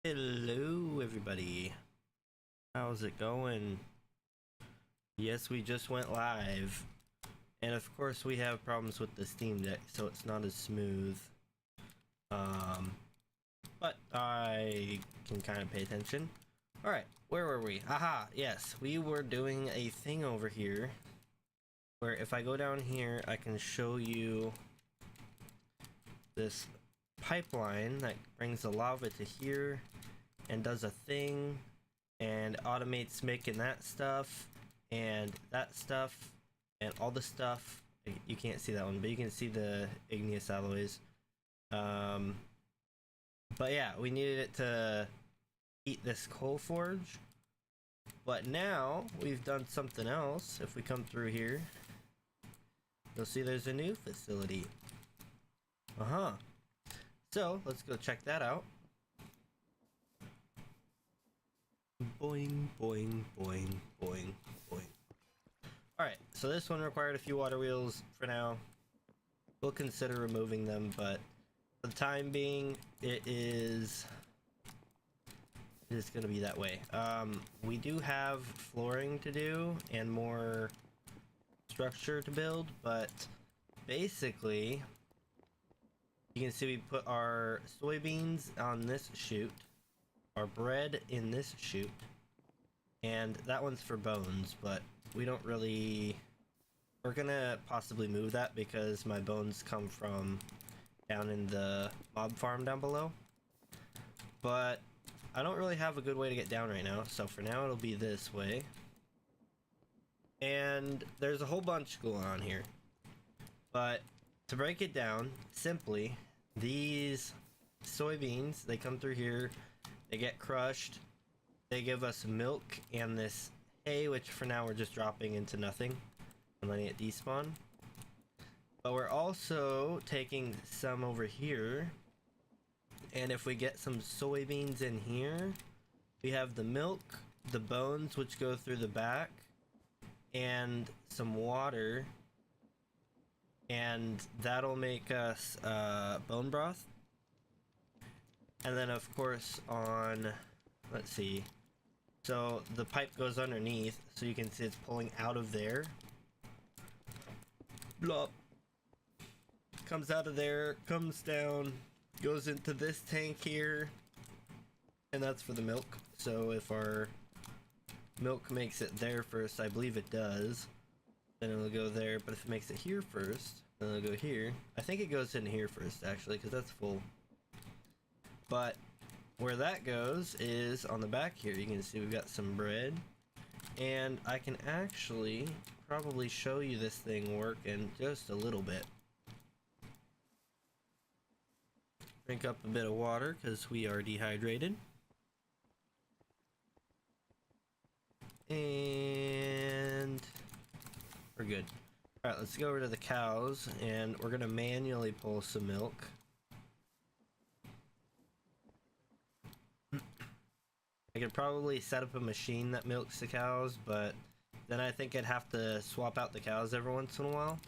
Hello everybody, how's it going? Yes, we just went live, and of course we have problems with the Steam Deck, so it's not as smooth. But I can kind of pay attention. Alright, where were we? Aha, yes, we were doing a thing over here where if I go down here I can show you this pipeline that brings the lava to here and does a thing and automates making that stuff and all the stuff. You can't see that one, but you can see the igneous alloys. But yeah, we needed it to heat this coal forge, but now we've done something else. If we come through here, you'll see there's a new facility. So let's go check that out. Boing, boing, boing, boing, boing. Alright, so this one required a few water wheels for now. We'll consider removing them, but for the time being, it is going to be that way. We do have flooring to do and more structure to build, but basically you can see we put our soybeans on this chute, our bread in this chute, and that one's for bones, but we don't really... We're gonna possibly move that because my bones come from down in the mob farm down below. But I don't really have a good way to get down right now, so for now it'll be this way. And there's a whole bunch going on here. But to break it down, simply, these soybeans, they come through here, they get crushed, they give us milk and this hay, which for now we're just dropping into nothing and letting it despawn. But we're also taking some over here, and if we get some soybeans in here, we have the milk, the bones which go through the back, and some water, and that'll make us bone broth. And then of course on, let's see, so the pipe goes underneath, so you can see it's pulling out of there. Blop. Comes out of there, comes down, goes into this tank here, and that's for the milk. So if our milk makes it there first, I believe it does, then it'll go there. But if it makes it here first, then it'll go here. I think it goes in here first actually, because that's full. But where that goes is on the back here. You can see we've got some bread, and I can actually probably show you this thing work in just a little bit. Drink up a bit of water because we are dehydrated. And we're good. Alright, let's go over to the cows, and we're gonna manually pull some milk. I could probably set up a machine that milks the cows, but then I think I'd have to swap out the cows every once in a while.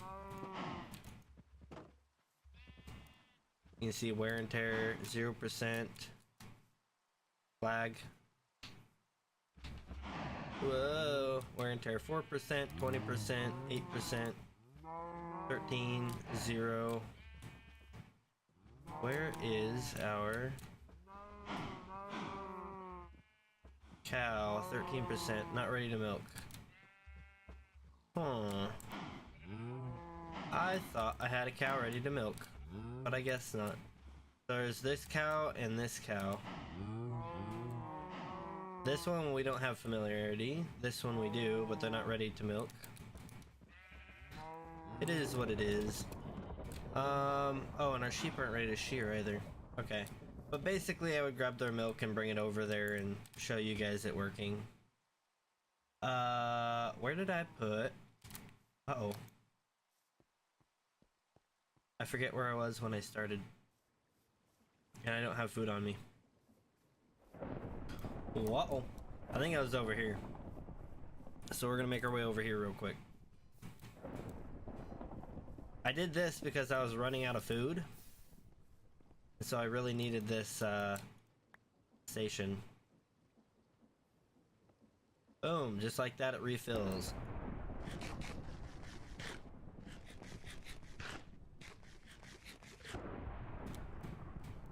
You can see wear and tear, 0%. Flag. Whoa, wear and tear 4%, 20%, 8%, 13, 0. Where is our cow? 13%, not ready to milk. I thought I had a cow ready to milk, but I guess not. There's this cow and this cow. This one we don't have familiarity. This one we do, but they're not ready to milk. It is what it is. Oh, and our sheep aren't ready to shear either. Okay. But basically I would grab their milk and bring it over there and show you guys it working. Where did I put... Uh-oh. I forget where I was when I started. And I don't have food on me. Uh-oh. I think I was over here. So we're gonna make our way over here real quick. I did this because I was running out of food. So I really needed this station. Boom, just like that it refills.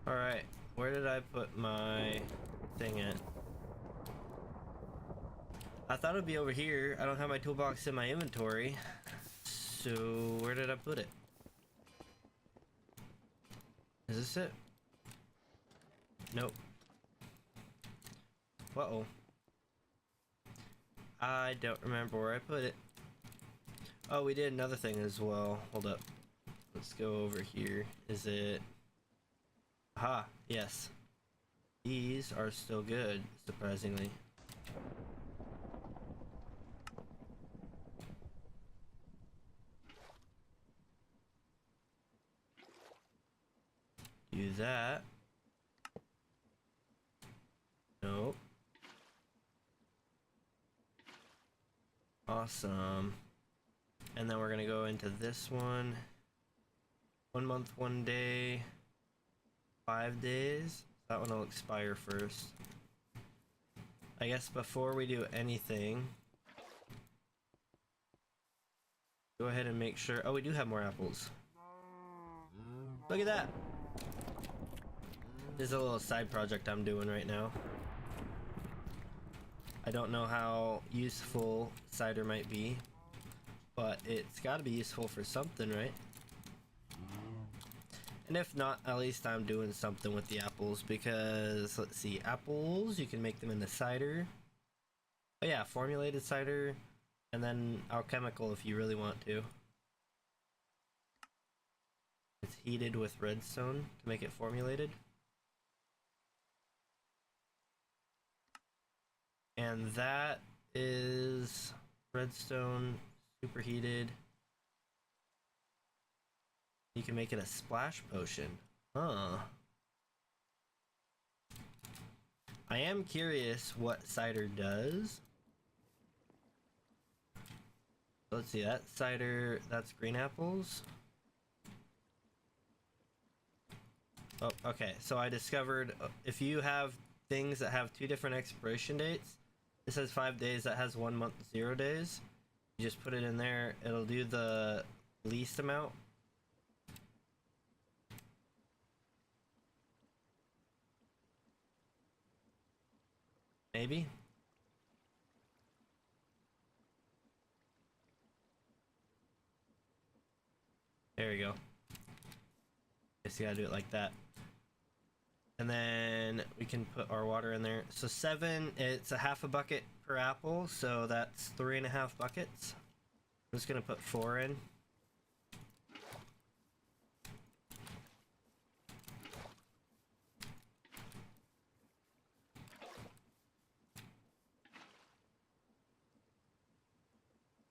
Alright, where did I put my thing at? I thought it'd be over here. I don't have my toolbox in my inventory. So where did I put it? Is this it? Nope. Uh-oh. I don't remember where I put it. Oh, we did another thing as well. Hold up. Let's go over here. Is it... Aha, yes. These are still good, surprisingly. Do that. Nope. Awesome. And then we're gonna go into this one. 1 month, 1 day, 5 days. That one will expire first. I guess before we do anything, go ahead and make sure. Oh, we do have more apples. Look at that. This is a little side project I'm doing right now. I don't know how useful cider might be, but it's got to be useful for something, right? And if not, at least I'm doing something with the apples, because let's see, apples, you can make them into cider. Oh yeah, formulated cider, and then alchemical if you really want to. It's heated with redstone to make it formulated. And that is redstone superheated. You can make it a splash potion. Huh. I am curious what cider does. Let's see, that cider, that's green apples. Oh, okay, so I discovered if you have things that have 2 different expiration dates, this has 5 days, that has 1 month, 0 days. You just put it in there, it'll do the least amount. Maybe. There we go. Guess you gotta do it like that. And then we can put our water in there. So 7, it's a half a bucket per apple, so that's 3.5 buckets. I'm just gonna put 4 in.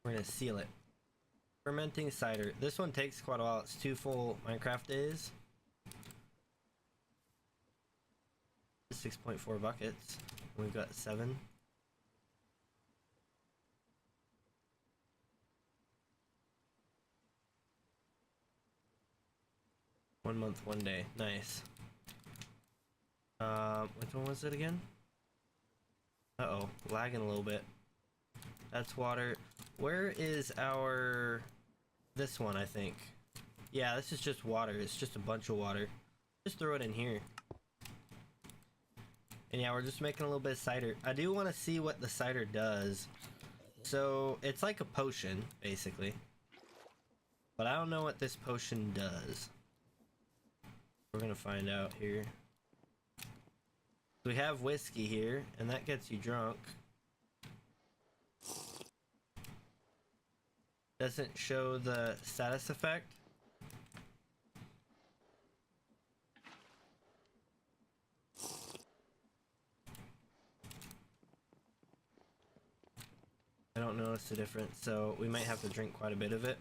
We're gonna seal it. Fermenting cider. This one takes quite a while. It's 2 full Minecraft days. 6.4 buckets. We've got 7. One month, 1 day. Nice. Which one was it again? Uh-oh, lagging a little bit. That's water. Where is our... This one, I think. Yeah, this is just water. It's just a bunch of water. Just throw it in here. And yeah, we're just making a little bit of cider. I do want to see what the cider does. So, it's like a potion, basically. But I don't know what this potion does. We're gonna find out here. We have whiskey here, and that gets you drunk. Doesn't show the status effect. I don't notice the difference, so we might have to drink quite a bit of it.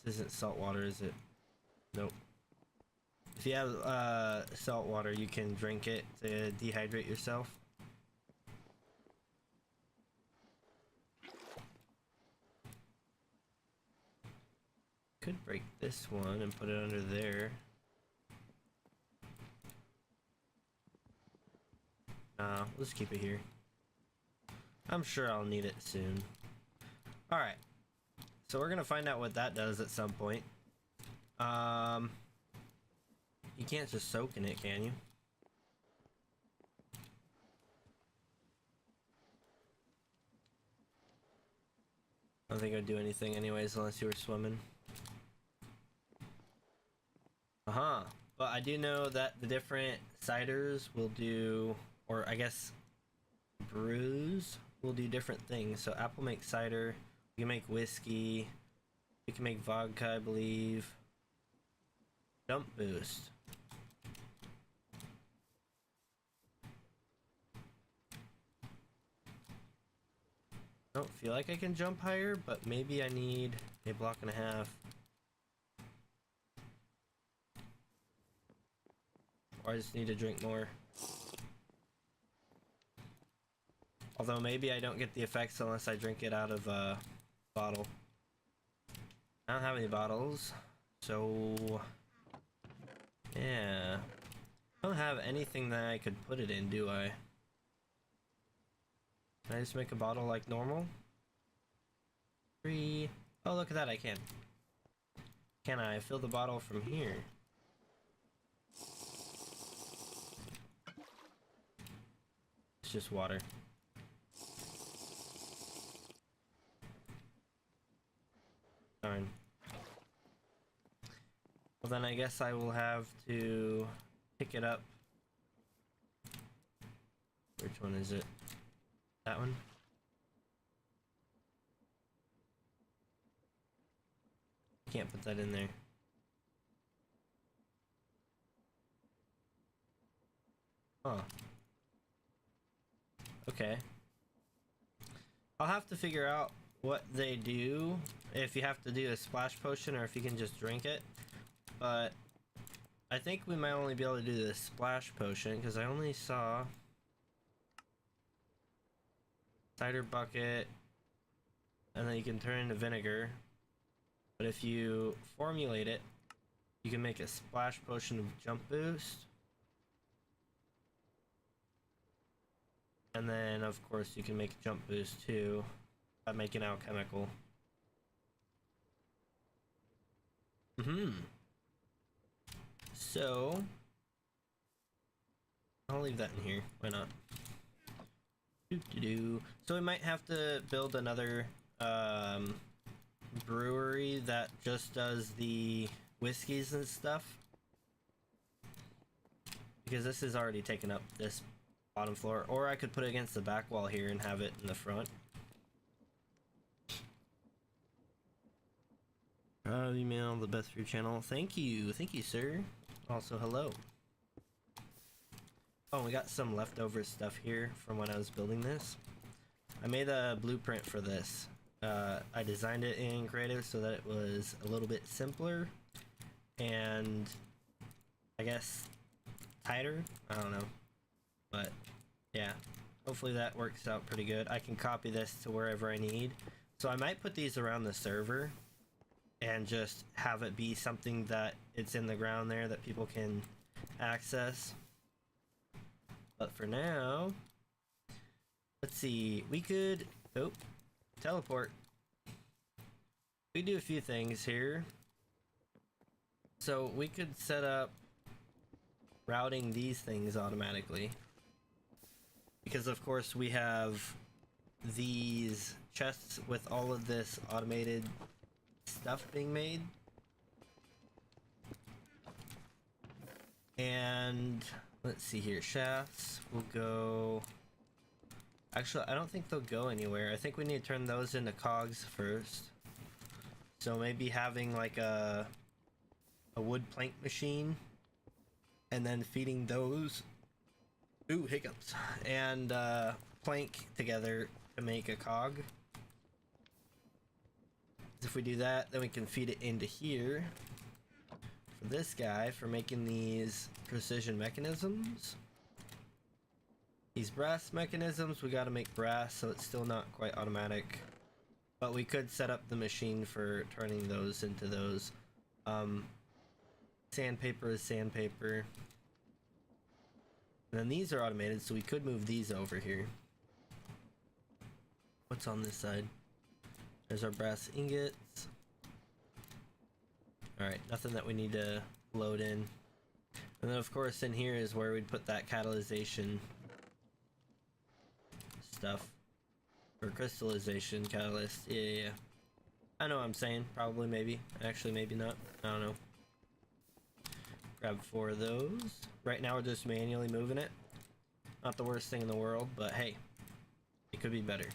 This isn't salt water, is it? Nope. If you have salt water, you can drink it to dehydrate yourself. could break this one and put it under there. We'll just keep it here. I'm sure I'll need it soon. Alright. So we're gonna find out what that does at some point. You can't just soak in it, can you? I don't think it would do anything anyways unless you were swimming. But I do know that the different ciders will do, or I guess brews will do different things. So apple makes cider, you can make whiskey, you can make vodka, I believe. Jump boost. I don't feel like I can jump higher, but maybe I need a block and a half. Or I just need to drink more. Although maybe I don't get the effects unless I drink it out of a bottle. I don't have any bottles, so yeah. I don't have anything that I could put it in, do I? Can I just make a bottle like normal? 3. Oh, look at that, I can. Can I fill the bottle from here? It's just water. Darn. Well, then I guess I will have to pick it up. Which one is it? That one? Can't put that in there. Huh. Okay. I'll have to figure out what they do, if you have to do a splash potion or if you can just drink it. But I think we might only be able to do the splash potion because I only saw cider bucket, and then you can turn into vinegar. But if you formulate it, you can make a splash potion of jump boost. And then of course you can make a jump boost too by making alchemical. So I'll leave that in here. Why not? So we might have to build another brewery that just does the whiskeys and stuff, because this is already taken up this bottom floor. Or I could put it against the back wall here and have it in the front. Email the best for your channel. Thank you, sir. Also, hello. Oh, we got some leftover stuff here from when I was building this. I made a blueprint for this. I designed it in Creative so that it was a little bit simpler and I guess tighter. I don't know, but yeah, hopefully that works out pretty good. I can copy this to wherever I need. So I might put these around the server and just have it be something that it's in the ground there that people can access. But for now, let's see, we could, oh, teleport. We do a few things here. So we could set up routing these things automatically. Because of course we have these chests with all of this automated stuff being made. And let's see here, shafts will go, actually I don't think they'll go anywhere. I think we need to turn those into cogs first. So maybe having like a wood plank machine and then feeding those, ooh, hiccups, and plank together to make a cog. If we do that, then we can feed it into here for this guy for making these precision mechanisms. These brass mechanisms, we gotta make brass, so it's still not quite automatic. But we could set up the machine for turning those into those. Sandpaper is sandpaper. And then these are automated, so we could move these over here. What's on this side? There's our brass ingots. Alright, nothing that we need to load in. And then of course in here is where we'd put that catalyzation stuff. Or crystallization catalyst. Yeah. I know what I'm saying. Probably, maybe. Actually, maybe not. I don't know. Grab 4 of those. Right now we're just manually moving it. Not the worst thing in the world, but hey, it could be better.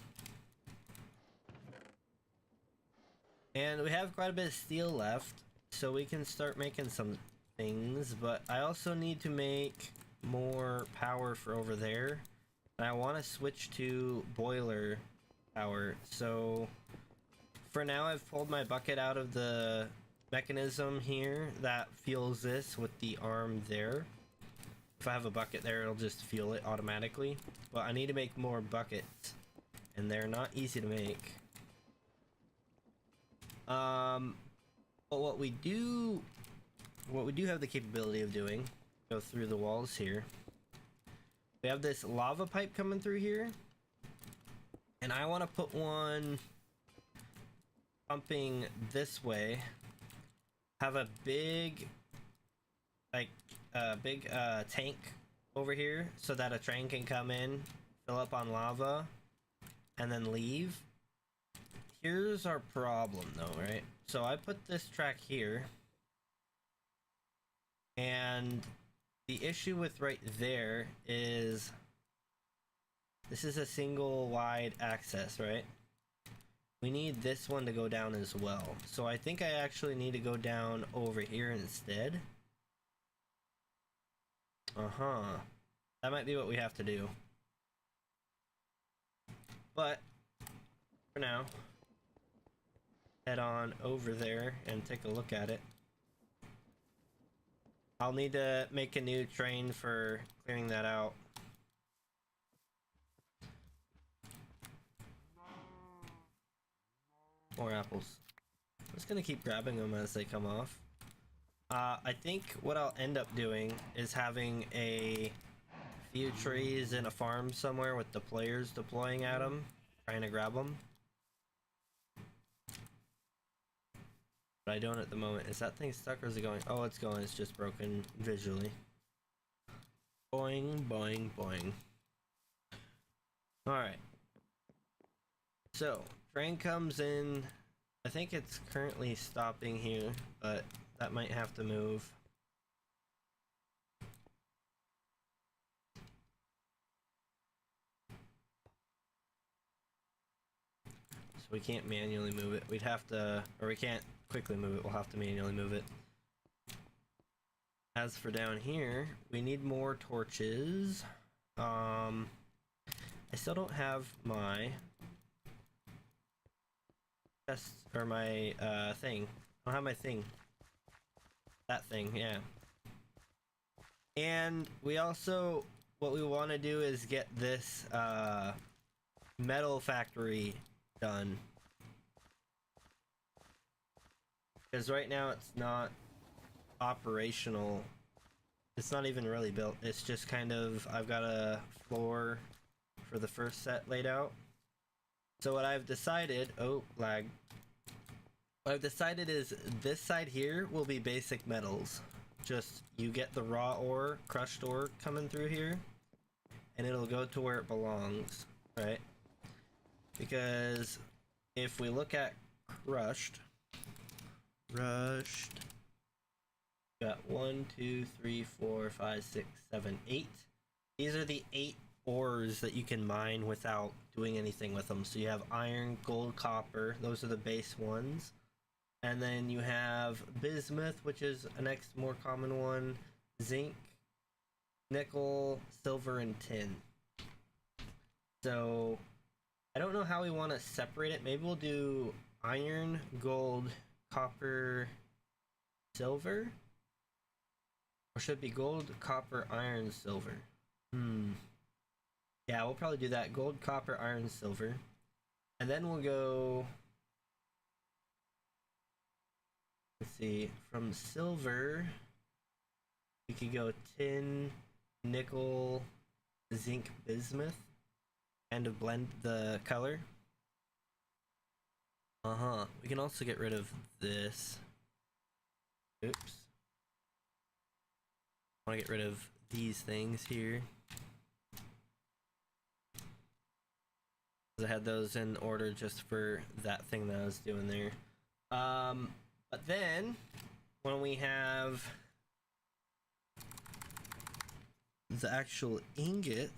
And we have quite a bit of steel left, so we can start making some things, but I also need to make more power for over there. And I want to switch to boiler power, so for now I've pulled my bucket out of the mechanism here that fuels this with the arm there. If I have a bucket there, it'll just fuel it automatically. But I need to make more buckets, and they're not easy to make. But what we do have the capability of doing, go through the walls here. We have this lava pipe coming through here, and I want to put one pumping this way. Have a big, tank over here so that a train can come in, fill up on lava, and then leave. Here's our problem though, right? So I put this track here, and the issue with right there is this is a single wide access, right? We need this one to go down as well. So I think I actually need to go down over here instead. That might be what we have to do. But for now, head on over there and take a look at it. I'll need to make a new train for clearing that out. More apples. I'm just gonna keep grabbing them as they come off. I think what I'll end up doing is having a few trees in a farm somewhere with the players deploying at them, trying to grab them. But I don't at the moment. Is that thing stuck or is it going? Oh, it's going. It's just broken visually. Boing, boing, boing. Alright. So, train comes in. I think it's currently stopping here, but that might have to move. So we can't manually move it. We'd have to, or we can't quickly move it. We'll have to manually move it. As for down here, we need more torches. I still don't have my chest, or my thing. I don't have my thing. That thing, yeah. And we also, what we want to do is get this metal factory done. Because right now it's not operational. It's not even really built. It's just kind of, I've got a floor for the first set laid out. So what I've decided, oh, lag. What I've decided is this side here will be basic metals. Just, you get the raw ore, crushed ore coming through here, and it'll go to where it belongs, right? Because if we look at crushed, got 1, 2, 3, 4, 5, 6, 7, 8. These are the 8 ores that you can mine without doing anything with them. So you have iron, gold, copper. Those are the base ones. And then you have bismuth, which is a next more common one. Zinc, nickel, silver, and tin. So I don't know how we want to separate it. Maybe we'll do iron, gold, copper, silver? Or should it be gold, copper, iron, silver? Yeah, we'll probably do that. Gold, copper, iron, silver. And then we'll go let's see, from silver, we could go tin, nickel, zinc, bismuth, and to blend the color. We can also get rid of this. Oops. I want to get rid of these things here. I had those in order just for that thing that I was doing there. But then when we have the actual inget,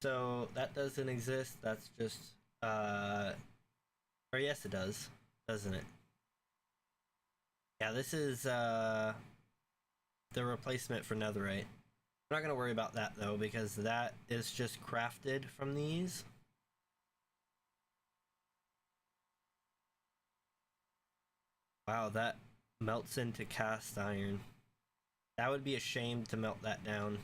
so that doesn't exist. That's just or yes it does, doesn't it? Yeah, this is the replacement for netherite. I'm not gonna worry about that though, because that is just crafted from these. Wow, that melts into cast iron. That would be a shame to melt that down.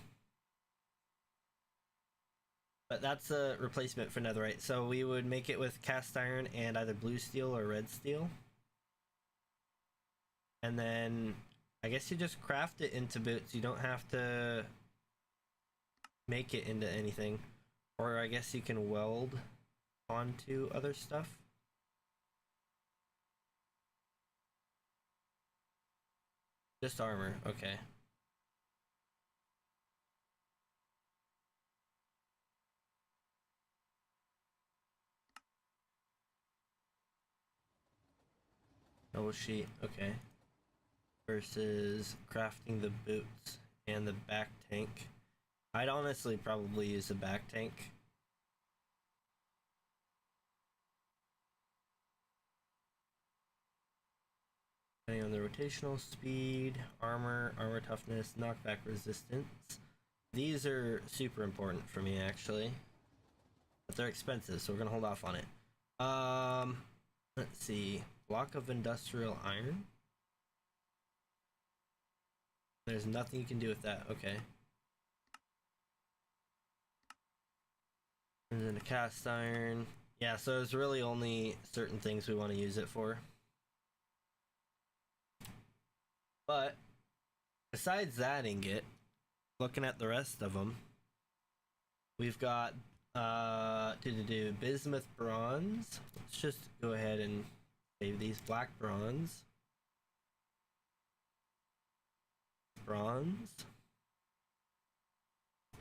But that's a replacement for netherite. So we would make it with cast iron and either blue steel or red steel. And then I guess you just craft it into boots. You don't have to make it into anything. Or I guess you can weld onto other stuff. Just armor, okay. Double sheet, okay. Versus crafting the boots and the back tank. I'd honestly probably use the back tank. Depending on the rotational speed, armor, armor toughness, knockback resistance. These are super important for me actually. But they're expensive, so we're gonna hold off on it. Let's see. Block of industrial iron. There's nothing you can do with that, okay. And then a cast iron. Yeah, so there's really only certain things we want to use it for. But besides that ingot, looking at the rest of them, we've got bismuth bronze. Let's just go ahead and save these. Black bronze,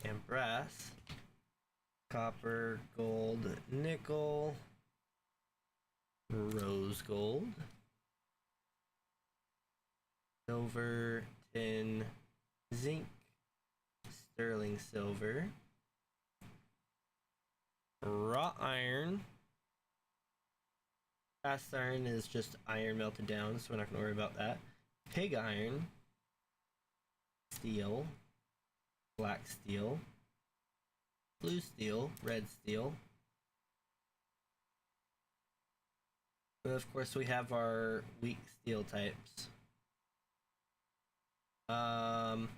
and brass, copper, gold, nickel, rose gold, silver, tin, zinc, sterling silver, wrought iron. Cast iron is just iron melted down, so we're not going to worry about that. Pig iron, steel, black steel, blue steel, red steel. And of course we have our weak steel types. And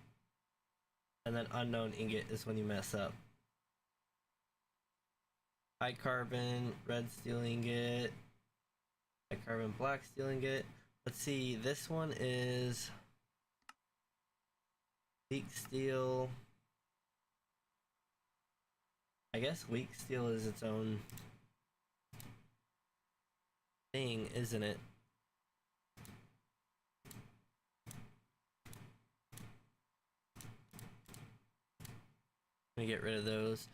then unknown ingot is when you mess up. High carbon, red steel ingot, high carbon, black steel ingot. Let's see, this one is weak steel. I guess weak steel is its own thing, isn't it? Let me get rid of those.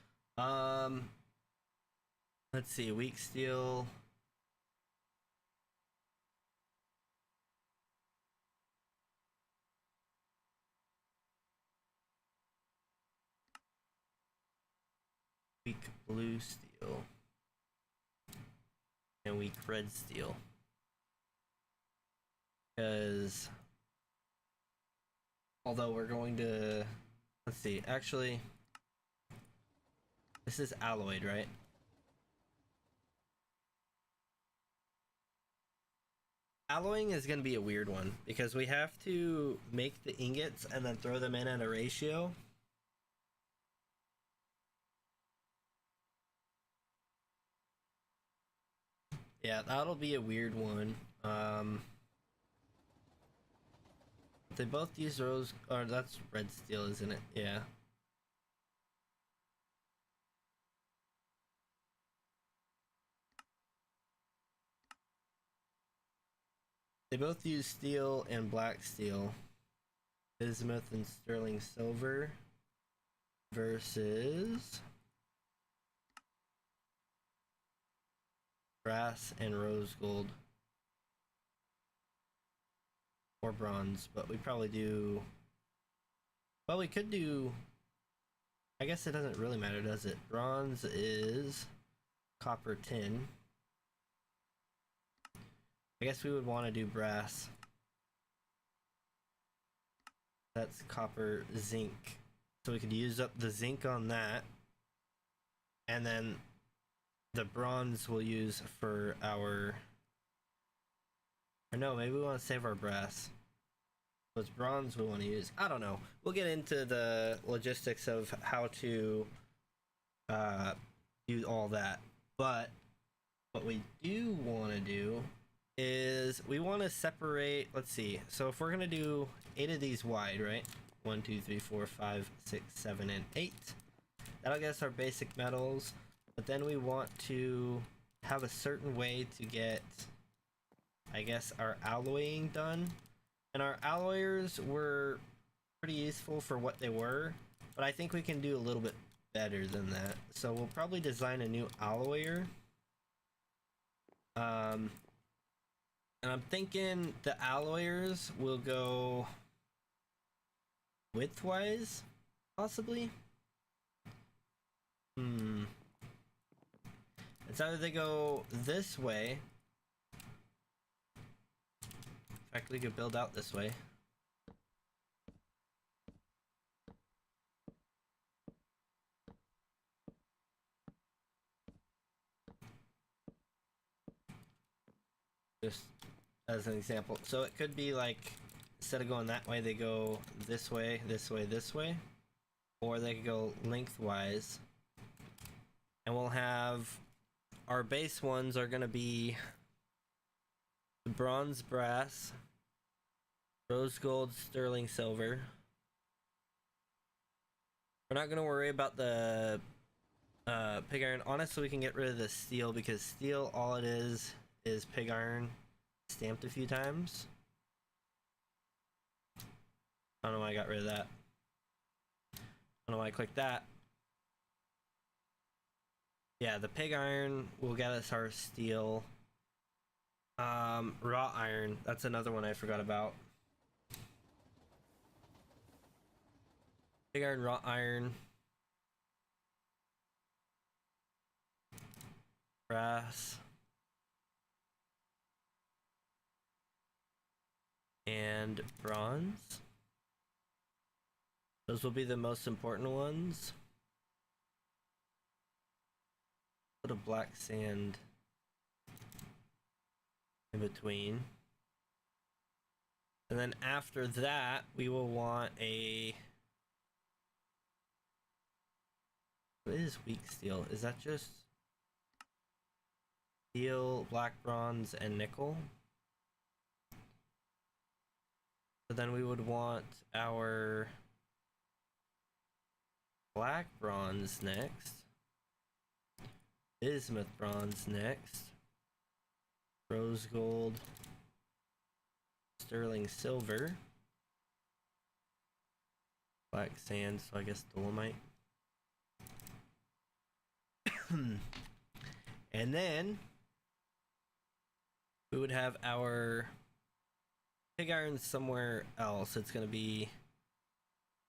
Let's see, weak steel. Weak blue steel. And weak red steel. Because although we're going to, let's see, actually this is alloyed, right? Alloying is going to be a weird one because we have to make the ingots and then throw them in at a ratio. Yeah, that'll be a weird one. They both use rose, or that's red steel, isn't it? Yeah. They both use steel and black steel. Bismuth and sterling silver versus brass and rose gold. Or bronze, but we probably do... Well, we could do... I guess it doesn't really matter, does it? Bronze is copper tin. I guess we would want to do brass. That's copper zinc. So we could use up the zinc on that. And then the bronze we'll use for our... Or no, maybe we want to save our brass. So it's bronze we want to use. I don't know. We'll get into the logistics of how to do all that. But what we do want to do is we want to separate, let's see, so if we're going to do 8 of these wide, right? 1, 2, 3, 4, 5, 6, 7, and 8. That'll get us our basic metals, but then we want to have a certain way to get, I guess, our alloying done. And our alloyers were pretty useful for what they were, but I think we can do a little bit better than that. So we'll probably design a new alloyer. And I'm thinking the alloyers will go widthwise, possibly. It's either they go this way. In fact, we could build out this way. Just as an example. So it could be like, instead of going that way, they go this way, this way, this way. Or they could go lengthwise. And we'll have, our base ones are going to be bronze, brass, rose gold, sterling silver. We're not going to worry about the pig iron. Honestly, we can get rid of the steel, because steel, all it is pig iron stamped a few times. I don't know why I got rid of that. I don't know why I clicked that. Yeah, the pig iron will get us our steel. Raw iron, that's another one I forgot about. Pig iron, raw iron. Brass. And bronze. Those will be the most important ones. Put a black sand in between. And then after that, we will want a... What is weak steel? Is that just steel, black bronze, and nickel? So then we would want our black bronze next. Bismuth bronze next. Rose gold. Sterling silver. Black sand, so I guess dolomite. And then we would have our pig iron somewhere else. It's going to be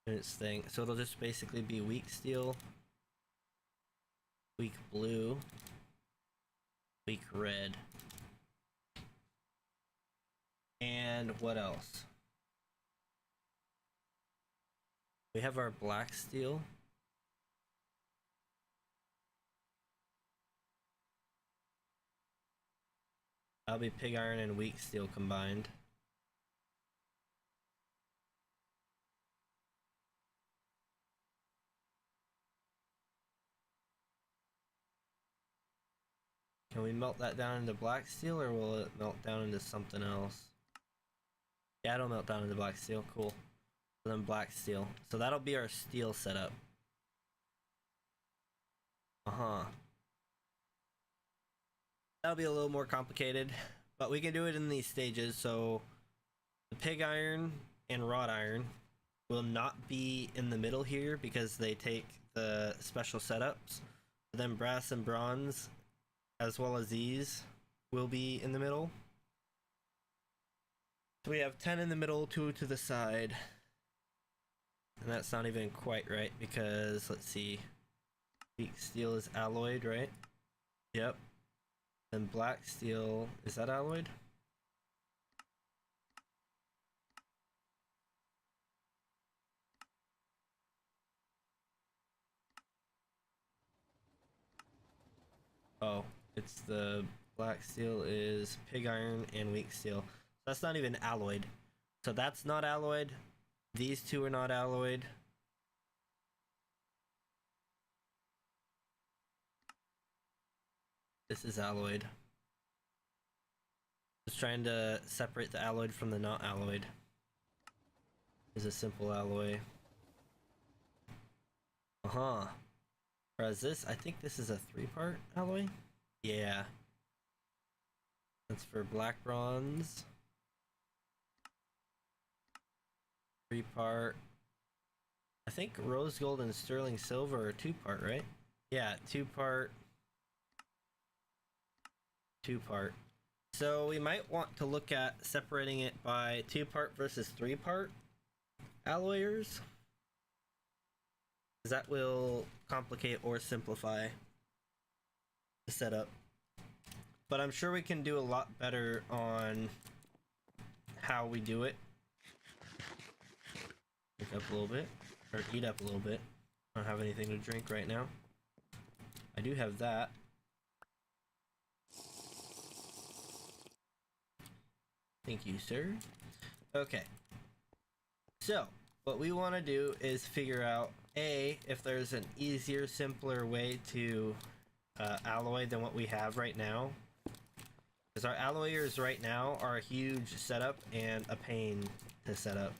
in its thing. So it'll just basically be weak steel, weak blue, weak red. And what else? We have our black steel. That'll be pig iron and weak steel combined. Can we melt that down into black steel, or will it melt down into something else? Yeah, it'll melt down into black steel. Cool. And then black steel. So that'll be our steel setup. That'll be a little more complicated, but we can do it in these stages. So the pig iron and wrought iron will not be in the middle here because they take the special setups. But then brass and bronze, as well as these, will be in the middle. So we have 10 in the middle, 2 to the side. And that's not even quite right because, let's see, weak steel is alloyed, right? Yep. Then black steel, is that alloyed? Oh, it's the black steel is pig iron and weak steel. That's not even alloyed. So that's not alloyed. These two are not alloyed. This is alloyed. Just trying to separate the alloyed from the not alloyed. Is a simple alloy. Whereas this, I think this is a 3-part alloy. Yeah. That's for black bronze. 3-part. I think rose gold and sterling silver are 2-part, right? Yeah, 2-part. 2-part. So we might want to look at separating it by 2-part versus 3-part alloyers, because that will complicate or simplify the setup. But I'm sure we can do a lot better on how we do it. Drink up a little bit, or eat up a little bit. I don't have anything to drink right now. I do have that. Thank you, sir. Okay. So, what we want to do is figure out, A, if there's an easier, simpler way to alloy than what we have right now. Because our alloyers right now are a huge setup and a pain to set up.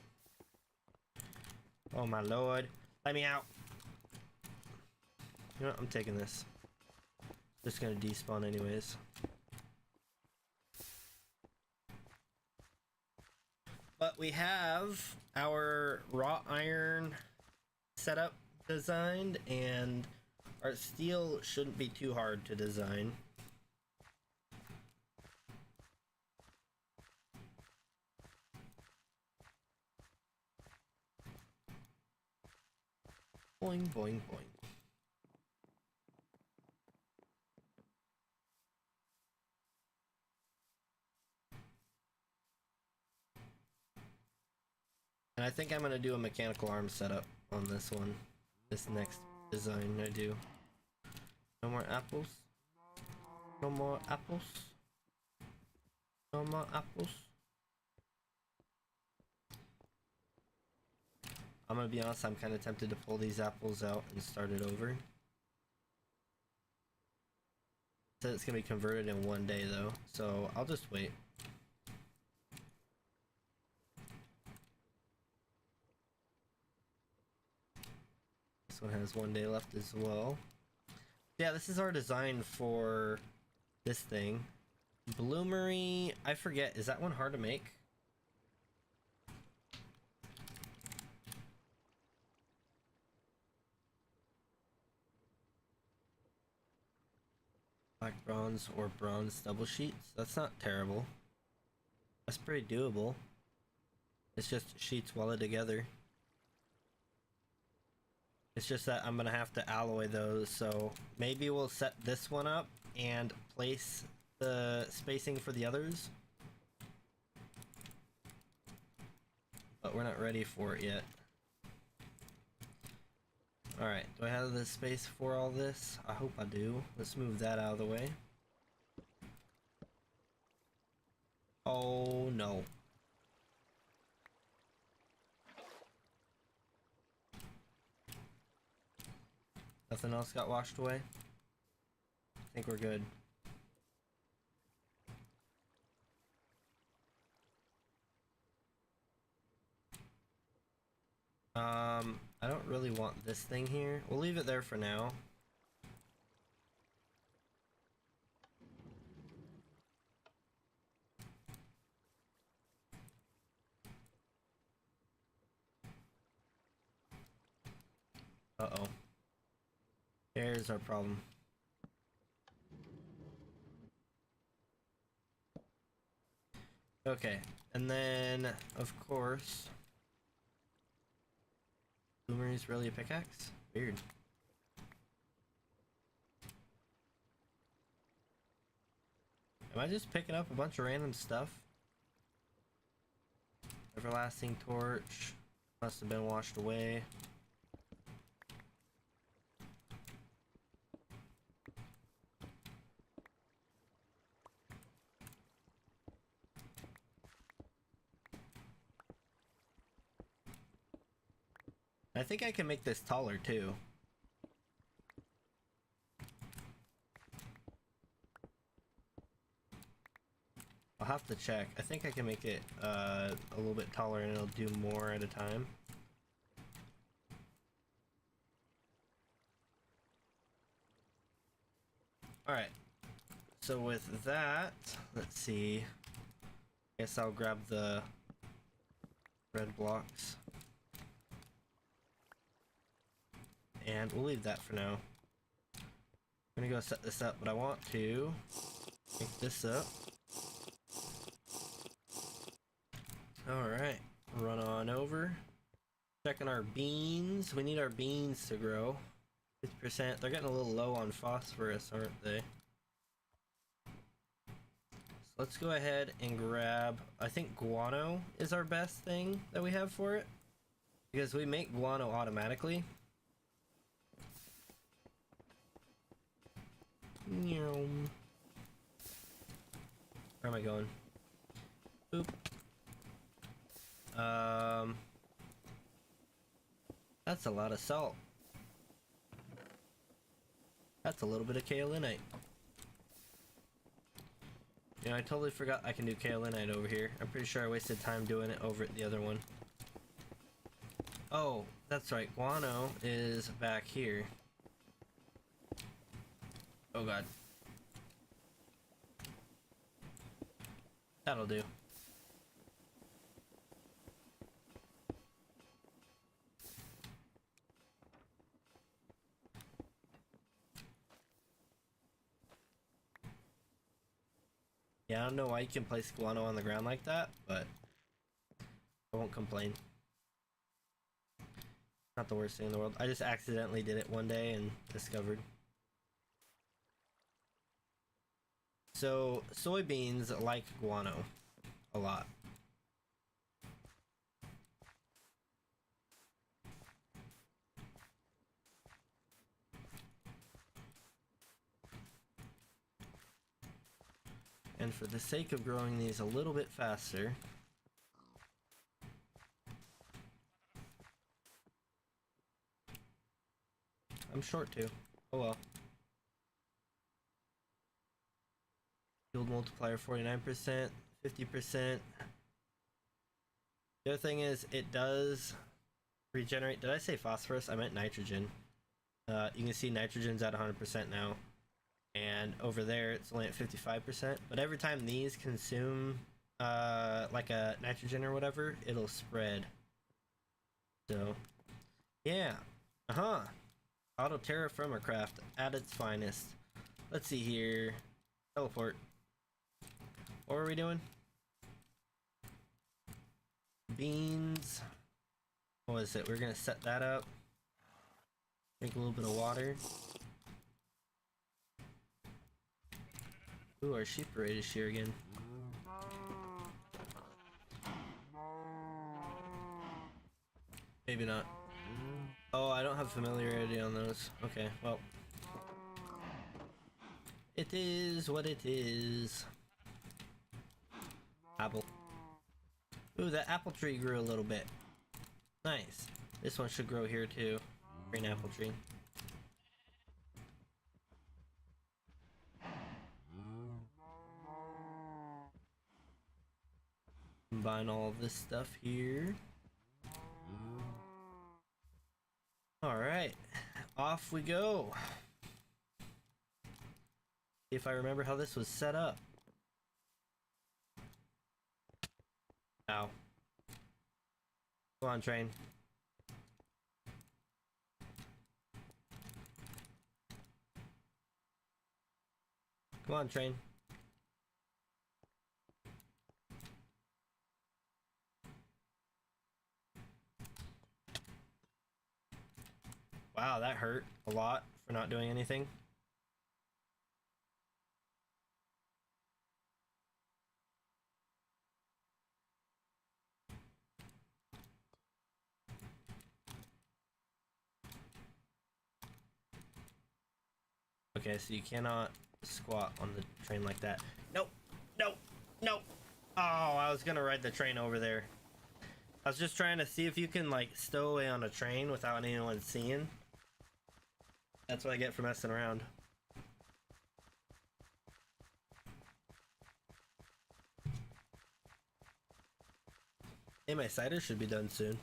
Oh my lord. Let me out. You know what? I'm taking this. Just gonna despawn anyways. But we have our wrought iron setup designed, and our steel shouldn't be too hard to design. Boing, boing, boing. And I think I'm gonna do a mechanical arm setup on this one. This next design I do. No more apples. No more apples. No more apples. I'm gonna be honest, I'm kind of tempted to pull these apples out and start it over. So it's gonna be converted in one day though, so I'll just wait. This one has one day left as well. Yeah, this is our design for this thing. Bloomery, I forget, is that one hard to make? Black bronze or bronze double sheets? That's not terrible. That's pretty doable. It's just sheets welded together. It's just that I'm gonna have to alloy those, so maybe we'll set this one up and place the spacing for the others. But we're not ready for it yet. Alright, do I have the space for all this? I hope I do. Let's move that out of the way. Oh no. Nothing else got washed away? I think we're good. I don't really want this thing here. We'll leave it there for now. Uh-oh. There's our problem. Okay, and then, of course... Boomerang's really a pickaxe? Weird. Am I just picking up a bunch of random stuff? Everlasting torch. Must have been washed away. I think I can make this taller too. I'll have to check. I think I can make it a little bit taller and it'll do more at a time. Alright. So with that, let's see. I guess I'll grab the red blocks. And we'll leave that for now. I'm gonna go set this up, but I want to pick this up. Alright, run on over. Checking our beans. We need our beans to grow. 50%. They're getting a little low on phosphorus, aren't they? So let's go ahead and grab, I think guano is our best thing that we have for it. Because we make guano automatically. Where am I going? Oop. That's a lot of salt. That's a little bit of kaolinite. You know, I totally forgot I can do kaolinite over here. I'm pretty sure I wasted time doing it over at the other one. Oh, that's right. Guano is back here. Oh god. That'll do. Yeah, I don't know why you can place guano on the ground like that, but I won't complain. Not the worst thing in the world. I just accidentally did it one day and discovered. So, soybeans like guano a lot. And for the sake of growing these a little bit faster, I'm short too. Oh well. Yield multiplier 49%, 50%. The other thing is it does regenerate. Did I say phosphorus? I meant nitrogen. You can see nitrogen's at 100% now. And over there it's only at 55%. But every time these consume like a nitrogen or whatever, it'll spread. So yeah. Auto TerraFirmaCraft at its finest. Let's see here. Teleport. What are we doing? Beans. What is it? We're gonna set that up. Drink a little bit of water. Ooh, our sheep parade is here again. Maybe not. Oh, I don't have familiarity on those. Okay, well. It is what it is. Apple. Ooh, that apple tree grew a little bit. Nice. This one should grow here too. Green apple tree. Combine all of this stuff here. Alright, off we go. See if I remember how this was set up. Ow. Come on, train. Come on, train. Wow, that hurt a lot for not doing anything. Okay, so you cannot squat on the train like that. Nope, nope, nope. Oh, I was gonna ride the train over there. I was just trying to see if you can like stow away on a train without anyone seeing. That's what I get for messing around. Hey, my cider should be done soon.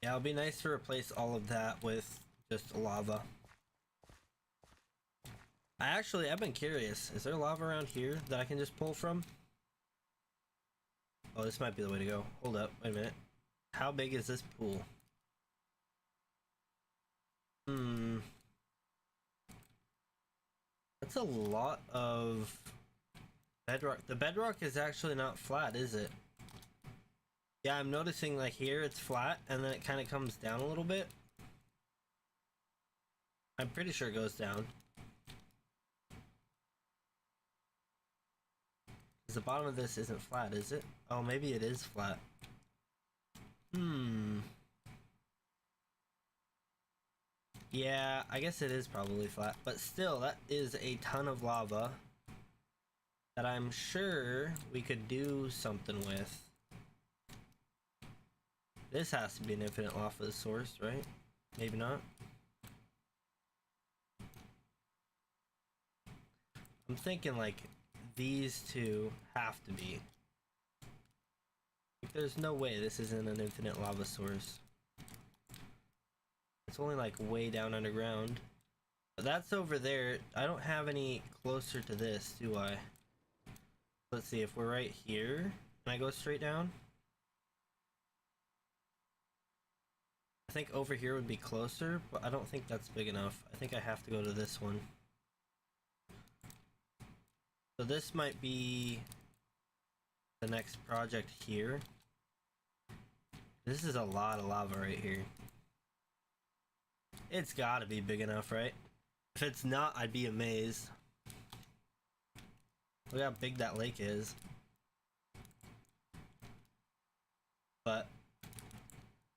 Yeah, it'll be nice to replace all of that with just lava. I've been curious. Is there lava around here that I can just pull from? Oh, this might be the way to go. Hold up, wait a minute. How big is this pool? That's a lot of bedrock. The bedrock is actually not flat, is it? Yeah, I'm noticing like here it's flat and then it kind of comes down a little bit. I'm pretty sure it goes down. The bottom of this isn't flat, is it? Oh, maybe it is flat. Yeah, I guess it is probably flat, but still, that is a ton of lava that I'm sure we could do something with. This has to be an infinite lava source, right? Maybe not. I'm thinking like these two have to be. Like, there's no way this isn't an infinite lava source. It's only like way down underground. But that's over there. I don't have any closer to this, do I? Let's see, if we're right here, can I go straight down? I think over here would be closer, but I don't think that's big enough. I think I have to go to this one. So this might be the next project here. This is a lot of lava right here. It's gotta be big enough, right? If it's not, I'd be amazed. Look how big that lake is. But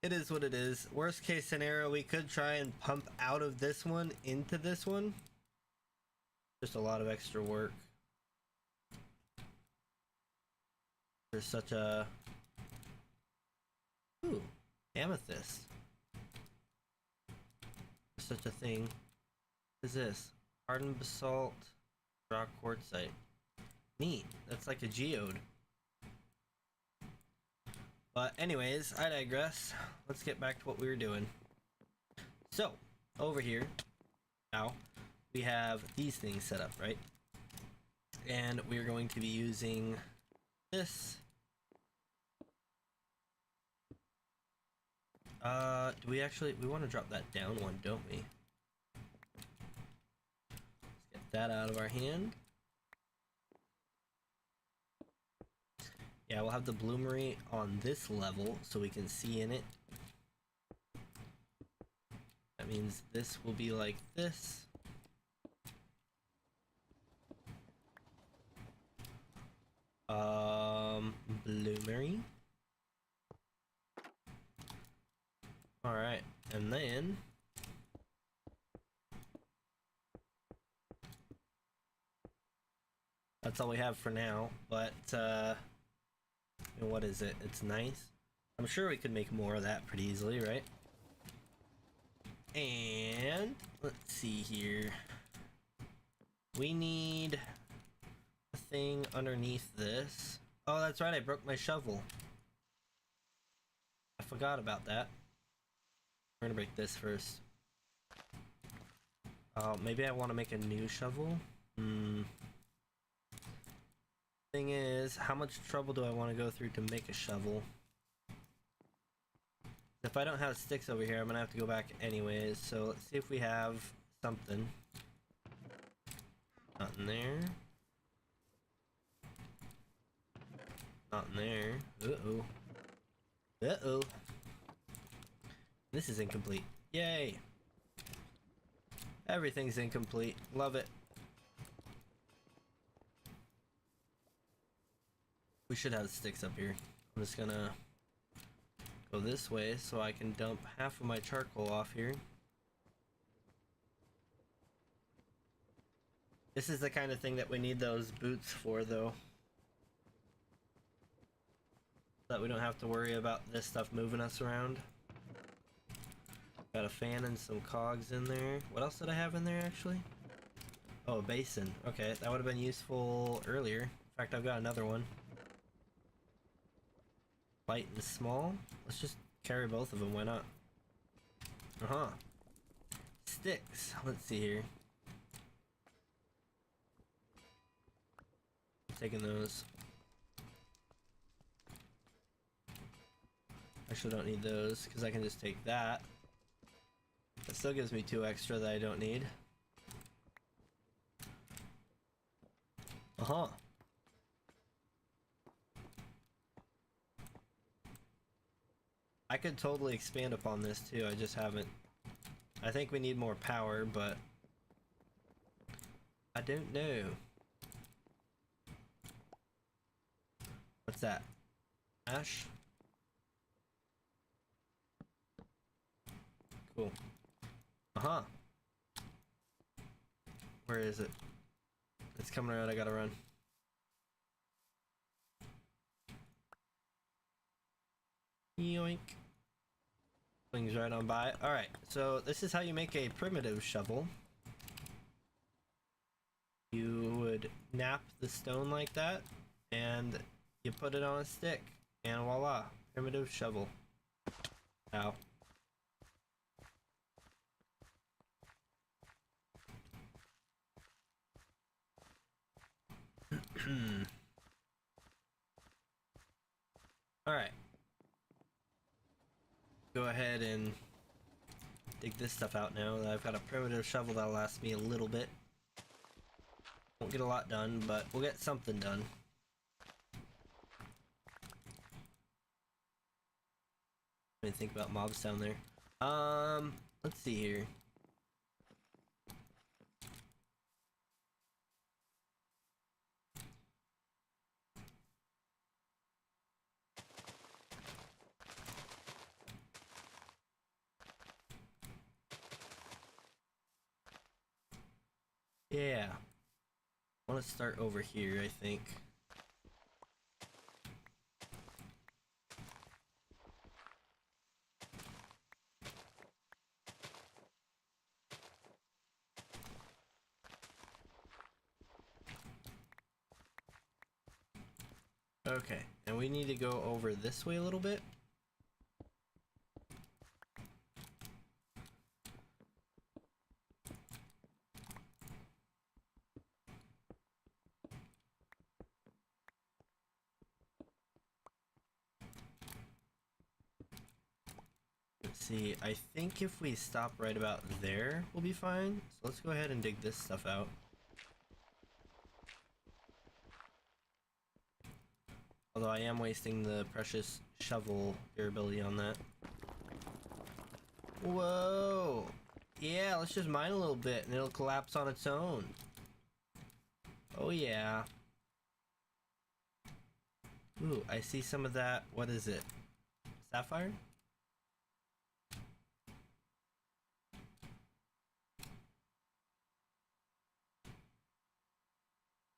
it is what it is. Worst case scenario, we could try and pump out of this one into this one. Just a lot of extra work. There's such a... Ooh, amethyst. There's such a thing. What is this? Hardened basalt, rock quartzite. Neat. That's like a geode. But anyways, I digress. Let's get back to what we were doing. So, over here, now, we have these things set up, right? And we're going to be using this. Do we actually, we want to drop that down one, don't we? Let's get that out of our hand. Yeah, we'll have the bloomery on this level so we can see in it. That means this will be like this. Bloomery. Alright, and then that's all we have for now, but what is it? It's nice. I'm sure we could make more of that pretty easily, right? And let's see here. We need a thing underneath this. Oh, that's right, I broke my shovel. I forgot about that. We're gonna break this first. Oh, maybe I want to make a new shovel? Thing is, how much trouble do I want to go through to make a shovel? If I don't have sticks over here, I'm gonna have to go back anyways, so let's see if we have something. Not in there. Not in there. Uh-oh. Uh-oh. This is incomplete. Yay! Everything's incomplete. Love it. We should have sticks up here. I'm just gonna go this way so I can dump half of my charcoal off here. This is the kind of thing that we need those boots for, though. So that we don't have to worry about this stuff moving us around. Got a fan and some cogs in there. What else did I have in there, actually? Oh, a basin. Okay, that would have been useful earlier. In fact, I've got another one. Light and small. Let's just carry both of them. Why not? Uh-huh. Sticks. Let's see here. Taking those. Actually, don't need those because I can just take that. That still gives me 2 extra that I don't need. Uh-huh. I could totally expand upon this too, I just haven't. I think we need more power, but I don't know. What's that? Ash? Cool. Uh-huh. Where is it? It's coming around, I gotta run. Yoink. Swings right on by. Alright, so this is how you make a primitive shovel. You would nap the stone like that, and you put it on a stick, and voila, primitive shovel. Ow. Alright. Go ahead and dig this stuff out now. I've got a primitive shovel that'll last me a little bit. Won't get a lot done, but we'll get something done. Let me think about mobs down there. Let's see here. Yeah. I want to start over here, I think. Okay, and we need to go over this way a little bit. Let's see, I think if we stop right about there, we'll be fine. So let's go ahead and dig this stuff out. Although I am wasting the precious shovel durability on that. Whoa! Yeah, let's just mine a little bit and it'll collapse on its own. Oh yeah. Ooh, I see some of that. What is it? Sapphire?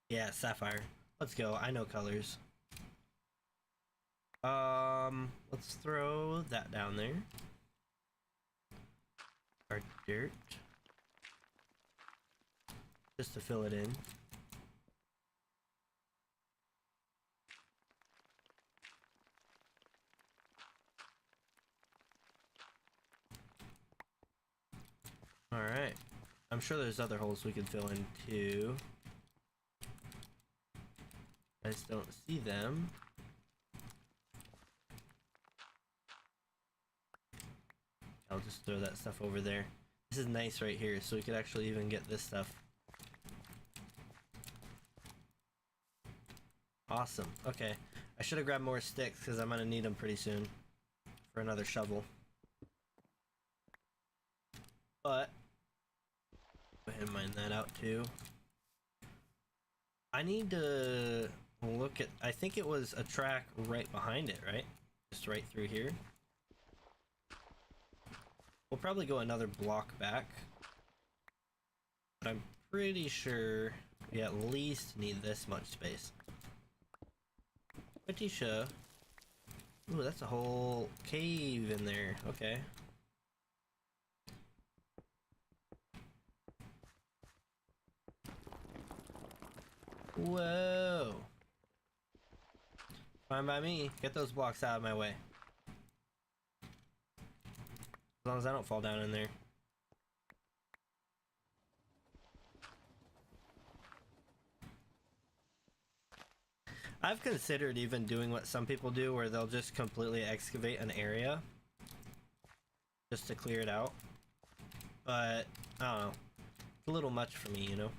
Yeah, sapphire. Let's go. I know colors. Let's throw that down there. Our dirt. just to fill it in. Alright. I'm sure there's other holes we can fill in too. I just don't see them. I'll just throw that stuff over there. This is nice right here, so we could actually even get this stuff. Awesome. Okay. I should have grabbed more sticks because I'm gonna need them pretty soon for another shovel. But go ahead and mine that out too. I need to look at, I think it was a track right behind it, right? Just right through here. We'll probably go another block back. But I'm pretty sure we at least need this much space. Pretty sure. Ooh, that's a whole cave in there. Okay. Whoa. Fine by me. Get those blocks out of my way. As long as I don't fall down in there. I've considered even doing what some people do where they'll just completely excavate an area just to clear it out. But, I don't know. It's a little much for me, you know?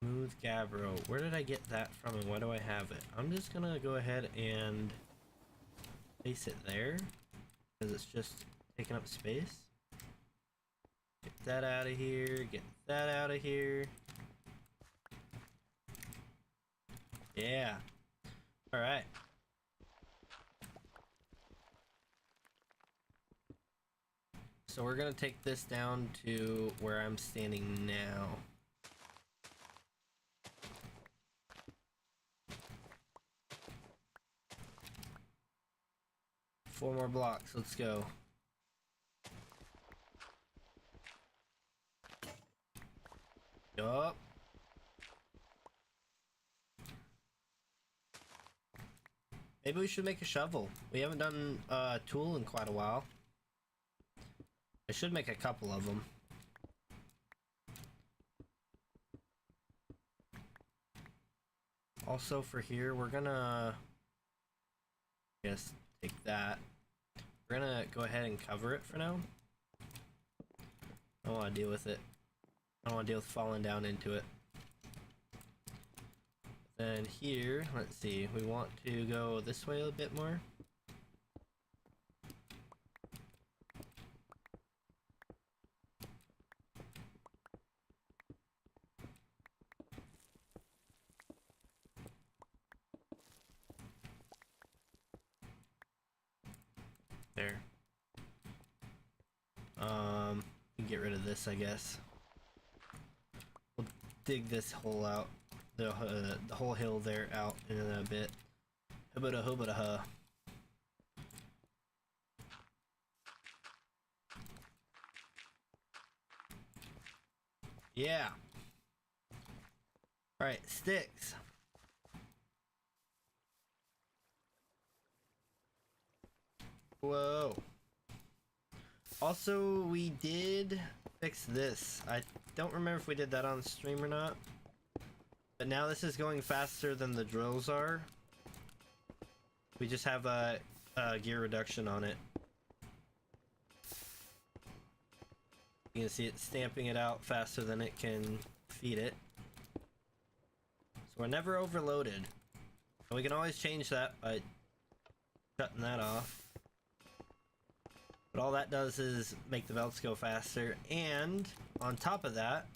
Smooth gabbro. Where did I get that from and why do I have it? I'm just gonna go ahead and place it there because it's just taking up space. Get that out of here. Get that out of here. Yeah. Alright. So we're gonna take this down to where I'm standing now. 4 more blocks, let's go. Yup. Maybe we should make a shovel. We haven't done a tool in quite a while. I should make a couple of them. Also for here, we're gonna, I guess, take that. We're gonna go ahead and cover it for now. I don't want to deal with it. I don't want to deal with falling down into it. Then here, let's see, we want to go this way a bit more. There. Get rid of this, I guess. We'll dig this hole out, the whole hill there out in a bit. Hubba hubba ha. Yeah. All right, sticks. Whoa. Also, we did fix this. I don't remember if we did that on stream or not. But now this is going faster than the drills are. We just have a gear reduction on it. You can see it stamping it out faster than it can feed it. So we're never overloaded. And we can always change that by cutting that off. But all that does is make the belts go faster, and on top of that,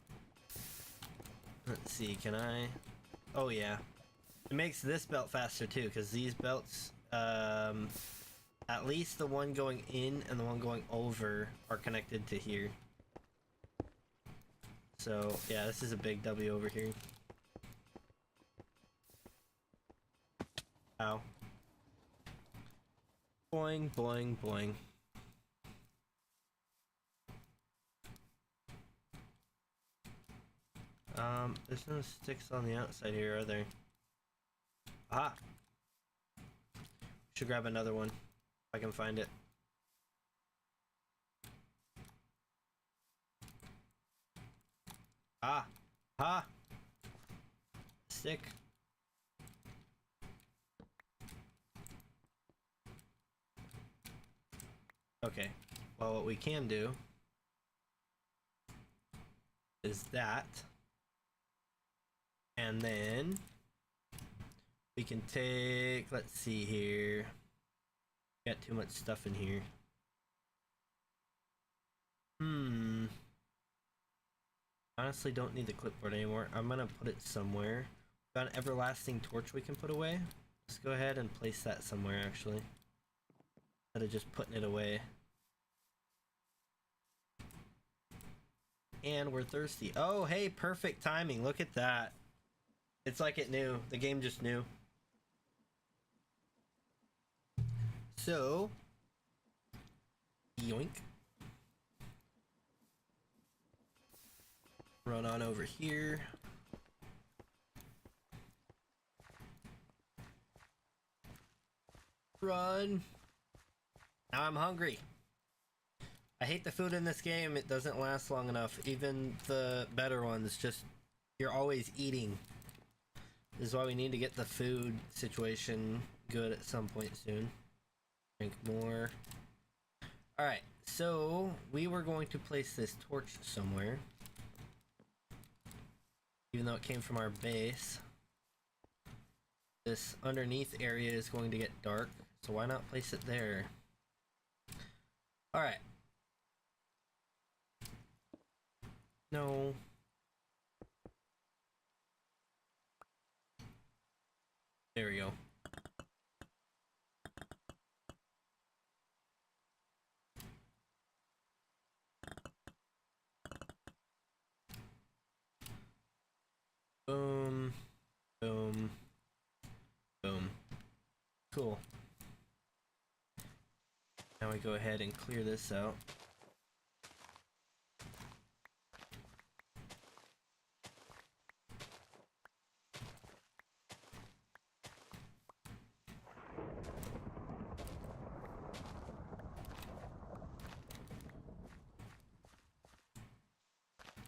let's see, can I? Oh yeah, it makes this belt faster too, because these belts, at least the one going in and the one going over are connected to here. So yeah, this is a big W over here. Ow. Boing, boing, boing. There's no sticks on the outside here, are there? Ah! Should grab another one, if I can find it. Ah! Ah! Stick. Okay. Well, what we can do is that. And then we can take, let's see here. Got too much stuff in here. Honestly, don't need the clipboard anymore. I'm gonna put it somewhere. Got an everlasting torch we can put away. Let's go ahead and place that somewhere, actually, instead of just putting it away. And we're thirsty. Oh, hey, perfect timing. Look at that. It's like it knew. The game just knew. So, yoink. Run on over here. Run. Now I'm hungry. I hate the food in this game. It doesn't last long enough. Even the better ones, just, you're always eating. This is why we need to get the food situation good at some point soon. Drink more. Alright, so we were going to place this torch somewhere. Even though it came from our base. This underneath area is going to get dark, so why not place it there? Alright. No. There we go. Boom. Boom. Boom. Cool. Now we go ahead and clear this out.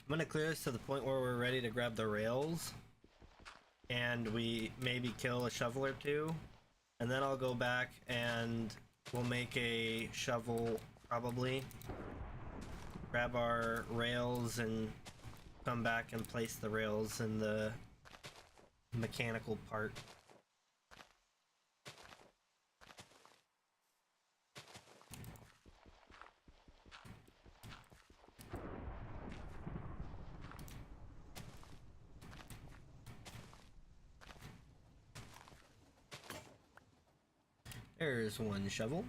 I'm gonna clear this to the point where we're ready to grab the rails, and we maybe kill a shovel or two, and then I'll go back and we'll make a shovel, probably grab our rails and come back and place the rails in the mechanical part. There's one shovel.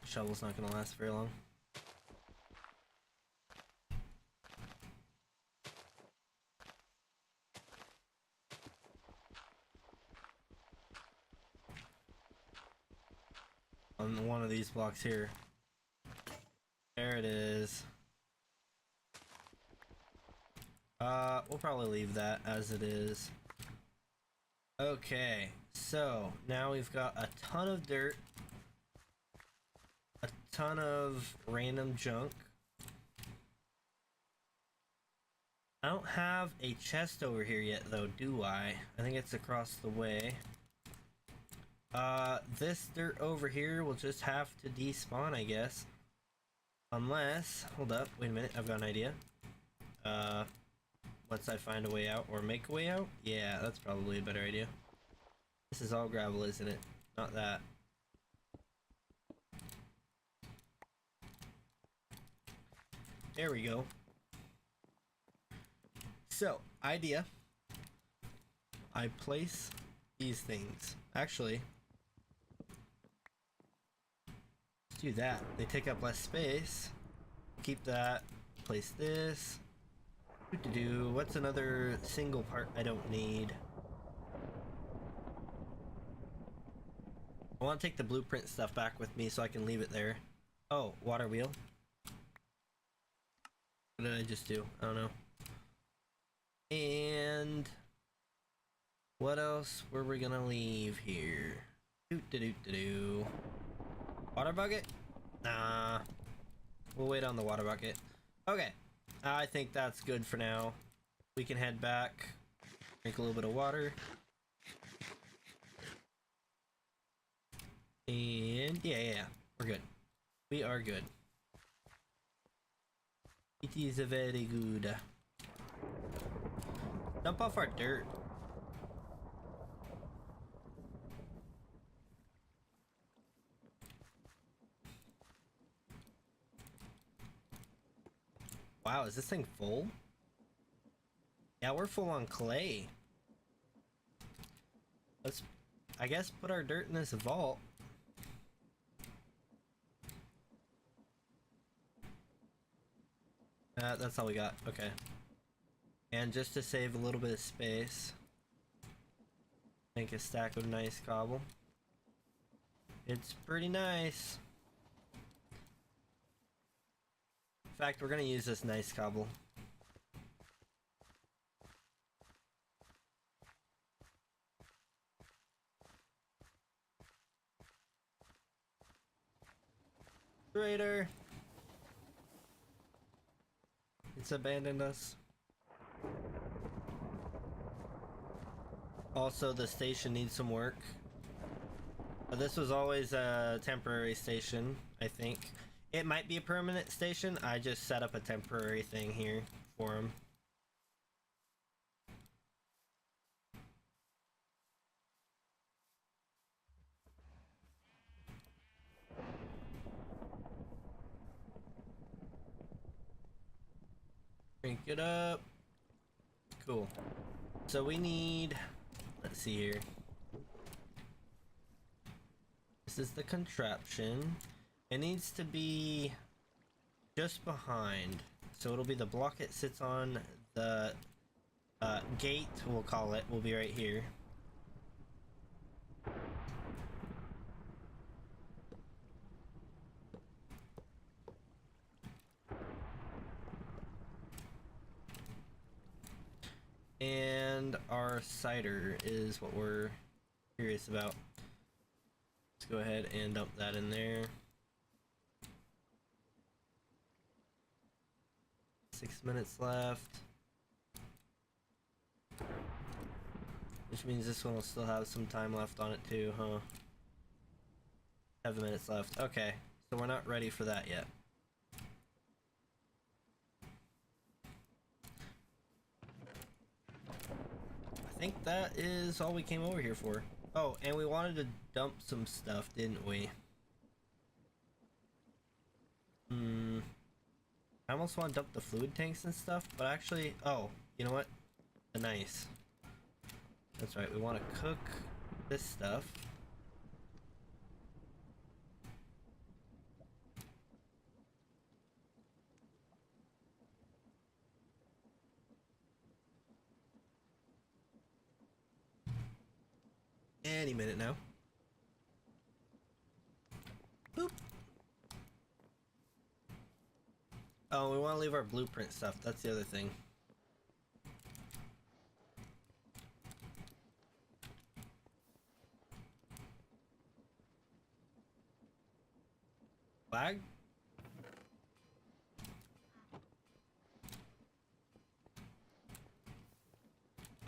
Shovel's not gonna last very long. On one of these blocks here. There it is. We'll probably leave that as it is. Okay, so now we've got a ton of dirt. A ton of random junk. I don't have a chest over here yet though, do I? I think it's across the way. This dirt over here will just have to despawn, I guess. Unless, hold up, wait a minute, I've got an idea. Once I find a way out, or make a way out? Yeah, that's probably a better idea. This is all gravel, isn't it? Not that. There we go. So, idea. I place these things. Actually, let's do that. They take up less space. Keep that. Place this. What's another single part I don't need? I want to take the blueprint stuff back with me so I can leave it there. Oh, water wheel. What did I just do? I don't know. And what else were we gonna leave here? Water bucket? Nah. We'll wait on the water bucket. Okay. I think that's good for now. We can head back. Drink a little bit of water. And yeah. We're good. We are good. It is very good. Dump off our dirt. Wow, is this thing full? Yeah, we're full on clay. Let's, I guess, put our dirt in this vault. That's all we got. Okay. And just to save a little bit of space, make a stack of nice cobble. It's pretty nice. In fact, we're gonna use this nice cobble. Raider! It's abandoned us. Also, the station needs some work. This was always a temporary station, I think. It might be a permanent station. I just set up a temporary thing here for him. Crank it up. Cool. So we need, let's see here. This is the contraption. It needs to be just behind. So it'll be the block it sits on. The gate, we'll call it, will be right here. And our cider is what we're curious about. Let's go ahead and dump that in there. 6 minutes left. Which means this one will still have some time left on it too, huh? 7 minutes left. Okay, so we're not ready for that yet. I think that is all we came over here for. Oh, and we wanted to dump some stuff, didn't we? I almost want to dump the fluid tanks and stuff, but actually, oh, you know what? Nice. That's right, we want to cook this stuff. Any minute now. Boop. Oh, we want to leave our blueprint stuff. That's the other thing. Flag?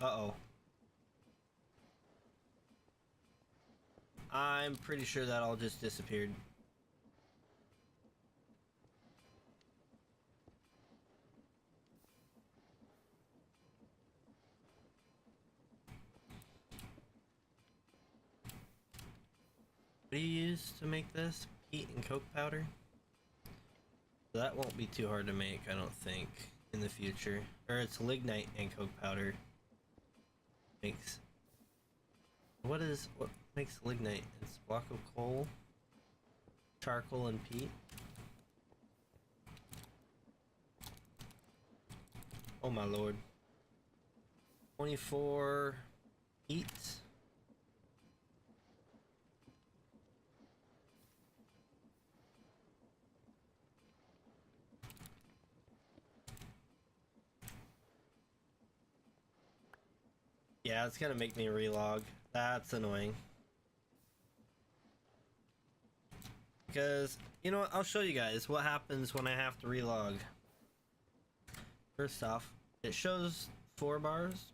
Uh-oh. I'm pretty sure that all just disappeared. What do you use to make this? Peat and coke powder? So that won't be too hard to make, I don't think, in the future. Or it's lignite and coke powder. Makes... What makes lignite? It's a block of coal, charcoal, and peat. Oh my lord. 24 peat. Yeah, it's gonna make me relog. That's annoying. Because, you know what, I'll show you guys what happens when I have to relog. First off, it shows 4 bars.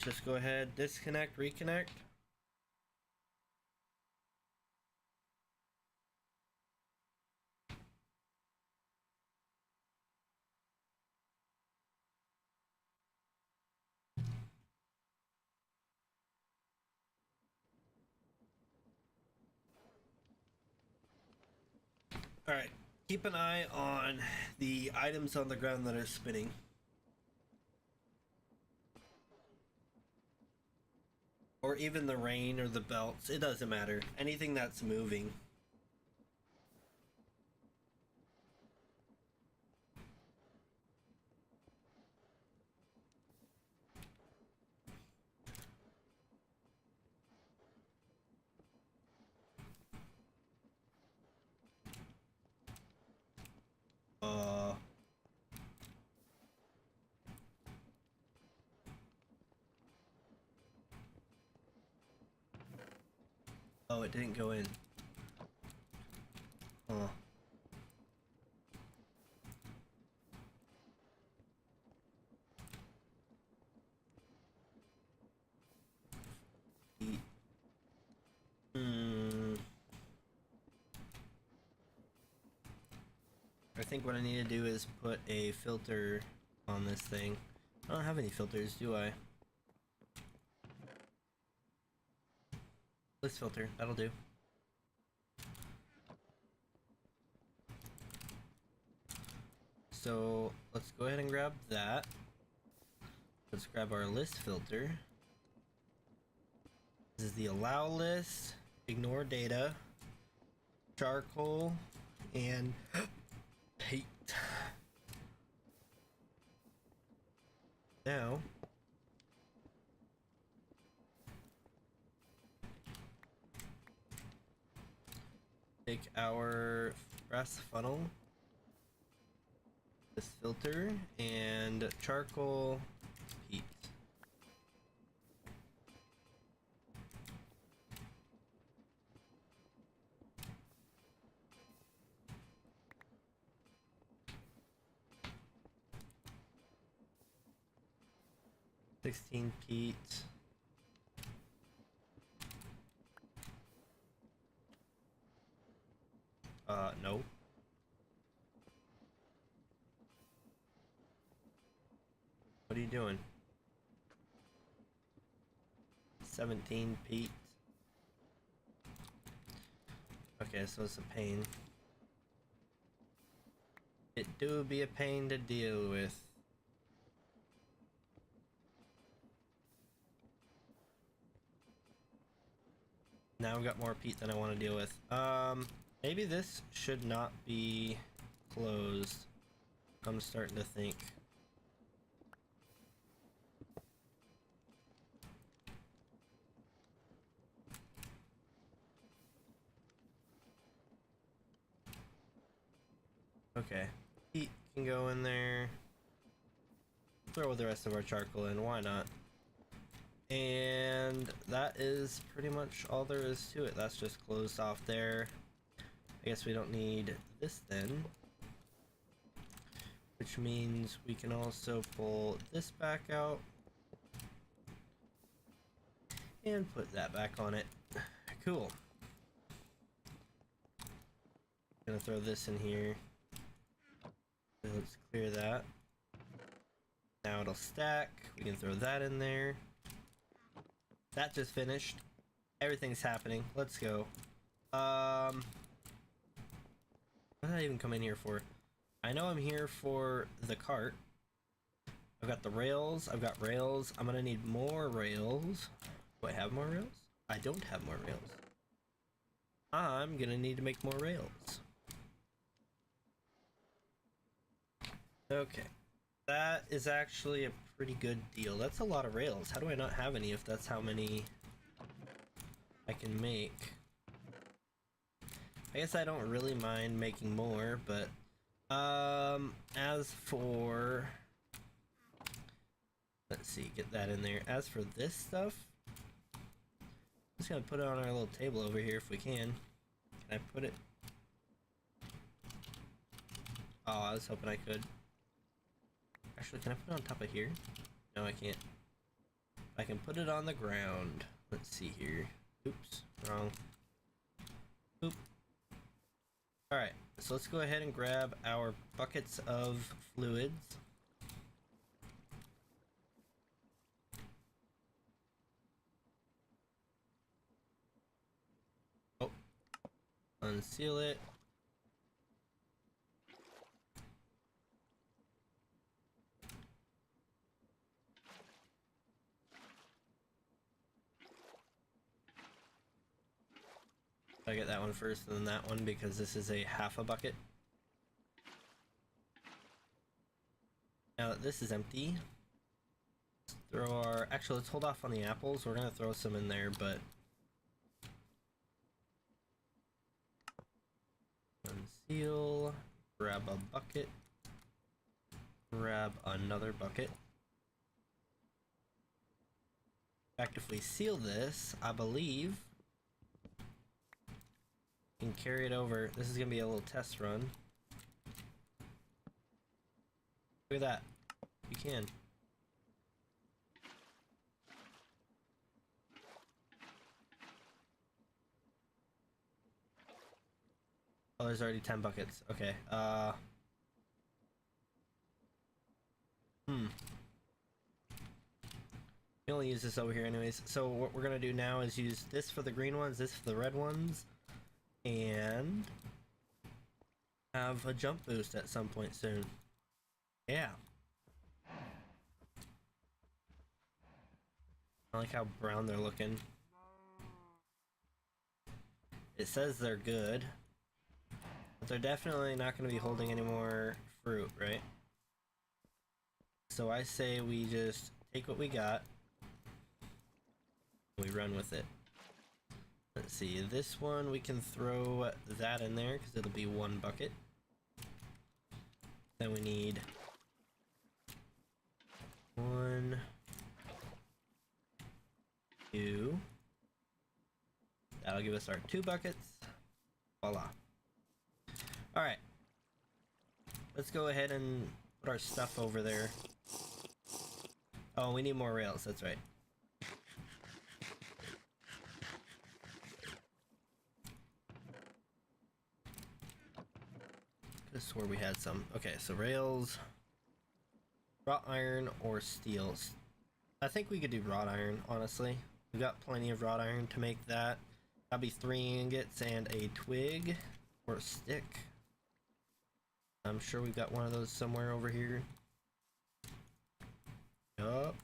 Just go ahead, disconnect, reconnect. Alright, keep an eye on the items on the ground that are spinning. Or even the rain or the belts, it doesn't matter. Anything that's moving. Oh, it didn't go in. Huh. I think what I need to do is put a filter on this thing. I don't have any filters, do I? This filter, that'll do. So let's go ahead and grab that. Let's grab our list filter. This is the allow list, ignore data, charcoal, and paint. Now, take our brass funnel, this filter, and charcoal, peat. $16 peat. No. What are you doing? 17 peat. Okay, so it's a pain. It do be a pain to deal with. Now I've got more peat than I want to deal with. Maybe this should not be closed. I'm starting to think. Okay, peat can go in there. Throw the rest of our charcoal in, why not? And that is pretty much all there is to it. That's just closed off there. I guess we don't need this then. Which means we can also pull this back out. And put that back on it. Cool. Gonna throw this in here. Let's clear that. Now it'll stack. We can throw that in there. That just finished. Everything's happening. Let's go. What did I even come in here for? I know I'm here for the cart. I've got the rails. I've got rails. I'm gonna need more rails. Do I have more rails? I don't have more rails. I'm gonna need to make more rails. Okay. That is actually a pretty good deal. That's a lot of rails. How do I not have any if that's how many I can make? I guess I don't really mind making more, but as for, let's see, get that in there. As for this stuff, I'm just gonna put it on our little table over here if we can. Can I put it? Oh, I was hoping I could. Actually, can I put it on top of here? No, I can't. I can put it on the ground. Let's see here. Oops, wrong. Oop. Alright, so let's go ahead and grab our buckets of fluids. Oh. Unseal it. I get that one first and then that one because this is a half a bucket. Now that this is empty, let's throw our... Actually, let's hold off on the apples. We're gonna throw some in there, but... Unseal, grab a bucket, grab another bucket. In fact, if we seal this, I believe... can carry it over. This is gonna be a little test run. Look at that. You can. Oh, there's already 10 buckets. Okay. We only use this over here anyways. So what we're gonna do now is use this for the green ones, this for the red ones, and have a jump boost at some point soon. Yeah. I like how brown they're looking. It says they're good, but they're definitely not going to be holding any more fruit, right? So I say we just take what we got, and we run with it. Let's see, this one we can throw that in there because it'll be one bucket. Then we need 1, 2. That'll give us our 2 buckets. Voila. Alright. Let's go ahead and put our stuff over there. Oh, we need more rails, that's right. This is where we had some. Okay, so rails, wrought iron, or steel. I think we could do wrought iron, honestly. We got plenty of wrought iron to make that. That'll be 3 ingots and a twig or a stick. I'm sure we've got one of those somewhere over here. Yup.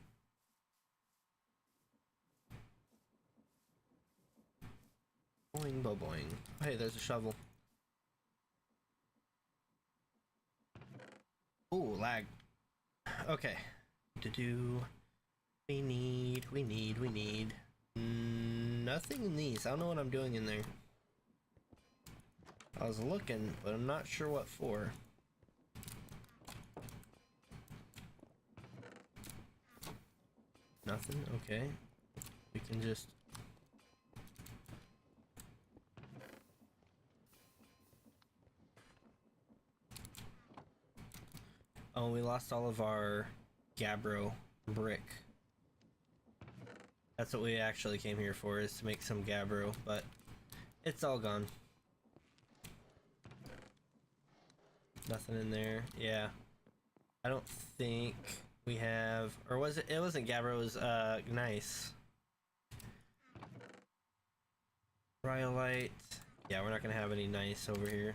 Boing, bo boing. Hey, there's a shovel. Ooh, lag. Okay. We need nothing in these. I don't know what I'm doing in there. I was looking, but I'm not sure what for. Nothing? Okay. We can just... Oh, we lost all of our gabbro brick. That's what we actually came here for, is to make some gabbro, but it's all gone. Nothing in there. Yeah. I don't think we have... Or was it... It wasn't gabbro, it was gneiss. Rhyolite. Yeah, we're not gonna have any gneiss over here.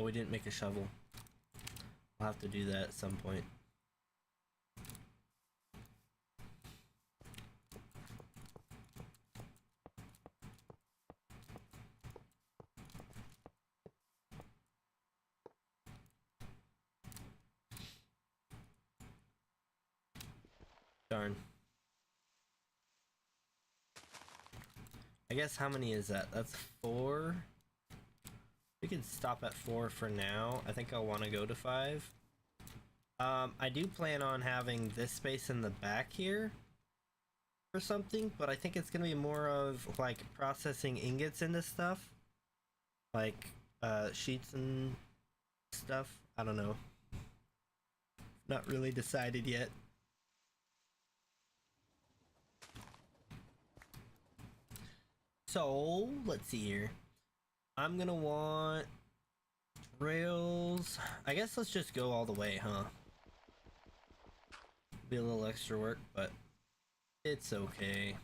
Oh, we didn't make a shovel. We'll have to do that at some point. Darn. I guess how many is that? That's 4. We can stop at 4 for now. I think I'll want to go to 5. I do plan on having this space in the back here or something, but I think it's gonna be more of like processing ingots into stuff, like sheets and stuff. I don't know. Not really decided yet. So let's see here. I'm gonna want rails. I guess let's just go all the way, huh? Be a little extra work, but it's okay.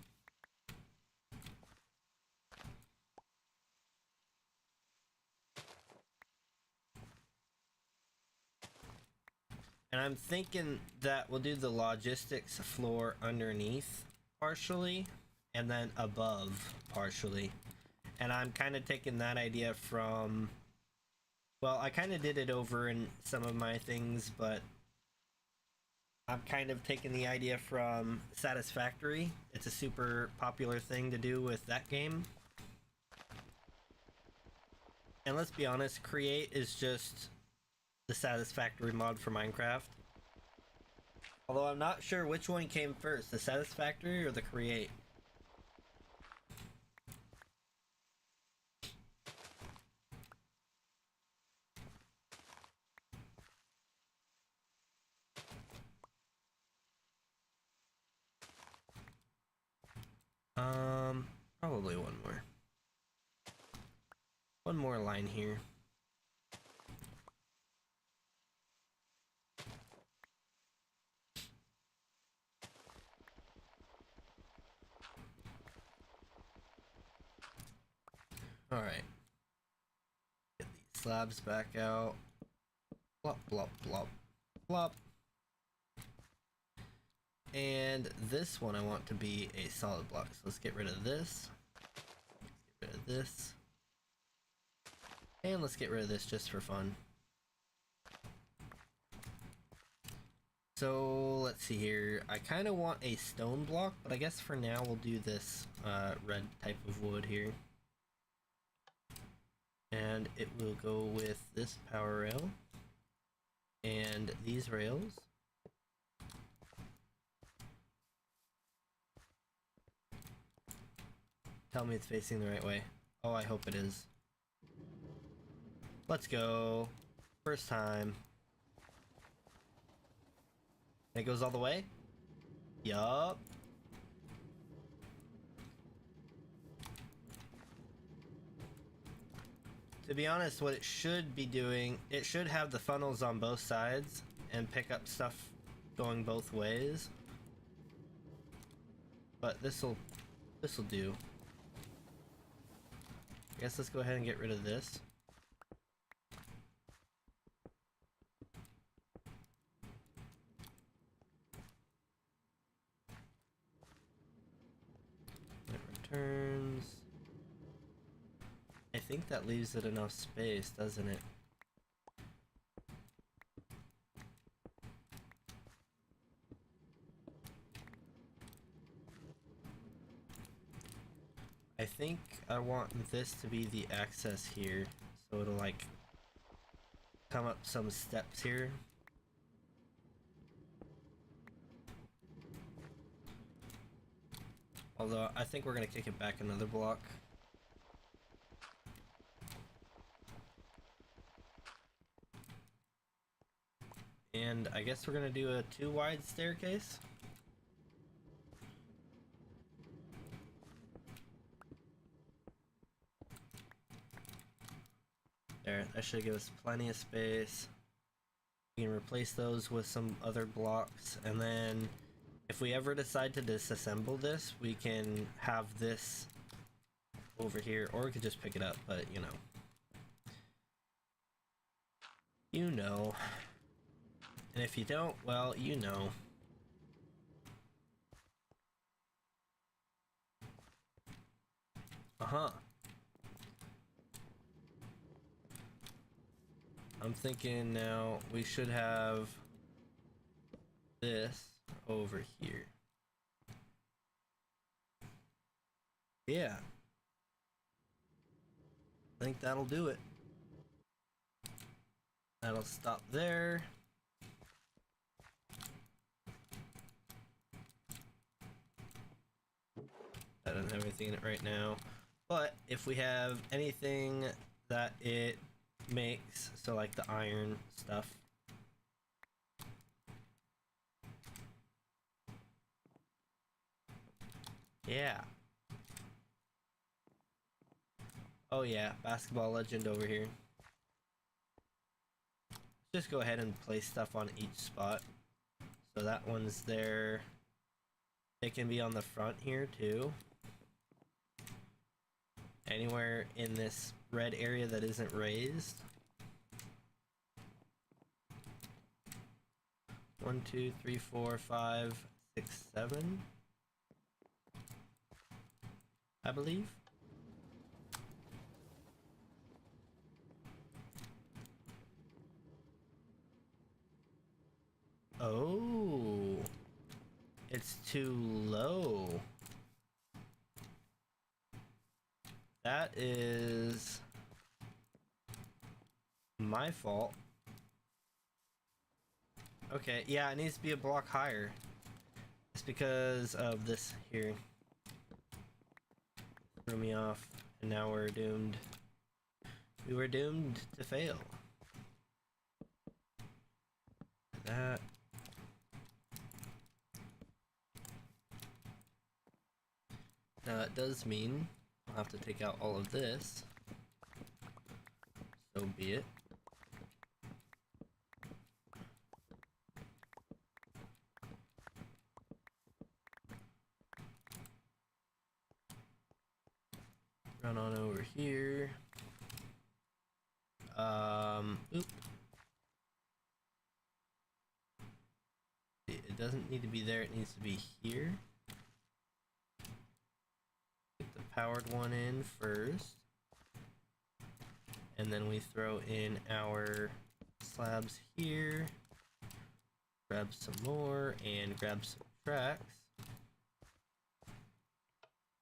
And I'm thinking that we'll do the logistics floor underneath partially, and then above partially. And I'm kind of taking that idea from, well, I kind of did it over in some of my things, but I'm kind of taking the idea from Satisfactory. It's a super popular thing to do with that game. And let's be honest, Create is just the Satisfactory mod for Minecraft. Although I'm not sure which one came first, the Satisfactory or the Create. Probably one more. One more line here. All right. Get these slabs back out. Plop, plop, plop, plop. And this one I want to be a solid block. So let's get rid of this. Let's get rid of this. And let's get rid of this just for fun. So let's see here. I kind of want a stone block, but I guess for now we'll do this red type of wood here. And it will go with this power rail and these rails. Tell me it's facing the right way. Oh, I hope it is. Let's go. First time. And it goes all the way? Yup. To be honest, what it should be doing, it should have the funnels on both sides and pick up stuff going both ways. But this'll do. I guess let's go ahead and get rid of this. It returns. I think that leaves it enough space, doesn't it? I think I want this to be the access here, so it'll like come up some steps here. Although I think we're gonna kick it back another block. And I guess we're gonna do a 2 wide staircase. There, that should give us plenty of space. We can replace those with some other blocks, and then if we ever decide to disassemble this, we can have this over here, or we could just pick it up, but you know. You know. And if you don't, well, you know. Uh-huh. I'm thinking now we should have this over here. Yeah. I think that'll do it. That'll stop there. I don't have anything in it right now. But if we have anything that it makes, so like the iron stuff. Yeah. Oh yeah, basketball legend over here. Just go ahead and place stuff on each spot. So that one's there. It can be on the front here too. Anywhere in this red area that isn't raised. 1, 2, 3, 4, 5, 6, 7. I believe. Oh, it's too low. That is my fault. Okay, yeah, it needs to be a block higher. It's because of this here. Threw me off, and now we're doomed. We were doomed to fail. That. Now that does mean I'll have to take out all of this. So be it. Run on over here. Oop. It doesn't need to be there, it needs to be here. Get the powered one in first. And then we throw in our slabs here. Grab some more and grab some tracks.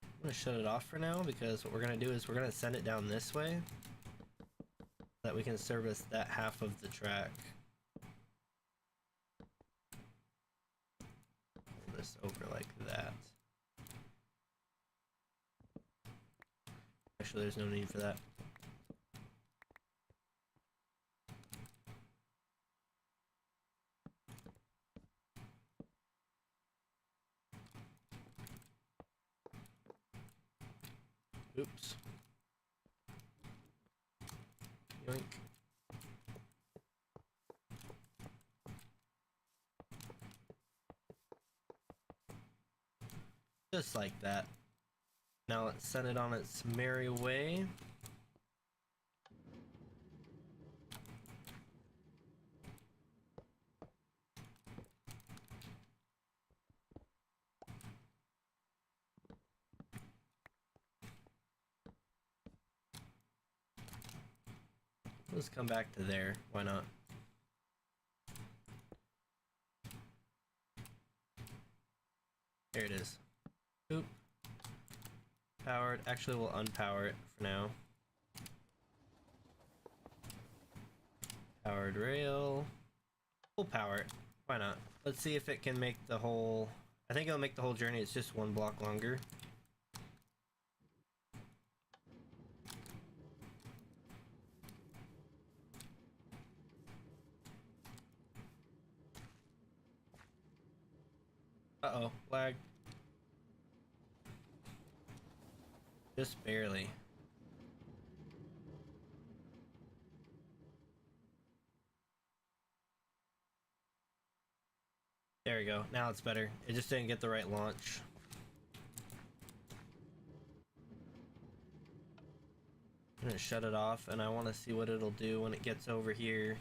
I'm gonna shut it off for now because what we're gonna do is we're gonna send it down this way so that we can service that half of the track. Pull this over like that. Actually, there's no need for that. Oops. Yoink. Just like that. Now let's send it on its merry way. Let's come back to there. Why not? There it is. Oop. Powered. Actually, we'll unpower it for now. Powered rail. We'll power it. Why not? Let's see if it can make the whole... I think it'll make the whole journey. It's just one block longer. Uh-oh, lag. Just barely. There we go. Now it's better. It just didn't get the right launch. I'm gonna shut it off, and I want to see what it'll do when it gets over here.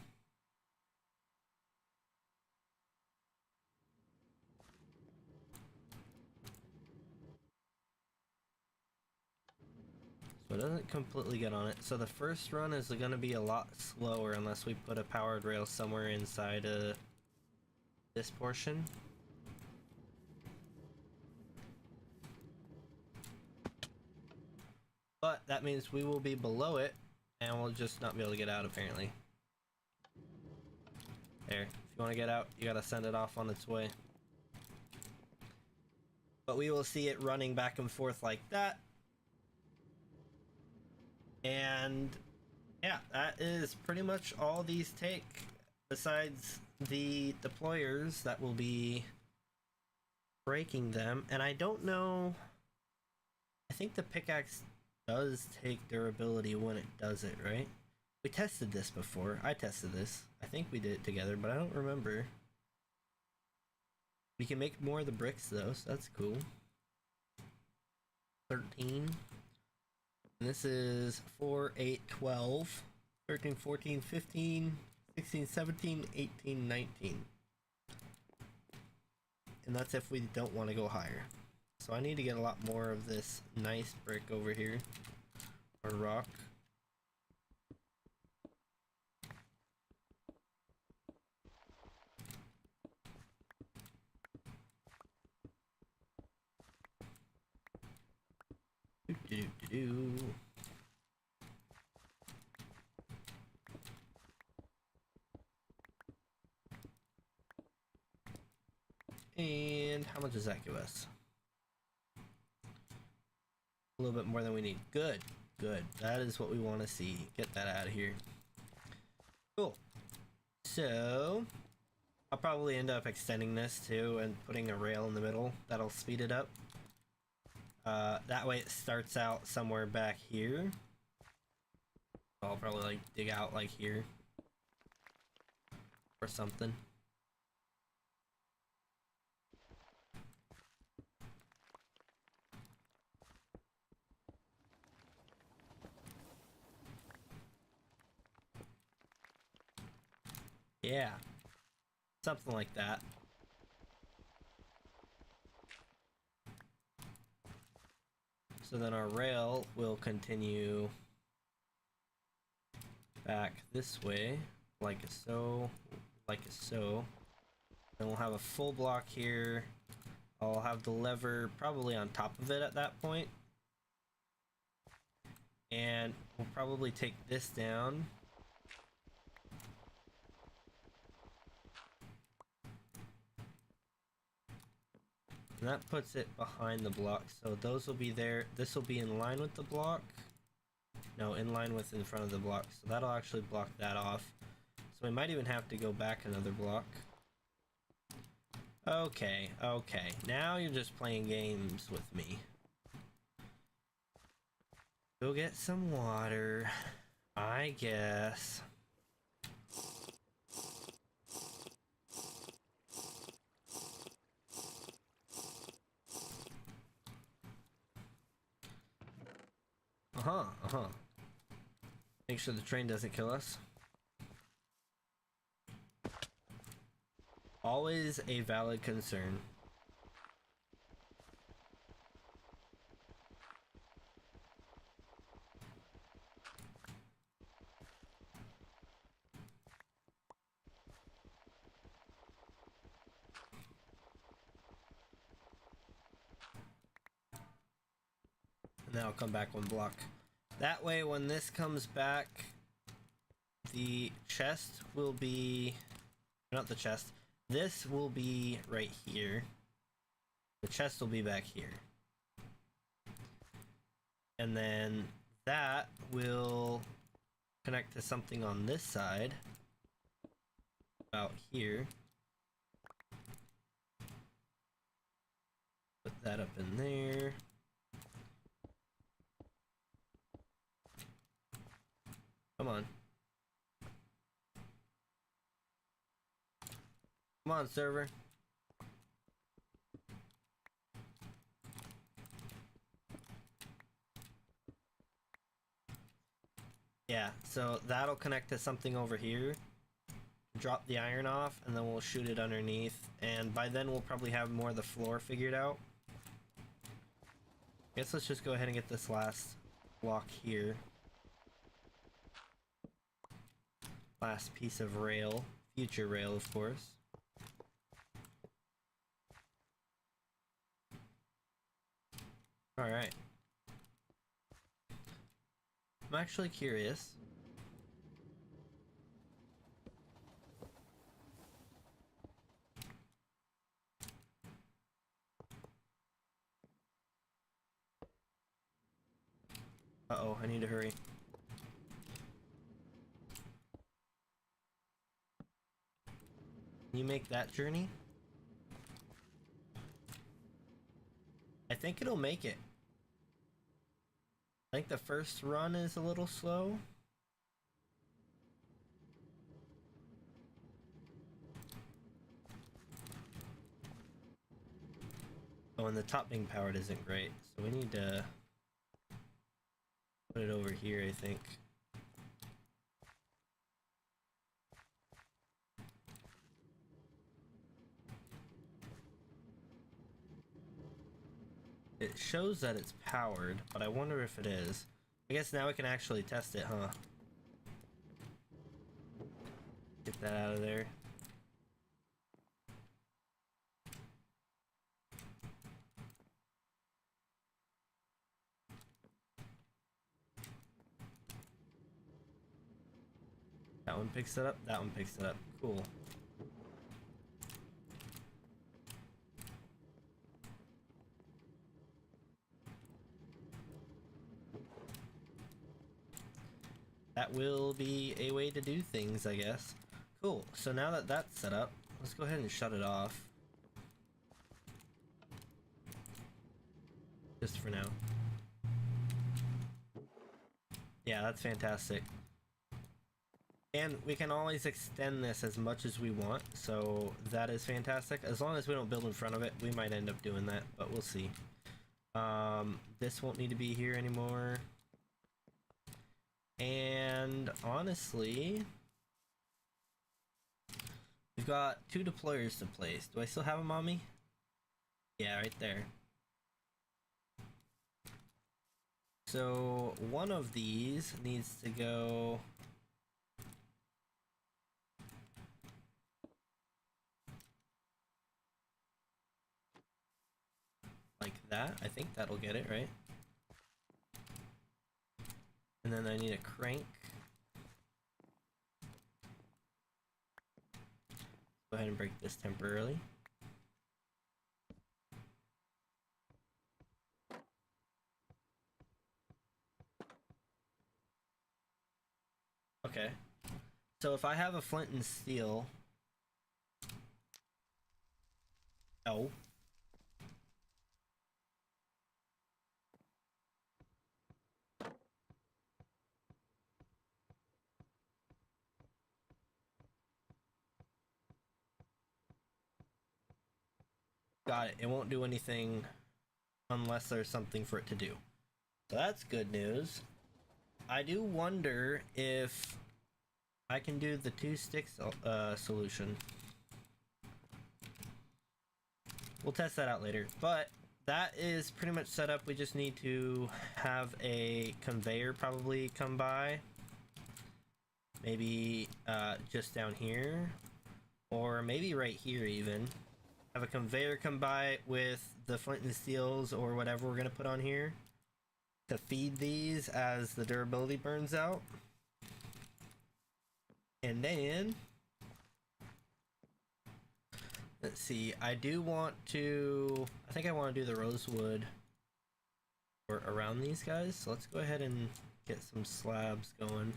So it doesn't completely get on it. So the first run is going to be a lot slower unless we put a powered rail somewhere inside this portion. But that means we will be below it and we'll just not be able to get out apparently. There, if you want to get out, you gotta send it off on its way. But we will see it running back and forth like that. And yeah, that is pretty much all these take, besides the deployers that will be breaking them. And I don't know, I think the pickaxe does take durability when it does it, right? We tested this before. I tested this. I think we did it together, but I don't remember. We can make more of the bricks though, so that's cool. 13. And this is 4, 8, 12, 13, 14, 15, 16, 17, 18, 19. And that's if we don't want to go higher. So I need to get a lot more of this nice brick over here, or rock. And how much does that give us? A little bit more than we need. Good, good. That is what we want to see. Get that out of here. Cool. So I'll probably end up extending this too and putting a rail in the middle. That'll speed it up. That way it starts out somewhere back here. I'll probably like dig out like here or something. Yeah, something like that. So then our rail will continue back this way, like so, like so. Then we'll have a full block here. I'll have the lever probably on top of it at that point. And we'll probably take this down. And that puts it behind the block, so those will be there. This will be in line with the block. No, in line with in front of the block, so that'll actually block that off. So we might even have to go back another block. Okay, okay. Now you're just playing games with me. Go get some water, I guess. Make sure the train doesn't kill us. Always a valid concern. And then I'll come back one block. That way, when this comes back, the chest will be... Not the chest. This will be right here. The chest will be back here. And then that will connect to something on this side. About here. Put that up in there. Come on. Come on, server. Yeah, so that'll connect to something over here. Drop the iron off, and then we'll shoot it underneath. And by then we'll probably have more of the floor figured out. Guess let's just go ahead and get this last block here. Last piece of rail. Future rail, of course. Alright. I'm actually curious. Uh-oh, I need to hurry. Can you make that journey? I think it'll make it. I think the first run is a little slow. Oh, and the top being powered isn't great, so we need to put it over here, I think. It shows that it's powered, but I wonder if it is. I guess now we can actually test it, huh? Get that out of there. That one picks it up, that one picks it up. Cool. That will be a way to do things, I guess. Cool, so now that that's set up, let's go ahead and shut it off. Just for now. Yeah, that's fantastic. And we can always extend this as much as we want, so that is fantastic. As long as we don't build in front of it, we might end up doing that, but we'll see. This won't need to be here anymore. And honestly, we've got 2 deployers to place. Do I still have them on me? Yeah, right there. So one of these needs to go like that. I think that'll get it, right? And then I need a crank. Go ahead and break this temporarily. Okay. So if I have a flint and steel... Oh. Got it. It won't do anything unless there's something for it to do. So that's good news. I do wonder if I can do the 2 sticks solution. We'll test that out later. But that is pretty much set up. We just need to have a conveyor probably come by. Maybe just down here. Or maybe right here even. Have a conveyor come by with the flint and steels or whatever we're going to put on here to feed these as the durability burns out. And then let's see, I do want to, I think I want to do the rosewood or around these guys, so let's go ahead and get some slabs going.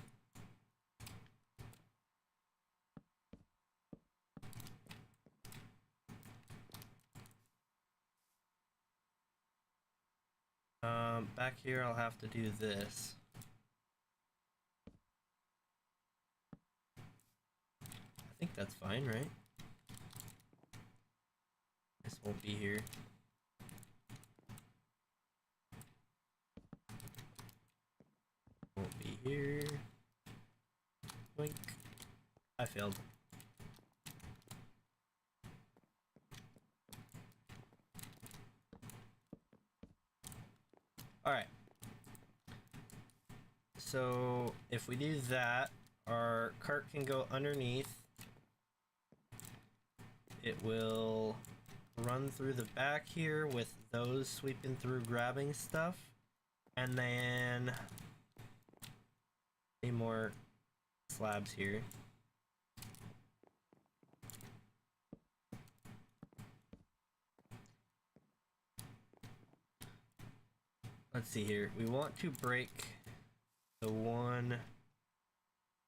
Back here I'll have to do this. I think that's fine, right? This won't be here. Won't be here. Blink. I failed. Alright. so if we do that, our cart can go underneath. It will run through the back here with those sweeping through grabbing stuff. And then any more slabs here. Let's see here. We want to break the one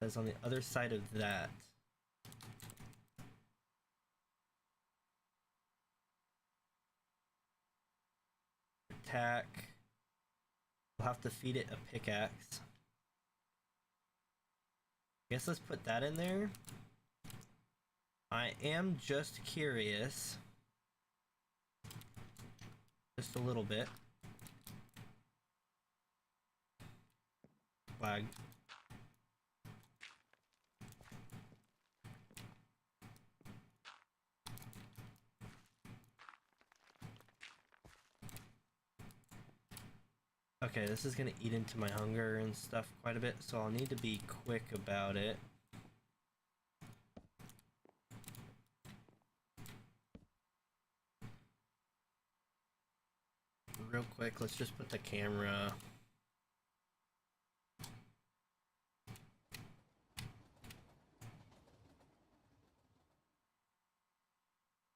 that's on the other side of that. Attack. We'll have to feed it a pickaxe. I guess let's put that in there. I am just curious. Just a little bit. Flag. Okay, this is gonna eat into my hunger and stuff quite a bit, so I'll need to be quick about it. Real quick, let's just put the camera.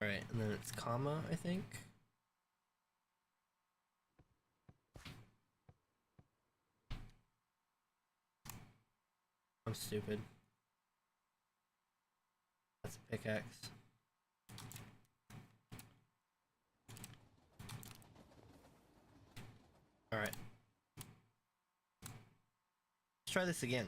Alright, and then it's comma, I think. I'm stupid. That's a pickaxe. Alright. Let's try this again.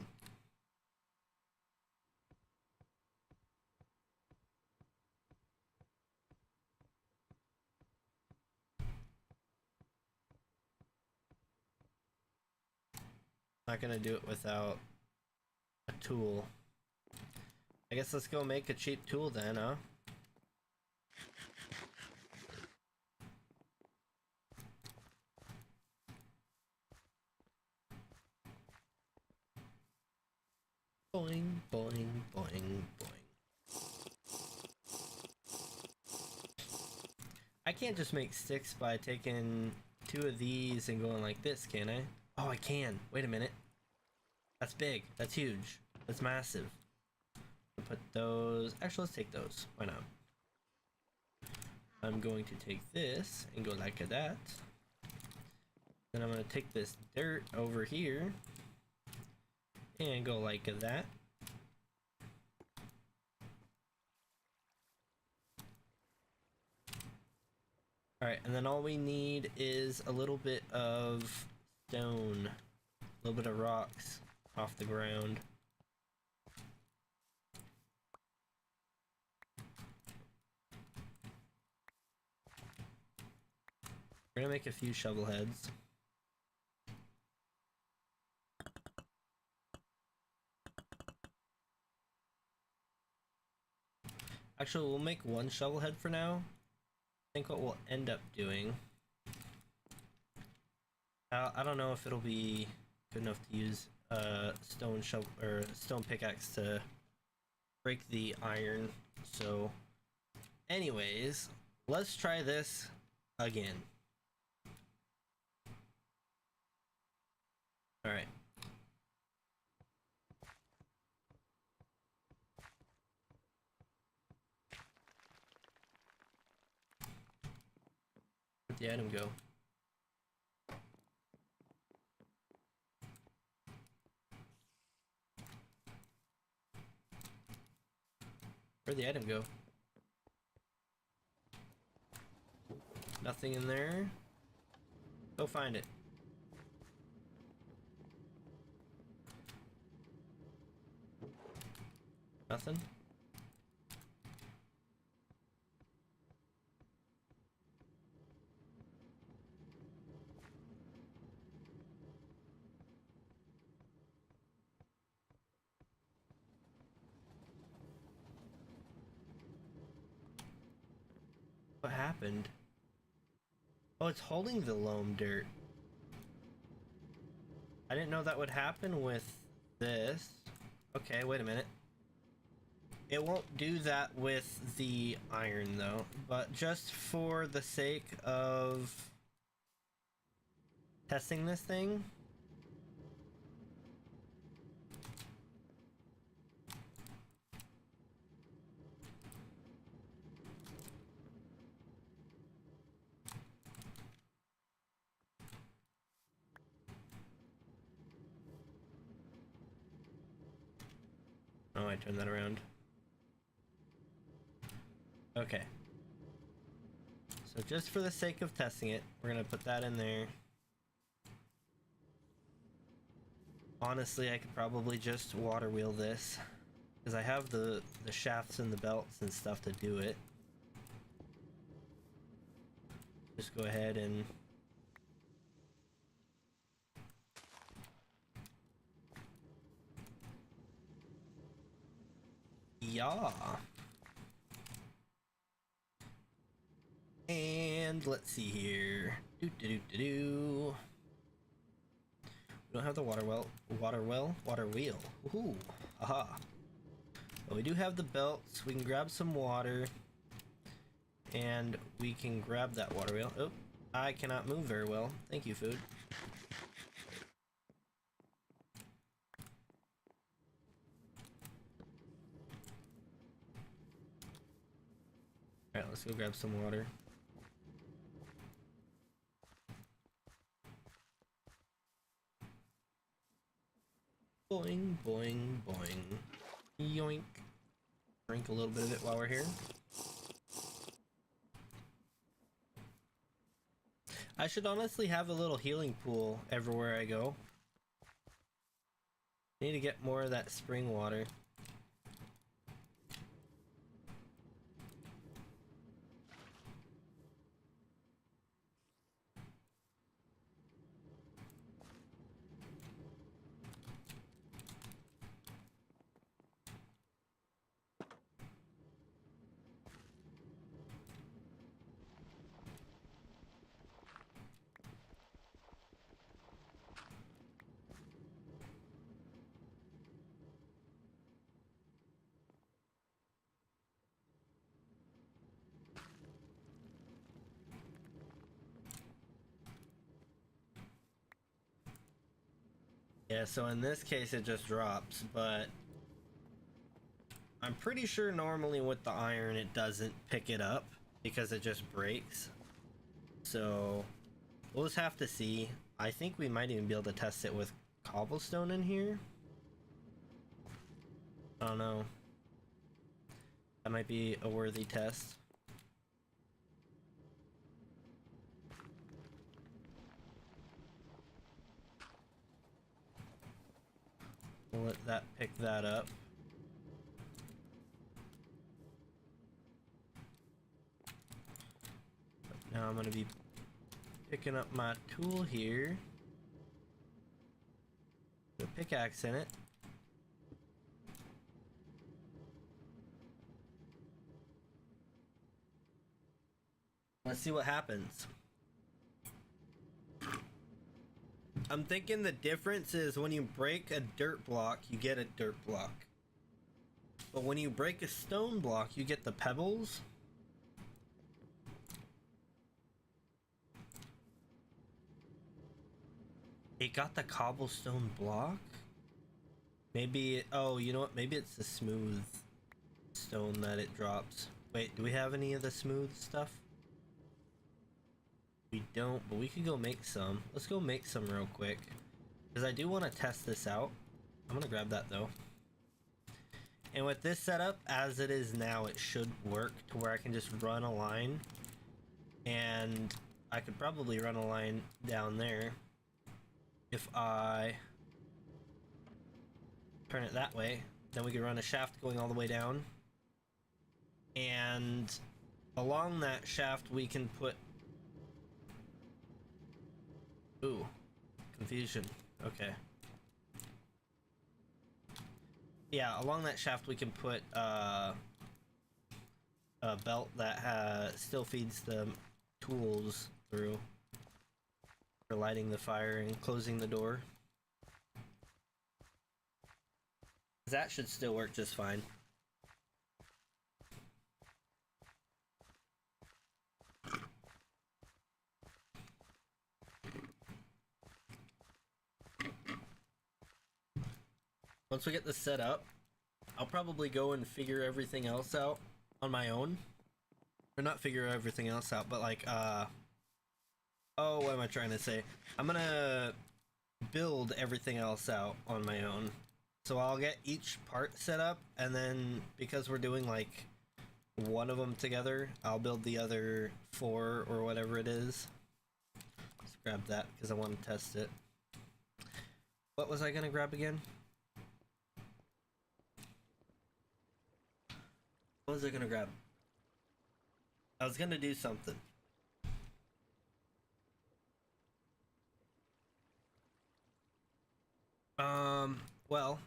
Not gonna do it without a tool. I guess let's go make a cheap tool then, huh? Boing, boing, boing, boing. I can't just make sticks by taking 2 of these and going like this, can I? Oh, I can. Wait a minute. That's big. That's huge. That's massive. Put those. Actually, let's take those. Why not? I'm going to take this and go like that. Then I'm going to take this dirt over here and go like that. Alright, and then all we need is a little bit of stone, a little bit of rocks off the ground. We're gonna make a few shovel heads. Actually, we'll make 1 shovel head for now. I think what we'll end up doing, I don't know if it'll be good enough to use stone shovel or stone pickaxe to break the iron. So anyways, let's try this again. All right. Where'd the item go? Where'd the item go? Nothing in there. Go find it. Nothing? What happened? Oh, it's holding the loam dirt. I didn't know that would happen with this. Okay, wait a minute. It won't do that with the iron though, but just for the sake of testing this thing. Oh, I turned that around. Okay. So just for the sake of testing it, we're gonna put that in there. Honestly, I could probably just water wheel this, because I have the shafts and the belts and stuff to do it. Just go ahead and yeah. And let's see here. We don't have the water wheel. Ooh, aha. But we do have the belts. We can grab some water, and we can grab that water wheel. Oh, I cannot move very well. Thank you, food. Alright, let's go grab some water. Boing, boing, boing. Yoink. Drink a little bit of it while we're here. I should honestly have a little healing pool everywhere I go. I need to get more of that spring water. Yeah, so in this case it just drops, but I'm pretty sure normally with the iron it doesn't pick it up because it just breaks. So we'll just have to see. I think we might even be able to test it with cobblestone in here. I don't know. That might be a worthy test. We'll let that pick that up. But now I'm gonna be picking up my tool here. Put a pickaxe in it. Let's see what happens. I'm thinking the difference is when you break a dirt block, you get a dirt block. But when you break a stone block, you get the pebbles. It got the cobblestone block? Maybe, oh, you know what? Maybe it's the smooth stone that it drops. Wait, do we have any of the smooth stuff? We don't, but we could go make some. Let's go make some real quick, because I do want to test this out. I'm gonna grab that though. And with this setup as it is now, it should work to where I can just run a line, and I could probably run a line down there if I turn it that way. Then we could run a shaft going all the way down, and along that shaft we can put, ooh, confusion. Okay. Yeah, along that shaft we can put a belt that still feeds the tools through for lighting the fire and closing the door. That should still work just fine. Once we get this set up, I'll probably go and figure everything else out on my own. Or not figure everything else out, but like, oh, what am I trying to say? I'm gonna build everything else out on my own. So I'll get each part set up, and then because we're doing like one of them together, I'll build the other 4 or whatever it is. Let's grab that because I want to test it. What was I gonna grab again? What was I gonna grab? I was gonna do something. Well,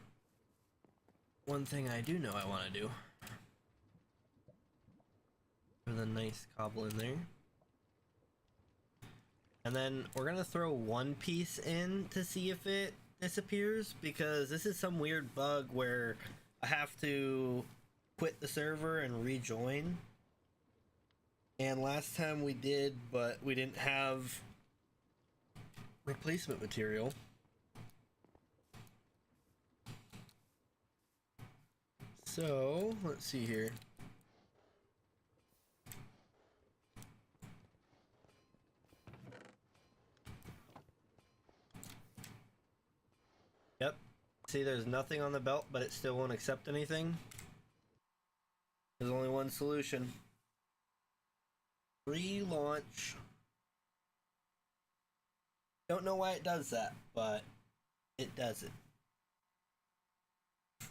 one thing I do know I want to do. With a nice cobble in there. And then we're gonna throw one piece in to see if it disappears, because this is some weird bug where I have to quit the server and rejoin. And last time we did, but we didn't have replacement material. So, let's see here. Yep. See, there's nothing on the belt, but it still won't accept anything. There's only one solution. Relaunch. Don't know why it does that, but it does it.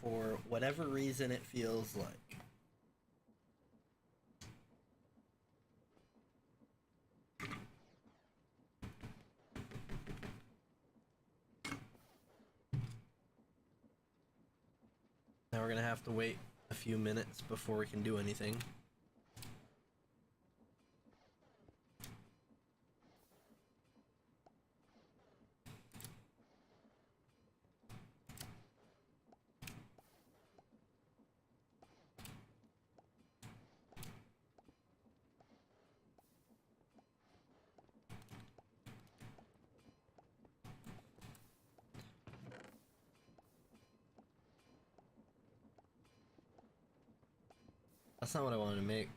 For whatever reason it feels like. Now we're gonna have to wait a few minutes before we can do anything. That's not what I wanted to make.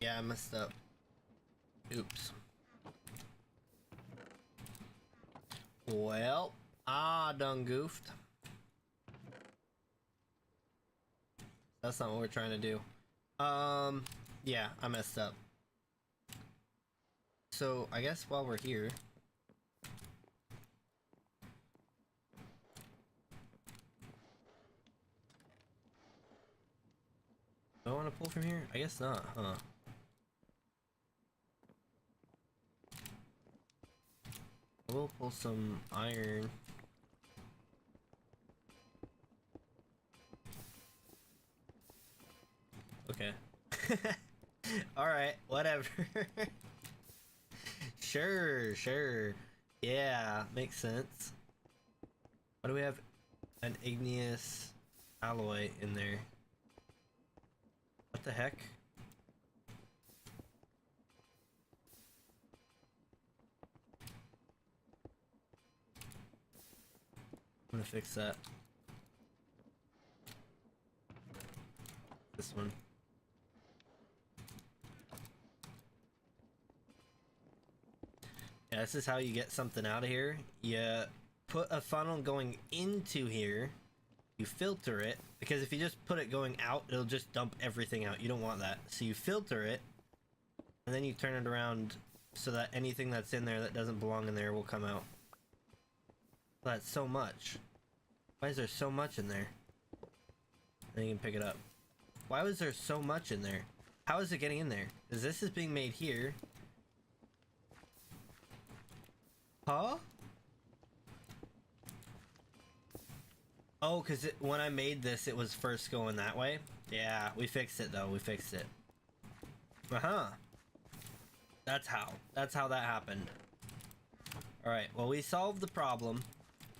Yeah, I messed up. Oops. Well, done goofed. That's not what we're trying to do. Yeah, I messed up. So, I guess while we're here... Do I want to pull from here? I guess not, huh? We'll pull some iron. Okay. Alright, whatever. Sure. Yeah, makes sense. Why do we have an igneous alloy in there? What the heck? I'm gonna fix that. This one. Yeah, this is how you get something out of here. You put a funnel going into here, you filter it, because if you just put it going out, it'll just dump everything out. You don't want that. So you filter it, and then you turn it around so that anything that's in there that doesn't belong in there will come out. That's so much. Why is there so much in there? Then you can pick it up. Why was there so much in there? How is it getting in there? Because this is being made here. Huh? Oh, because when I made this, it was first going that way? Yeah, we fixed it though. We fixed it. Uh-huh. That's how. That's how that happened. Alright, well, we solved the problem.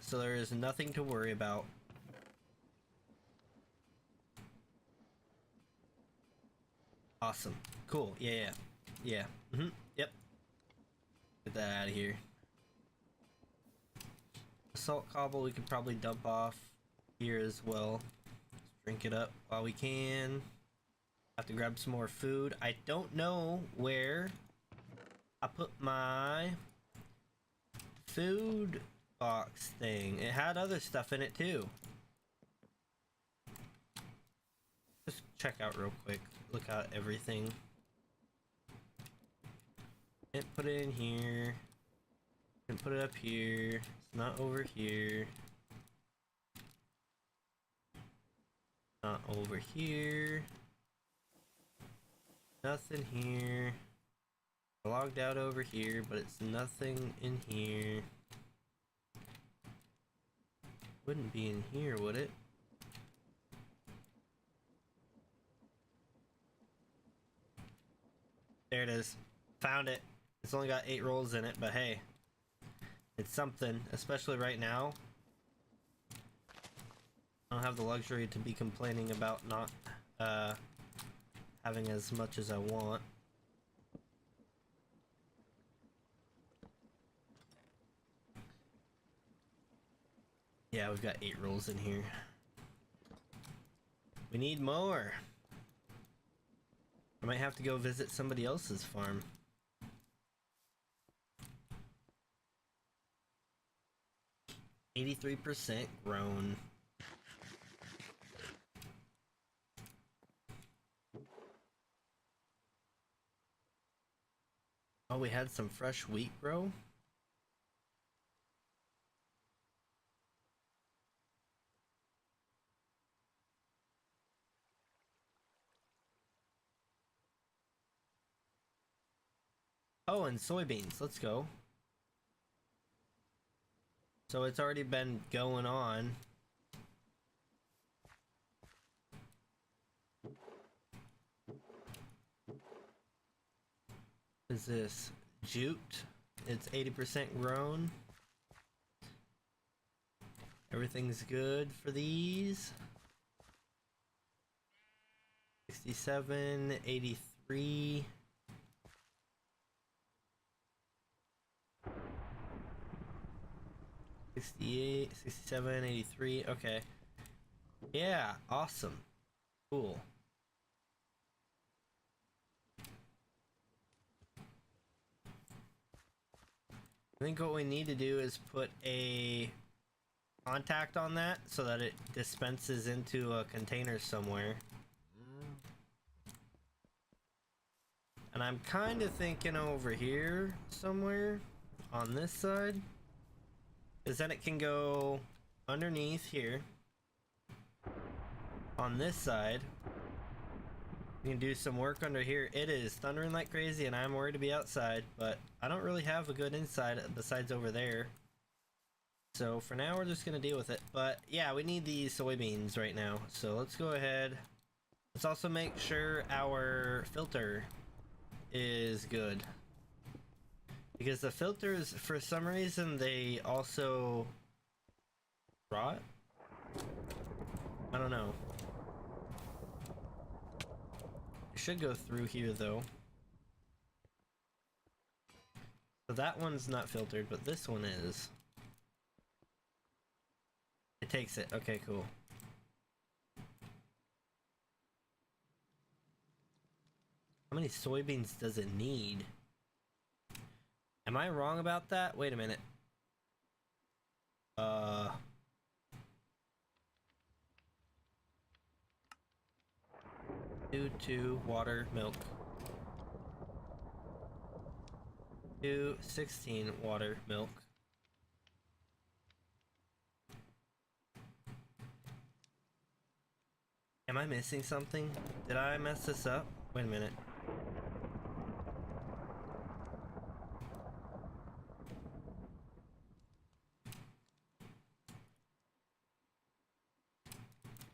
So there is nothing to worry about. Awesome. Cool. Yeah. Yep. Get that out of here. Salt cobble we could probably dump off here as well. Let's drink it up while we can. Have to grab some more food. I don't know where I put my food box thing. It had other stuff in it too. Just check out real quick. Look at everything. And put it in here. And put it up here. It's not over here. Not over here. Nothing here. I logged out over here, but it's nothing in here. Wouldn't be in here, would it? There it is. Found it. It's only got 8 rolls in it, but hey. It's something, especially right now. I don't have the luxury to be complaining about not having as much as I want. Yeah, we've got 8 rolls in here. We need more. I might have to go visit somebody else's farm. %83 grown. Oh, we had some fresh wheat grow. Oh, and soybeans. Let's go. So it's already been going on. What is this? Jute. It's 80% grown. Everything's good for these. 67, 83. $68, $67, $83. Okay. Yeah, awesome. Cool. I think what we need to do is put a contact on that so that it dispenses into a container somewhere. And I'm kind of thinking over here somewhere on this side. Is that it can go underneath here. On this side. You can do some work under here. It is thundering like crazy and I'm worried to be outside, but I don't really have a good inside besides over there. So for now we're just gonna deal with it. But yeah, we need these soybeans right now. So let's go ahead. Let's also make sure our filter is good. Because the filters, for some reason, they also rot? I don't know. It should go through here though. So that one's not filtered, but this one is. It takes it. Okay, cool. How many soybeans does it need? Am I wrong about that? Wait a minute. 2 water milk. 2 16 water milk. Am I missing something? Did I mess this up? Wait a minute.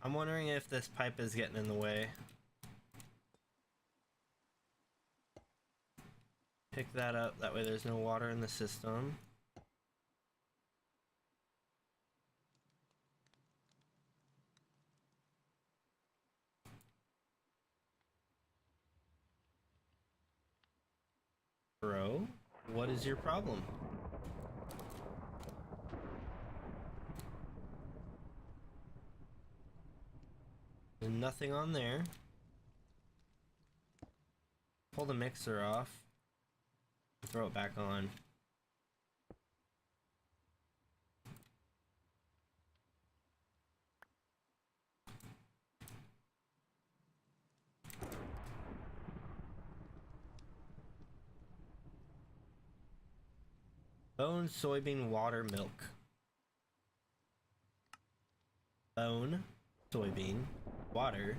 I'm wondering if this pipe is getting in the way. Pick that up, that way there's no water in the system. Bro, what is your problem? There's nothing on there. Pull the mixer off. Throw it back on. Bone, soybean, water, milk. Bone, soybean, water,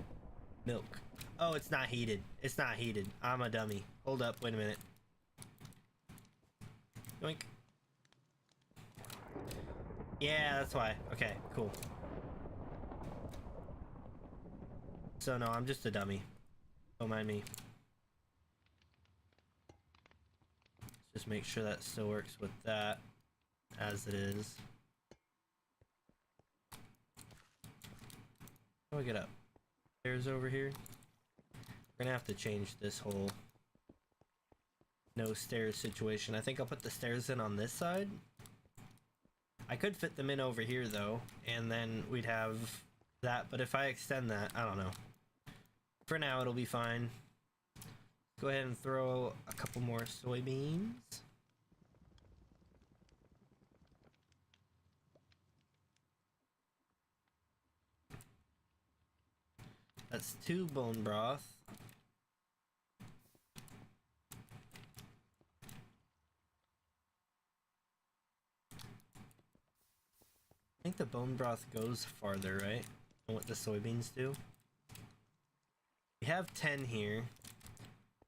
milk. Oh, it's not heated. It's not heated. I'm a dummy. Hold up, wait a minute. Yoink. Yeah, that's why. Okay, cool. So no, I'm just a dummy. Don't mind me. Let's just make sure that still works with that as it is. How do I get up? Stairs over here. We're gonna have to change this whole no stairs situation. I think I'll put the stairs in on this side. I could fit them in over here though, and then we'd have that, but if I extend that, I don't know. For now, it'll be fine. Go ahead and throw a couple more soybeans. That's 2 bone broth. I think the bone broth goes farther, right? Than what the soybeans do. We have 10 here.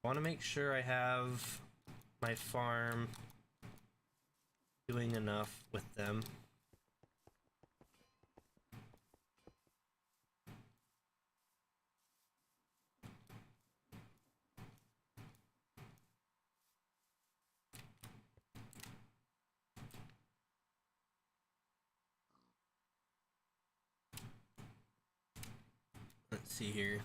I want to make sure I have my farm doing enough with them. Let's see here.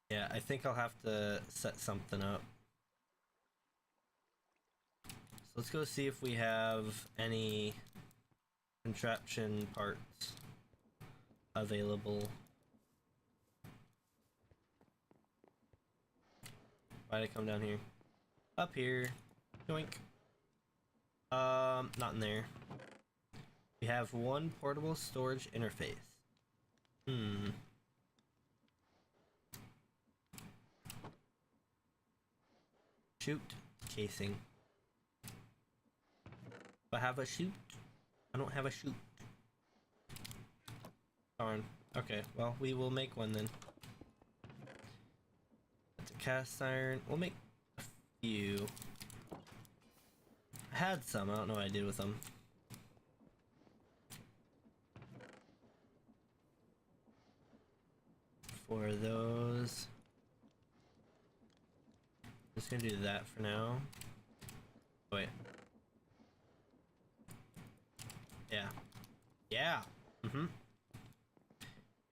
Yeah, I think I'll have to set something up. So let's go see if we have any contraption parts available. Why'd I come down here? Up here. Yoink. Not in there. We have 1 portable storage interface. Shoot. Casing. Do I have a shoot? I don't have a shoot. Darn. Okay, well, we will make one then. That's a cast iron. We'll make a few. I had some, I don't know what I did with them. For those. Just gonna do that for now. Wait. Yeah. Yeah.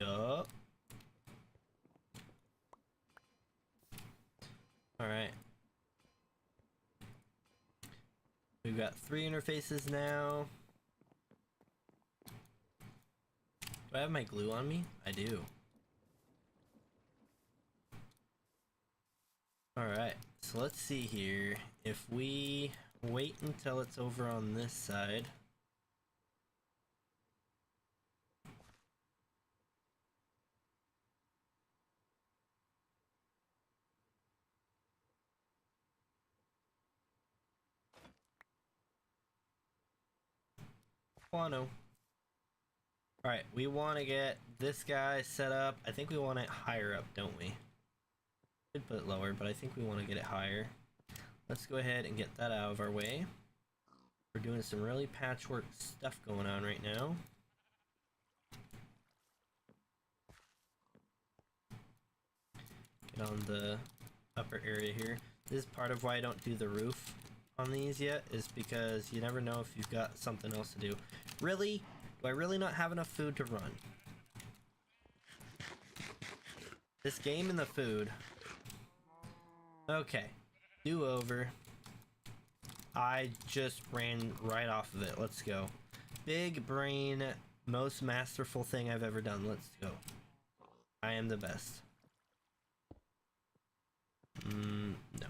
Yup. Alright. We've got 3 interfaces now. Do I have my glue on me? I do. Alright, so let's see here. If we wait until it's over on this side. Guano. Alright, we want to get this guy set up. I think we want it higher up, don't we? Could put it lower, but I think we want to get it higher. Let's go ahead and get that out of our way. We're doing some really patchwork stuff going on right now. Get on the upper area here. This is part of why I don't do the roof on these yet, is because you never know if you've got something else to do. Really? Do I really not have enough food to run? This game and the food. Okay. Do over. I just ran right off of it. Let's go. Big brain, most masterful thing I've ever done. Let's go. I am the best. No. No.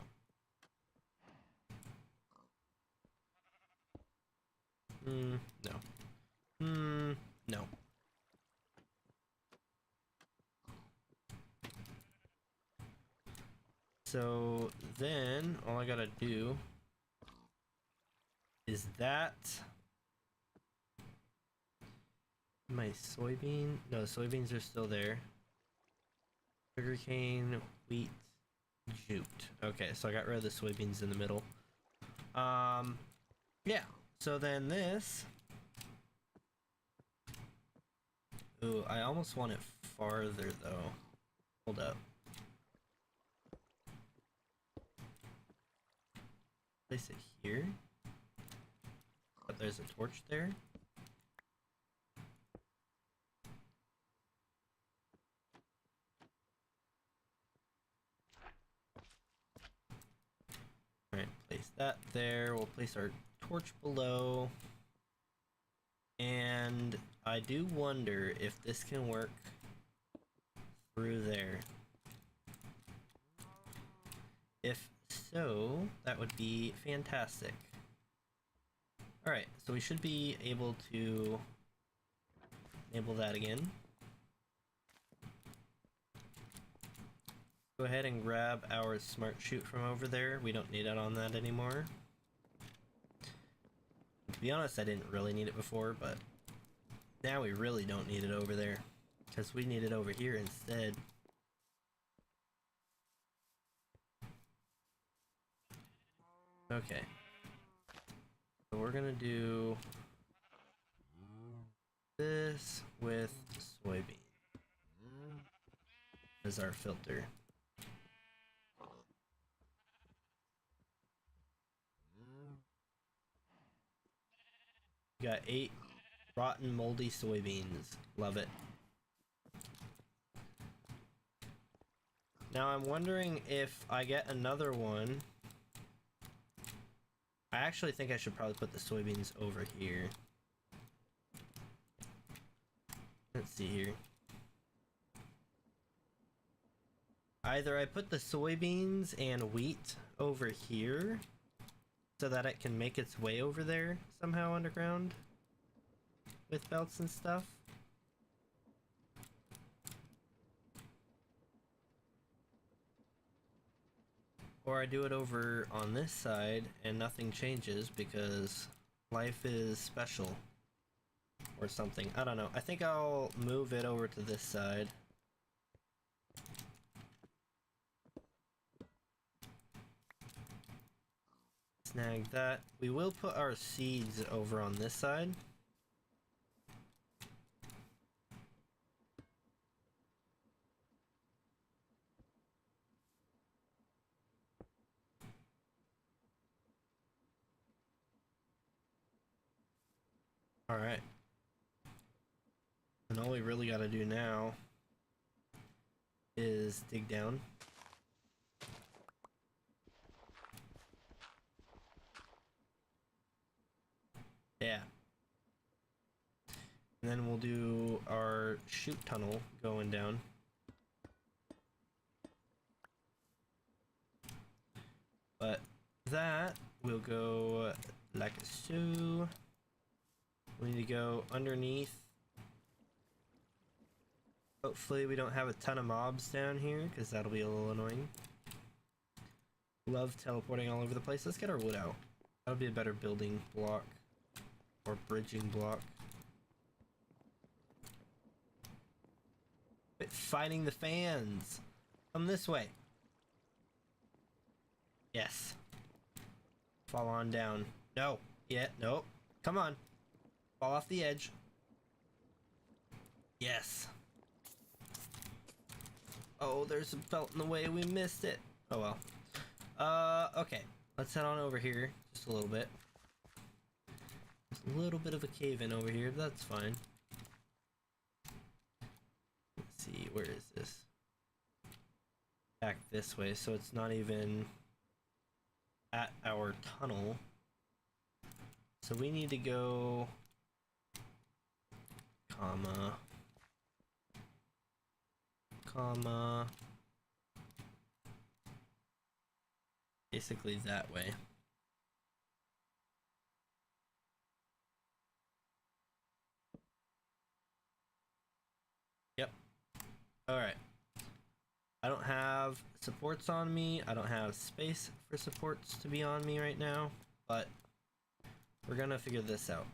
No. So then all I gotta do is that my soybean, no, soybeans are still there. Sugarcane, wheat, jute. Okay, so I got rid of the soybeans in the middle. Yeah, so then this, ooh, I almost want it farther though. Hold up. Place it here. But there's a torch there. Alright, place that there. We'll place our torch below. And I do wonder if this can work through there. If so, that would be fantastic. Alright, so we should be able to enable that again. Go ahead and grab our smart chute from over there. We don't need it on that anymore. To be honest, I didn't really need it before, but now we really don't need it over there, because we need it over here instead. Okay. So we're gonna do this with soybean as our filter. Got 8 rotten moldy soybeans. Love it. Now I'm wondering if I get another one. I actually think I should probably put the soybeans over here. Let's see here. Either I put the soybeans and wheat over here so that it can make its way over there somehow underground with belts and stuff. Or I do it over on this side and nothing changes because life is special or something. I don't know. I think I'll move it over to this side. Snag that. We will put our seeds over on this side. Alright. And all we really gotta do now is dig down. Yeah. And then we'll do our chute tunnel going down. But that will go like so. We need to go underneath. Hopefully we don't have a ton of mobs down here, because that'll be a little annoying. Love teleporting all over the place. Let's get our wood out. That'll be a better building block. Or bridging block. Quit fighting the fans. Come this way. Yes. Fall on down. No. Yeah, nope. Come on. Fall off the edge. Yes. Oh, there's some felt in the way. We missed it. Oh well. Okay. Let's head on over here just a little bit. There's a little bit of a cave in over here, but that's fine. Let's see, where is this? Back this way, so it's not even at our tunnel. So we need to go, comma, basically that way. Yep. Alright. I don't have supports on me. I don't have space for supports to be on me right now, but we're gonna figure this out.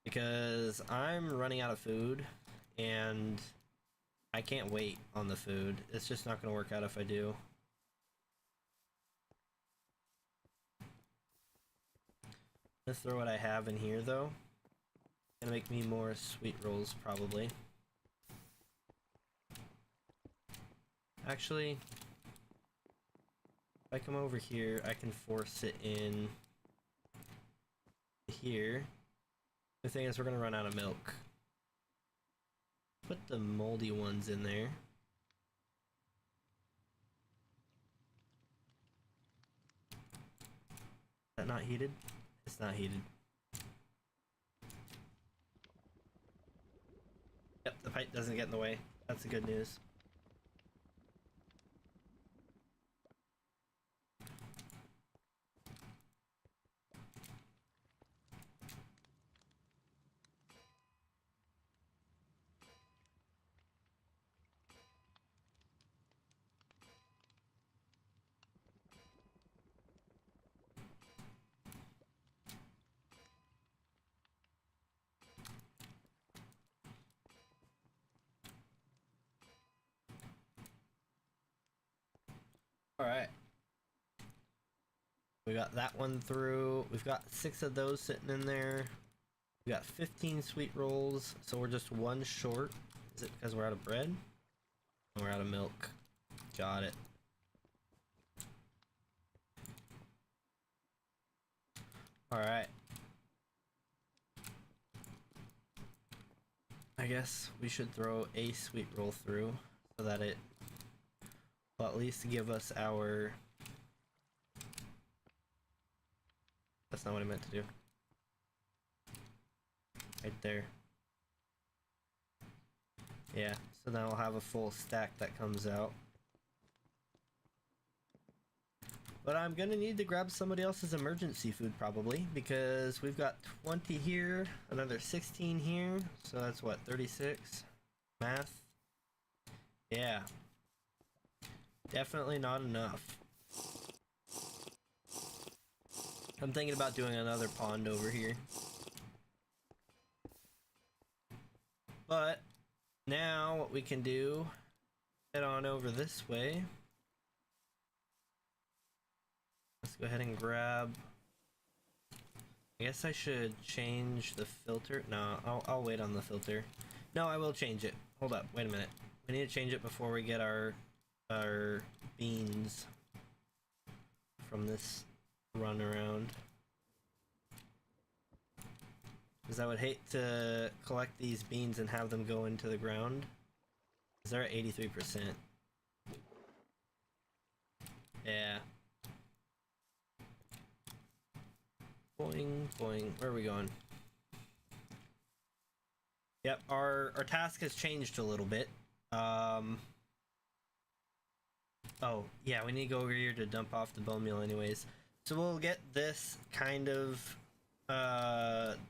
Because I'm running out of food, and I can't wait on the food. It's just not gonna work out if I do. Let's throw what I have in here though. Gonna make me more sweet rolls probably. Actually, if I come over here, I can force it in here. The thing is, we're gonna run out of milk. Put the moldy ones in there. Is that not heated? It's not heated. Yep, the pipe doesn't get in the way. That's the good news. Alright. We got that one through. We've got 6 of those sitting in there. We got 15 sweet rolls, so we're just one short. Is it because we're out of bread? We're out of milk. Got it. Alright. I guess we should throw a sweet roll through so that it will at least give us our... That's not what I meant to do. Right there. Yeah, so now I'll have a full stack that comes out. But I'm gonna need to grab somebody else's emergency food probably, because we've got 20 here, another 16 here, so that's what, 36? Math? Yeah. Definitely not enough. I'm thinking about doing another pond over here. But now what we can do, head on over this way. Let's go ahead and grab... I guess I should change the filter. No, I'll wait on the filter. No, I will change it. Hold up, wait a minute. We need to change it before we get our beans from this run around. Because I would hate to collect these beans and have them go into the ground. Because they're at 83%. Yeah. Boing, boing. Where are we going? Yep, our task has changed a little bit. Oh, yeah, we need to go over here to dump off the bone meal anyways. So we'll get this kind of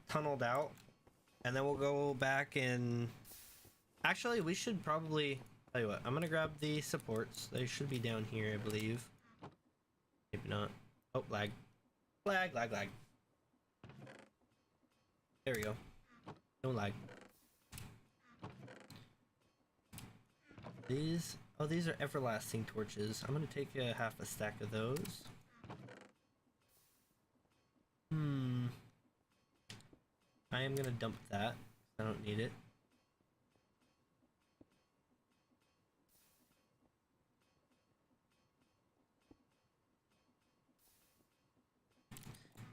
tunneled out, and then we'll go back and... Actually, we should probably... Tell you what, I'm gonna grab the supports. They should be down here, I believe. Maybe not. Oh, lag. Lag, lag, lag. There we go. No lag. These, oh, these are everlasting torches. I'm gonna take half a stack of those. I am gonna dump that. I don't need it.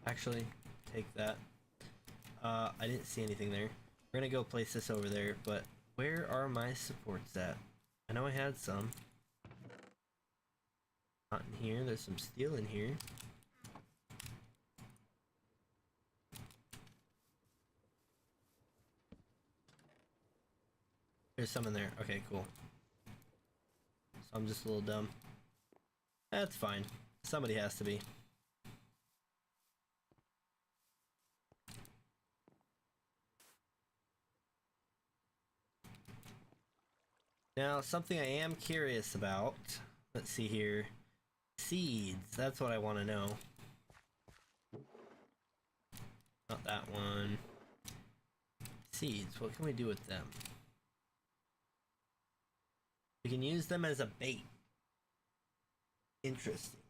Actually, take that. I didn't see anything there. We're gonna go place this over there, but where are my supports at? I know I had some. Not in here. There's some steel in here. There's some in there. Okay, cool. So I'm just a little dumb. That's fine. Somebody has to be. Now, something I am curious about. Let's see here. Seeds. That's what I want to know. Not that one. Seeds. What can we do with them? We can use them as a bait. Interesting.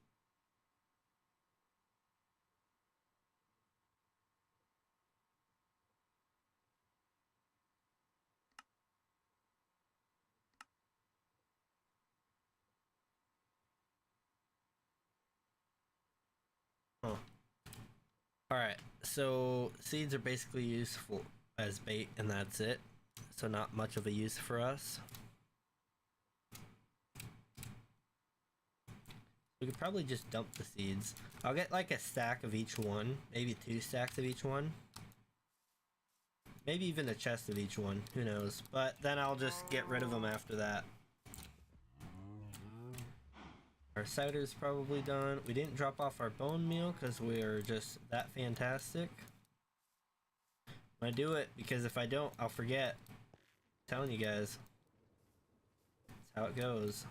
Huh. Alright, so seeds are basically useful as bait, and that's it. So not much of a use for us. We could probably just dump the seeds. I'll get like a stack of each one, maybe 2 stacks of each one. Maybe even a chest of each one, who knows. But then I'll just get rid of them after that. Our cider's probably done. We didn't drop off our bone meal because we're just that fantastic. I do it because if I don't, I'll forget. I'm telling you guys. That's how it goes.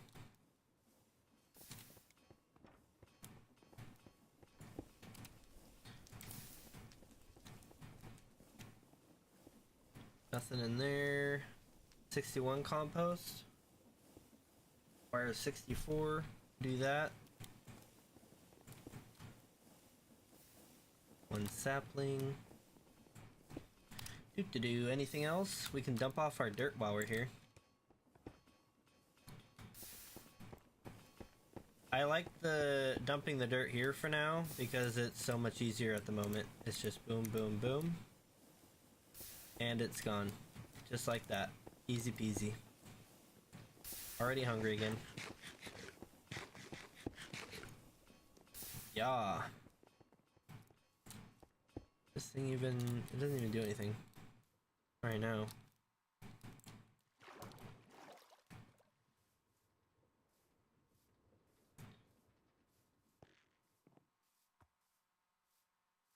Nothing in there. 61 compost. Requires 64. Do that. 1 sapling. Do anything else? We can dump off our dirt while we're here. I like the dumping the dirt here for now because it's so much easier at the moment. It's just boom, boom, boom. And it's gone. Just like that. Easy peasy. Already hungry again. Yeah. This thing even... it doesn't even do anything. Right now.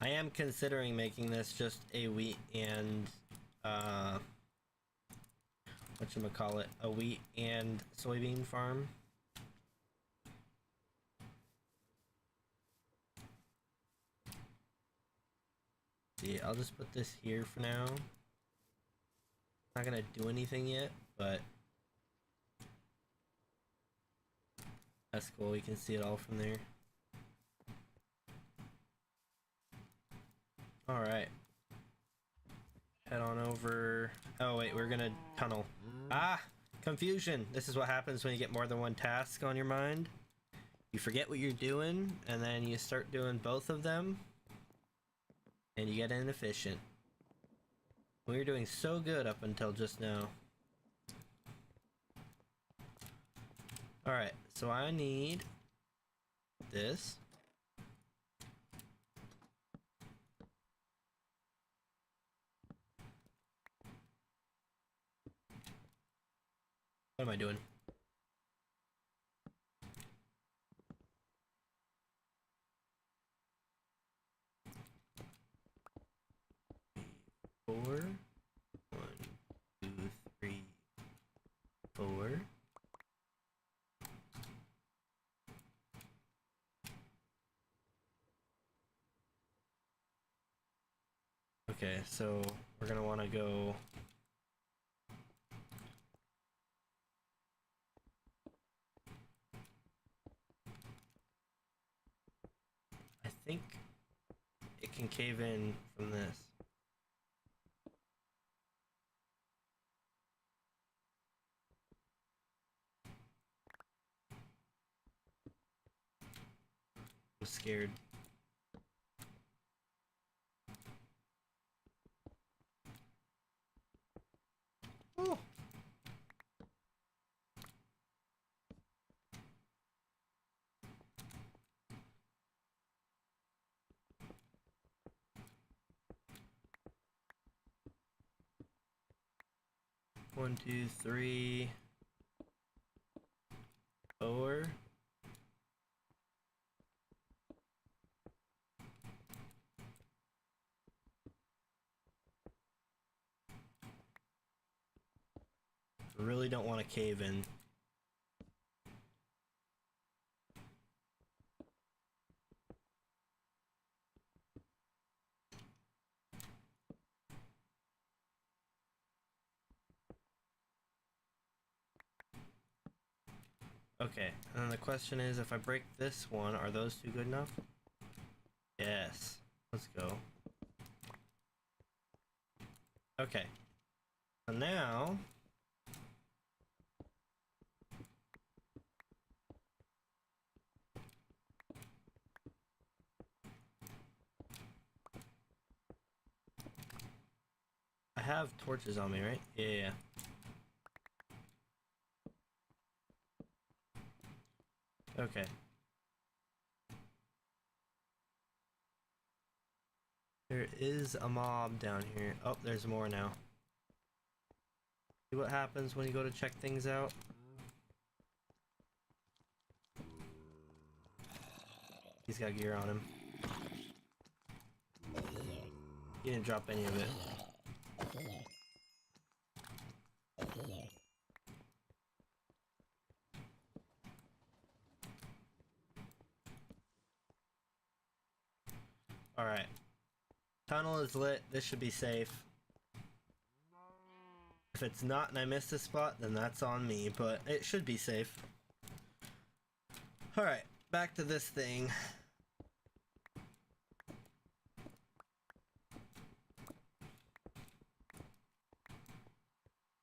I am considering making this just a wheat and whatchamacallit, a wheat and soybean farm. See, I'll just put this here for now. Not gonna do anything yet, but that's cool. We can see it all from there. Alright. Head on over. Oh wait, we're gonna tunnel. Ah! Confusion! This is what happens when you get more than one task on your mind. You forget what you're doing, and then you start doing both of them, and you get inefficient. We were doing so good up until just now. Alright, so I need this. What am I doing? Four. 1, 2, 3, 4. Okay, so we're gonna want to go can cave in from this. I'm scared. Oh. One, two, three, four. Really don't want to cave in. Okay, and then the question is, if I break this one, are those two good enough? Yes. Let's go. Okay. So now... I have torches on me, right? Yeah. Okay. There is a mob down here. Oh, there's more now. See what happens when you go to check things out? He's got gear on him. He didn't drop any of it. Alright. Tunnel is lit. This should be safe. If it's not and I missed a spot, then that's on me, but it should be safe. Alright, back to this thing.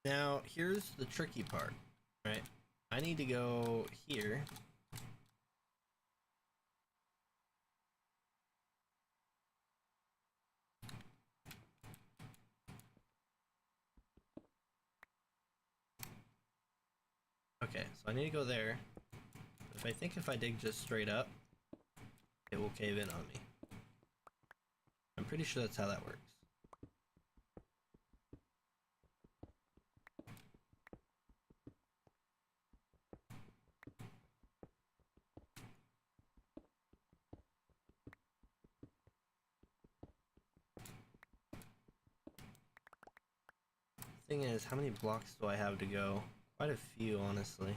Now, here's the tricky part, right? I need to go here. Okay, so I need to go there. I think if I dig just straight up, it will cave in on me. I'm pretty sure that's how that works. Thing is, how many blocks do I have to go? Quite a few, honestly.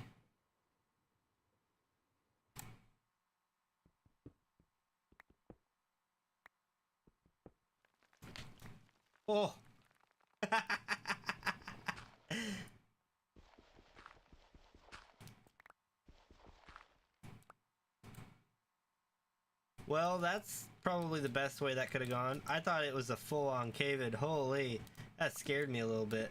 Oh! Well, that's probably the best way that could have gone. I thought it was a full-on cave-in. Holy, that scared me a little bit.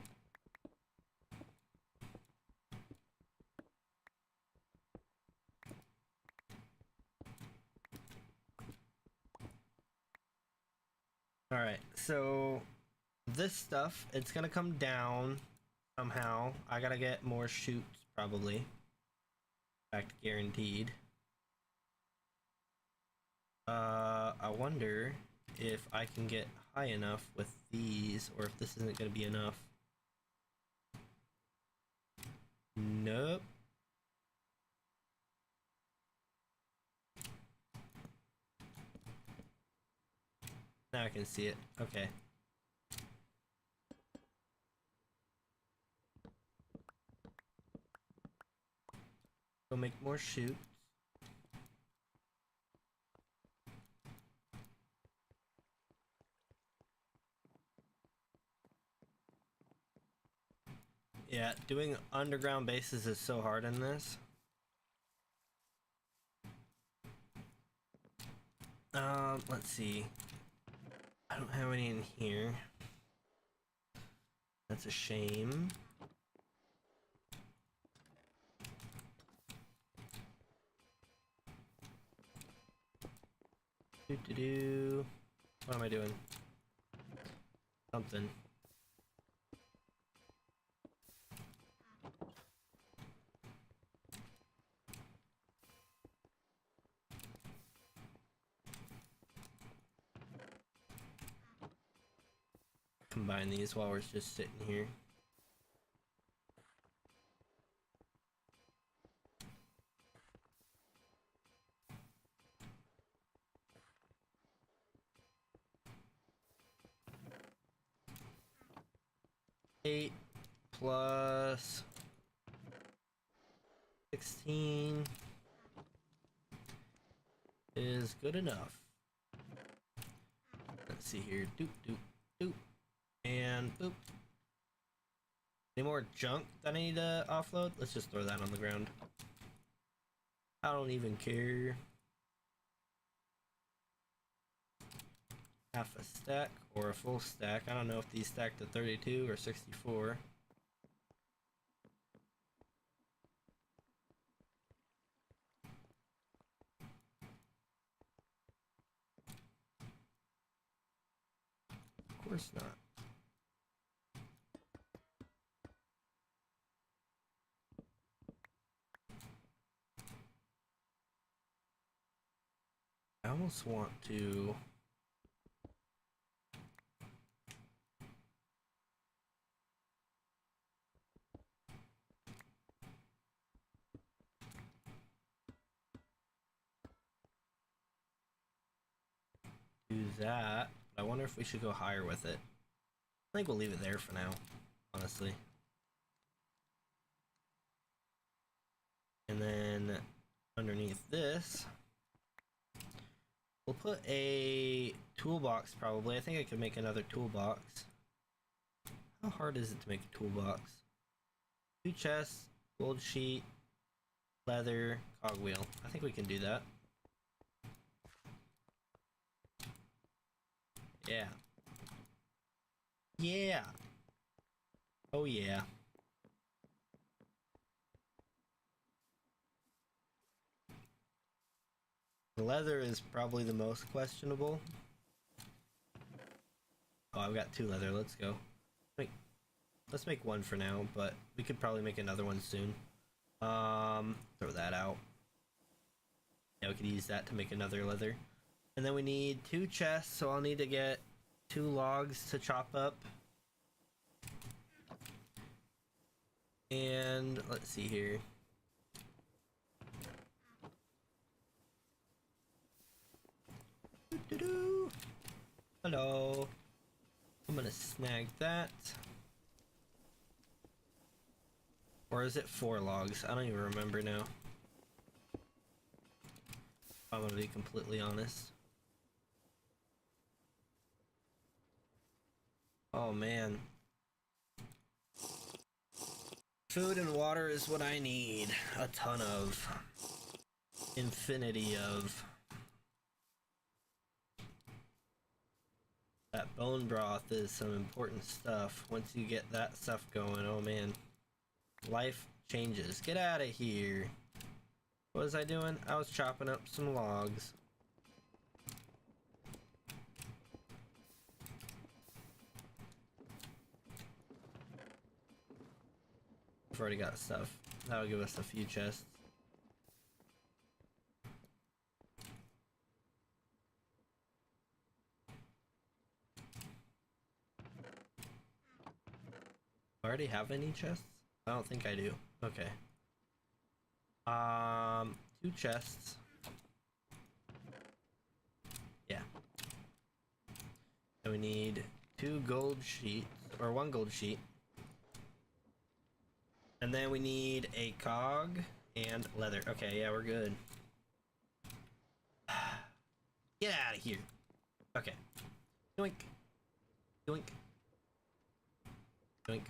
Alright, so this stuff, it's gonna come down somehow. I gotta get more chutes, probably. In fact, guaranteed. I wonder if I can get high enough with these, or if this isn't gonna be enough. Nope. Now I can see it. Okay. Go make more chutes. Yeah, doing underground bases is so hard in this. Let's see. I don't have any in here. That's a shame. What am I doing? Something. Combine these while we're just sitting here. Eight plus 16 is good enough. Let's see here. Doop, doop, doop. And boop. Any more junk that I need to offload? Let's just throw that on the ground. I don't even care. Half a stack or a full stack. I don't know if these stack to 32 or 64. Of course not. I almost want to do that. I wonder if we should go higher with it. I think we'll leave it there for now, honestly. And then underneath this, we'll put a toolbox probably. I think I could make another toolbox. How hard is it to make a toolbox? 2 chests, gold sheet, leather, cogwheel. I think we can do that. Yeah. Yeah. Oh yeah. The leather is probably the most questionable. Oh, I've got 2 leather. Let's go. Wait. Let's make 1 for now, but we could probably make another one soon. Throw that out. Yeah, we could use that to make another leather. And then we need 2 chests, so I'll need to get 2 logs to chop up. And let's see here. Doo-doo-doo. Hello. I'm gonna snag that. Or is it 4 logs? I don't even remember now. I'm gonna be completely honest. Oh man. Food and water is what I need. A ton of. Infinity of. That bone broth is some important stuff. Once you get that stuff going, oh man. Life changes. Get out of here. What was I doing? I was chopping up some logs. I've already got stuff. That'll give us a few chests. I already have any chests? I don't think I do. Okay. 2 chests. Yeah. And we need 2 gold sheets, or 1 gold sheet. And then we need a cog and leather. Okay, yeah, we're good. Get out of here. Okay. Yoink. Yoink. Yoink.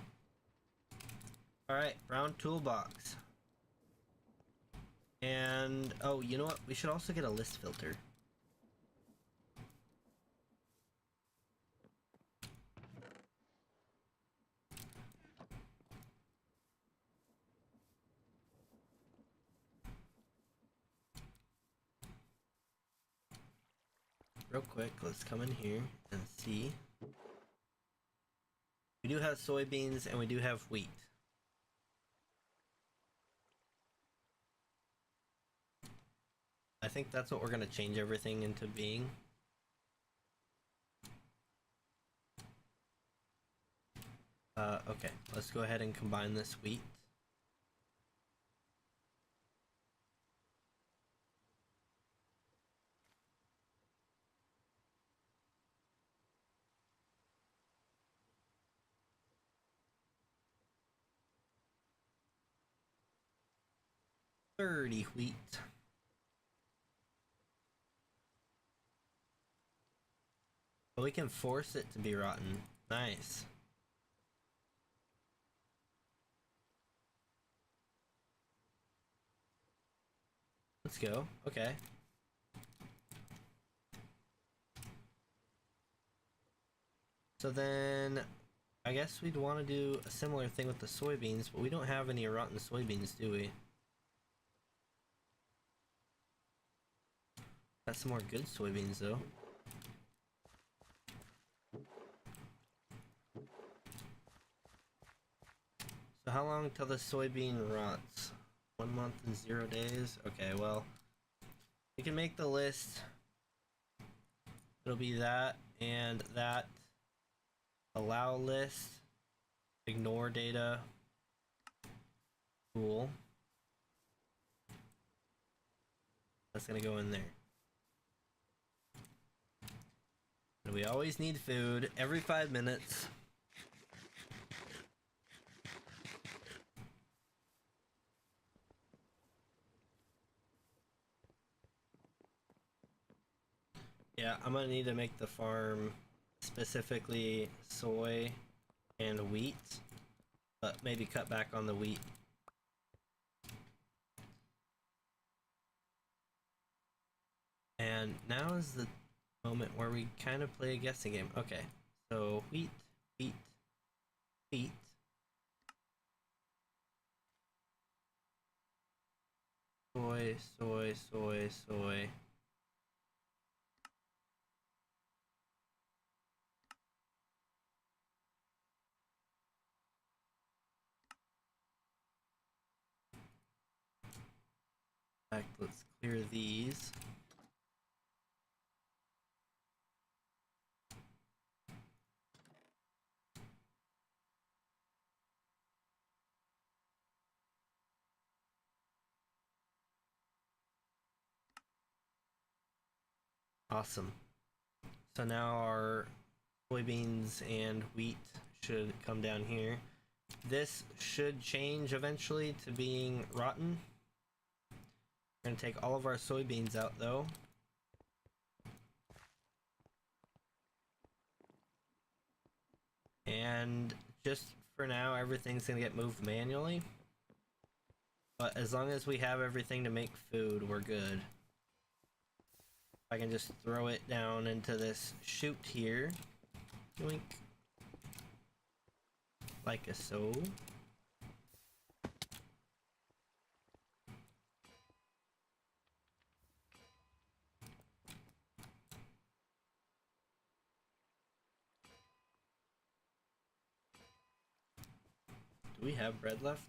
Alright, brown toolbox. And, oh, you know what? We should also get a list filter. real quick, let's come in here and see. We do have soybeans and we do have wheat. I think that's what we're going to change everything into being. Okay, let's go ahead and combine this wheat. $30 wheat. But we can force it to be rotten. Nice. Let's go. Okay. So then, I guess we'd want to do a similar thing with the soybeans, but we don't have any rotten soybeans, do we? Got some more good soybeans, though. So how long till the soybean rots? 1 month and 0 days? Okay, well, we can make the list. It'll be that and that. Allow list. Ignore data. Cool. That's gonna go in there. And we always need food every 5 minutes. Yeah, I'm gonna need to make the farm specifically soy and wheat, but maybe cut back on the wheat. And now is the moment where we kind of play a guessing game. Okay, so wheat, wheat, wheat. Soy, soy, soy, soy. In fact, let's clear these. Awesome. So now our soybeans and wheat should come down here. This should change eventually to being rotten. We're gonna take all of our soybeans out though. And just for now, everything's gonna get moved manually. But as long as we have everything to make food, we're good. I can just throw it down into this chute here. Yoink. Like so. Do we have bread left?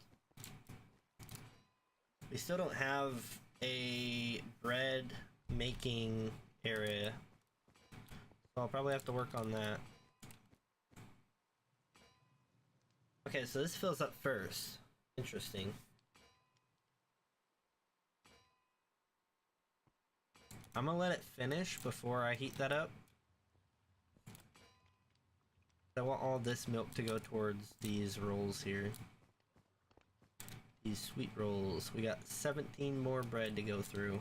We still don't have a bread making area, so I'll probably have to work on that. Okay, so this fills up first. Interesting. I'm gonna let it finish before I heat that up. I want all this milk to go towards these rolls here. These sweet rolls. We got 17 more bread to go through.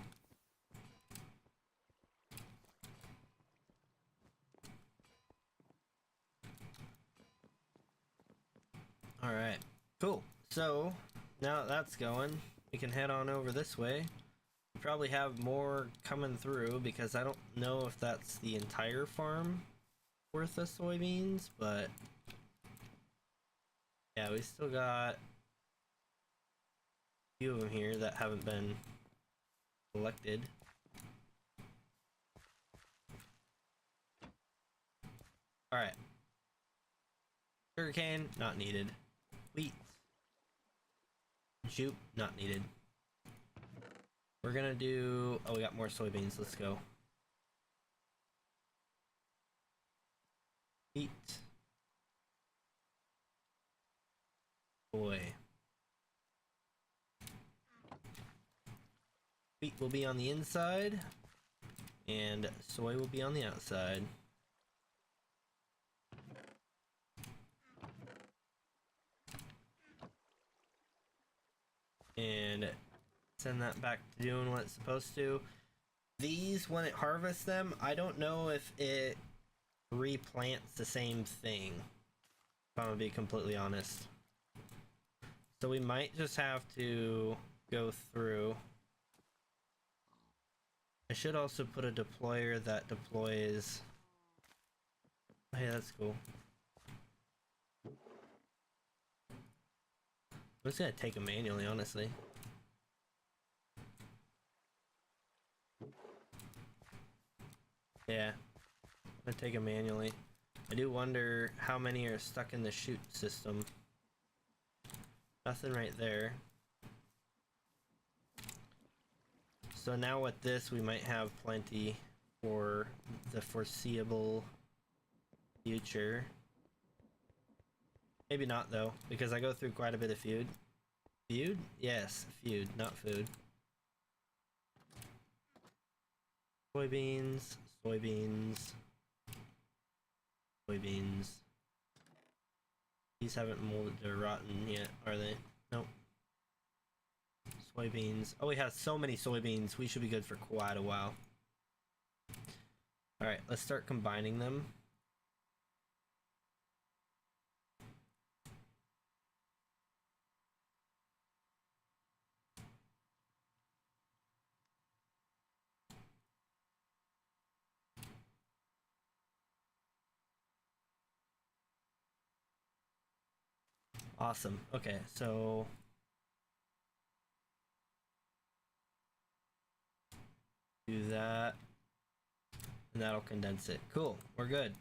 Alright, cool. So, now that that's going, we can head on over this way. We probably have more coming through because I don't know if that's the entire farm worth of soybeans, but yeah, we still got a few of them here that haven't been collected. Alright. Sugarcane, not needed. Wheat. Jute, not needed. We're gonna do... Oh, we got more soybeans. Let's go. Wheat. Soy. Wheat will be on the inside. And soy will be on the outside. And send that back to doing what it's supposed to. These, when it harvests them, I don't know if it replants the same thing, if I'm gonna be completely honest. So we might just have to go through. I should also put a deployer that deploys. Hey, that's cool. I'm just gonna take them manually, honestly. Yeah, I'm gonna take them manually. I do wonder how many are stuck in the chute system. Nothing right there. So now with this, we might have plenty for the foreseeable future. Maybe not though, because I go through quite a bit of food. Feud? Yes, feud, not food. Soybeans, soybeans, soybeans. These haven't molded or rotten yet, are they? Nope. Soybeans. Oh, we have so many soybeans. We should be good for quite a while. Alright, let's start combining them. Awesome. Okay, so do that, and that'll condense it. Cool, we're good.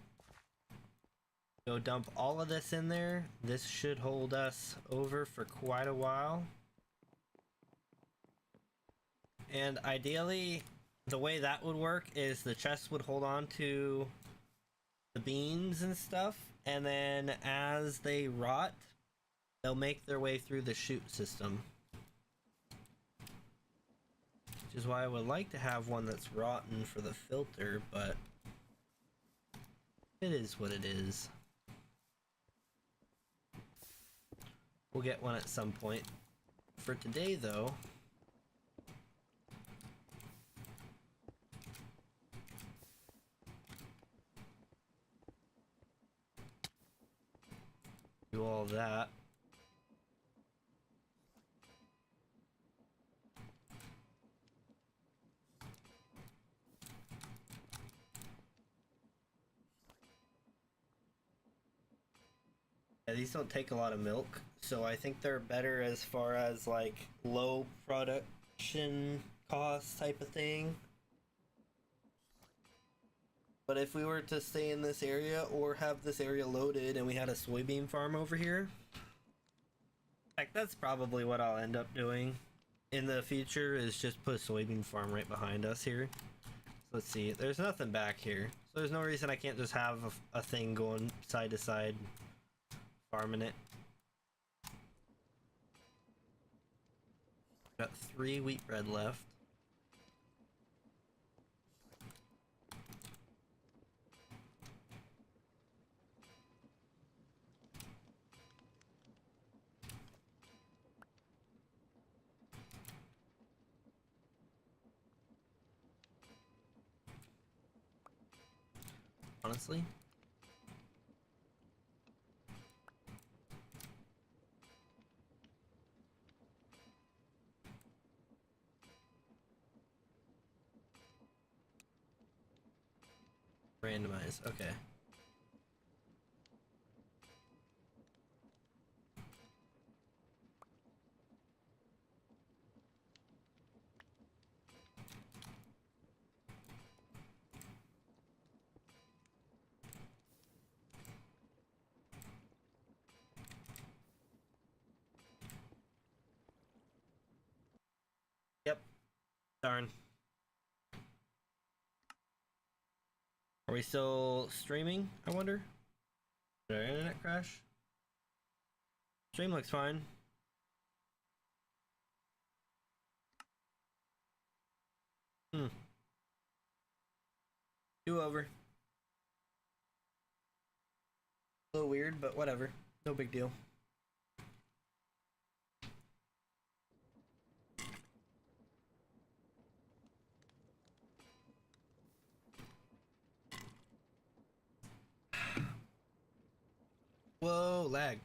Go dump all of this in there. This should hold us over for quite a while. And ideally, the way that would work is the chest would hold on to the beans and stuff, and then as they rot, they'll make their way through the chute system. Which is why I would like to have one that's rotten for the filter, but it is what it is. We'll get one at some point. For today, though, do all that. Yeah, these don't take a lot of milk, so I think they're better as far as like low production cost type of thing. But if we were to stay in this area or have this area loaded and we had a soybean farm over here, like that's probably what I'll end up doing in the future, is just put a soybean farm right behind us here. So let's see, there's nothing back here, so there's no reason I can't just have a thing going side to side farming it. Got 3 wheat bread left. Honestly, randomize, okay. Darn. Are we still streaming, I wonder? Did our internet crash? Stream looks fine. Do over. A little weird, but whatever. No big deal. Whoa, lag.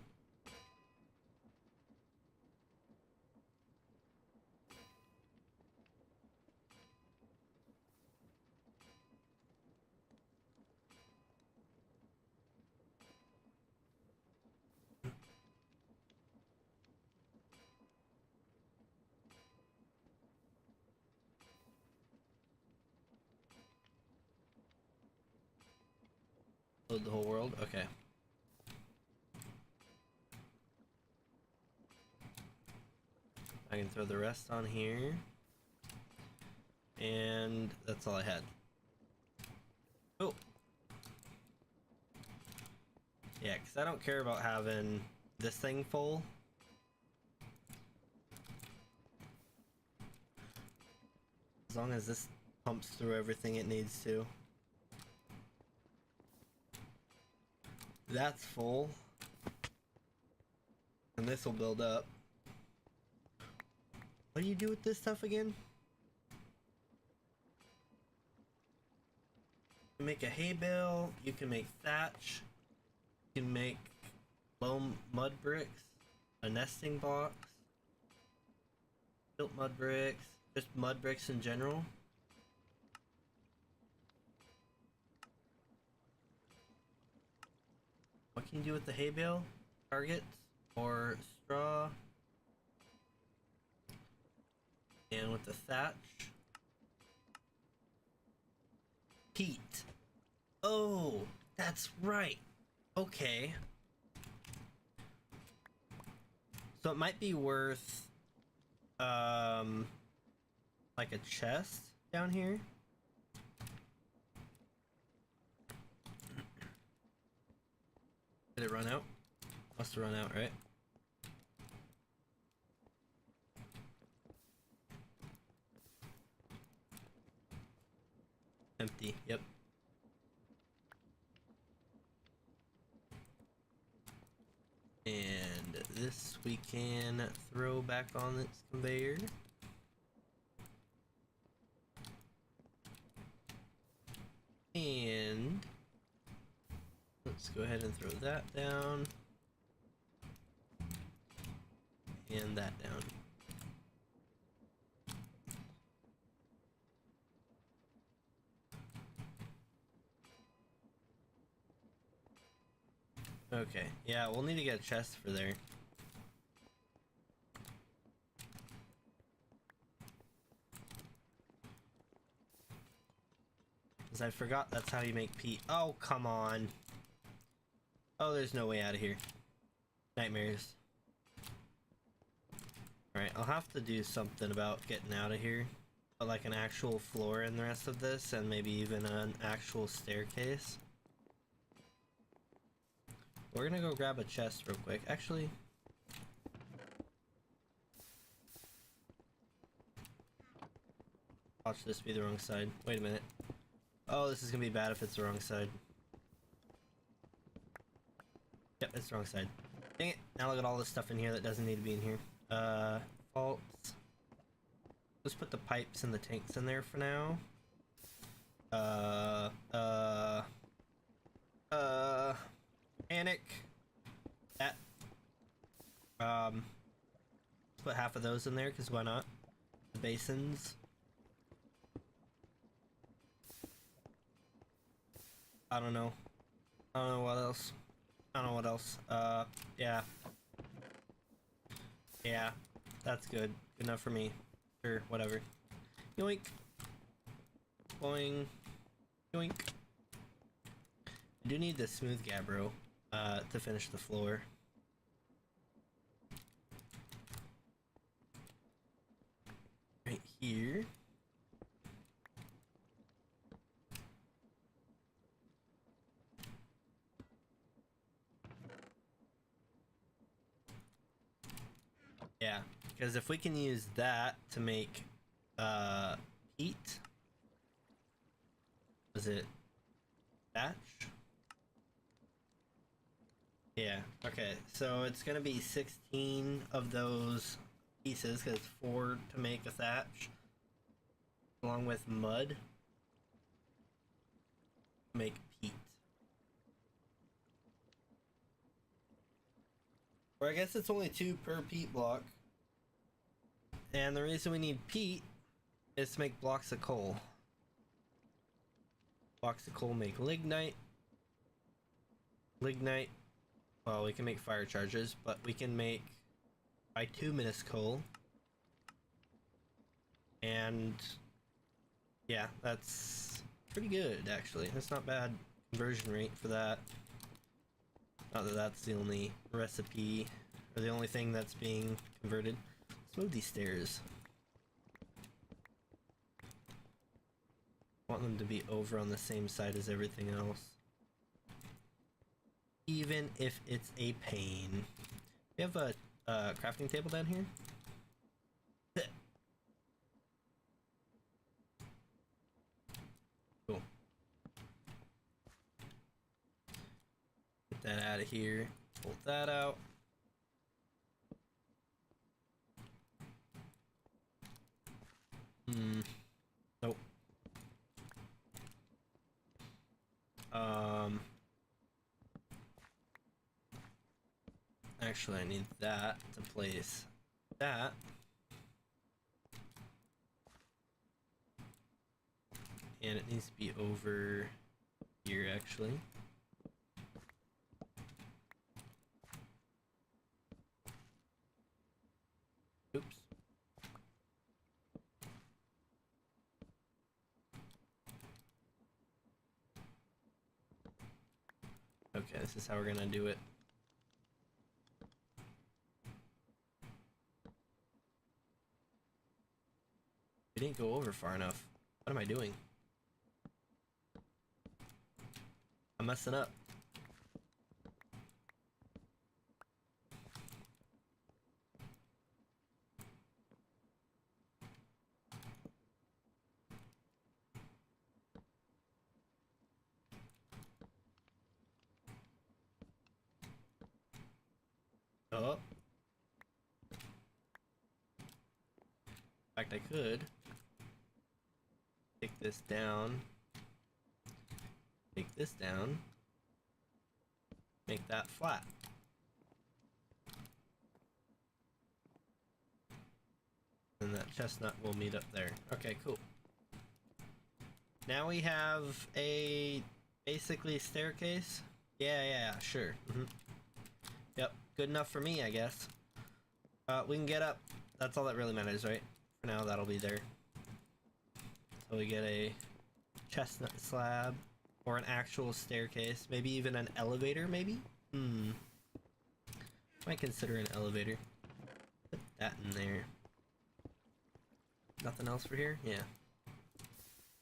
Load the whole world? Okay. I can throw the rest on here. And that's all I had. Oh. Yeah, because I don't care about having this thing full. As long as this pumps through everything it needs to. That's full. And this will build up. What do you do with this stuff again? You can make a hay bale, you can make thatch, you can make loam mud bricks, a nesting box, built mud bricks, just mud bricks in general. What can you do with the hay bale? Targets or straw? And with the thatch, peat. Oh, that's right. Okay. So it might be worth, like a chest down here. Did it run out? Must have run out, right? Empty, yep. And this we can throw back on this conveyor. And let's go ahead and throw that down. And that down. Okay, yeah, we'll need to get a chest for there. Because I forgot that's how you make peat. Oh, come on. Oh, there's no way out of here. Nightmares. Alright, I'll have to do something about getting out of here. But like an actual floor in the rest of this, and maybe even an actual staircase. We're gonna go grab a chest real quick. Actually, watch this be the wrong side. Wait a minute. Oh, this is gonna be bad if it's the wrong side. Yep, it's the wrong side. Dang it. Now look at all this stuff in here that doesn't need to be in here. Faults. Let's put the pipes and the tanks in there for now. Panic. That. Let's put half of those in there, because why not? The basins. I don't know. I don't know what else. I don't know what else. Yeah. Yeah. That's good. Good enough for me. Sure, whatever. Yoink. Boing. Yoink. I do need the smooth gabbro to finish the floor. Right here. Because if we can use that to make peat, was it thatch? Yeah, okay, so it's gonna be 16 of those pieces because it's 4 to make a thatch, along with mud to make peat. Or I guess it's only 2 per peat block. And the reason we need peat is to make blocks of coal. Blocks of coal make lignite. Lignite, well, we can make fire charges, but we can make bituminous coal. And yeah, that's pretty good actually. That's not bad conversion rate for that. Not that that's the only recipe or the only thing that's being converted. Let's move these stairs. I want them to be over on the same side as everything else. Even if it's a pain. We have a crafting table down here. Cool. Get that out of here. Pull that out. Nope. Actually, I need that to place that. And it needs to be over here, actually. Oops. Okay, this is how we're gonna do it. We didn't go over far enough. What am I doing? I'm messing up. Oh. In fact, I could take this down, take this down, make that flat. And that chestnut will meet up there. Okay, cool. Now we have a basically staircase. Yeah, sure. Yep, good enough for me, I guess. We can get up. That's all that really matters, right? For now, that'll be there. So we get a chestnut slab, or an actual staircase, maybe even an elevator, maybe? Might consider an elevator. Put that in there. Nothing else for here? Yeah.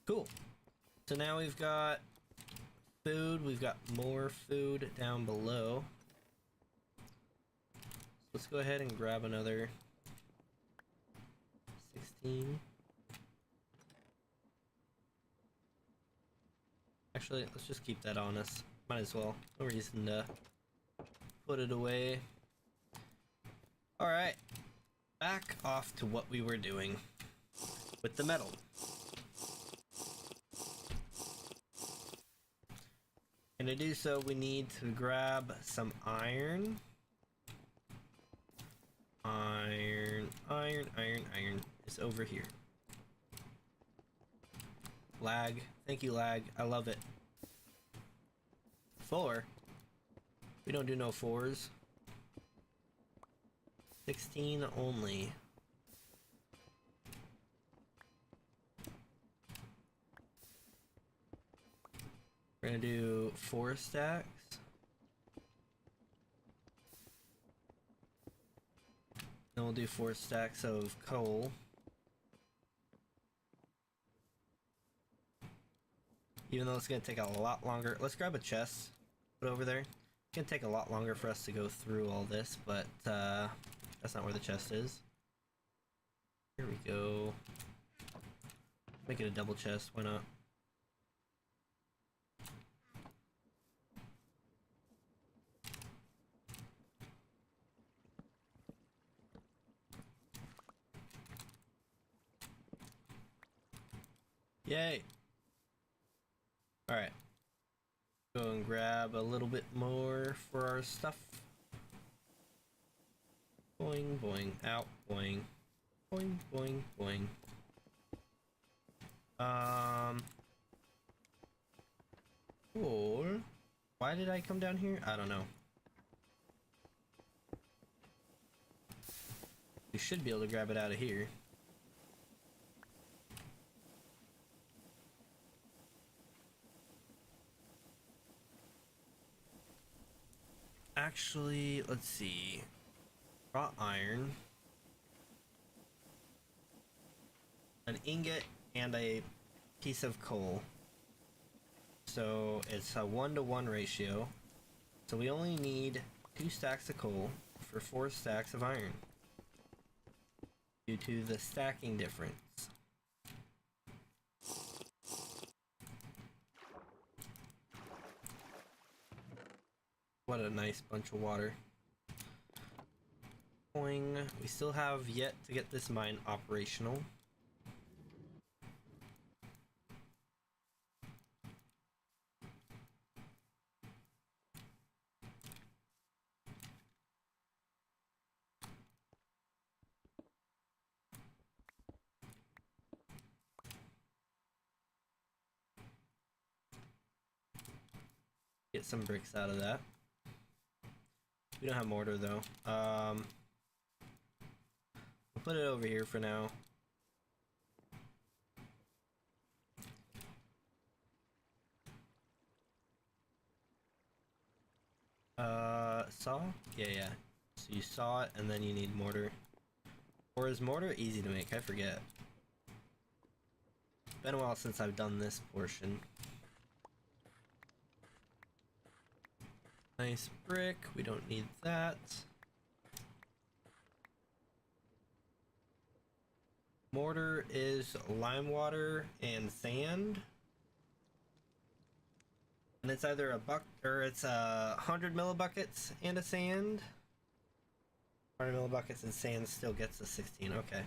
Cool. So now we've got food, we've got more food down below. So let's go ahead and grab another 16. Actually, let's just keep that on us. Might as well. No reason to put it away. Alright. Back off to what we were doing with the metal. And to do so, we need to grab some iron. Iron is over here. Lag. Thank you, lag. I love it. 4? We don't do no 4s. 16 only. We're gonna do 4 stacks. Then we'll do 4 stacks of coal. Even though it's gonna take a lot longer. Let's grab a chest, put it over there. It's gonna take a lot longer for us to go through all this, but that's not where the chest is. we go. Make it a double chest, why not? Yay! Alright. Go and grab a little bit more for our stuff. Boing, boing, out, boing. Boing, boing, boing. Or... Why did I come down here? I don't know. You should be able to grab it out of here. Actually, let's see. Raw iron. An ingot and a piece of coal. So it's a 1-to-1 ratio. So we only need 2 stacks of coal for 4 stacks of iron. Due to the stacking difference. What a nice bunch of water. Boing. We still have yet to get this mine operational. Get some bricks out of that. We don't have mortar though. We'll put it over here for now. Saw? Yeah. So you saw it and then you need mortar. Or is mortar easy to make? I forget. It's been a while since I've done this portion. Nice brick, we don't need that. Mortar is lime water and sand. And it's either a buck or it's 100 millibuckets and a sand. 100 millibuckets and sand still gets a 16, okay.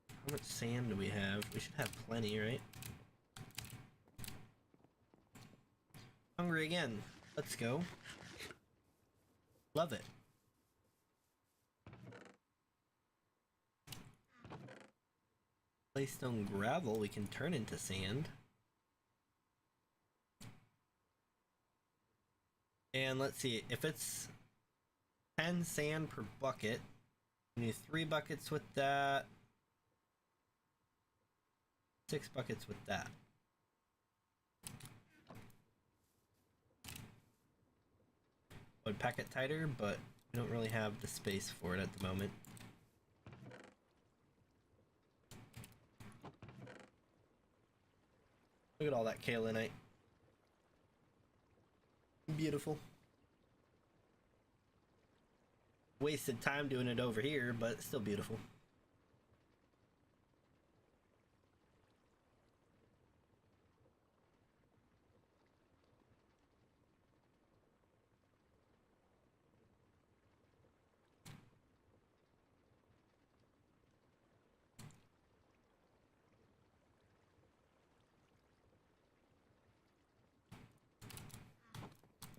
How much sand do we have? We should have plenty, right? Hungry again. Let's go. Love it. Claystone gravel we can turn into sand. And let's see, if it's 10 sand per bucket, we need 3 buckets with that. 6 buckets with that. Would pack it tighter, but we don't really have the space for it at the moment. Look at all that kaolinite. Beautiful. Wasted time doing it over here, but it's still beautiful.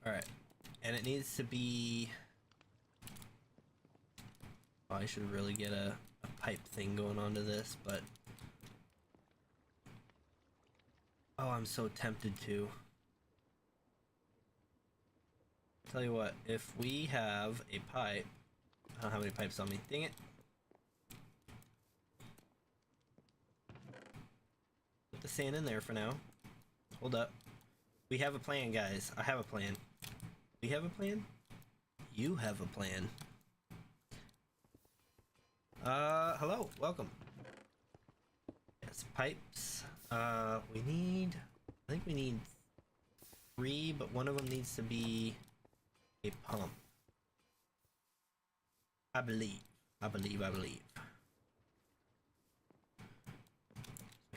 Alright, and it needs to be... Oh, I should really get a pipe thing going onto this, but... Oh, I'm so tempted to. Tell you what, if we have a pipe... I don't have any pipes on me, dang it. Put the sand in there for now. Hold up. We have a plan, guys. I have a plan. We have a plan? You have a plan. Hello, welcome. Yes, pipes. We need... I think we need 3, but one of them needs to be a pump. I believe. I believe.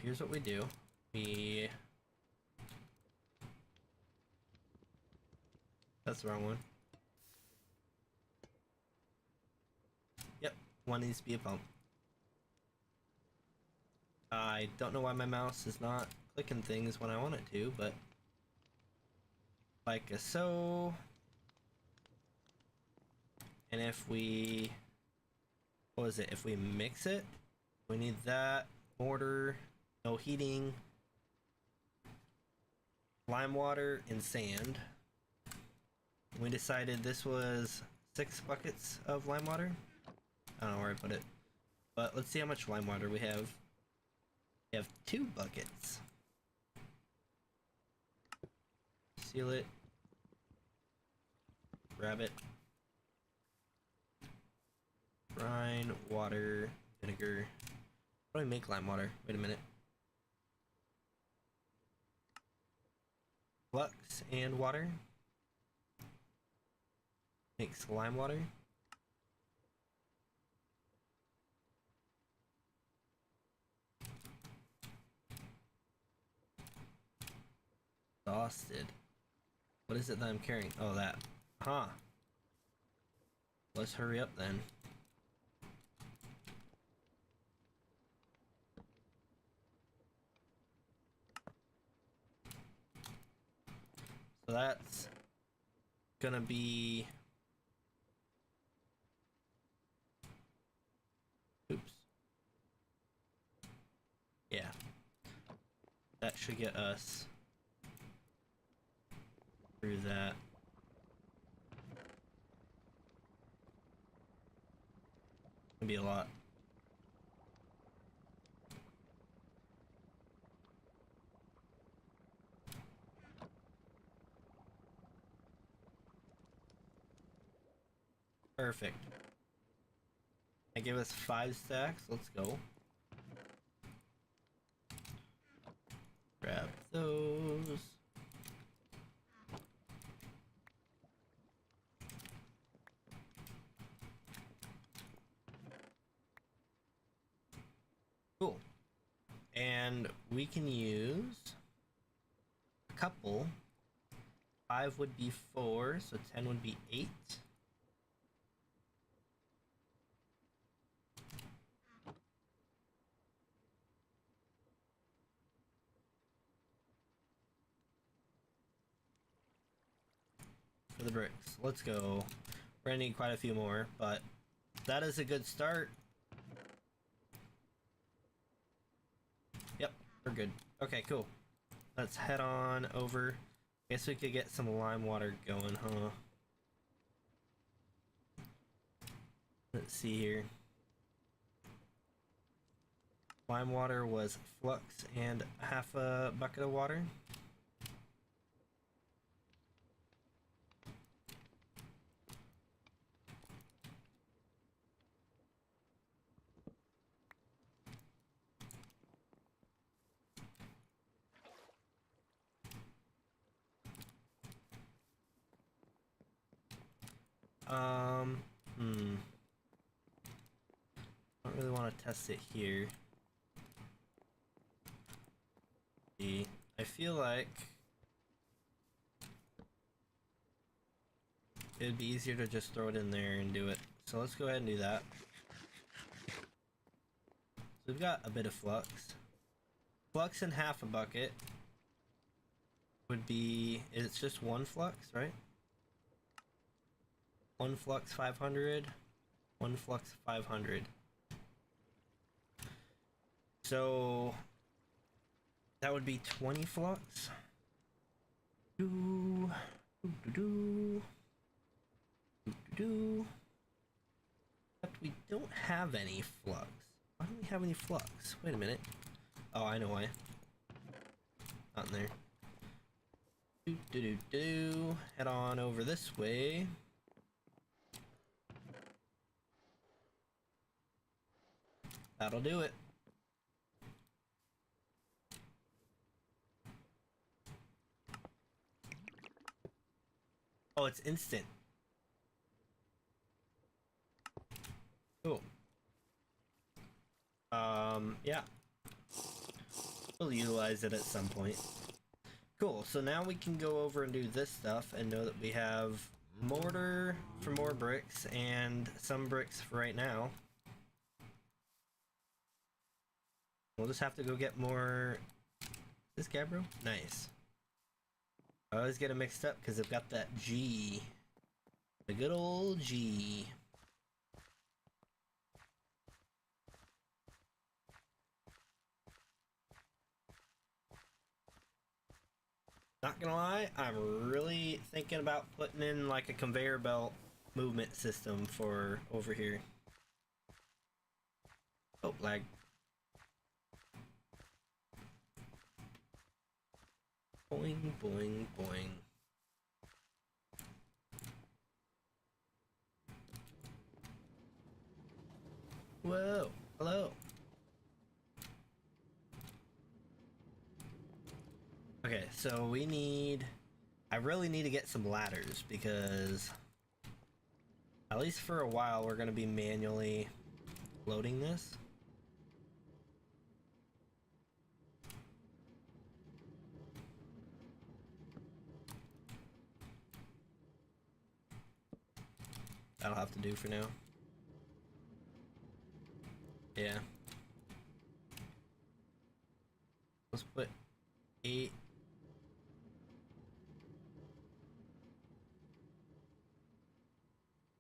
Here's what we do. That's the wrong one. Yep, one needs to be a pump. I don't know why my mouse is not clicking things when I want it to, but like so. And if we, what was it? If we mix it, we need that, mortar, no heating, lime water, and sand. We decided this was 6 buckets of lime water. I don't know where I put it, but let's see how much lime water we have. We have 2 buckets. Seal it. Grab it. Brine, water, vinegar. How do I make lime water? Wait a minute. Flux and water. Makes lime water. Exhausted. What is it that I'm carrying? Oh, that. Huh. Let's hurry up then. So that's gonna be... Oops. Yeah. That should get us through that. It'll be a lot. Perfect. I give us 5 stacks. Let's go. Grab those. Cool. And we can use a couple. 5 would be 4, so 10 would be 8. For the bricks. Let's go. We're gonna need quite a few more, but that is a good start. Yep, we're good. Okay, cool. Let's head on over. Guess we could get some lime water going, huh? Let's see here. Lime water was flux and half a bucket of water. I don't really want to test it here. See, I feel like it'd be easier to just throw it in there and do it. So let's go ahead and do that. So we've got a bit of flux. Flux in half a bucket would be, it's just 1 flux, right? 1 flux 500, 1 flux 500. So that would be 20 flux. But we don't have any flux. Why don't we have any flux? Wait a minute. Oh, I know why. Not in there. Head on over this way. That'll do it. Oh, it's instant. Cool. Yeah. We'll utilize it at some point. Cool, so now we can go over and do this stuff and know that we have mortar for more bricks and some bricks for right now. We'll just have to go get more... Is this Gabbro? Nice. I always get it mixed up because I've got that G. The good old G. Not gonna lie, I'm really thinking about putting in like a conveyor belt movement system for over here. Oh, lag. Boing, boing, boing. Whoa, hello. Okay, so we need... I really need to get some ladders because at least for a while we're going to be manually loading this. That'll have to do for now. Yeah. Let's put 8.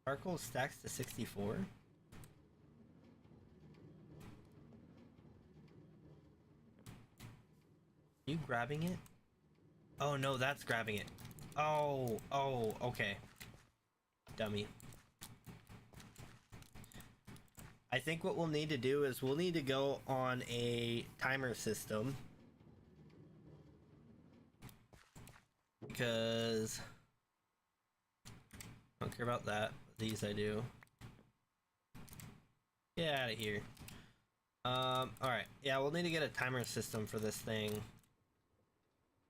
Charcoal stacks to 64. You grabbing it? Oh no, that's grabbing it. Oh, okay. Dummy. I think what we'll need to do is we'll need to go on a timer system. Because I don't care about that. These I do. Get out of here. Alright. Yeah, we'll need to get a timer system for this thing.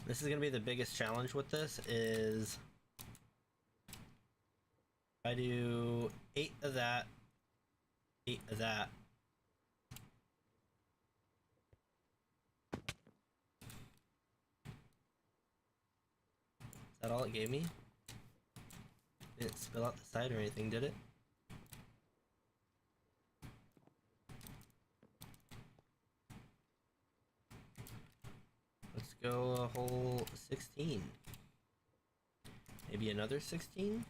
This is gonna be the biggest challenge with this is I do 8 of that, 8 of that. Is that all it gave me? Didn't spill out the side or anything, did it? Let's go a whole 16. Maybe another 16?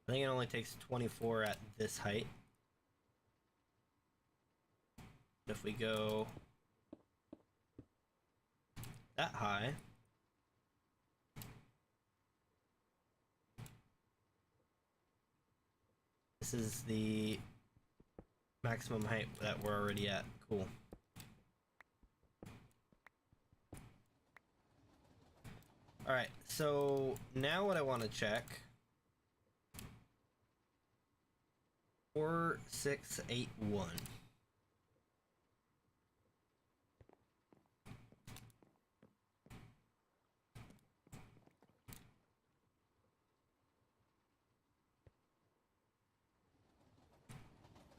I think it only takes 24 at this height. If we go that high, this is the maximum height that we're already at. Cool. Alright, so now what I want to check. 4681.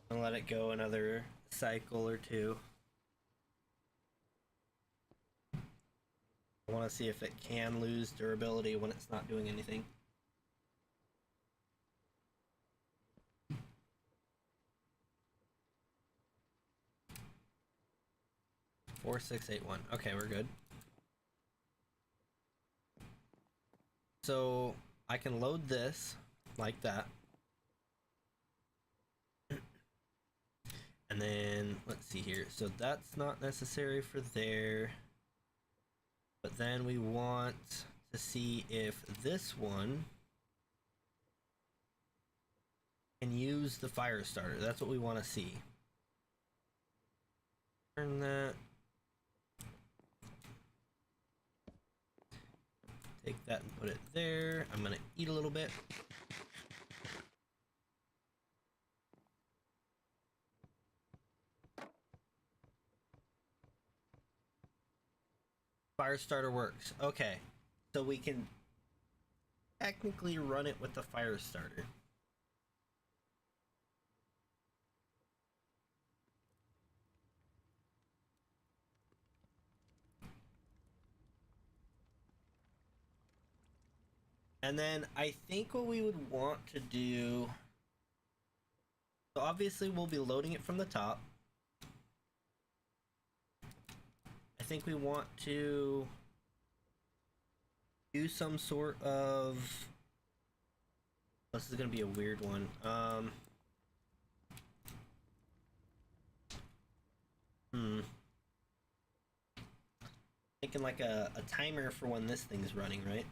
I'll let it go another cycle or two. I want to see if it can lose durability when it's not doing anything. Four, 6, 8, 1. Okay, we're good. So I can load this like that. And then let's see here. So that's not necessary for there. But then we want to see if this one can use the fire starter. That's what we want to see. Turn that. Take that and put it there. I'm gonna eat a little bit. Fire starter works. Okay. So we can technically run it with the fire starter. And then I think what we would want to do, so obviously we'll be loading it from the top. I think we want to do some sort of, this is gonna be a weird one. Thinking like a timer for when this thing's running, right?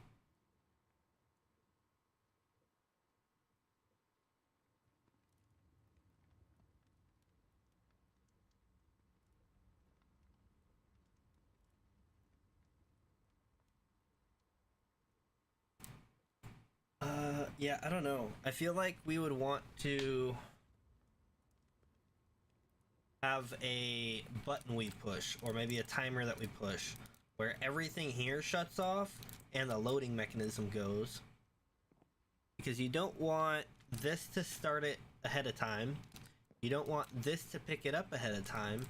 Yeah, I don't know. I feel like we would want to have a button we push, or maybe a timer that we push, where everything here shuts off and the loading mechanism goes. Because you don't want this to start it ahead of time. You don't want this to pick it up ahead of time.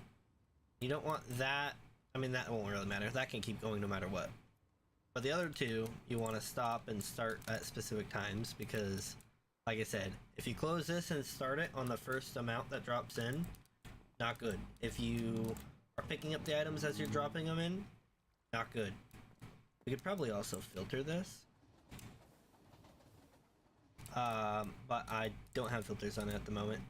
You don't want that. I mean, that won't really matter. That can keep going no matter what. But the other two, you want to stop and start at specific times because, like I said, if you close this and start it on the first amount that drops in, not good. If you are picking up the items as you're dropping them in, not good. We could probably also filter this. But I don't have filters on it at the moment.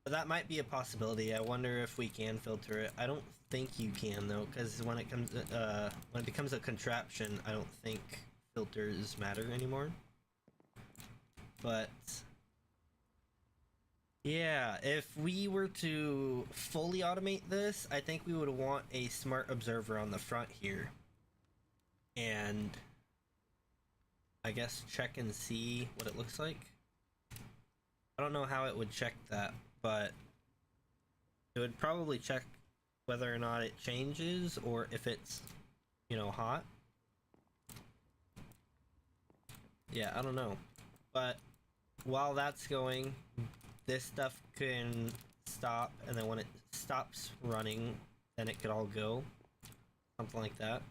But that might be a possibility. I wonder if we can filter it. I don't think you can though, because when it becomes a contraption, I don't think filters matter anymore. But yeah, if we were to fully automate this, I think we would want a smart observer on the front here. And I guess check and see what it looks like. I don't know how it would check that, but it would probably check whether or not it changes or if it's, you know, hot. Yeah, I don't know. But while that's going, this stuff can stop, and then when it stops running, then it could all go. Something like that.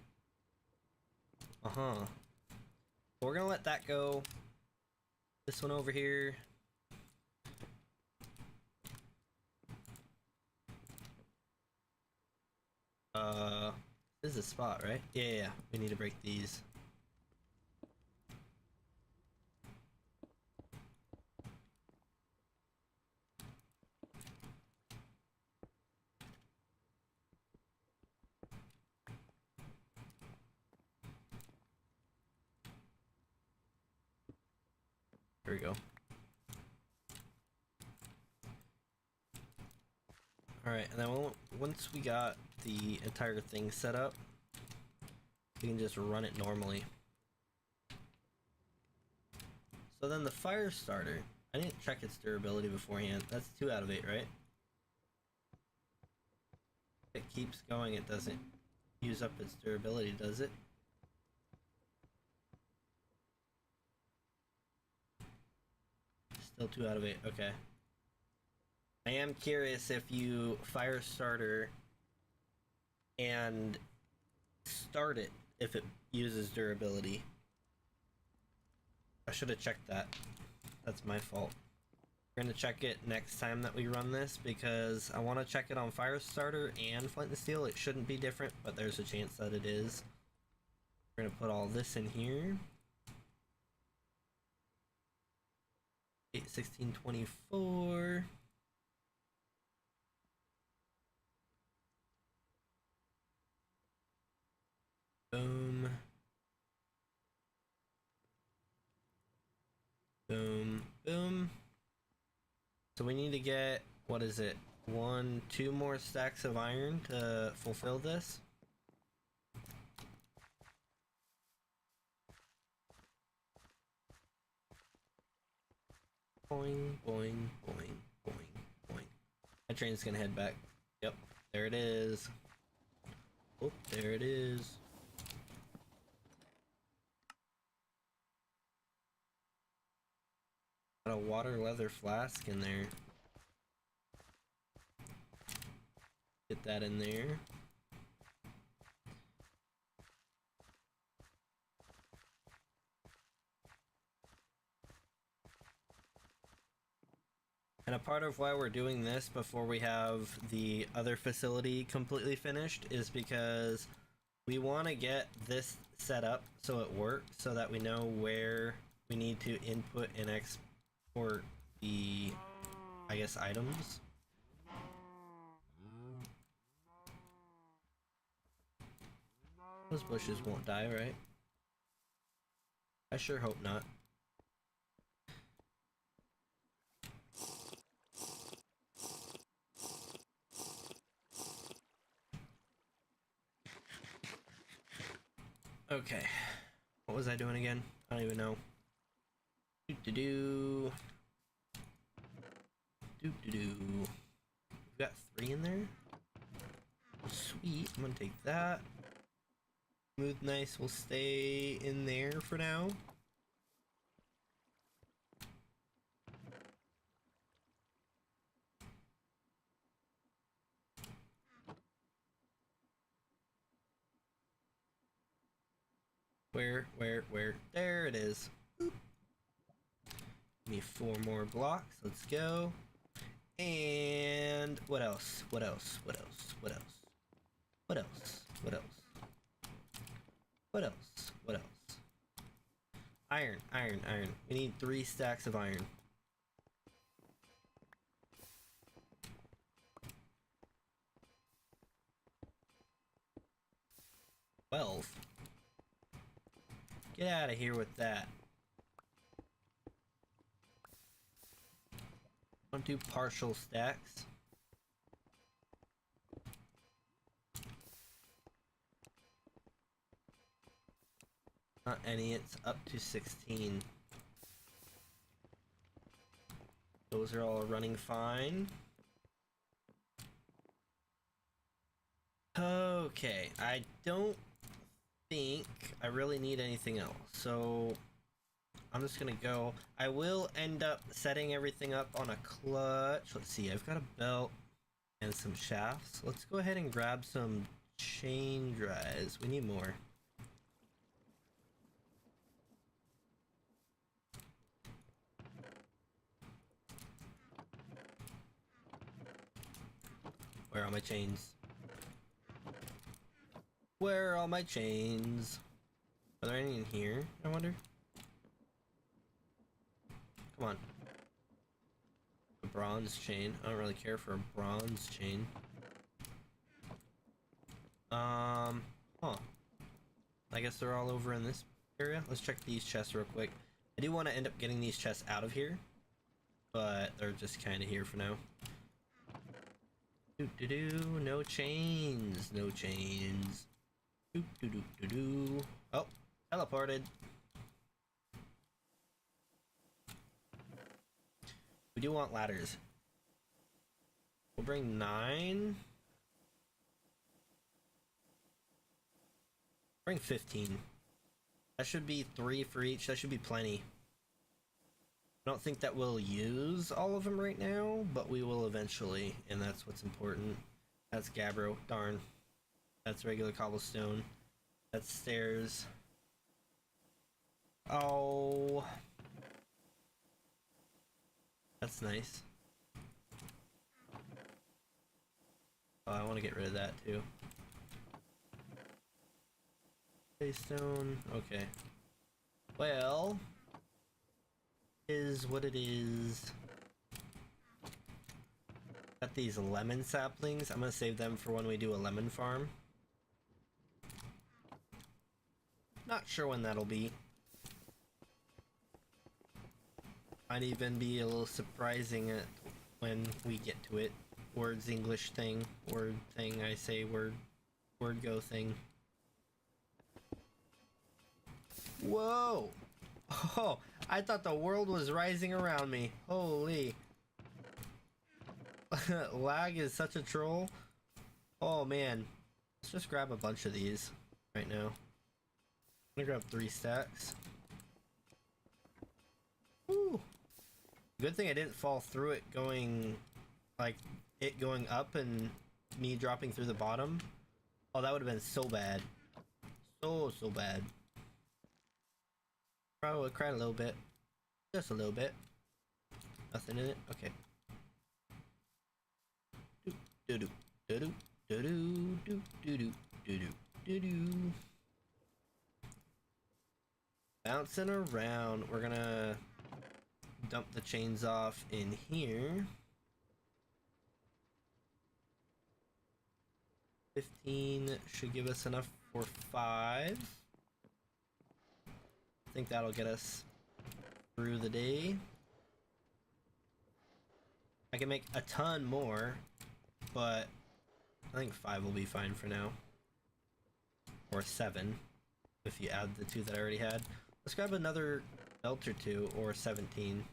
We're gonna let that go. This one over here. This is a spot, right? Yeah, we need to break these. There we go. Alright, and then once we got the entire thing set up, we can just run it normally. So then the fire starter, I didn't check its durability beforehand. That's 2 out of 8, right? It keeps going, it doesn't use up its durability, does it? Still 2 out of 8, okay. I am curious if you fire starter and start it, if it uses durability. I should have checked that. That's my fault. We're gonna check it next time that we run this because I want to check it on fire starter and flint and steel. It shouldn't be different, but there's a chance that it is. We're gonna put all this in here. 8/16/24. Boom. Boom. Boom. So we need to get, what is it? 2 more stacks of iron to fulfill this. Boing, boing, boing, boing, boing. My train's gonna head back. Yep, there it is. Oh, there it is. Got a water leather flask in there. Get that in there. And a part of why we're doing this before we have the other facility completely finished is because we want to get this set up so it works, so that we know where we need to input and export the, I guess, items. Those bushes won't die, right? I sure hope not. Okay. What was I doing again? I don't even know. Do-do-do. Do-do-do. We've got 3 in there. Sweet. I'm gonna take that. Smooth Nice will stay in there for now. Where? There it is. Boop. Give me 4 more blocks. Let's go. And what else? What else? What else? What else? What else? What else? What else? What else? Iron, iron, iron. We need 3 stacks of iron. 12. Get out of here with that. Don't do partial stacks. Not any, it's up to 16. Those are all running fine. Okay, I don't think I really need anything else, so I'm just gonna go. I will end up setting everything up on a clutch. Let's see, I've got a belt and some shafts. Let's go ahead and grab some chain drives. We need more. Where are my chains? Where are all my chains? Are there any in here, I wonder? Come on. A bronze chain. I don't really care for a bronze chain. Huh. I guess they're all over in this area. Let's check these chests real quick. I do want to end up getting these chests out of here, but they're just kind of here for now. Doo-doo-doo, no chains, no chains. Doo-doo-doo-doo-doo. Oh, teleported. We do want ladders. We'll bring 9. Bring 15. That should be 3 for each. That should be plenty. I don't think that we'll use all of them right now, but we will eventually, and that's what's important. That's gabbro. Darn. That's regular cobblestone. That's stairs. Oh. That's nice. Oh, I want to get rid of that too. Stone. Okay. Well, is what it is. Got these lemon saplings. I'm gonna save them for when we do a lemon farm. Not sure when that'll be. Might even be a little surprising when we get to it. Words English thing. Word thing, I say word. Word go thing. Whoa! Oh, I thought the world was rising around me. Holy. Lag is such a troll. Oh man. Let's just grab a bunch of these right now. I'm gonna grab 3 stacks. Woo! Good thing I didn't fall through it going, like, it going up and me dropping through the bottom. Oh, that would have been so bad. So bad. Probably cried a little bit. Just a little bit. Nothing in it? Okay. do do do do do do do do do do do. Bouncing around. We're gonna dump the chains off in here. 15 should give us enough for 5. I think that'll get us through the day. I can make a ton more, but I think 5 will be fine for now. Or 7, if you add the 2 that I already had. Let's grab another belt or 2, or 17.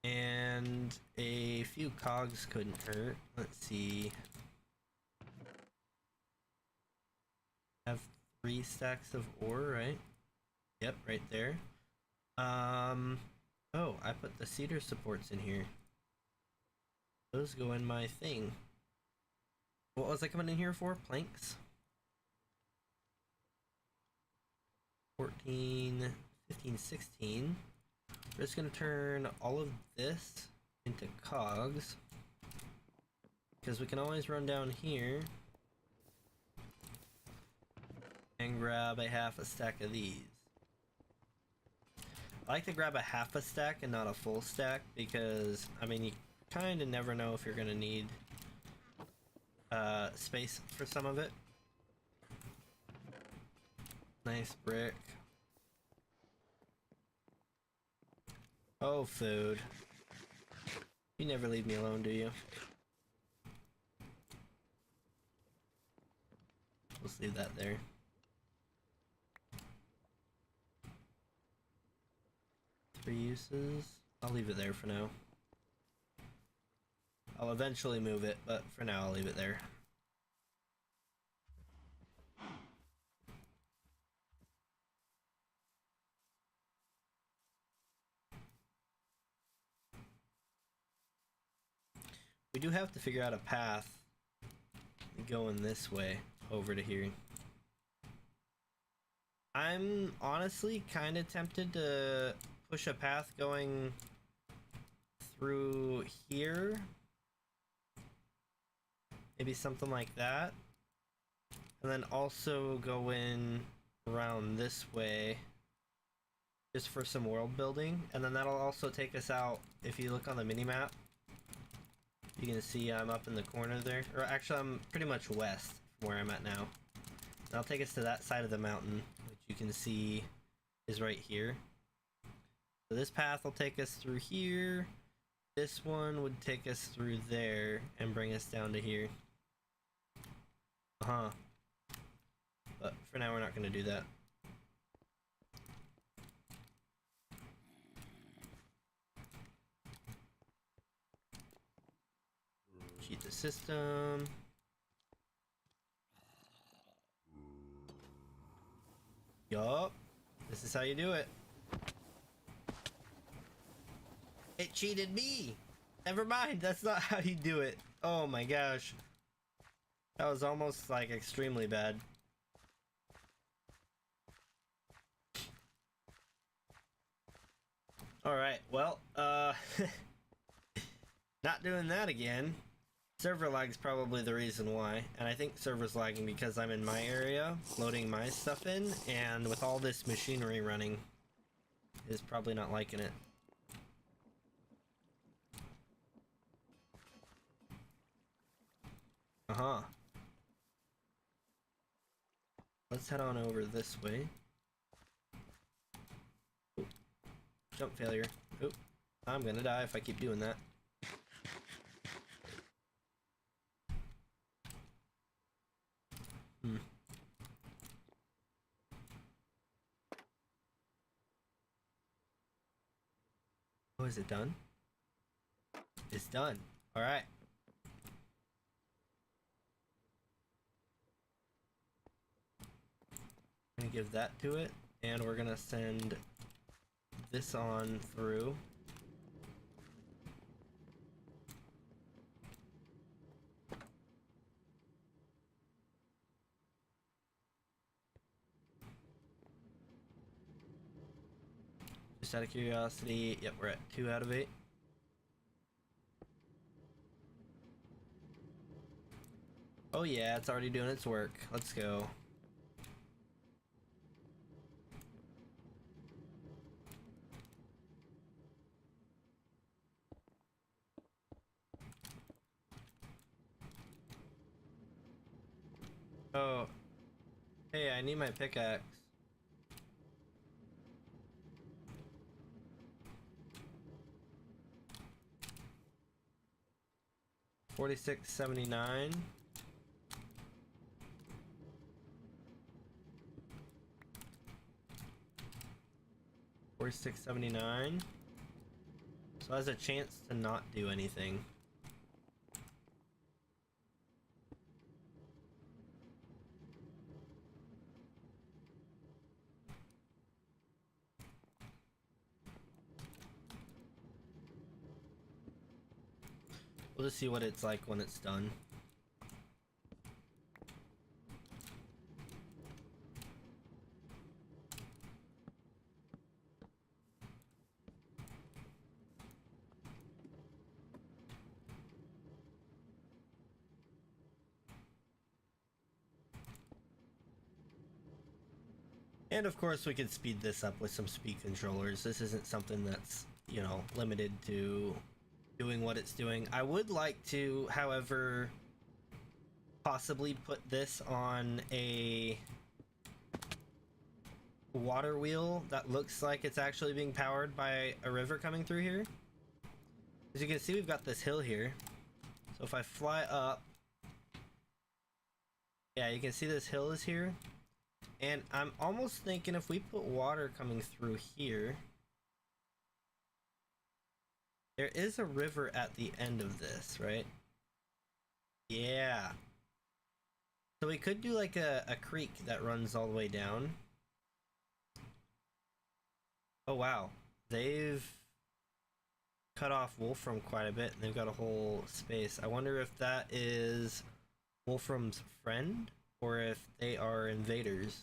And a few cogs couldn't hurt. Let's see. Have 3 stacks of ore, right? Yep, right there. Oh, I put the cedar supports in here. Those go in my thing. What was I coming in here for? Planks? 14, 15, 16. We're just gonna turn all of this into cogs, because we can always run down here and grab a half a stack of these. I like to grab a half a stack and not a full stack, because I mean, you kind of never know if you're gonna need space for some of it. Nice brick. Oh, food. You never leave me alone, do you? Let's leave that there. Three uses. I'll leave it there for now. I'll eventually move it, but for now I'll leave it there. We do have to figure out a path going this way over to here. I'm honestly kind of tempted to push a path going through here. Maybe something like that. And then also go in around this way just for some world building. And then that'll also take us out, if you look on the mini-map, you can see I'm up in the corner there. Or actually, I'm pretty much west from where I'm at now. That'll take us to that side of the mountain, which you can see is right here. So this path will take us through here. This one would take us through there and bring us down to here. But for now, we're not going to do that. Cheat the system. Yup. This is how you do it. It cheated me. Never mind. That's not how you do it. Oh my gosh. That was almost like extremely bad. Alright, well, not doing that again. Server lag's probably the reason why, and I think server's lagging because I'm in my area, loading my stuff in, and with all this machinery running, is probably not liking it. Let's head on over this way. Oop. Jump failure. Oop. I'm gonna die if I keep doing that. Oh, is it done? It's done. Alright. I'm gonna give that to it, and we're gonna send this on through. Just out of curiosity, yep, we're at 2 out of 8. Oh yeah, it's already doing its work. Let's go. Oh, hey, I need my pickaxe. $46.79. $46.79. So it has a chance to not do anything. We'll just see what it's like when it's done. And of course we could speed this up with some speed controllers. This isn't something that's, you know, limited to doing what it's doing. I would like to, however, possibly put this on a water wheel that looks like it's actually being powered by a river coming through here. As you can see, we've got this hill here. So if I fly up, yeah, you can see this hill is here. And I'm almost thinking if we put water coming through here, there is a river at the end of this, right? Yeah. So we could do like a creek that runs all the way down. Oh wow. They've cut off Wolfram quite a bit and they've got a whole space. I wonder if that is Wolfram's friend or if they are invaders.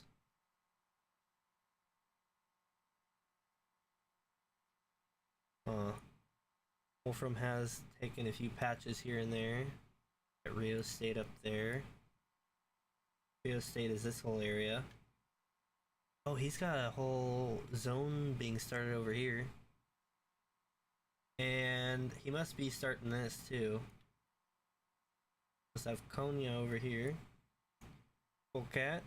Wolfram has taken a few patches here and there. Got Rio State up there. Rio State is this whole area. Oh, he's got a whole zone being started over here. And he must be starting this too. Let's have Konya over here. Cat.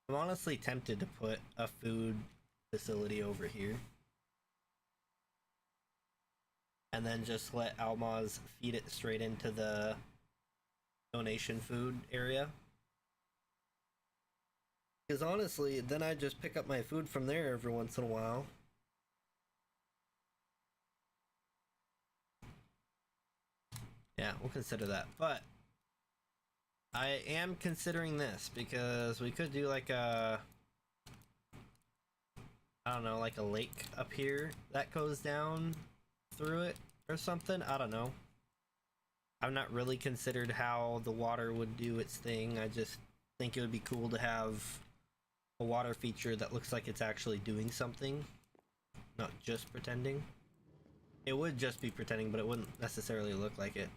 I'm honestly tempted to put a food facility over here. And then just let Almaz feed it straight into the donation food area. Because honestly, then I just pick up my food from there every once in a while. Yeah, we'll consider that. But I am considering this because we could do like a, I don't know, like a lake up here that goes down through it or something. I don't know. I've not really considered how the water would do its thing. I just think it would be cool to have a water feature that looks like it's actually doing something, not just pretending. It would just be pretending, but it wouldn't necessarily look like it.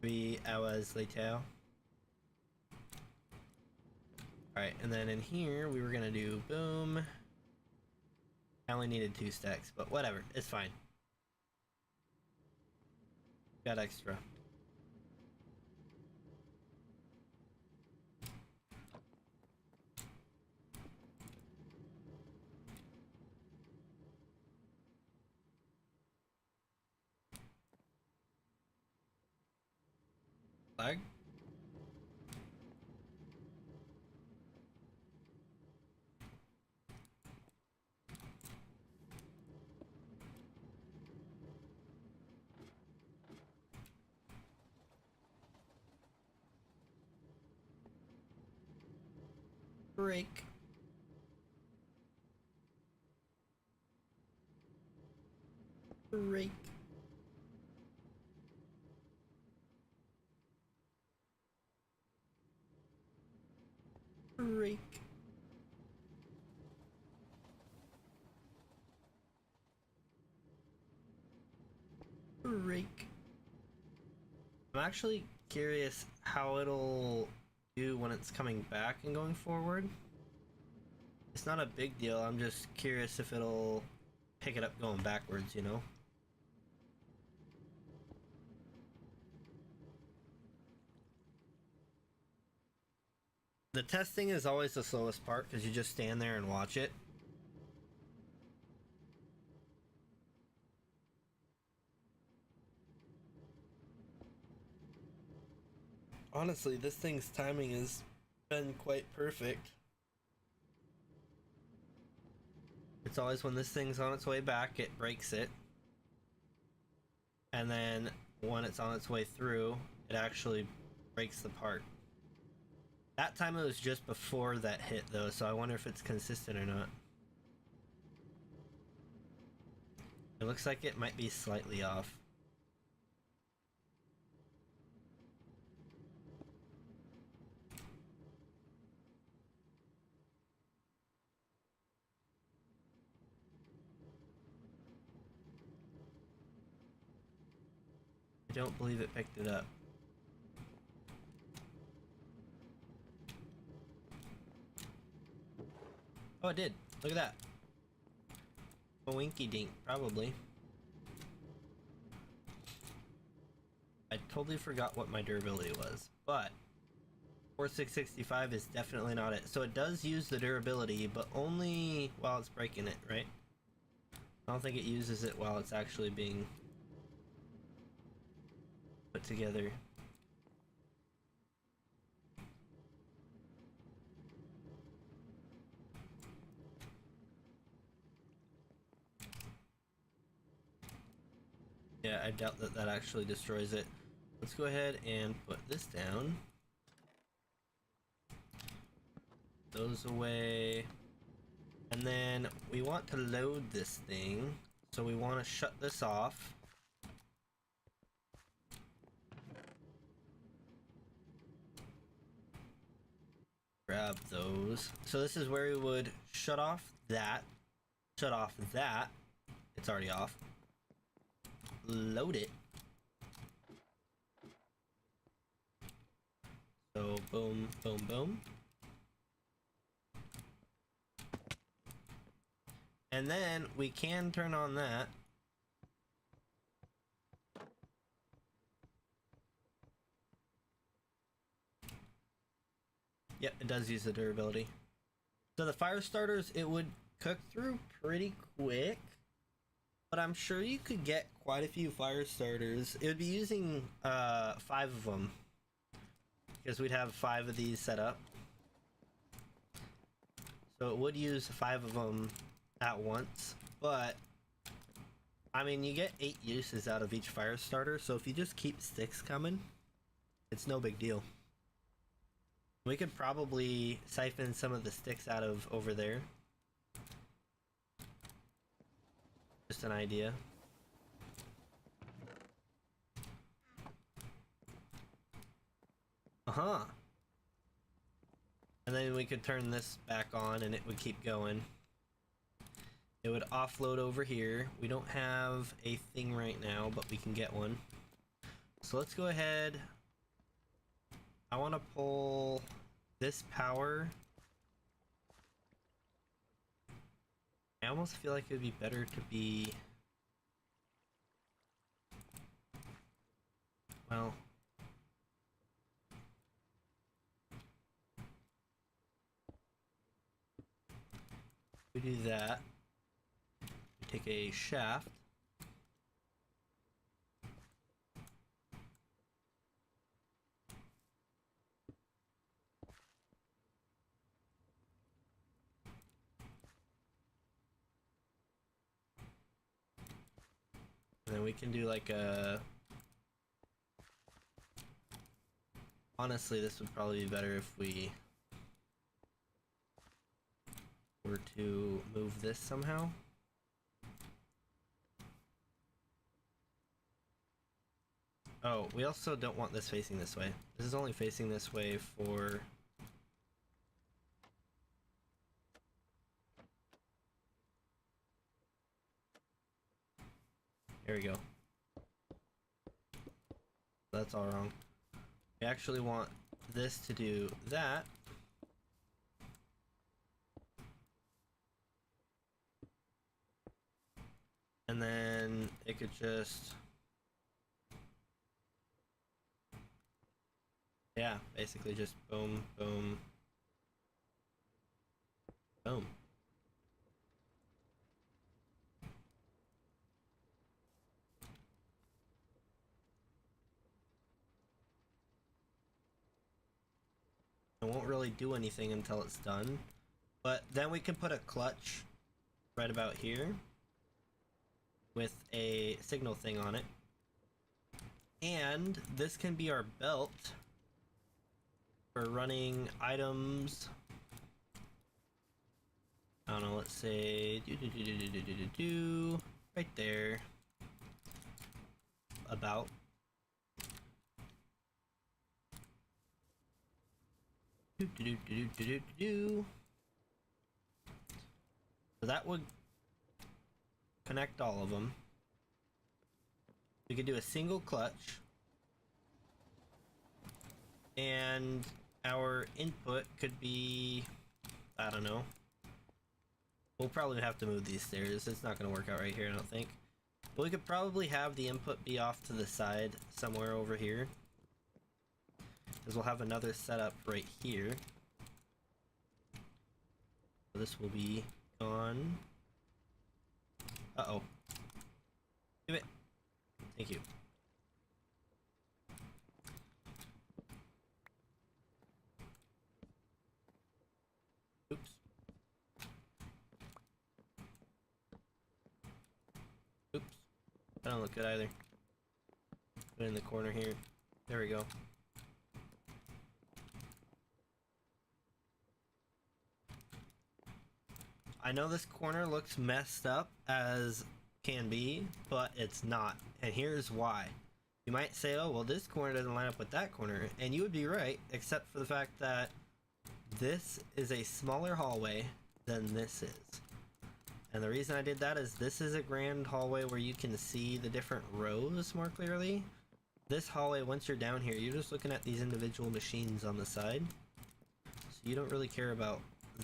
3 hours later. Alright, and then in here we were gonna do boom. I only needed 2 stacks, but whatever, it's fine. Got extra. Flag? Break. Break. rake. Rake. I'm actually curious how it'll do when it's coming back and going forward. It's not a big deal, I'm just curious if it'll pick it up going backwards, you know? The testing is always the slowest part because you just stand there and watch it. Honestly, this thing's timing has been quite perfect. It's always when this thing's on its way back, it breaks it. And then when it's on its way through, it actually breaks the part. That time it was just before that hit though, so I wonder if it's consistent or not. It looks like it might be slightly off. I don't believe it picked it up. Oh, it did. Look at that. A winky dink, probably. I totally forgot what my durability was, but 4665 is definitely not it. So it does use the durability, but only while it's breaking it, right? I don't think it uses it while it's actually being put together. Yeah, I doubt that that actually destroys it. Let's go ahead and put this down. Those away. And then we want to load this thing. So we want to shut this off. Grab those. So this is where we would shut off that. Shut off that. It's already off. Load it. So boom, boom, boom. And then we can turn on that. Yep, it does use the durability. So the fire starters, it would cook through pretty quick. But I'm sure you could get quite a few fire starters. It would be using 5 of them. Because we'd have 5 of these set up. So it would use 5 of them at once. But, I mean, you get 8 uses out of each fire starter. So if you just keep sticks coming, it's no big deal. We could probably siphon some of the sticks out of over there. Just an idea. Uh-huh. And then we could turn this back on and it would keep going. It would offload over here. We don't have a thing right now, but we can get one. So let's go ahead. I want to pull this power. I almost feel like it would be better to be... Well... We do that. We take a shaft. And then we can do like a... Honestly, this would probably be better if we were to move this somehow. Oh, we also don't want this facing this way. This is only facing this way for There we go. That's all wrong. We actually want this to do that. And then it could just... yeah, basically just boom, boom, boom. It won't really do anything until it's done. But then we can put a clutch right about here with a signal thing on it. And this can be our belt for running items. I don't know, let's say right there. About. So that would connect all of them. We could do a single clutch, and our input could be, I don't know. We'll probably have to move these stairs. It's not going to work out right here, I don't think. But we could probably have the input be off to the side somewhere over here, because we'll have another setup right here. So this will be gone. Uh-oh. Give it. Thank you. Oops. Oops. That don't look good either. Put it in the corner here. There we go. I know this corner looks messed up as can be, but it's not. And here's why. You might say, oh, well, this corner doesn't line up with that corner. And you would be right, except for the fact that this is a smaller hallway than this is. And the reason I did that is this is a grand hallway where you can see the different rows more clearly. This hallway, once you're down here, you're just looking at these individual machines on the side. So you don't really care about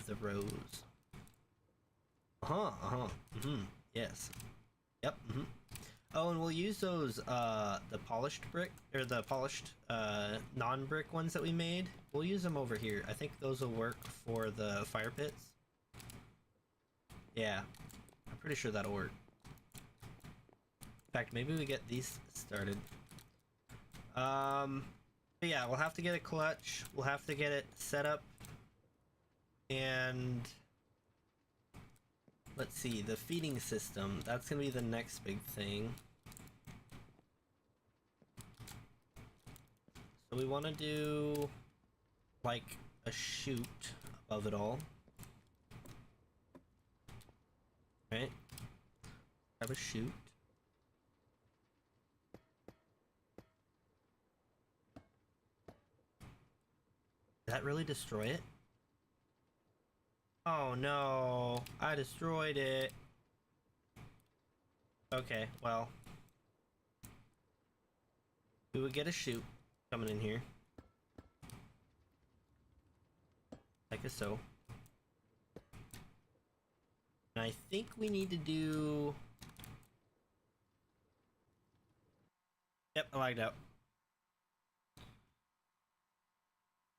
the rows. Yes. Yep, Oh, and we'll use those, the polished brick, or the polished, non-brick ones that we made. We'll use them over here. I think those will work for the fire pits. Yeah, I'm pretty sure that'll work. In fact, maybe we get these started. But yeah, we'll have to get a clutch. We'll have to get it set up. And... let's see, the feeding system. That's gonna be the next big thing. So we want to do like a chute above it all. Right? Have a chute. Did that really destroy it? Oh no, I destroyed it. Okay, well. We would get a chute coming in here. Like so. And I think we need to do... yep, I lagged out.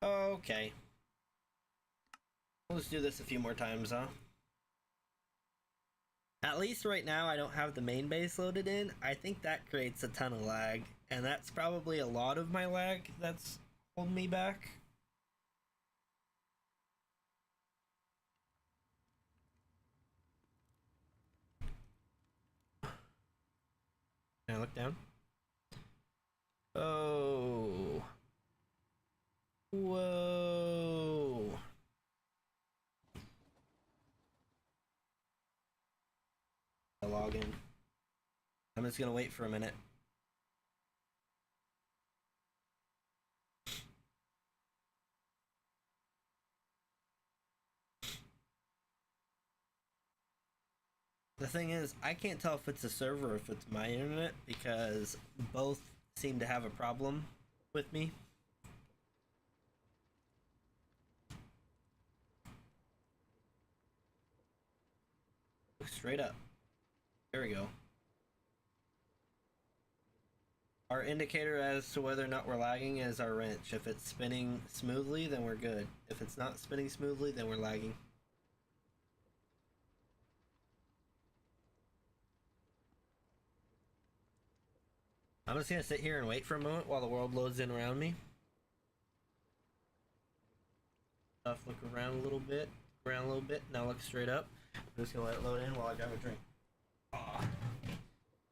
Okay. Let's do this a few more times, huh? At least right now I don't have the main base loaded in. I think that creates a ton of lag, and that's probably a lot of my lag that's holding me back. Can I look down? Oh. Whoa. Log in. I'm just gonna wait for a minute. The thing is, I can't tell if it's a server or if it's my internet because both seem to have a problem with me. Look straight up. There we go. Our indicator as to whether or not we're lagging is our wrench. If it's spinning smoothly, then we're good. If it's not spinning smoothly, then we're lagging. I'm just gonna sit here and wait for a moment while the world loads in around me. Look around a little bit, now look straight up. I'm just gonna let it load in while I grab a drink.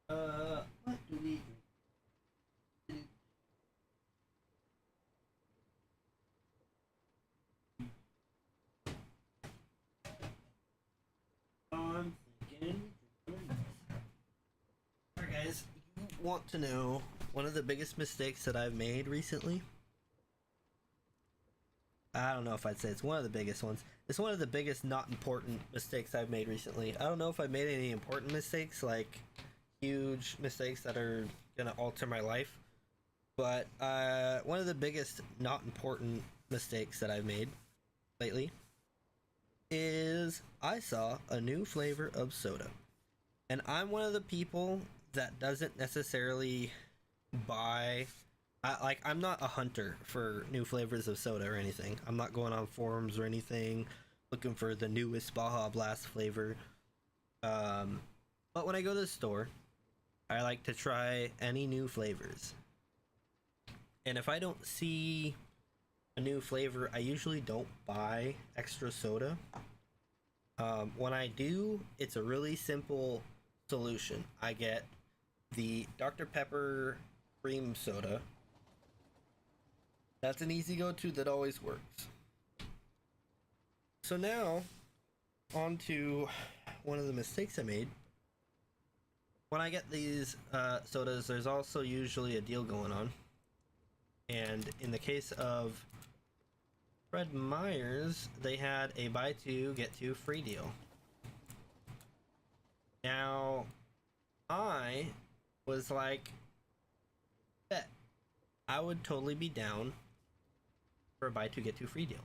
What do we drink? I'm thinking. Alright guys, you want to know one of the biggest mistakes that I've made recently? I don't know if I'd say it's one of the biggest ones. It's one of the biggest not important mistakes I've made recently. I don't know if I've made any important mistakes, like huge mistakes that are gonna alter my life. But one of the biggest not important mistakes that I've made lately is I saw a new flavor of soda. And I'm one of the people that doesn't necessarily buy... I'm not a hunter for new flavors of soda or anything. I'm not going on forums or anything looking for the newest Baja Blast flavor. But when I go to the store, I like to try any new flavors. And if I don't see a new flavor, I usually don't buy extra soda. When I do, it's a really simple solution. I get the Dr. Pepper cream soda. That's an easy go-to that always works. So now, on to one of the mistakes I made. When I get these sodas, there's also usually a deal going on. And in the case of Fred Meyer's, they had a buy two, get two free deal. Now, I was like, bet, I would totally be down for a buy two, get two free deal.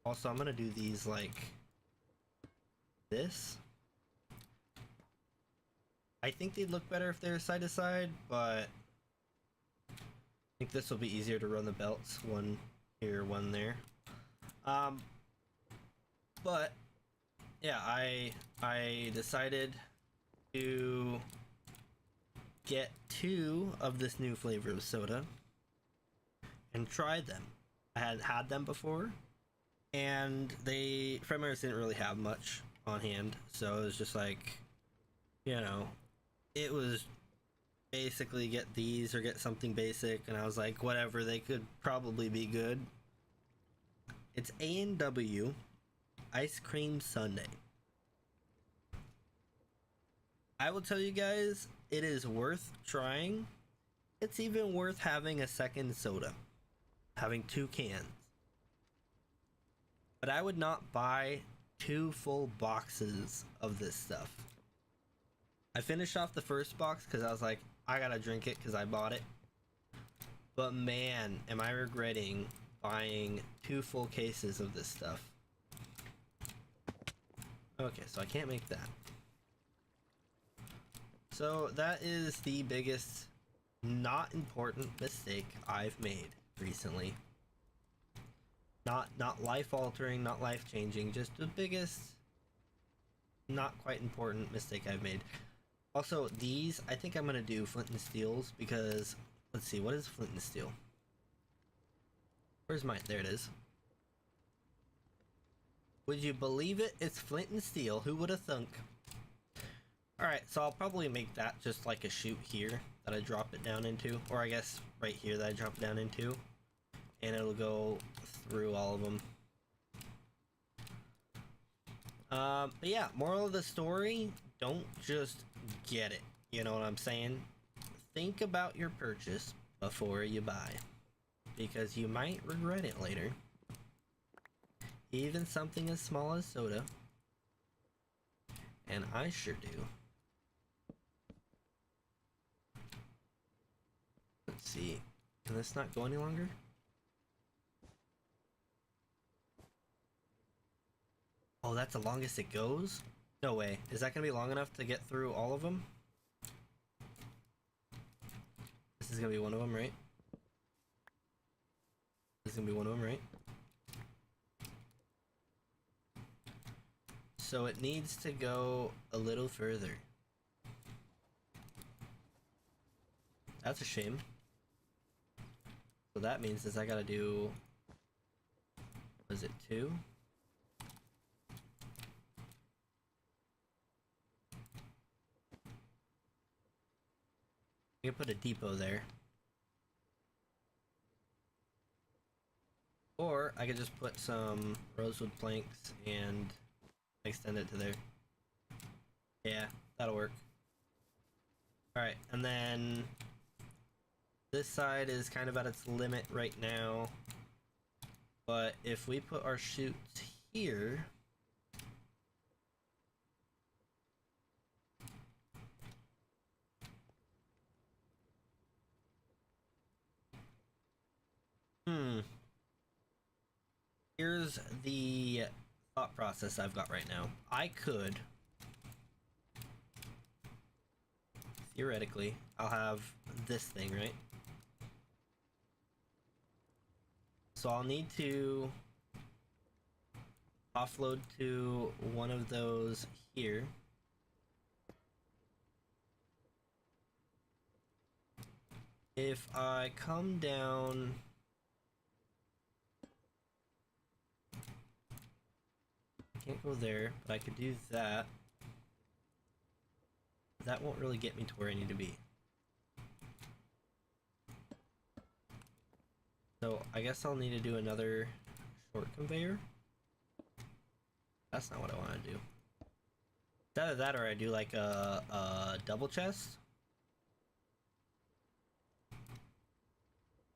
Also, I'm gonna do these like this. I think they'd look better if they're side to side, but I think this will be easier to run the belts, one here, one there. But yeah, I decided to get two of this new flavor of soda and try them. I had had them before, and Fred Meyer's didn't really have much on hand, so it was just like, you know, it was basically get these or get something basic, and I was like, whatever, they could probably be good. It's A&W Ice Cream Sunday. I will tell you guys, it is worth trying. It's even worth having a second soda, having two cans. But I would not buy two full boxes of this stuff. I finished off the first box because I was like, I gotta drink it because I bought it. But man, am I regretting buying two full cases of this stuff. Okay, so I can't make that. So that is the biggest not important mistake I've made recently. Not life altering, not life changing, just the biggest not quite important mistake I've made. Also, these, I think I'm gonna do flint and steels because, let's see, what is flint and steel? Where's mine? There it is. Would you believe it? It's flint and steel. Who would have thunk? Alright, so I'll probably make that just like a chute here that I drop it down into. Or I guess right here that I drop it down into. And it'll go through all of them. But yeah, moral of the story, don't just get it. You know what I'm saying? Think about your purchase before you buy. Because you might regret it later. Even something as small as soda. And I sure do. Let's see. Can this not go any longer? Oh, that's the longest it goes? No way. Is that gonna be long enough to get through all of them? This is gonna be one of them, right? This is gonna be one of them, right? So it needs to go a little further. That's a shame. So that means is I gotta do... Was it 2? I can put a depot there. Or I could just put some rosewood planks and extend it to there. Yeah, that'll work. Alright, and then this side is kind of at its limit right now. But if we put our chutes here, here's the thought process I've got right now. I could, theoretically, I'll have this thing, right? So I'll need to offload to one of those here. If I come down... I can't go there, but I could do that. That won't really get me to where I need to be. So I guess I'll need to do another short conveyor. That's not what I want to do. It's either that or I do like a double chest.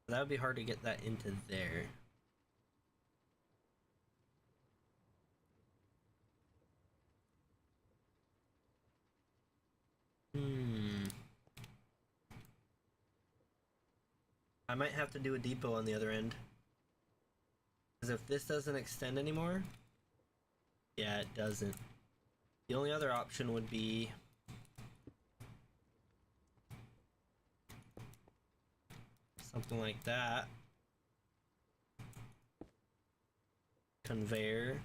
That would be hard to get that into there. I might have to do a depot on the other end. Because if this doesn't extend anymore... Yeah, it doesn't. The only other option would be... something like that. Conveyor.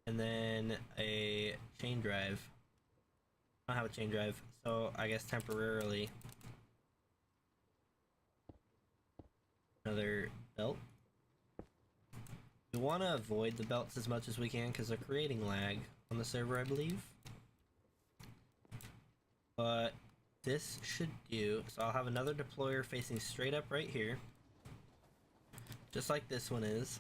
And then a chain drive. I don't have a chain drive, so I guess temporarily another belt. We want to avoid the belts as much as we can because they're creating lag on the server, I believe. But this should do. So I'll have another deployer facing straight up right here, just like this one is.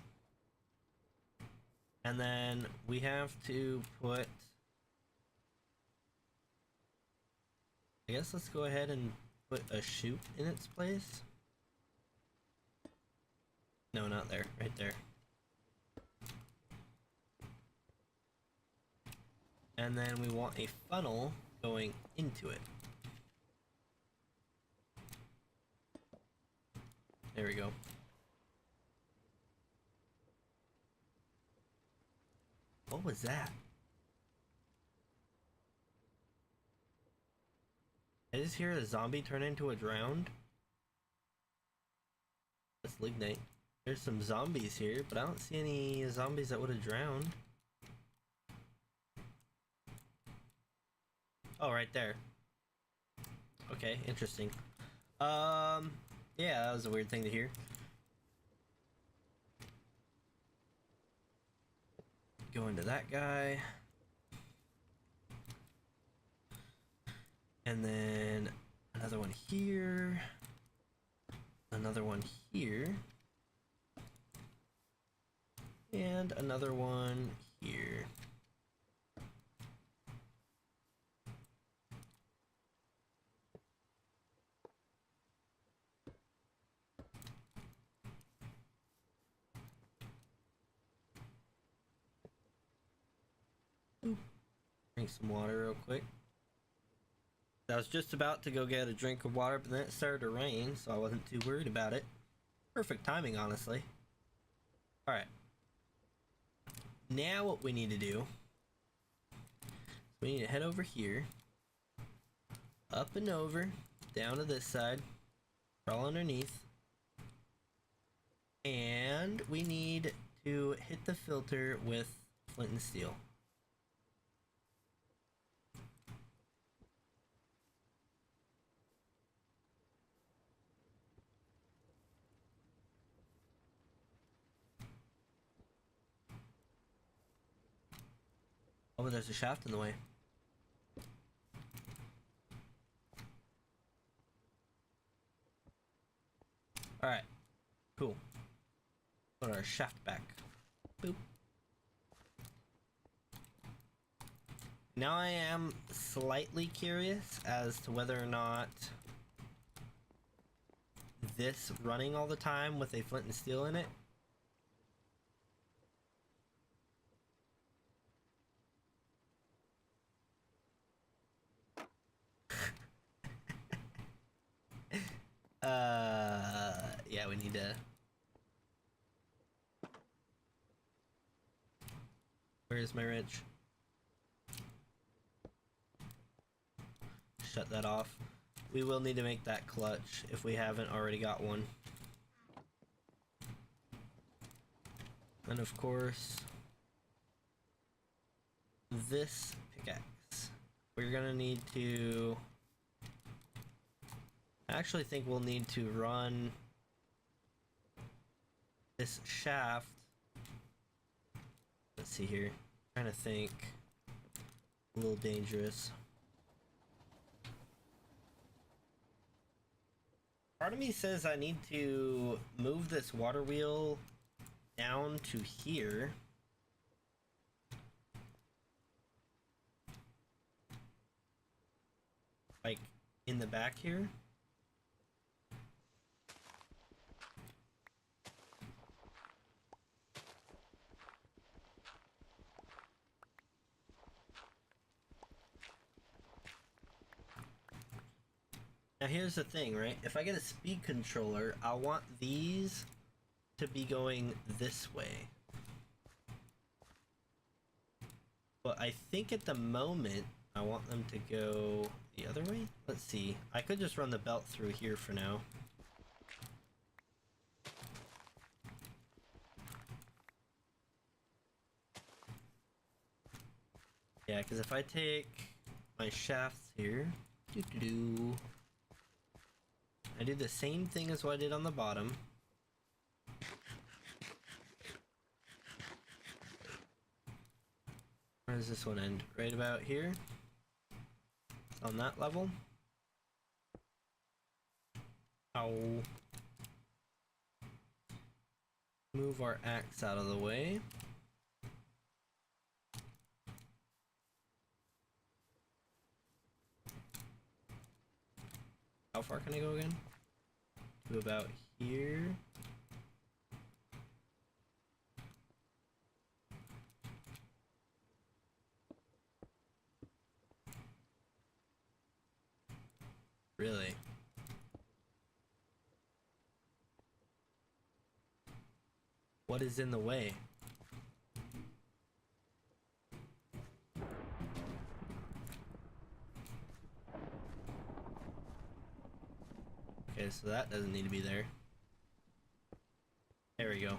And then we have to put... I guess let's go ahead and put a chute in its place. No, not there. Right there. And then we want a funnel going into it. There we go. What was that? I just hear a zombie turn into a drowned. That's lignite. There's some zombies here, but I don't see any zombies that would have drowned. Oh, right there. Okay, interesting. Yeah, that was a weird thing to hear. Go into that guy. And then another one here. Another one here. And another one here. Drink some water real quick. I was just about to go get a drink of water, but then it started to rain, so I wasn't too worried about it. Perfect timing, honestly. Alright. Now what we need to do, we need to head over here, up and over, down to this side, crawl underneath, and we need to hit the filter with flint and steel. Oh, there's a shaft in the way. Alright. Cool. Put our shaft back. Boop. Now I am slightly curious as to whether or not this running all the time with a flint and steel in it yeah, we need to. Where is my wrench? Shut that off. We will need to make that clutch if we haven't already got one. And of course, this pickaxe. We're gonna need to. I actually think we'll need to run this shaft. Let's see here. I'm trying to think. A little dangerous. Part of me says I need to move this water wheel down to here. Like in the back here. Now here's the thing, right? If I get a speed controller, I want these to be going this way. But I think at the moment, I want them to go the other way? Let's see. I could just run the belt through here for now. Yeah, because if I take my shafts here, I do the same thing as what I did on the bottom. Where does this one end? Right about here? On that level? Ow. Move our axe out of the way. How far can I go again? To about here. Really? What is in the way? Okay, so that doesn't need to be there. There we go.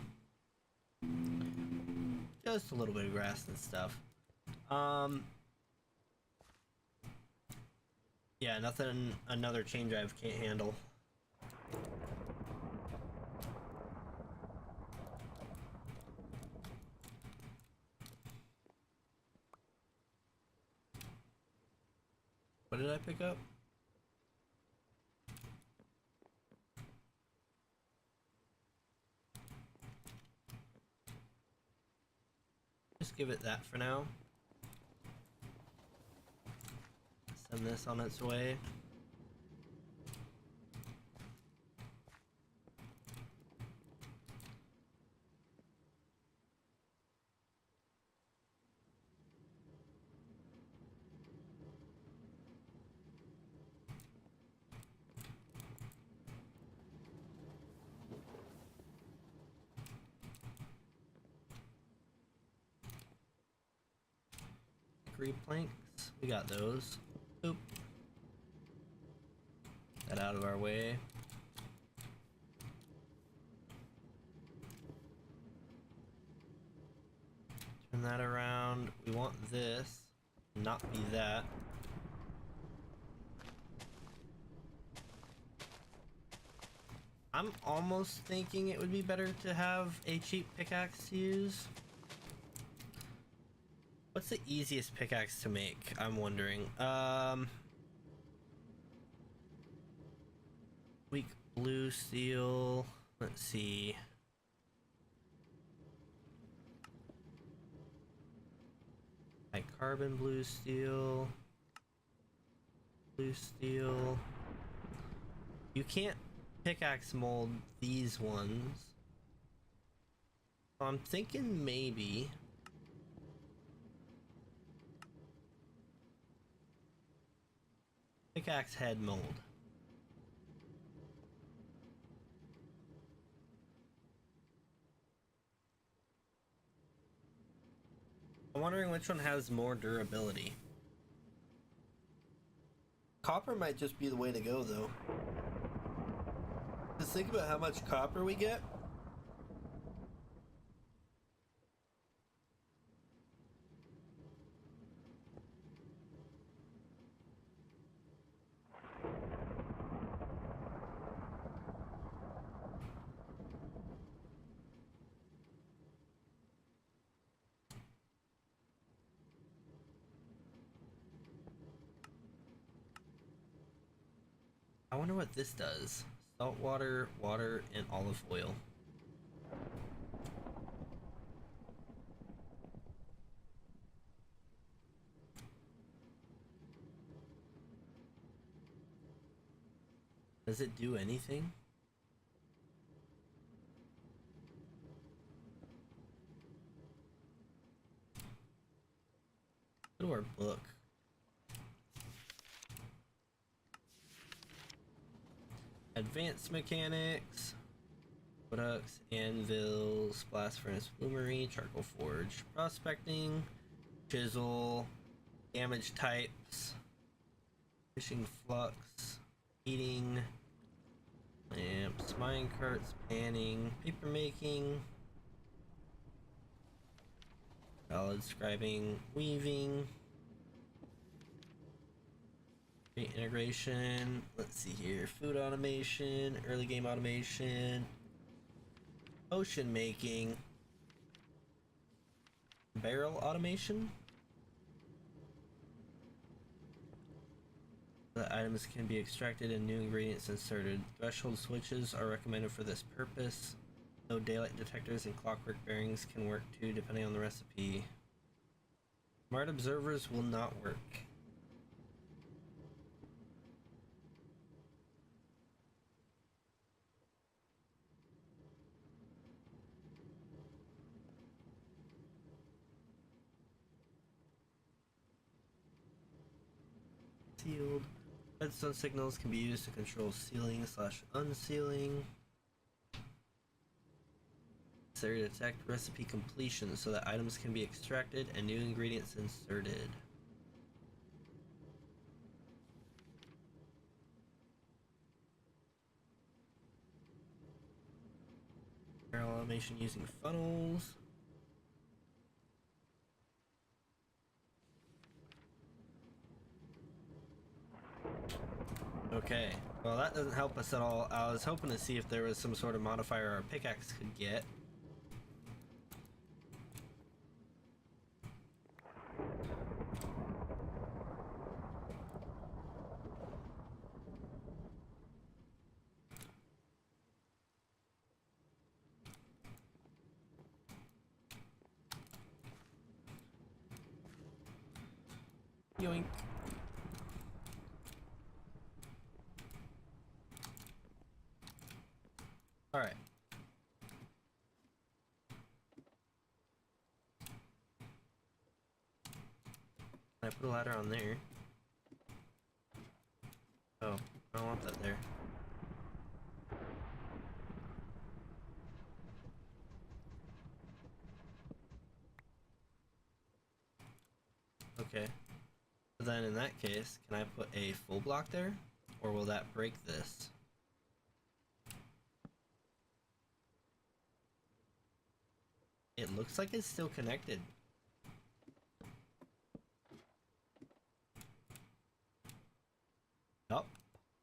Just a little bit of grass and stuff. Yeah, nothing another chain drive can't handle. What did I pick up? Just give it that for now. Send this on its way. 3 planks. We got those. Oop. That out of our way. Turn that around. We want this, not be that. I'm almost thinking it would be better to have a cheap pickaxe to use. What's the easiest pickaxe to make? I'm wondering. Weak blue steel. Let's see. High carbon blue steel. Blue steel. You can't pickaxe mold these ones. So I'm thinking maybe pickaxe head mold. I'm wondering which one has more durability. Copper might just be the way to go though. Just think about how much copper we get. I wonder what this does. Salt water, water, and olive oil. Does it do anything? Go to our book. Advanced mechanics, products, anvils, blast furnace, bloomery, charcoal forge, prospecting, chisel, damage types, fishing flux, heating, lamps, mine carts, panning, paper making, ballad scribing, weaving. Integration, let's see here, food automation, early game automation, potion making, barrel automation. The items can be extracted and new ingredients inserted. Threshold switches are recommended for this purpose, though daylight detectors and clockwork bearings can work too depending on the recipe. Smart observers will not work. Sealed. Redstone signals can be used to control sealing / unsealing. Necessary to detect recipe completion so that items can be extracted and new ingredients inserted. Barrel automation using funnels. Okay, well that doesn't help us at all. I was hoping to see if there was some sort of modifier our pickaxe could get. Yoink. Alright. Can I put a ladder on there? Oh, I don't want that there. Okay. So then in that case, can I put a full block there? Or will that break this? It looks like it's still connected. Oh,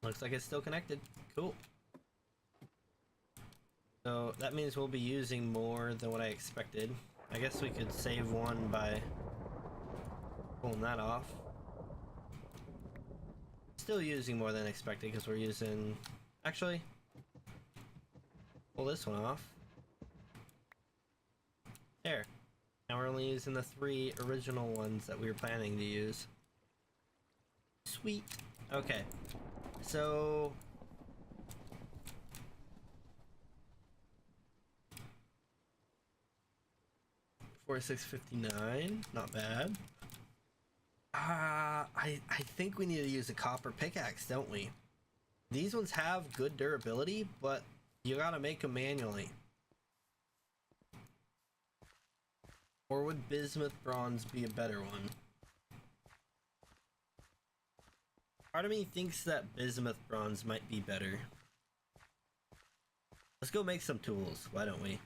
looks like it's still connected. Cool. So that means we'll be using more than what I expected. I guess we could save one by pulling that off. Still using more than expected because we're using... Actually, pull this one off. There. Now we're only using the 3 original ones that we were planning to use. Sweet. Okay. So... 4659, not bad. I think we need to use a copper pickaxe, don't we? These ones have good durability, but you gotta make them manually. Or would bismuth bronze be a better one? Part of me thinks that bismuth bronze might be better. Let's go make some tools, why don't we?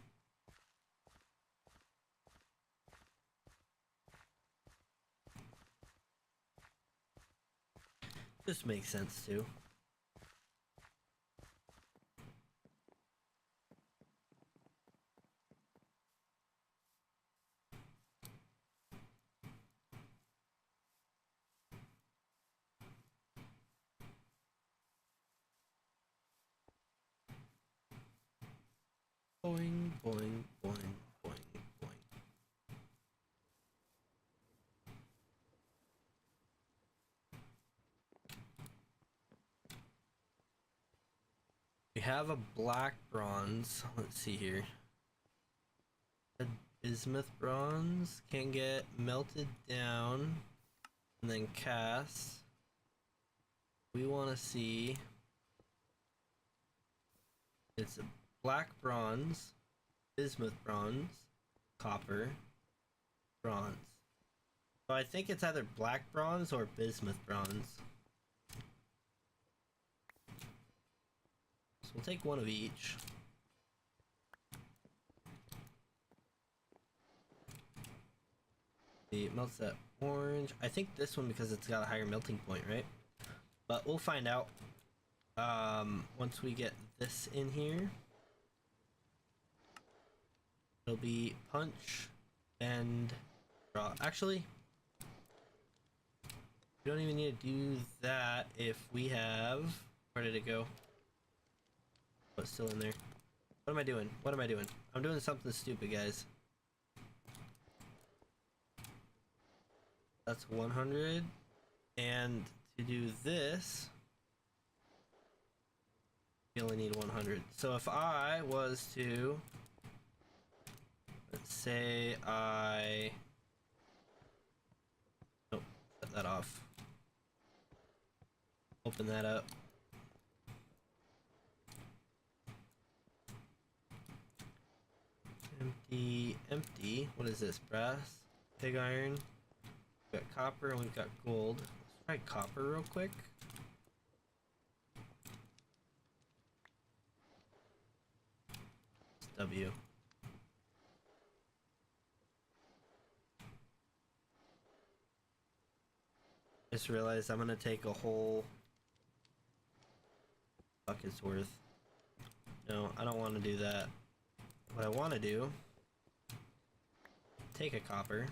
Just makes sense too. Boing, boing, boing, boing, boing. We have a black bronze. Let's see here. A bismuth bronze can get melted down and then cast. We want to see. It's a black bronze, bismuth bronze, copper, bronze. So I think it's either black bronze or bismuth bronze. So we'll take one of each. It melts that orange. I think this one because it's got a higher melting point, right? But we'll find out once we get this in here. It'll be punch and draw. Actually, we don't even need to do that if we have... Where did it go? Oh, it's still in there. What am I doing? What am I doing? I'm doing something stupid, guys. That's 100. And to do this, you only need 100. So if I was to... Let's say I... Nope, set that off. Open that up. Empty, empty. What is this? Brass, pig iron. We've got copper and we've got gold. Let's try copper real quick. It's W. Just realized I'm gonna take a whole bucket's worth. No, I don't want to do that. What I want to do, take a copper.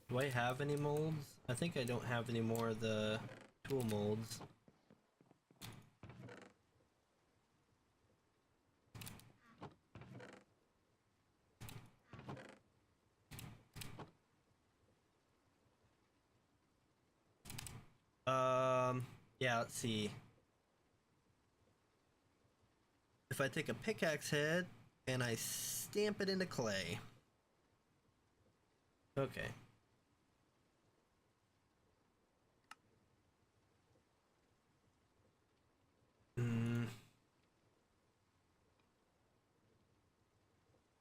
Do I have any molds? I think I don't have any more of the tool molds. Yeah, let's see. If I take a pickaxe head and I stamp it into clay. Okay.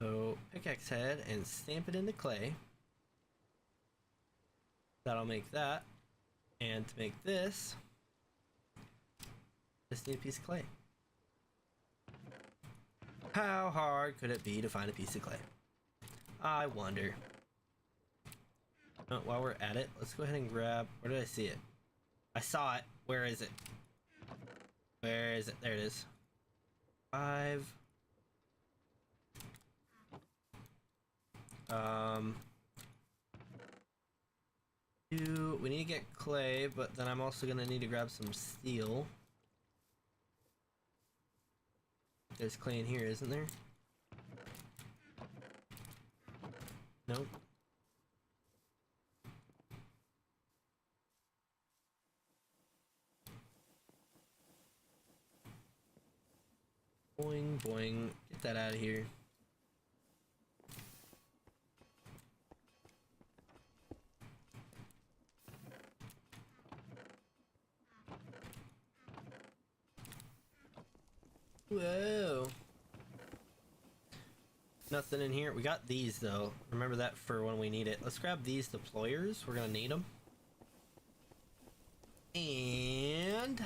So, pickaxe head and stamp it into clay. That'll make that. And to make this, just need a piece of clay. How hard could it be to find a piece of clay? I wonder. Oh, while we're at it, let's go ahead and grab... Where did I see it? I saw it. Where is it? Where is it? There it is. 5. We need to get clay, but then I'm also gonna need to grab some steel. There's clay in here, isn't there? Nope. Boing, boing. Get that out of here. Whoa. Nothing in here. We got these though. Remember that for when we need it. Let's grab these deployers. We're gonna need them. And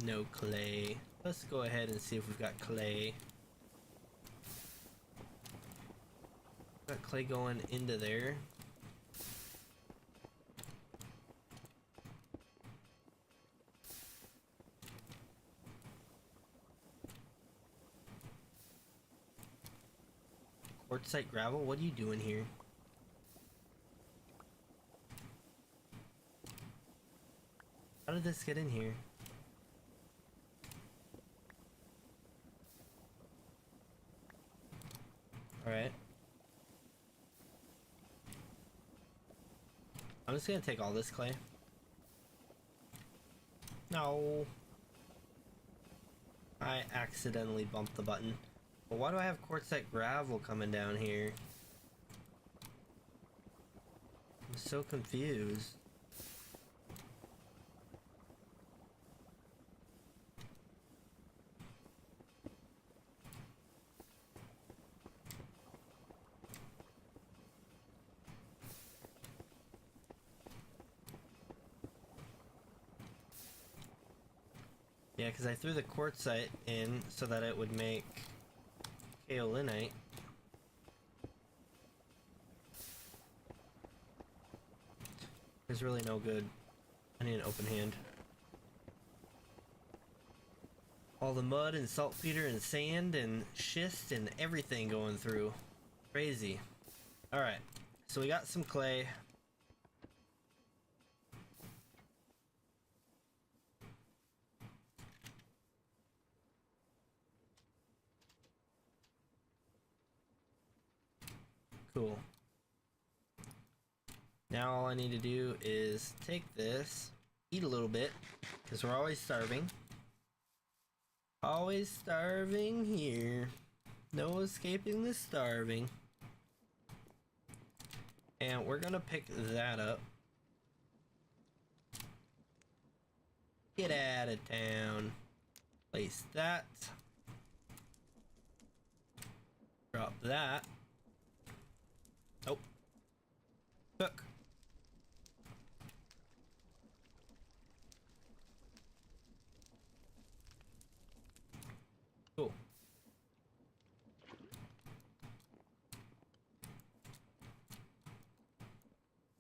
no clay. Let's go ahead and see if we've got clay. Got clay going into there. Quartzite gravel? What are you doing here? How did this get in here? Alright. I'm just gonna take all this clay. No. I accidentally bumped the button. Well, why do I have quartzite gravel coming down here? I'm so confused. Yeah, because I threw the quartzite in so that it would make kaolinite. There's really no good. I need an open hand. All the mud and saltpeter and sand and schist and everything going through. Crazy. Alright, so we got some clay. Cool. Now all I need to do is take this, eat a little bit, because we're always starving. Always starving here. No escaping the starving. And we're gonna pick that up. Get out of town. Place that. Drop that. Nope. Cook. Cool.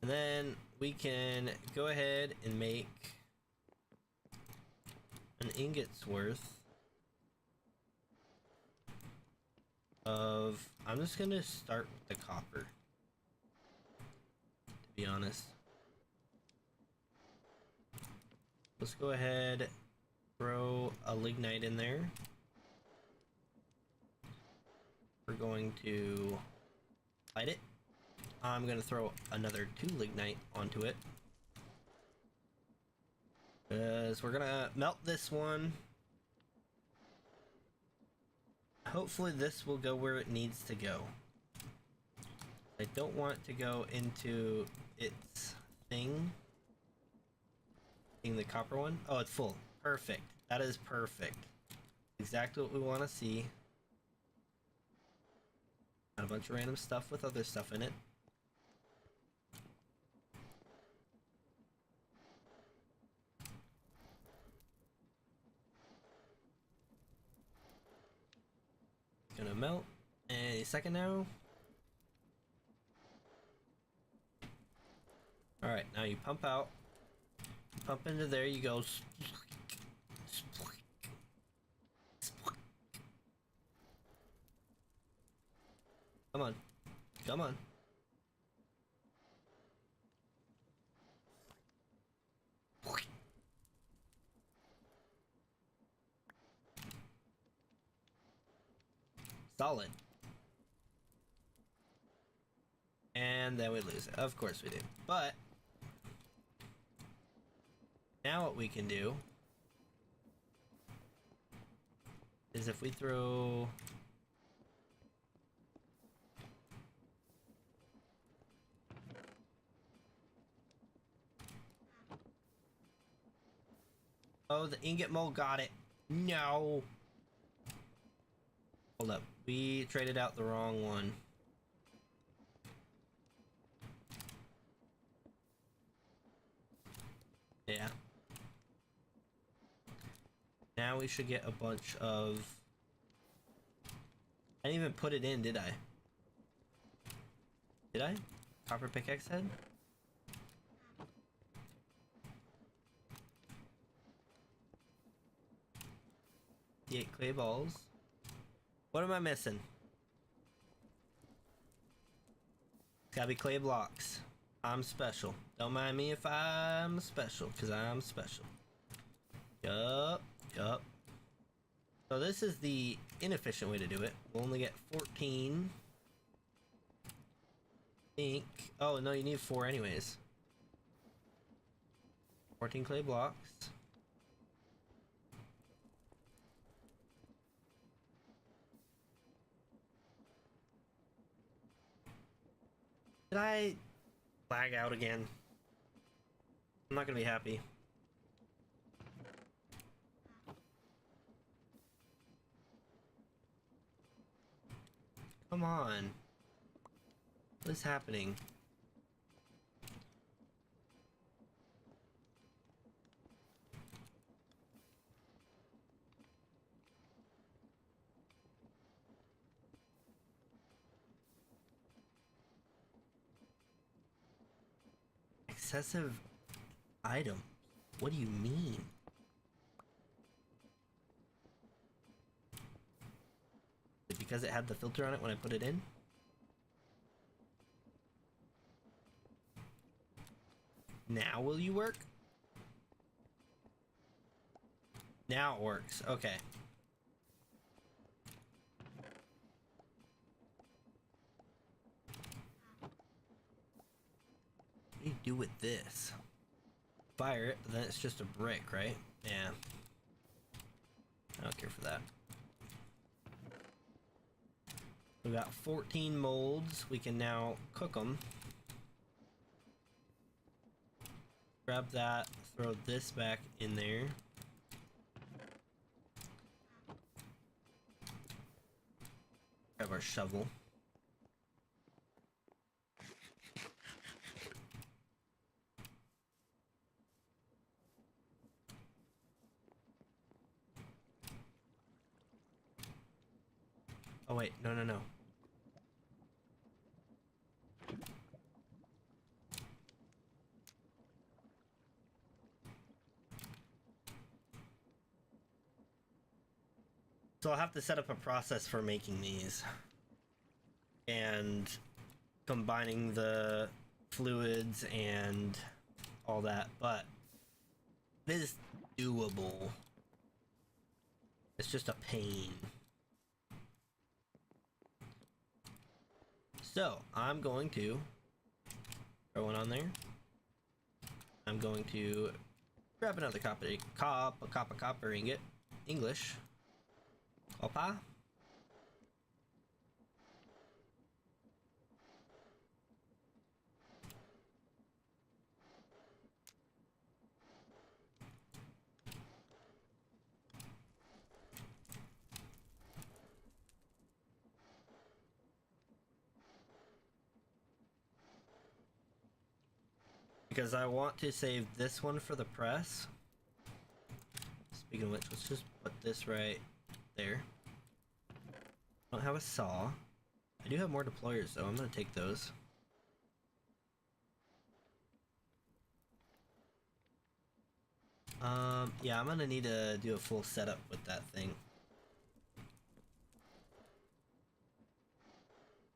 And then we can go ahead and make an ingot's worth of... I'm just gonna start with the copper, to be honest. Let's go ahead, throw a lignite in there. We're going to light it. I'm gonna throw another 2 lignite onto it, because we're gonna melt this one. Hopefully this will go where it needs to go. I don't want it to go into its thing. In the copper one. Oh, it's full. Perfect. That is perfect. Exactly what we want to see. Got a bunch of random stuff with other stuff in it. gonna melt any second now. Alright, now you pump out. Pump into there, you go. Come on. Come on. Solid. And then we lose it. Of course we do. But now what we can do is if we throw oh, the ingot mold got it. No. Hold up. We traded out the wrong one. Yeah. Now we should get a bunch of... I didn't even put it in, did I? Did I? Copper pickaxe head? The 8 clay balls. What am I missing? It's gotta be clay blocks. I'm special. Don't mind me if I'm special, because I'm special. Yup, yup. So this is the inefficient way to do it. We'll only get 14. Think. Oh, no, you need 4 anyways. 14 clay blocks. Did I lag out again? I'm not gonna be happy. Come on. What is happening? Excessive item. What do you mean? Because it had the filter on it when I put it in? Now will you work? Now it works. Okay. What do you do with this? Fire it, but then it's just a brick, right? Yeah. I don't care for that. We got 14 molds. We can now cook them. Grab that, throw this back in there. Grab our shovel. Oh wait, no, no, no. So I'll have to set up a process for making these and combining the fluids and all that, but it is doable. It's just a pain. So I'm going to throw one on there. I'm going to grab another copper ingot. English. Opa. Because I want to save this one for the press. Speaking of which, let's just put this right there. I don't have a saw. I do have more deployers though, I'm gonna take those. Yeah, I'm gonna need to do a full setup with that thing.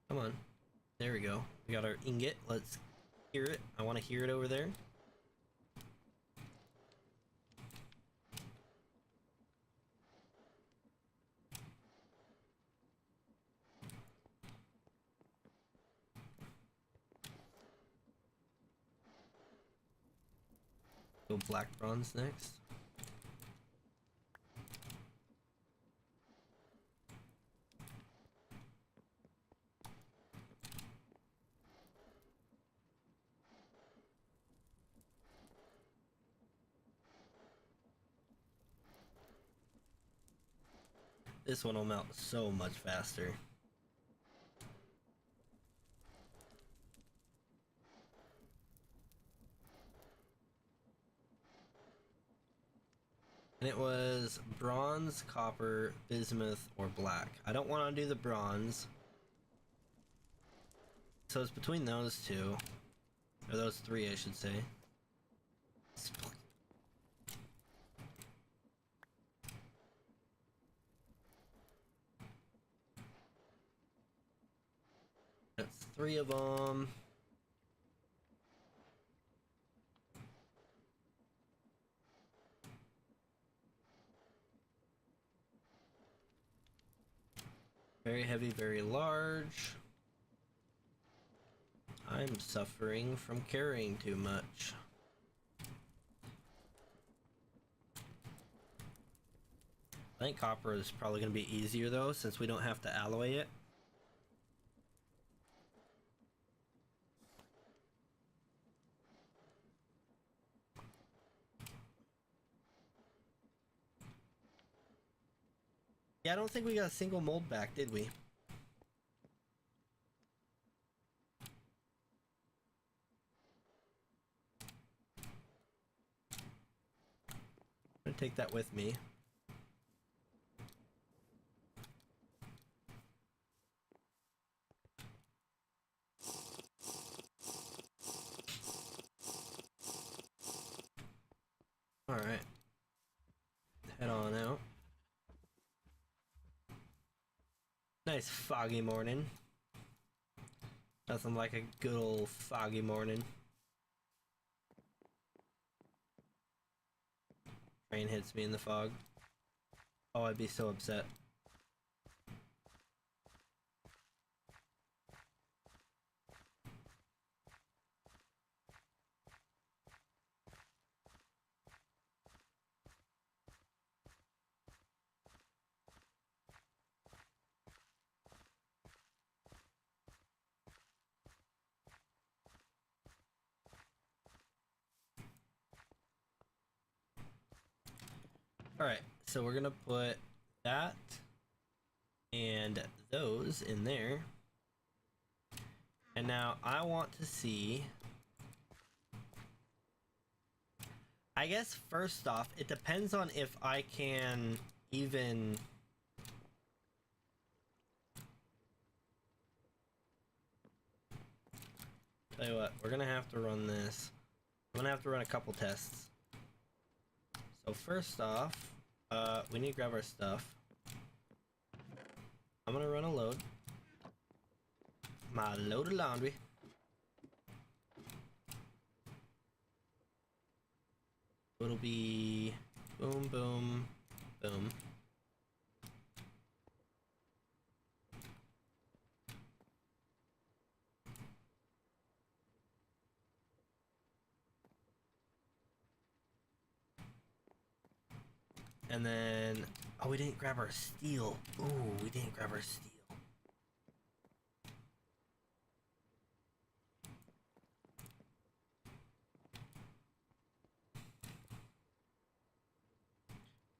Come on. There we go. We got our ingot. Let's hear it. I want to hear it over there. Go black bronze next. This one will melt so much faster. And it was bronze, copper, bismuth, or black. I don't want to do the bronze. So it's between those two. Or those three, I should say. That's three of them. Very heavy, very large. I'm suffering from carrying too much. I think copper is probably going to be easier though, since we don't have to alloy it. Yeah, I don't think we got a single mold back, did we? I'm gonna take that with me. Alright. Head on out. Nice foggy morning. Nothing like a good old foggy morning. Train hits me in the fog. Oh, I'd be so upset. Alright, so we're gonna put that and those in there. And now I want to see... I guess first off, it depends on if I can even... Tell you what, we're gonna have to run this. I'm gonna have to run a couple tests. So first off, we need to grab our stuff. I'm gonna run a load. My load of laundry. It'll be boom, boom, boom. And then, oh, we didn't grab our steel. Ooh, we didn't grab our steel.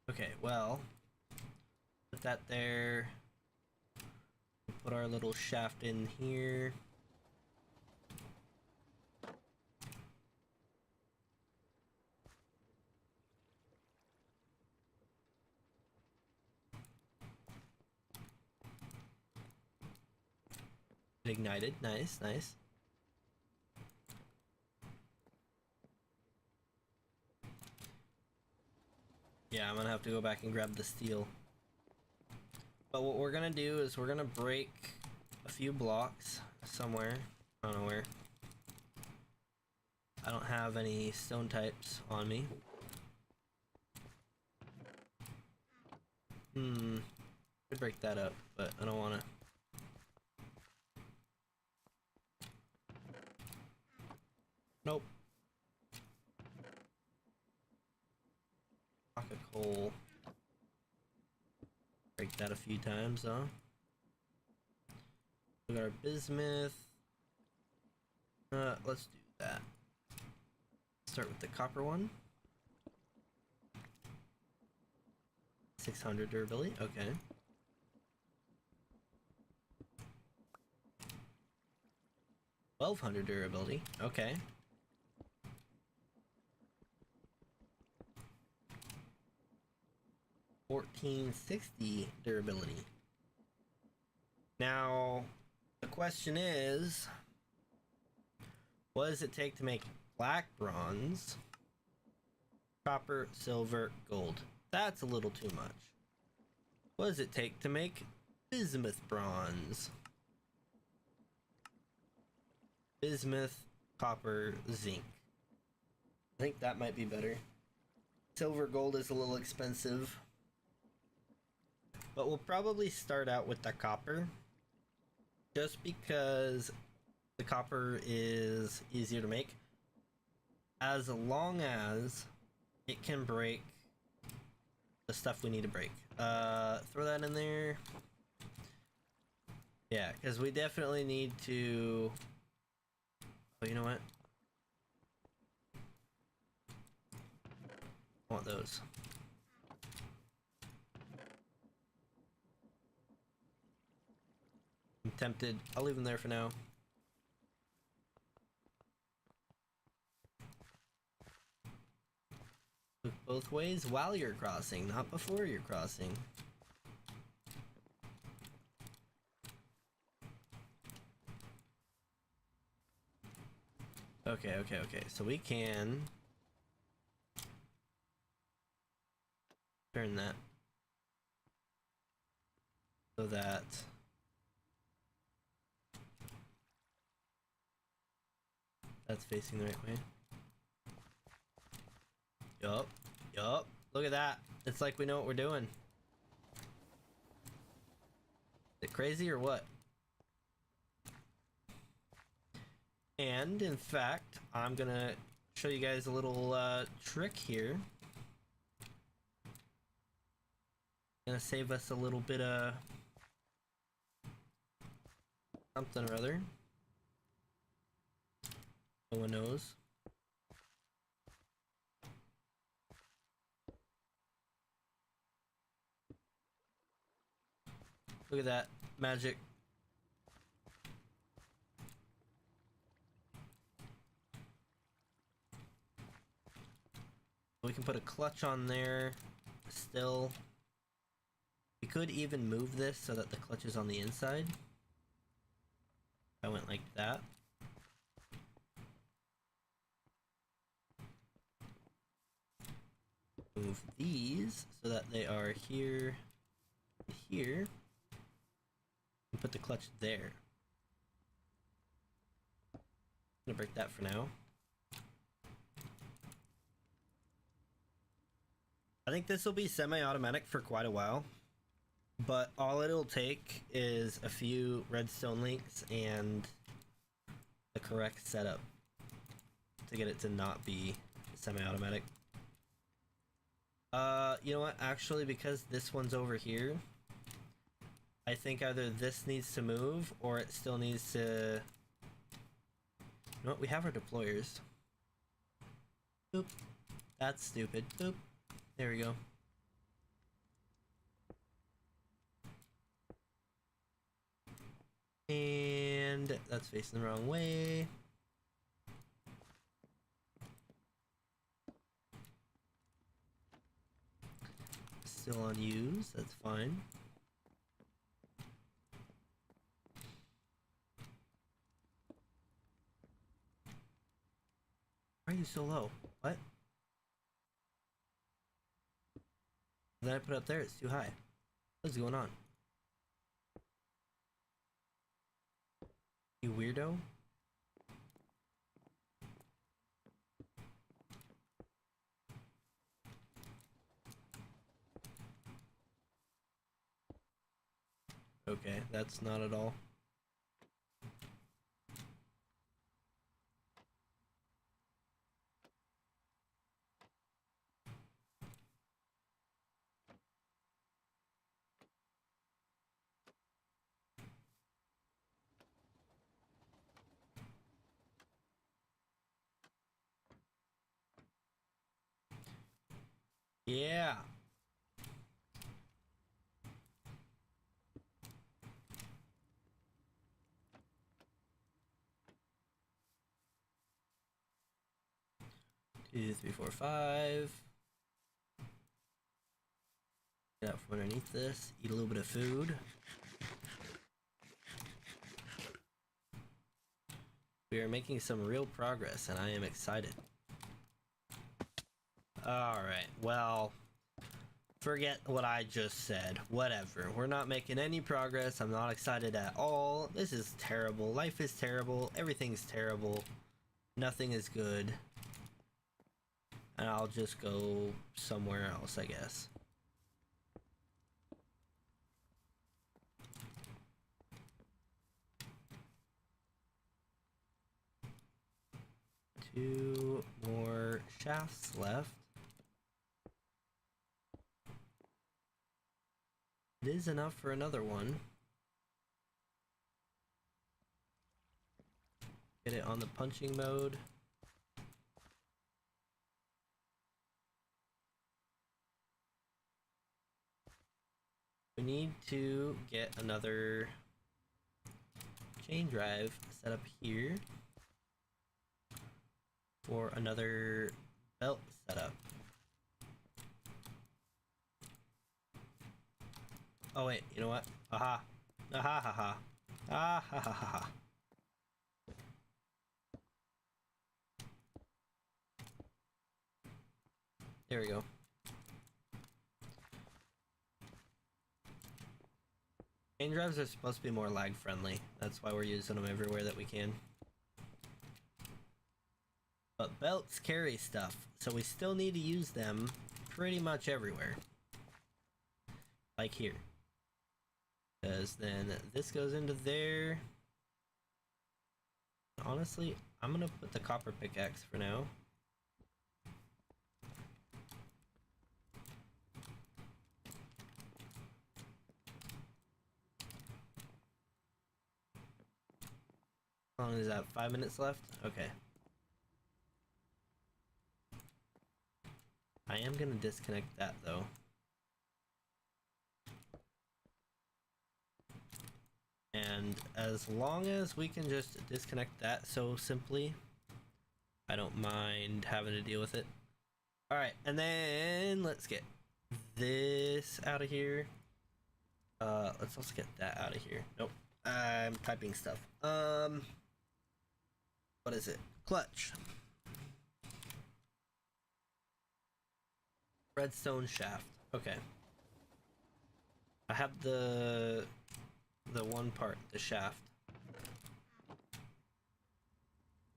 Okay, well, put that there. Put our little shaft in here. It ignited. Nice, nice. Yeah, I'm gonna have to go back and grab the steel. But what we're gonna do is we're gonna break a few blocks somewhere. I don't know where. I don't have any stone types on me. Could break that up, but I don't wanna. Nope. Block of coal. Break that a few times, huh? We got our bismuth. Let's do that. Start with the copper one. 600 durability, okay. $1,200 durability, okay. $1,460 durability. Now, the question is, what does it take to make black bronze, copper, silver, gold? That's a little too much. What does it take to make bismuth bronze? Bismuth, copper, zinc. I think that might be better. Silver, gold is a little expensive. But we'll probably start out with the copper. Just because the copper is easier to make. As long as it can break the stuff we need to break. Throw that in there. Yeah, because we definitely need to... Oh, you know what? I want those. I'm tempted. I'll leave them there for now. Look both ways while you're crossing, not before you're crossing. Okay, okay, okay. So we can turn that so that that's facing the right way. Yup, yup. Look at that. It's like we know what we're doing. Is it crazy or what? And in fact, I'm gonna show you guys a little trick here. Gonna save us a little bit of something or other. No one knows. Look at that magic. We can put a clutch on there still. We could even move this so that the clutch is on the inside. I went like that. Move these so that they are here, here. And put the clutch there. I'm gonna break that for now. I think this will be semi-automatic for quite a while, but all it'll take is a few redstone links and the correct setup to get it to not be semi-automatic. You know what? Actually, because this one's over here, I think either this needs to move or it still needs to... You know what? We have our deployers. Boop. That's stupid. Boop. There we go. And that's facing the wrong way. Still on use, that's fine. you so low? What? Then I put it up there, it's too high. What's going on? You weirdo? Okay, that's not at all. Yeah. Two, three, four, five. Get out from underneath this. Eat a little bit of food. We are making some real progress, and I am excited. Alright, well, forget what I just said. Whatever. We're not making any progress. I'm not excited at all. This is terrible. Life is terrible. Everything's terrible. Nothing is good. And I'll just go somewhere else, I guess. Two more shafts left. It is enough for another one. Get it on the punching mode. We need to get another chain drive set up here for another belt setup. Oh wait, you know what? Aha. Aha ha ha. Ah ha ha ha ha. There we go. Chain drives are supposed to be more lag friendly. That's why we're using them everywhere that we can. But belts carry stuff, so we still need to use them pretty much everywhere. Like here. Because then this goes into there. Honestly, I'm gonna put the copper pickaxe for now. How long is that? 5 minutes left? Okay. I am gonna disconnect that though. And as long as we can just disconnect that so simply, I don't mind having to deal with it. Alright, and then let's get this out of here. Let's also get that out of here. Nope. I'm typing stuff. What is it? Clutch. Redstone shaft. Okay. I have the one part, the shaft.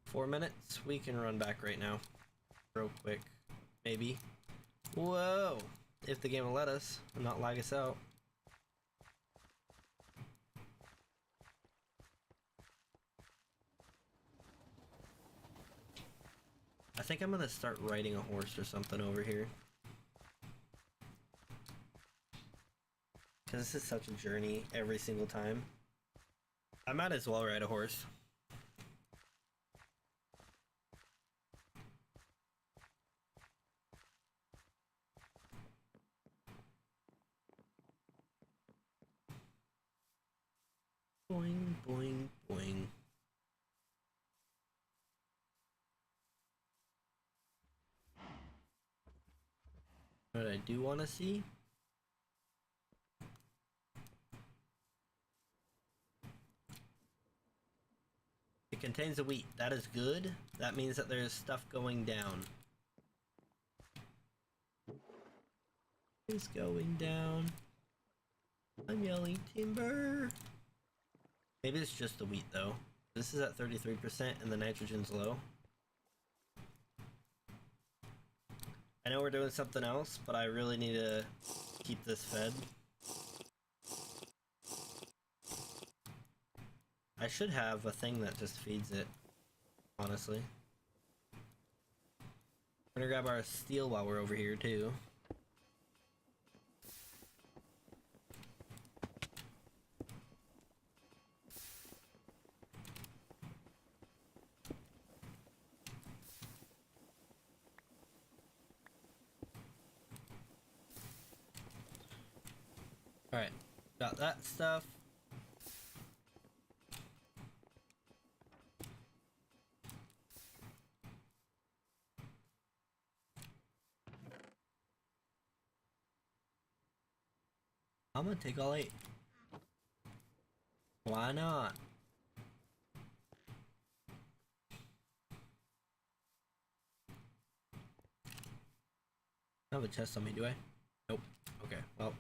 4 minutes. We can run back right now. Real quick. Maybe. Whoa! If the game will let us and not lag us out. I think I'm gonna start riding a horse or something over here. Because this is such a journey every single time. I might as well ride a horse. Boing, boing, boing. What I do want to see? contains the wheat. That is good. That means that there's stuff going down. It's going down. I'm yelling timber. Maybe it's just the wheat though. This is at 33% and the nitrogen's low. I know we're doing something else, but I really need to keep this fed. I should have a thing that just feeds it, honestly. I'm gonna grab our steel while we're over here too. Alright, got that stuff. I'm gonna take all 8. Why not? I have a chest on me, do I? Nope. Okay, well.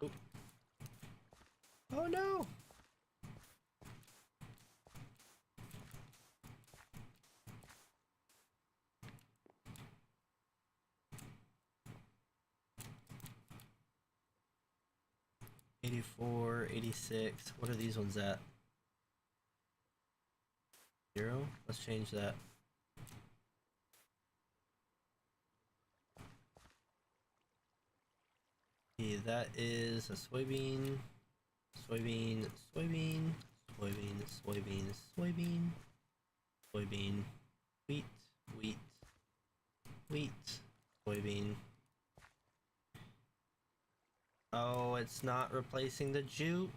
Oop. Oh no! $84, $86. What are these ones at? 0? Let's change that. Okay, that is a soybean. Soybean, soybean, soybean, soybean, soybean, soybean, wheat, wheat, wheat, soybean. Oh, it's not replacing the jute.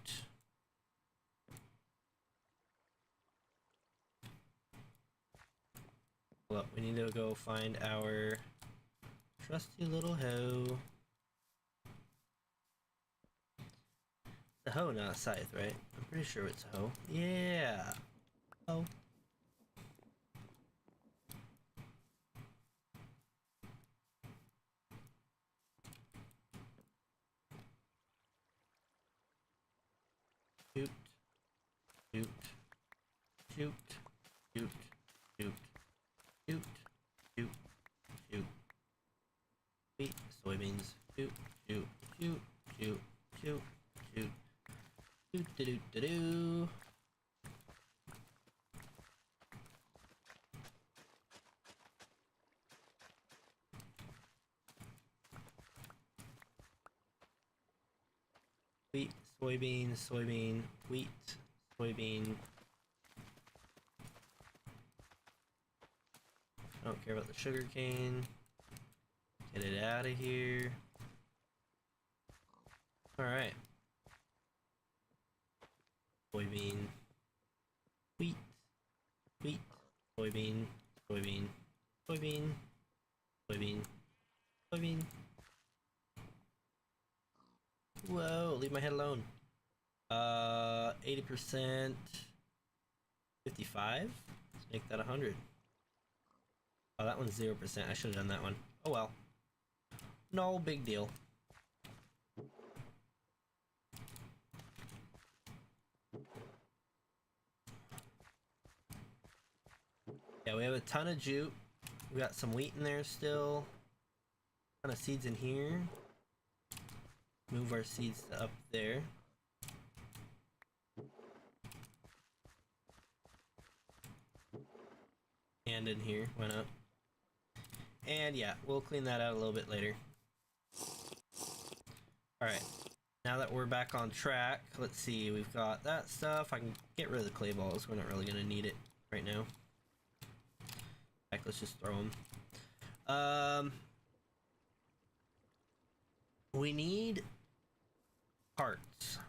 Hold up, we need to go find our trusty little hoe. The hoe, not a scythe, right? I'm pretty sure it's a hoe. Yeah. Oh. Shoot. Shoot. Shoot. Shoot. Shoot. Shoot. Shoot. Shoot. Wheat. Soybeans. Shoot. Shoot. Shoot. Shoot. Shoot. Shoot. Do-do-do-do-do. Wheat, soybean, soybean, wheat, soybean. I don't care about the sugar cane. Get it out of here. Alright. Soybean, wheat, wheat, soybean, soybean, soybean, soybean, soybean. Whoa, leave my head alone. 80%, 55? Let's make that 100. Oh, that one's 0%. I should have done that one. Oh well. No big deal. Yeah, we have a ton of jute. We got some wheat in there still. A ton of seeds in here. Move our seeds to up there. And in here, why not? And yeah, we'll clean that out a little bit later. Alright, now that we're back on track, let's see, we've got that stuff. I can get rid of the clay balls, we're not really going to need it right now. In fact, let's just throw them. We need Parts.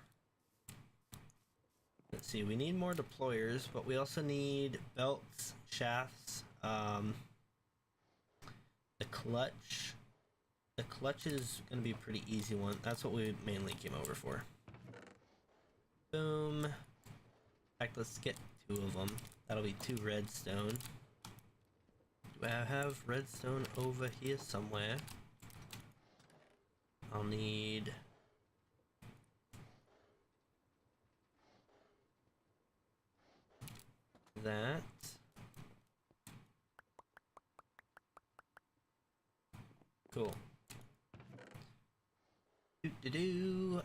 Let's see, we need more deployers, but we also need belts, shafts, the clutch. The clutch is going to be a pretty easy one. That's what we mainly came over for. Boom. In fact, let's get 2 of them. That'll be 2 redstone. Do I have redstone over here somewhere? I'll need... that. Cool.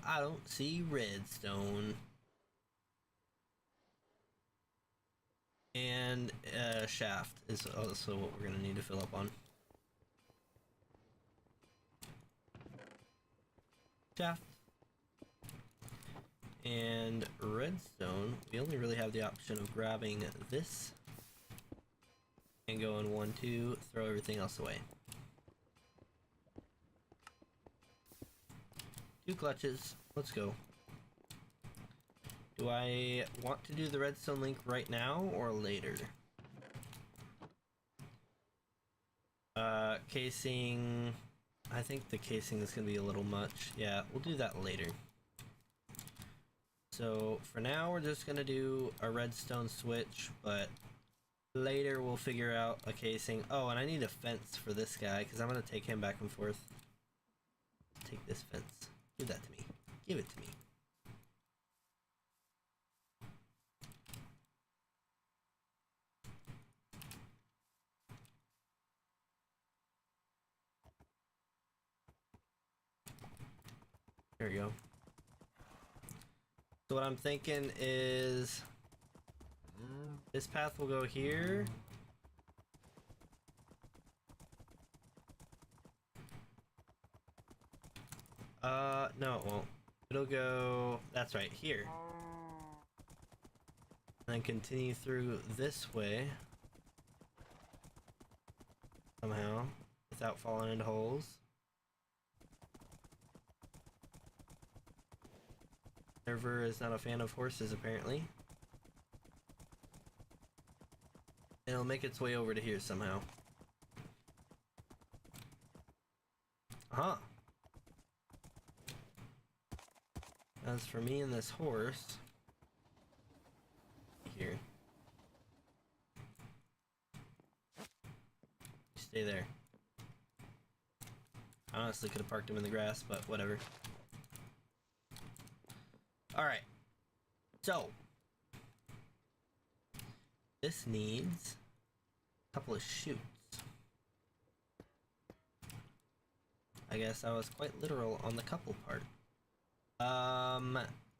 I don't see redstone. And shaft is also what we're gonna need to fill up on. Shaft. And redstone, we only really have the option of grabbing this and going 1, 2, throw everything else away. 2 clutches, let's go. Do I want to do the redstone link right now or later? Casing, I think the casing is gonna be a little much. Yeah, we'll do that later. So for now, we're just gonna do a redstone switch, but later we'll figure out a casing. Oh, and I need a fence for this guy because I'm gonna take him back and forth. Take this fence. Give that to me. Give it to me. There we go. So what I'm thinking is this path will go here. No it won't. It'll go, that's right, here. And then continue through this way. Somehow, without falling into holes. Server is not a fan of horses, apparently. And it'll make its way over to here somehow. Uh-huh. As for me and this horse... here. Stay there. I honestly could have parked him in the grass, but whatever. Alright, so this needs a couple of chutes. I guess I was quite literal on the couple part.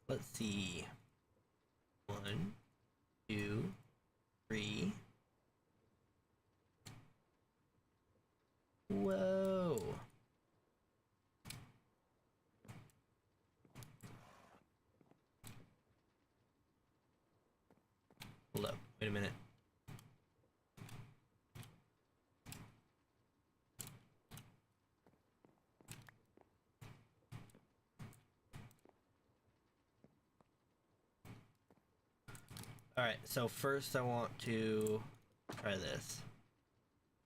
Let's see. 1, 2, 3. Whoa. Hold up, wait a minute. Alright, so first I want to try this.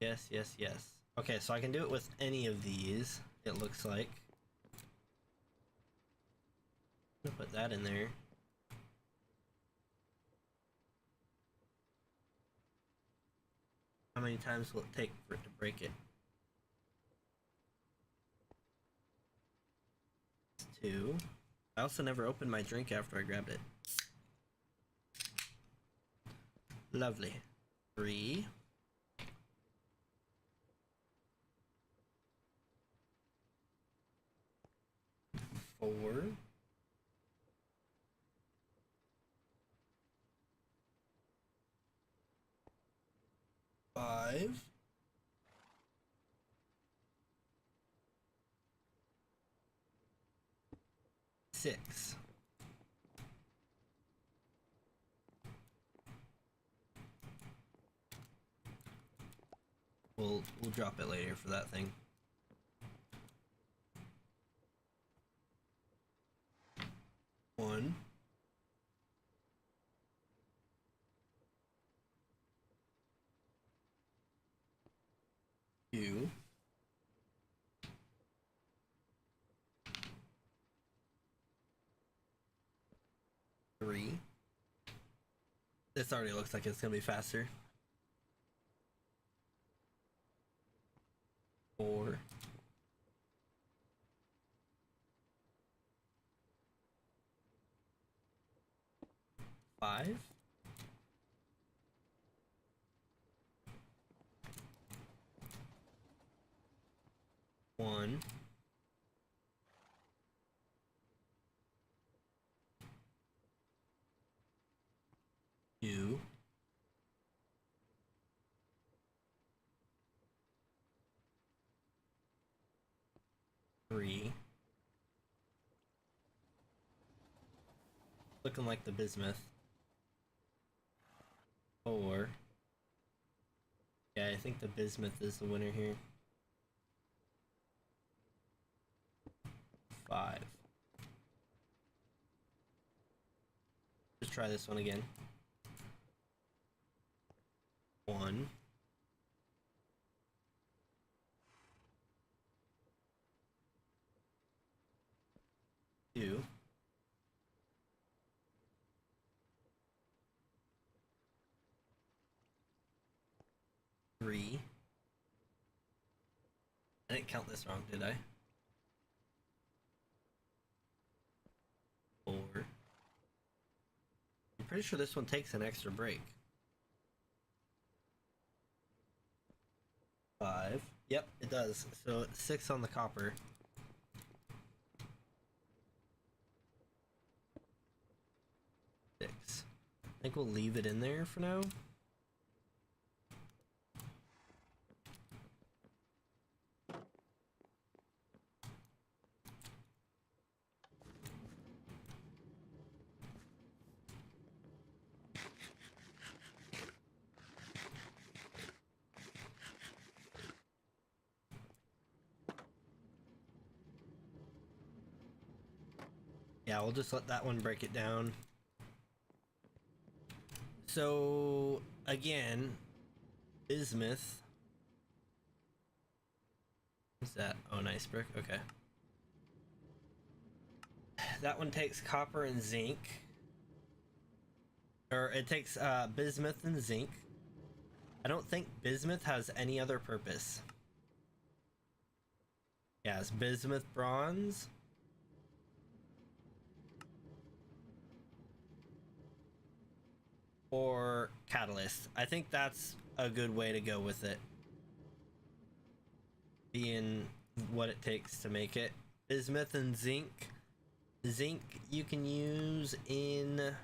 Yes, yes, yes. Okay, so I can do it with any of these, it looks like. I'm gonna put that in there. How many times will it take for it to break it? 2. I also never opened my drink after I grabbed it. Lovely. 3. 4. 5. 6. We'll drop it later for that thing. 1, 2, 3. This already looks like it's gonna be faster. 4, 5. 1, 2, 3. Looking like the bismuth. 4. Yeah, I think the bismuth is the winner here. 5. Just try this one again. 1. 2. 3. I didn't count this wrong, did I? 4. I'm pretty sure this one takes an extra break. 5. Yep, it does. So 6 on the copper. 6. I think we'll leave it in there for now. Yeah, we'll just let that one break it down. So, again, bismuth. What's that? Oh, nice brick. Okay. That one takes copper and zinc. Or it takes bismuth and zinc. I don't think bismuth has any other purpose. Yeah, it's bismuth, bronze. Or catalyst. I think that's a good way to go with it. Being what it takes to make it. Bismuth and zinc. Zinc you can use in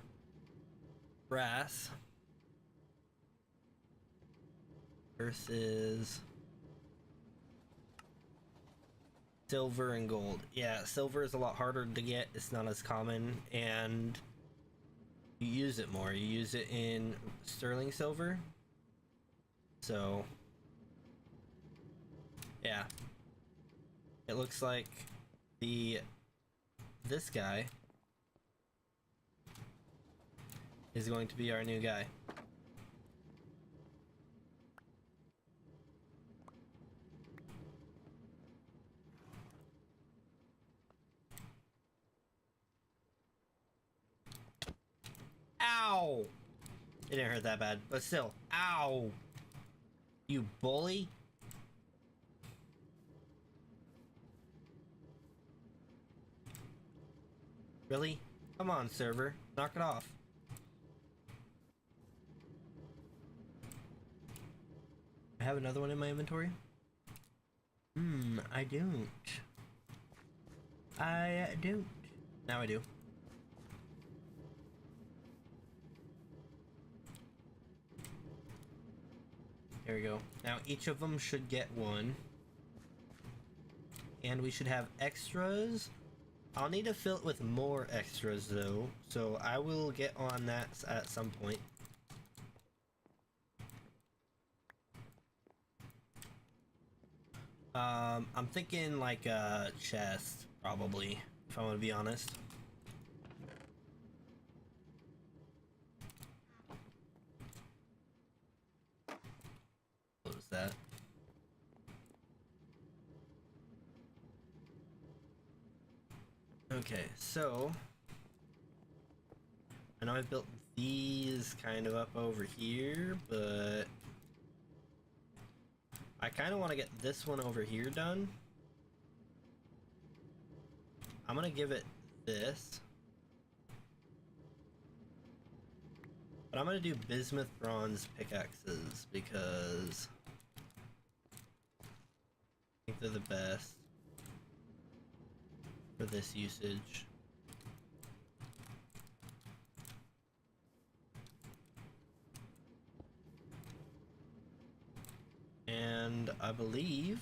brass versus silver and gold. Yeah, silver is a lot harder to get. It's not as common, and you use it more. You use it in sterling silver. So, yeah. It looks like this guy is going to be our new guy. Ow! It didn't hurt that bad, but still. Ow! You bully! Really? Come on, server. Knock it off. I have another one in my inventory? I don't. I don't. Now I do. There we go. Now each of them should get one. And we should have extras. I'll need to fill it with more extras though, so I will get on that at some point. I'm thinking like a chest, probably, if I want to be honest. Okay, so I know I built these kind of up over here, but I kind of want to get this one over here done. I'm gonna give it this, but I'm gonna do bismuth bronze pickaxes because I think they're the best for this usage. And I believe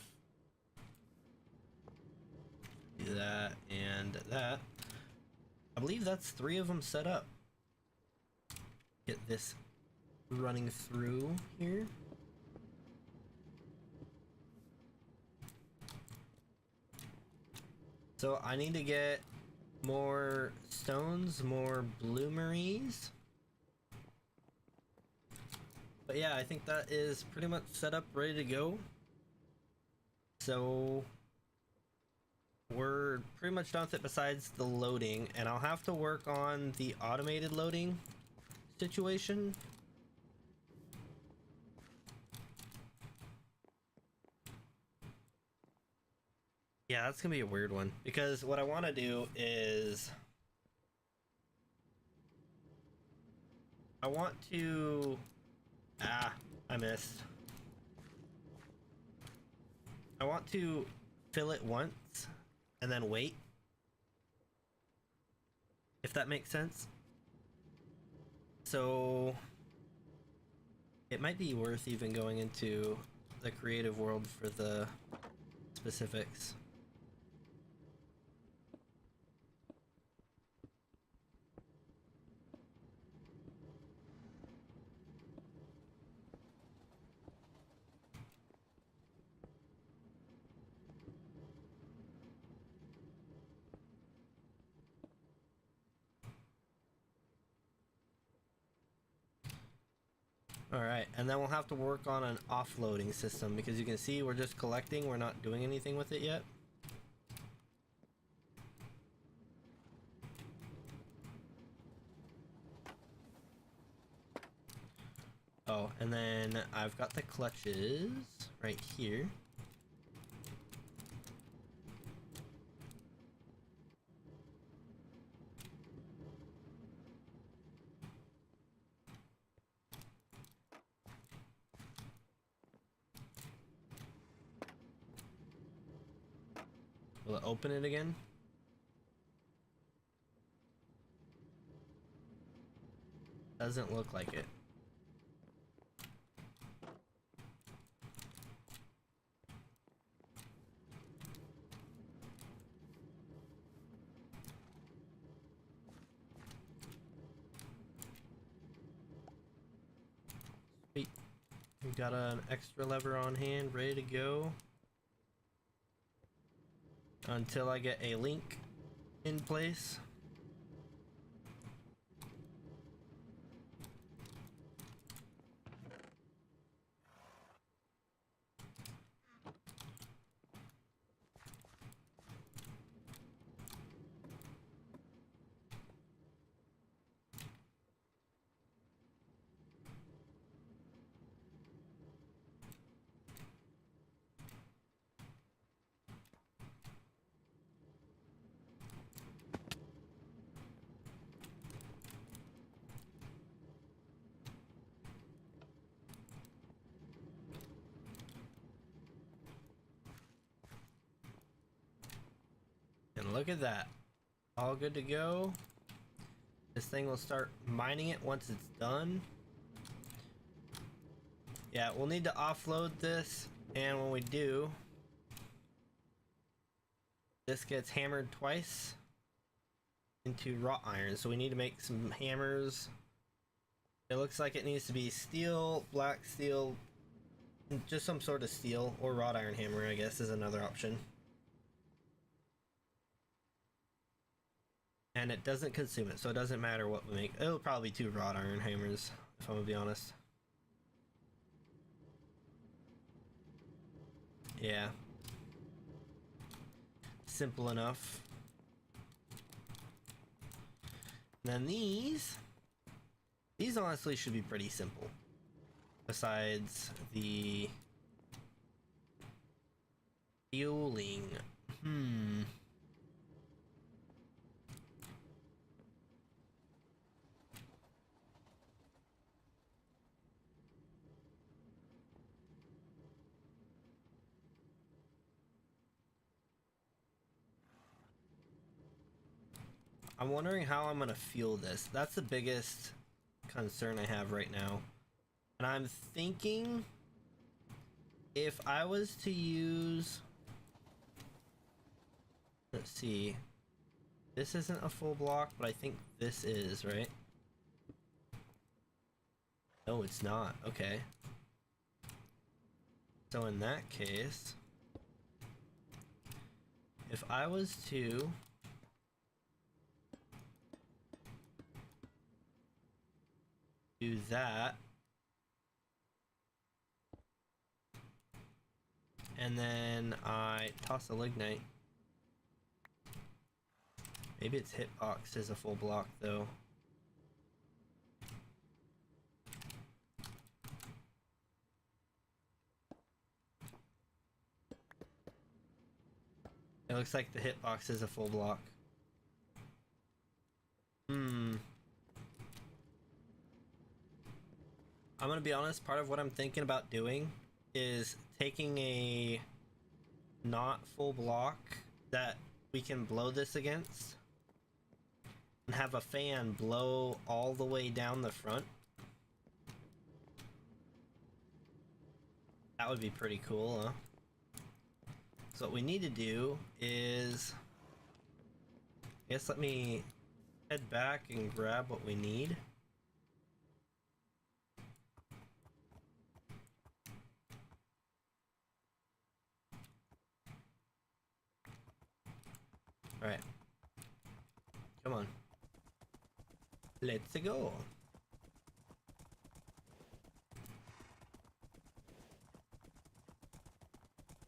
that and that. I believe that's 3 of them set up. Get this running through here. So I need to get more stones, more bloomeries. But yeah, I think that is pretty much set up, ready to go. So we're pretty much done with it besides the loading, and I'll have to work on the automated loading situation. Yeah, that's gonna be a weird one because what I want to do is I want to I missed. I want to fill it once and then wait, if that makes sense. So it might be worth even going into the creative world for the specifics. Alright, and then we'll have to work on an offloading system because you can see we're just collecting, we're not doing anything with it yet. Oh, and then I've got the clutches right here. Will it open it again? Doesn't look like it. Sweet. We've got an extra lever on hand, ready to go. Until I get a link in place. And look at that. All good to go. This thing will start mining it once it's done. Yeah, we'll need to offload this, and when we do, this gets hammered twice into wrought iron. So we need to make some hammers. It looks like it needs to be steel, black steel, just some sort of steel, or wrought iron hammer, I guess, is another option. And it doesn't consume it, so it doesn't matter what we make. It'll probably be 2 wrought iron hammers, if I'm gonna be honest. Yeah. Simple enough. And then these honestly should be pretty simple. Besides the fueling. I'm wondering how I'm gonna fuel this. That's the biggest concern I have right now. And I'm thinking if I was to use, let's see, this isn't a full block, but I think this is, right? No, it's not. Okay. So in that case, if I was to do that, and then I toss a lignite. Maybe its hitbox is a full block though. It looks like the hitbox is a full block. I'm gonna be honest, part of what I'm thinking about doing is taking a not full block that we can blow this against and have a fan blow all the way down the front. That would be pretty cool, huh? So what we need to do is, I guess let me head back and grab what we need. Alright. Come on. Let's go.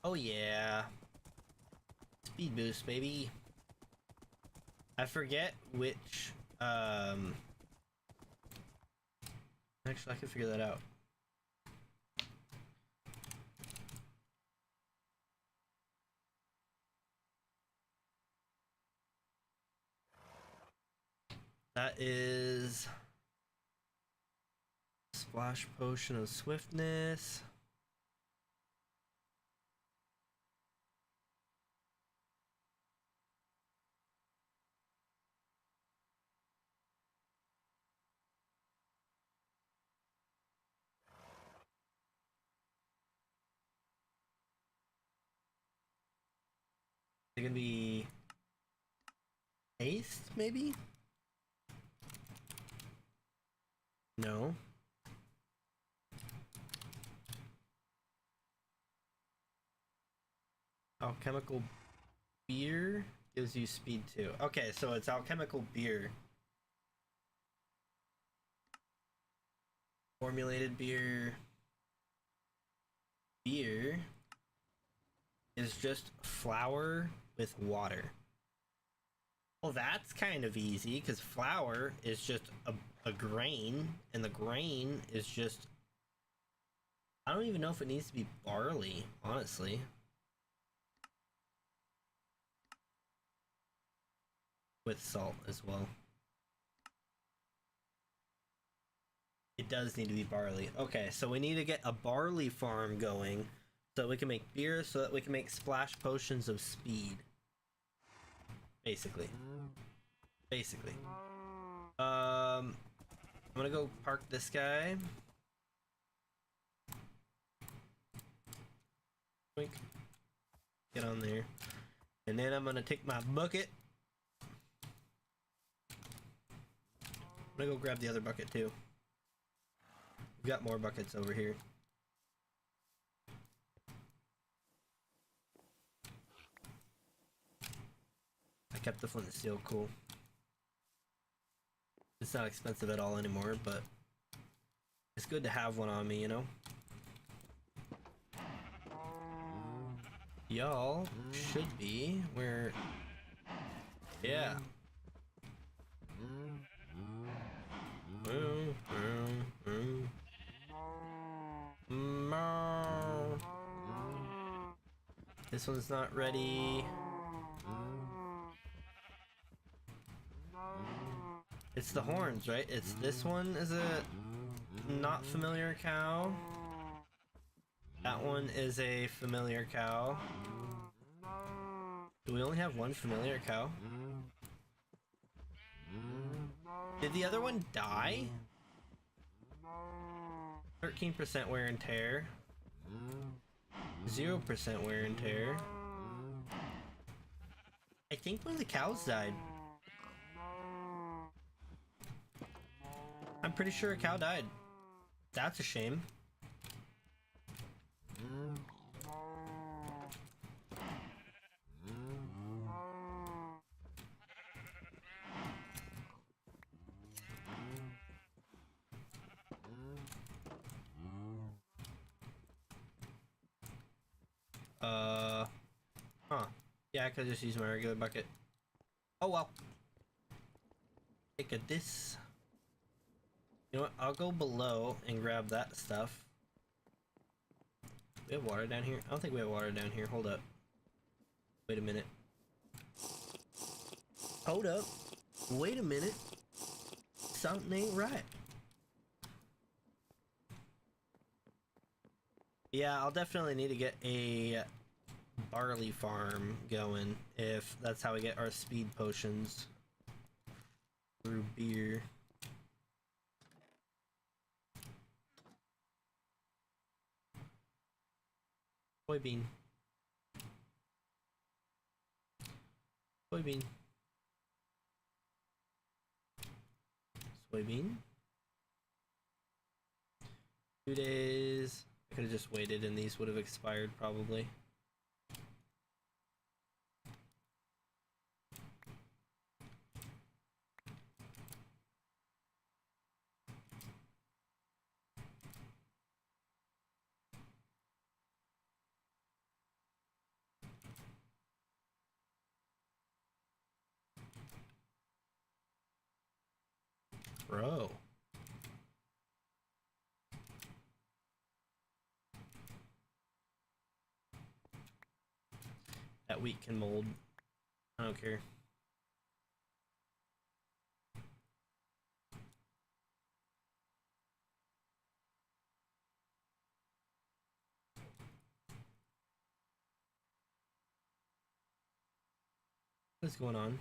Oh yeah. Speed boost, baby. I forget which, actually I can figure that out. That is Splash Potion of Swiftness. They're gonna be haste, maybe? No. Alchemical beer gives you speed too. Okay, so it's alchemical beer. Formulated beer. Beer is just flour with water. Well, that's kind of easy because flour is just a grain, and the grain is just, I don't even know if it needs to be barley, honestly. With salt as well. It does need to be barley. Okay, so we need to get a barley farm going so that we can make beer, so that we can make splash potions of speed. Basically. I'm gonna go park this guy. Get on there. And then I'm gonna take my bucket. I'm gonna go grab the other bucket too. We've got more buckets over here. I kept the flint and steel, cool. It's not expensive at all anymore, but it's good to have one on me, you know? Y'all should be where... Yeah. This one's not ready. It's the horns, right? It's this one is a not familiar cow. That one is a familiar cow. Do we only have one familiar cow? Did the other one die? 13% wear and tear. 0% wear and tear. I think one of the cows died. I'm pretty sure a cow died. That's a shame. Huh. Yeah, I could just use my regular bucket. Oh well. Take a this. You know what? I'll go below and grab that stuff. We have water down here? I don't think we have water down here. Hold up. Wait a minute. Hold up. Wait a minute. Something ain't right. Yeah, I'll definitely need to get a barley farm going if that's how we get our speed potions through beer. Soybean. Soybean. Soybean. 2 days. I could have just waited and these would have expired probably. Bro. That wheat can mold. I don't care. What's going on?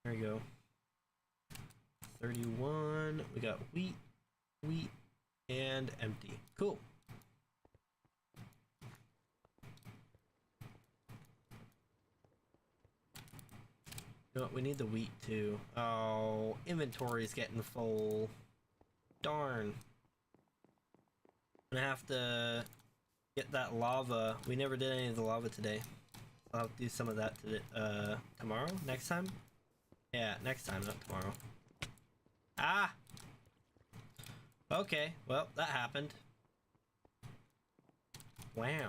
There we go. 31. We got wheat, and empty. Cool. You know what? We need the wheat too. Oh, inventory's getting full. Darn. I'm gonna have to get that lava. We never did any of the lava today. I'll have to do some of that today, tomorrow? Next time? Yeah, next time, not tomorrow. Ah! Okay, well, that happened. Wow.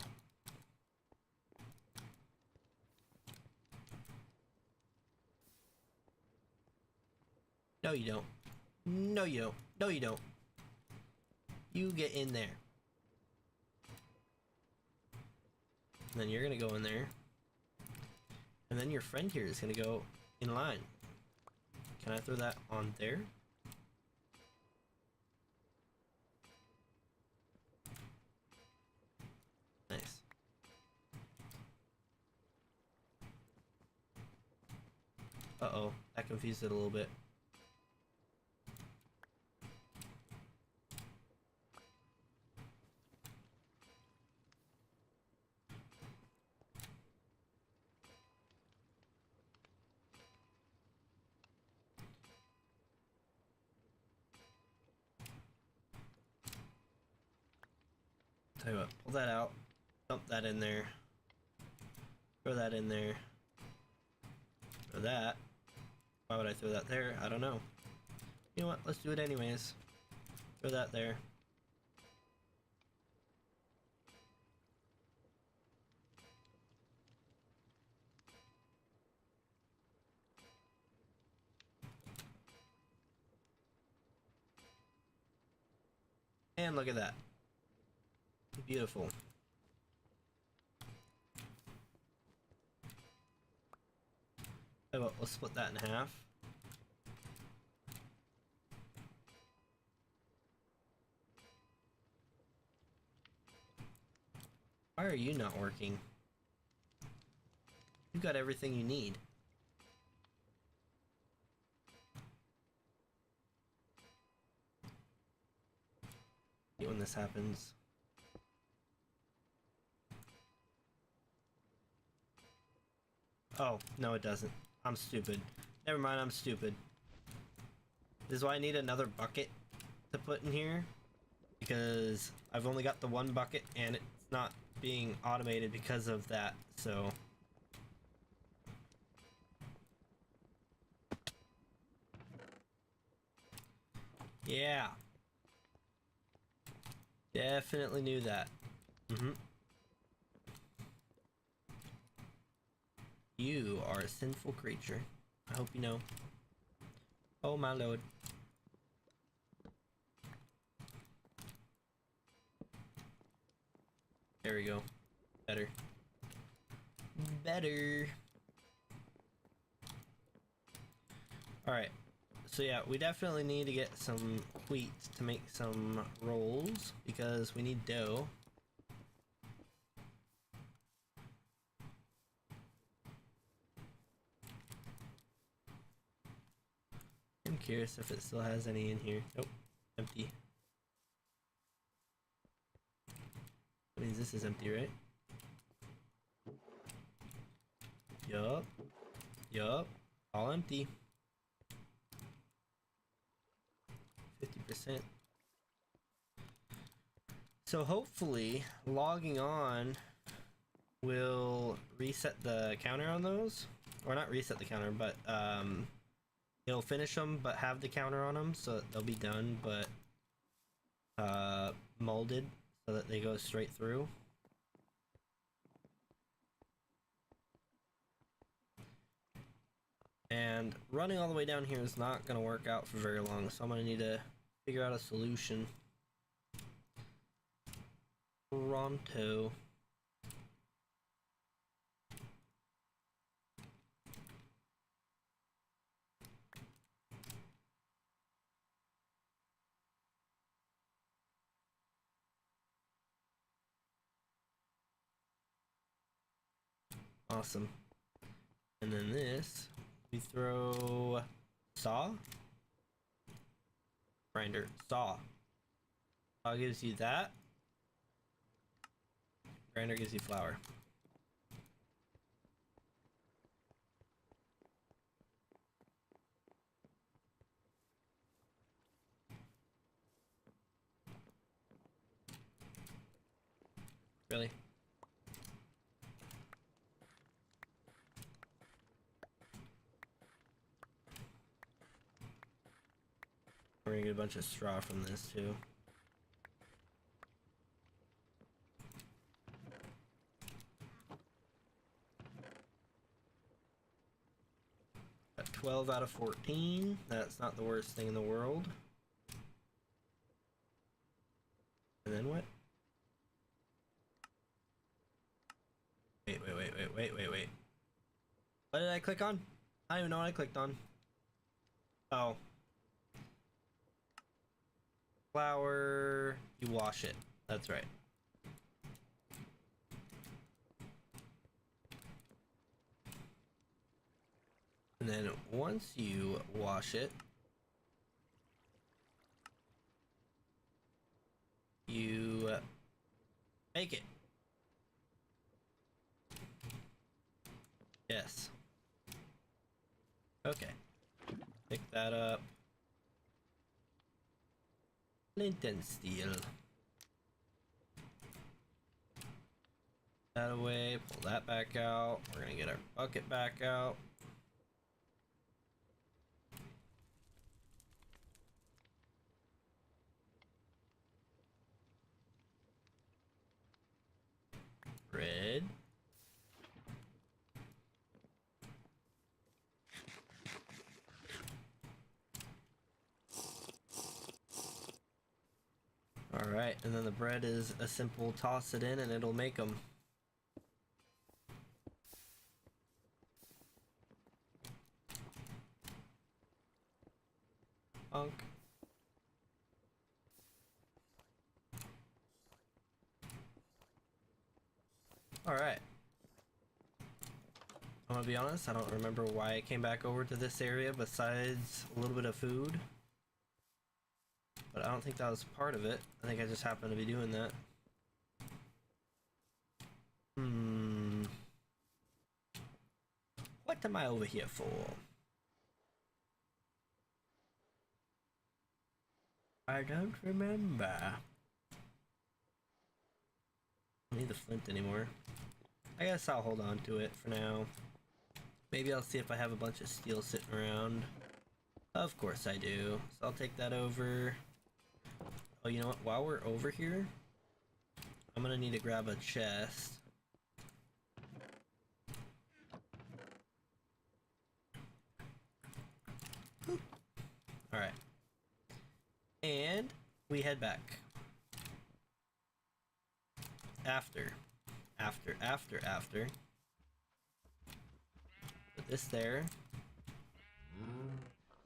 No, you don't. No, you don't. No, you don't. You get in there. And then you're gonna go in there. And then your friend here is gonna go in line. Can I throw that on there? Nice. Uh-oh, that confused it a little bit. Tell you what, pull that out, dump that in there, throw that in there, throw that. Why would I throw that there? I don't know. You know what, let's do it anyways. Throw that there. And look at that. Beautiful. Well, let's split that in half. Why are you not working? You got everything you need. When this happens. Oh, no it doesn't. I'm stupid. Never mind, I'm stupid. This is why I need another bucket to put in here. Because I've only got the one bucket and it's not being automated because of that, so... Yeah. Definitely knew that. You are a sinful creature. I hope you know. Oh my lord. There we go. Better. Better. Alright. So yeah, we definitely need to get some wheat to make some rolls because we need dough. I'm curious if it still has any in here. Nope. Empty. That means this is empty, right? Yup. Yup. All empty. 50%. So hopefully logging on will reset the counter on those. Or not reset the counter, but it'll finish them but have the counter on them so that they'll be done but molded so that they go straight through. And running all the way down here is not going to work out for very long, so I'm going to need to figure out a solution. Pronto. Awesome. And then this, we throw saw, grinder, saw. Saw gives you that. Grinder gives you flour. Really? We're gonna get a bunch of straw from this too. Got 12 out of 14. That's not the worst thing in the world. And then what? Wait. What did I click on? I don't even know what I clicked on. Oh. Flour, you wash it. That's right. And then once you wash it, you make it. Yes. Okay. Pick that up. Flint and steel. That away, pull that back out. We're gonna get our bucket back out. Bread. Alright, and then the bread is a simple toss it in and it'll make them. Punk. Alright. I'm gonna be honest, I don't remember why I came back over to this area besides a little bit of food. But I don't think that was part of it. I think I just happened to be doing that. What am I over here for? I don't remember. I don't need the flint anymore. I guess I'll hold on to it for now. Maybe I'll see if I have a bunch of steel sitting around. Of course I do. So I'll take that over. Oh, you know what? While we're over here, I'm gonna need to grab a chest. Alright. And we head back. After. Put this there.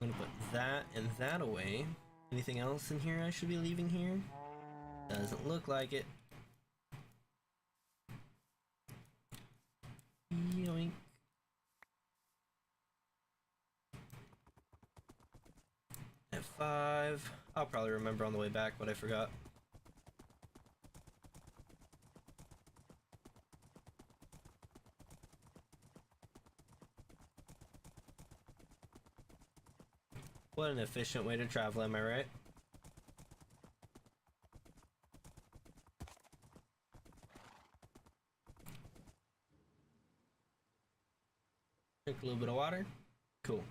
I'm gonna put that and that away. Anything else in here I should be leaving here? Doesn't look like it. Yoink. F5. I'll probably remember on the way back what I forgot. What an efficient way to travel, am I right? Drink a little bit of water. Cool.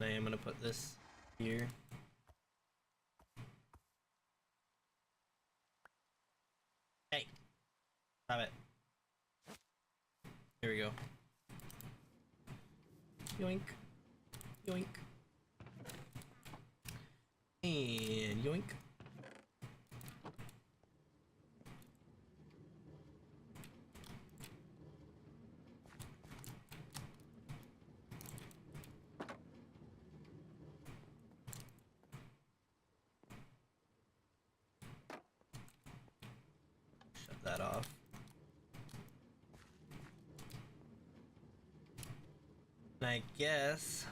I am gonna put this here. Hey! Stop it. Here we go. Yoink. Yoink. And yoink. That off. And I guess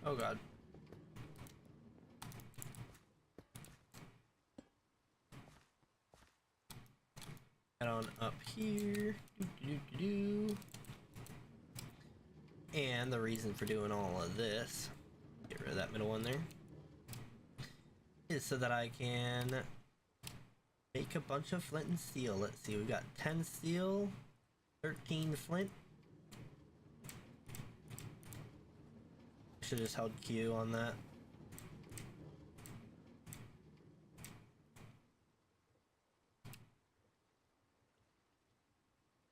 oh god. Head on up here. And the reason for doing all of this, get rid of that middle one there, is so that I can make a bunch of flint and steel. Let's see, we've got 10 steel, 13 flint. Should have just held Q on that.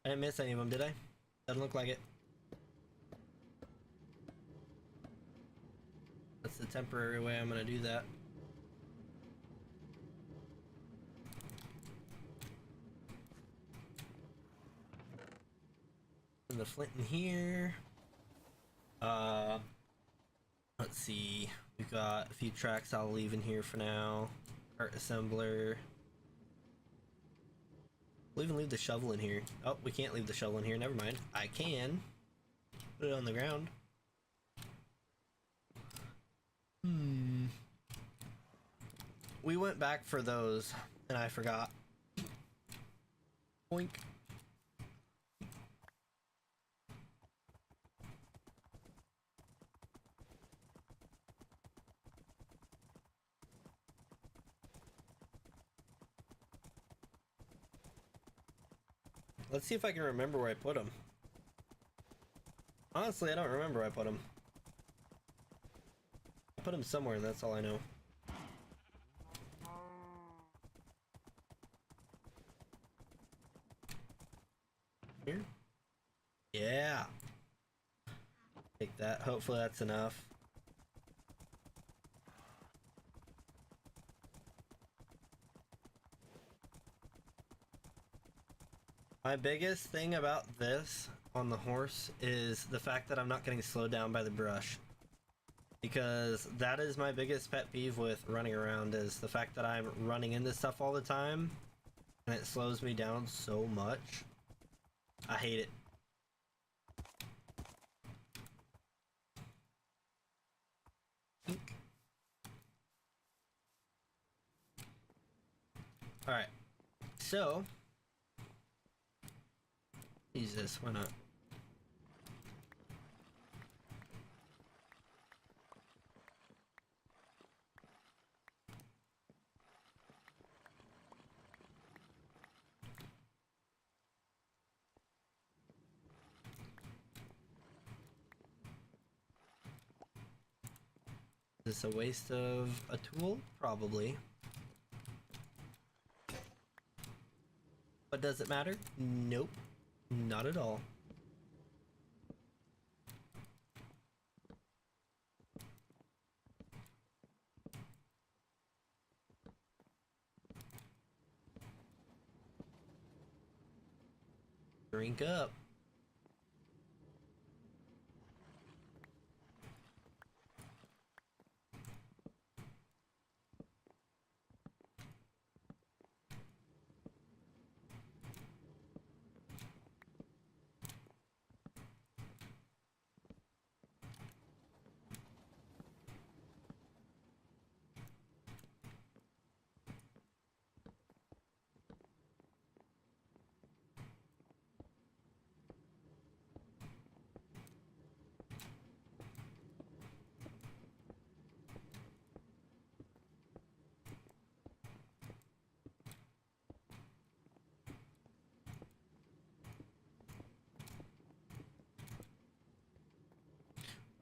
I didn't miss any of them, did I? Doesn't look like it. That's the temporary way I'm gonna do that. And the flint in here. Let's see. We've got a few tracks I'll leave in here for now. Cart assembler. We'll even leave the shovel in here. Oh, we can't leave the shovel in here. Never mind. I can. Put it on the ground. We went back for those, and I forgot. Boink. Let's see if I can remember where I put them. Honestly, I don't remember where I put them. put him somewhere, and that's all I know. Here? Yeah! Take that. Hopefully that's enough. My biggest thing about this on the horse is the fact that I'm not getting slowed down by the brush. Because that is my biggest pet peeve with running around, is the fact that I'm running into stuff all the time and it slows me down so much. I hate it. Alright, so use this, why not? Is this a waste of a tool? Probably. But does it matter? Nope. Not at all. Drink up.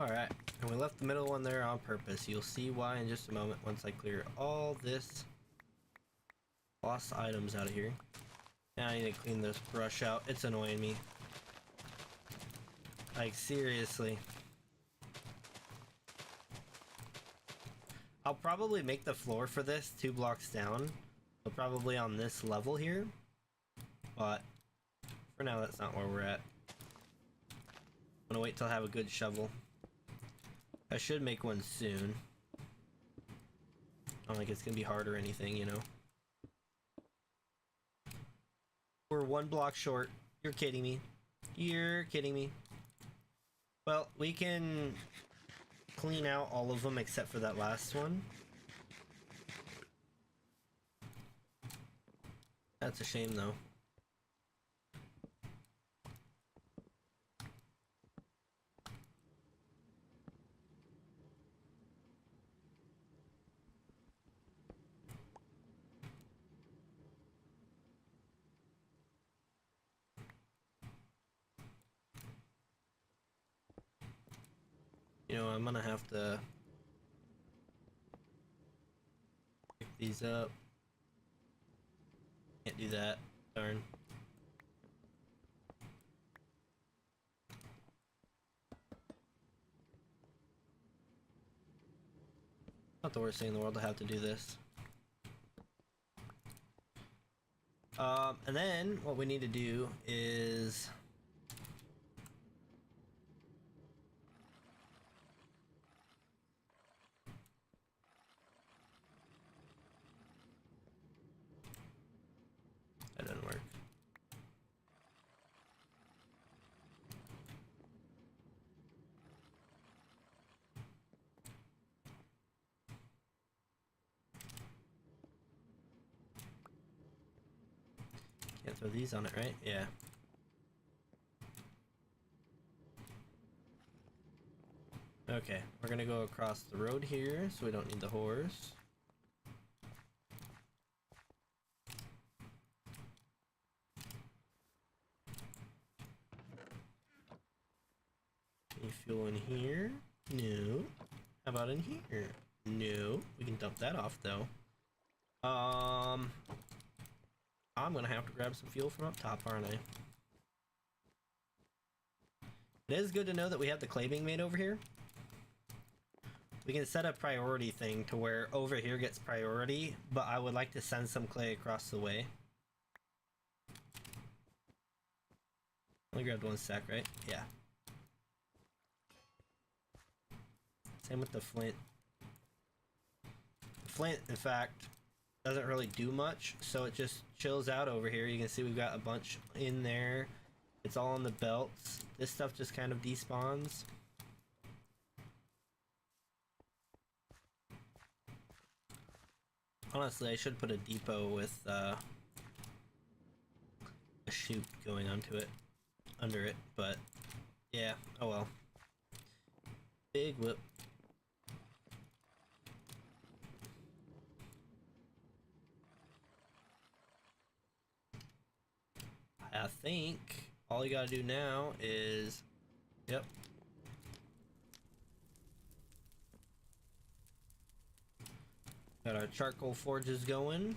Alright, and we left the middle one there on purpose. You'll see why in just a moment once I clear all this lost items out of here. Now I need to clean this brush out. It's annoying me. Like, seriously. I'll probably make the floor for this 2 blocks down. So probably on this level here. But for now, that's not where we're at. I'm gonna wait till I have a good shovel. I should make one soon. Not like it's gonna be hard or anything, you know. We're 1 block short. You're kidding me. You're kidding me. Well, we can clean out all of them except for that last one. That's a shame though. You know, I'm gonna have to pick these up. Can't do that. Darn. Not the worst thing in the world to have to do this. And then what we need to do is that didn't work. Can't throw these on it, right? Yeah. Okay, we're gonna go across the road here, so we don't need the horse. Any fuel in here? No. How about in here? No, we can dump that off though. I'm gonna have to grab some fuel from up top, aren't I? It is good to know that we have the clay being made over here. We can set a priority thing to where over here gets priority, but I would like to send some clay across the way. Only grabbed one stack, right? Yeah. Same with the flint. Flint, in fact, doesn't really do much, so it just chills out over here. You can see we've got a bunch in there. It's all on the belts. This stuff just kind of despawns. Honestly, I should put a depot with a chute going onto it, under it, but yeah, oh well. Big whoop. I think all you gotta do now is, yep. Got our charcoal forges going.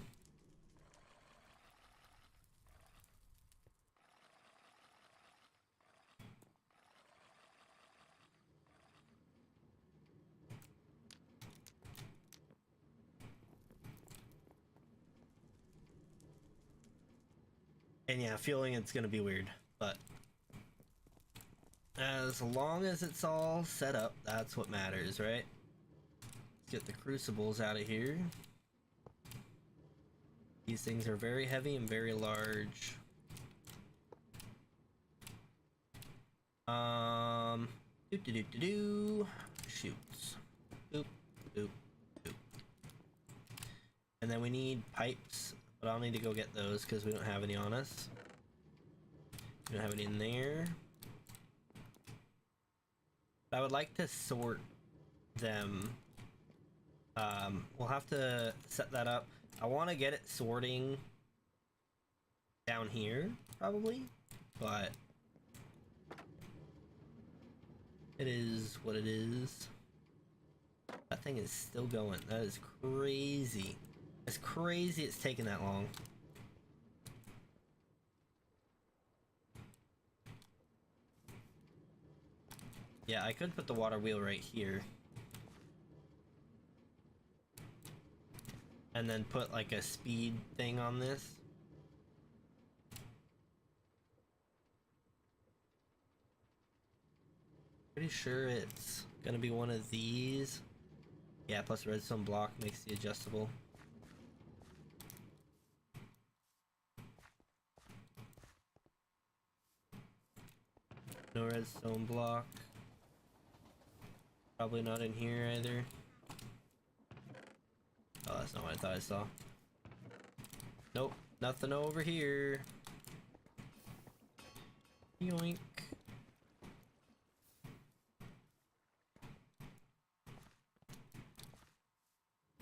And yeah, fueling it's gonna be weird, but as long as it's all set up, that's what matters, right? Let's get the crucibles out of here. These things are very heavy and very large. Shoots. Boop, boop, boop. And then we need pipes, but I'll need to go get those because we don't have any on us. We don't have any in there. I would like to sort them. We'll have to set that up. I want to get it sorting down here, probably, but it is what it is. That thing is still going. That is crazy. It's crazy it's taking that long. Yeah, I could put the water wheel right here. And then put like a speed thing on this. Pretty sure it's gonna be one of these. Yeah, plus redstone block makes the adjustable. No redstone block. Probably not in here either. Oh, that's not what I thought I saw. Nope, nothing over here. Yoink.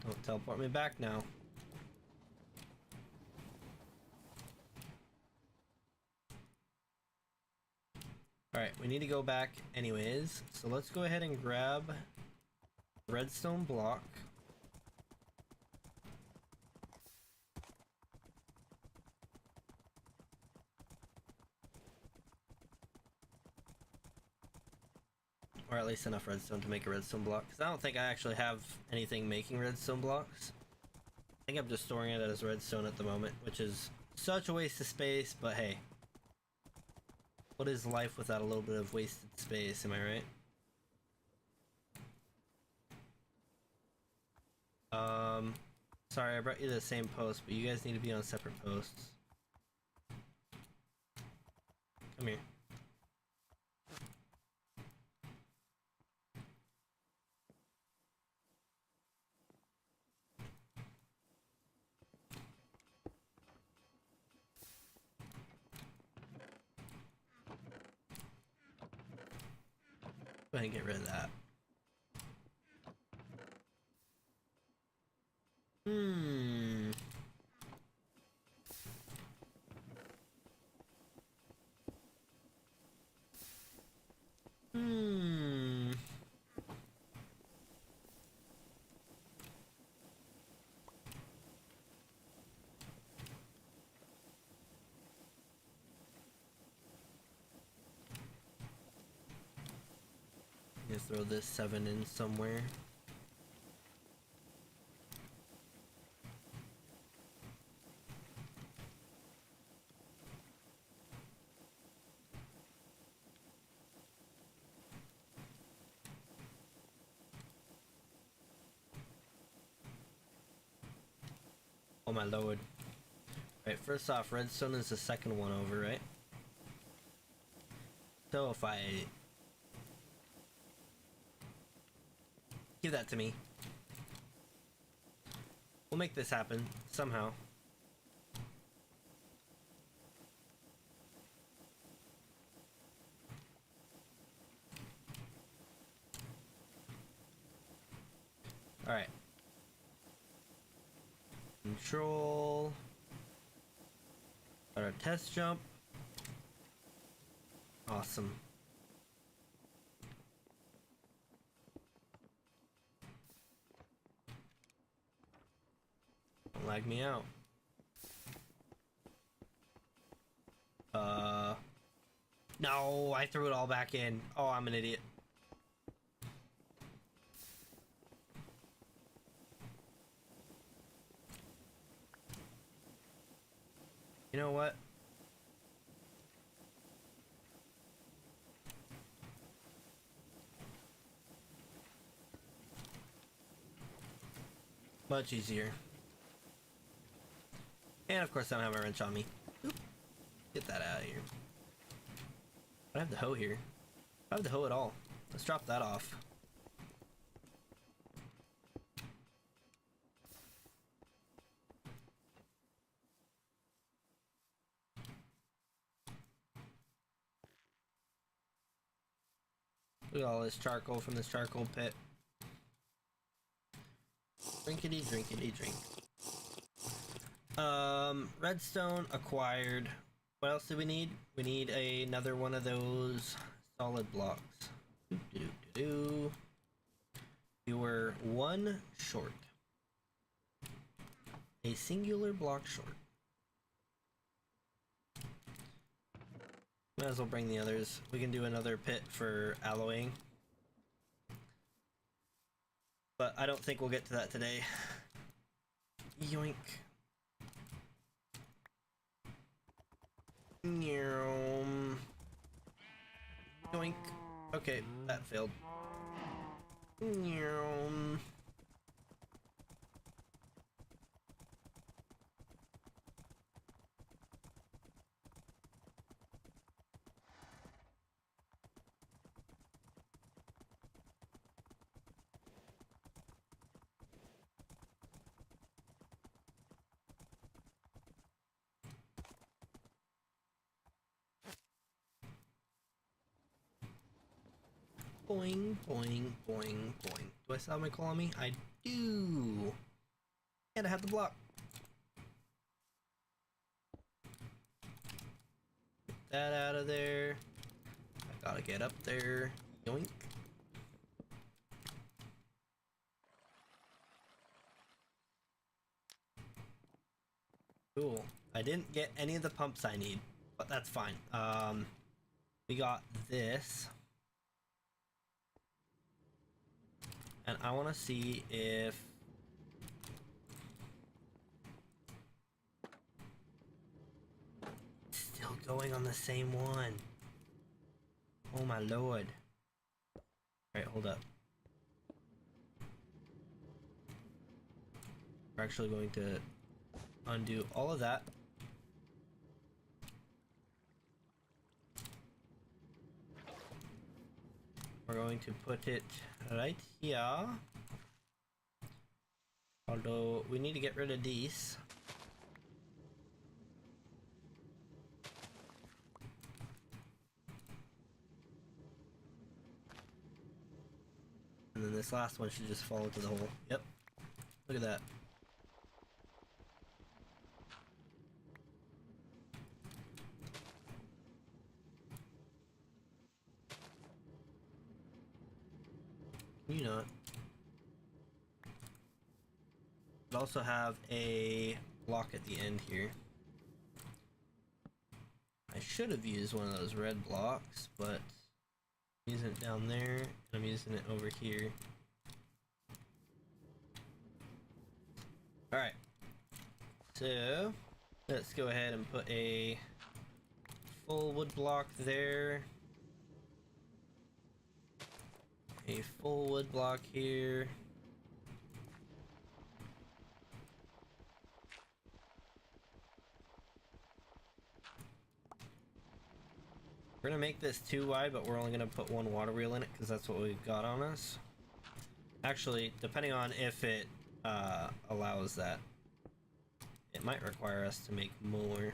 Don't teleport me back now. Alright, we need to go back anyways. So let's go ahead and grab redstone block. Or at least enough redstone to make a redstone block. Because I don't think I actually have anything making redstone blocks. I think I'm just storing it as redstone at the moment, which is such a waste of space, but hey. What is life without a little bit of wasted space, am I right? Sorry, I brought you the same post, but you guys need to be on separate posts. Come here. Go ahead and get rid of that. Hmm. can throw this 7 in somewhere. Oh my lord. Right, first off, redstone is the second one over, right? So if I... Give that to me. We'll make this happen, somehow. Alright. Control. Got our test jump. Awesome. Don't lag me out. No, I threw it all back in. Oh, I'm an idiot. You know what? Much easier. And of course I don't have a wrench on me. Oop. Get that out of here. I have the hoe here. I have the hoe at all. Let's drop that off. Look at all this charcoal from this charcoal pit. Drinkity, drinkity, drink. Redstone acquired. What else do we need? We need another one of those solid blocks. You were one short. A singular block short. Might as well bring the others. We can do another pit for alloying. But I don't think we'll get to that today. Yoink. Yoink. Okay, that failed. Boing, boing, boing, boing. Do I still have my coal on me? I do. And I have the block. Get that out of there. I gotta get up there. Yoink. Cool. I didn't get any of the pumps I need, but that's fine. We got this. And I want to see if it's still going on the same one. Oh my lord. Alright, hold up. We're actually going to undo all of that. We're going to put it right here. Although we need to get rid of these. And then this last one should just fall into the hole. Yep. Look at that. You know it. But also have a block at the end here. I should have used one of those red blocks, but Using it down there, and I'm using it over here. Alright. So, let's go ahead and put a full wood block there. A full wood block here. We're gonna make this too wide, but we're only gonna put one water wheel in it because that's what we've got on us. Actually, depending on if it allows that, it might require us to make more.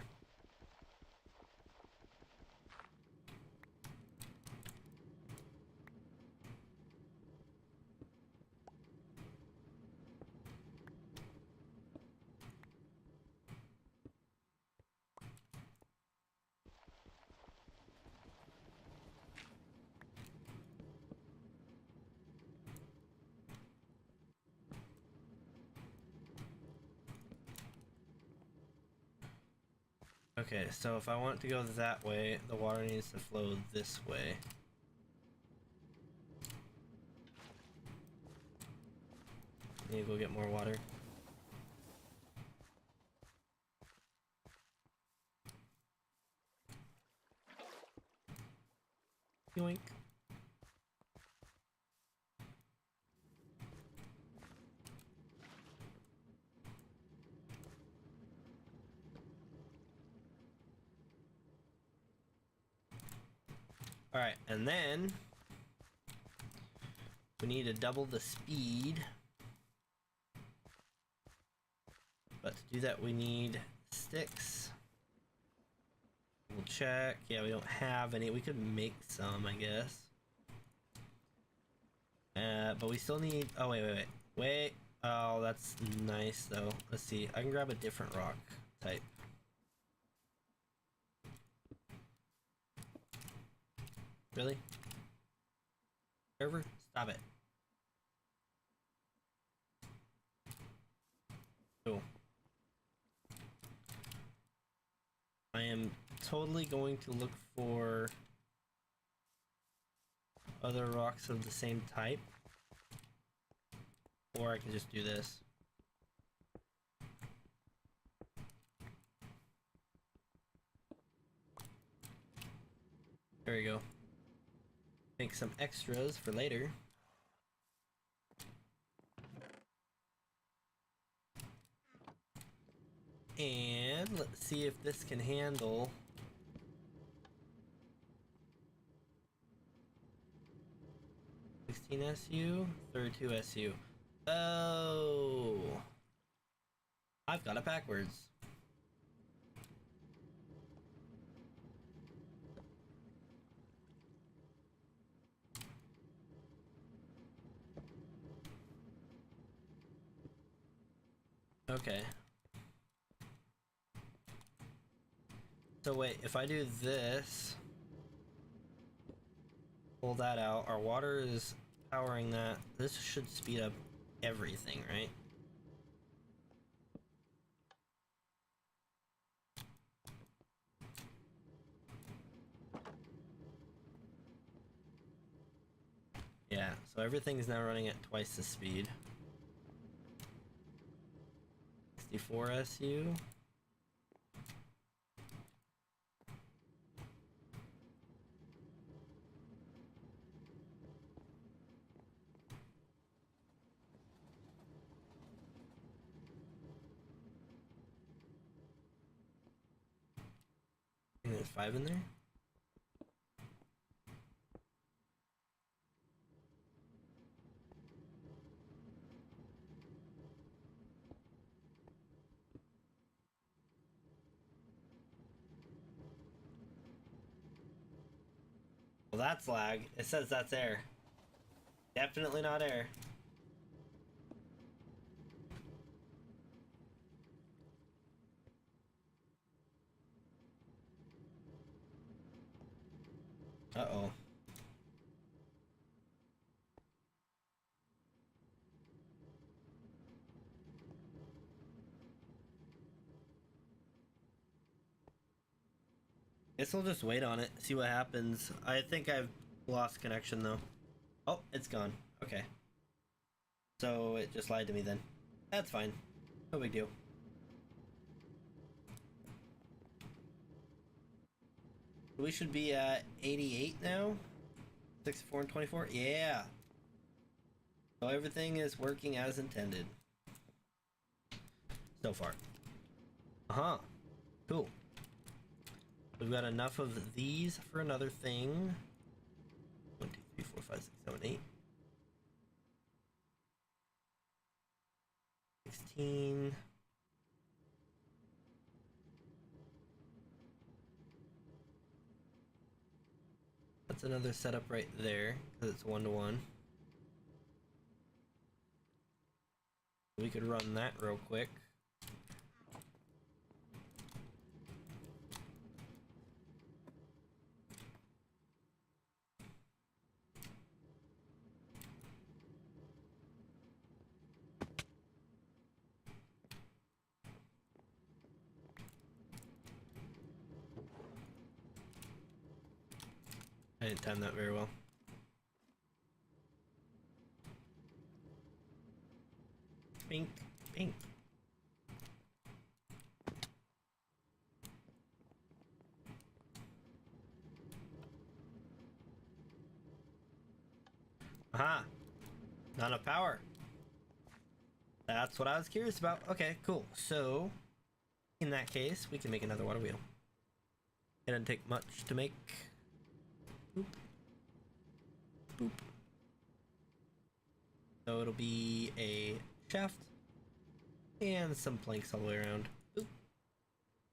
Okay, so if I want it to go that way, the water needs to flow this way. Need to go get more water. Yoink. Alright, and then we need to double the speed. But to do that we need sticks. We'll check. Yeah, we don't have any. We could make some, I guess. But we still need... Oh, wait. Oh, that's nice, though. Let's see. I can grab a different rock type. Really? Server? Stop it. Cool. I am totally going to look for other rocks of the same type. Or I can just do this. There we go. Make some extras for later. And let's see if this can handle 16 SU, 32 SU. Oh, I've got it backwards. Okay. So wait, if I do this, pull that out, our water is powering that. This should speed up everything, right? Yeah, so everything's now running at twice the speed. 64 SU. And there's 5 in there. Well, that's lag. It says that's air. Definitely not air. Uh-oh. Guess we'll just wait on it, see what happens. I think I've Lost connection though. Oh, it's gone. Okay. So it just lied to me then. That's fine. No big deal. We should be at 88 now. 64 and 24. Yeah. So everything is working as intended. So far. Uh-huh. Cool. We've got enough of these for another thing. 1, 2, 3, 4, 5, 6, 7, 8. 16. That's another setup right there, because it's 1-to-1. We could run that real quick. I didn't time that very well. Bink, bink. Aha! Not enough power. That's what I was curious about. Okay, cool. So, in that case, we can make another water wheel. It doesn't take much to make. Boop. Boop. So it'll be a shaft and some planks all the way around. Boop.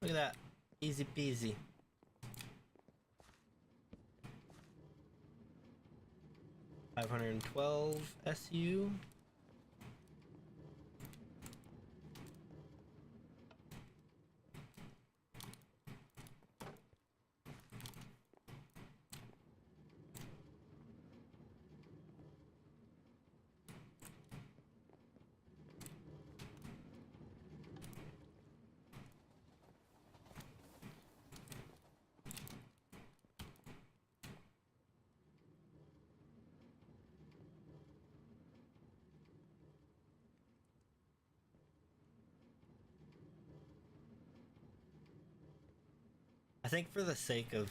Look at that. Easy peasy. $512 SU. I think for the sake of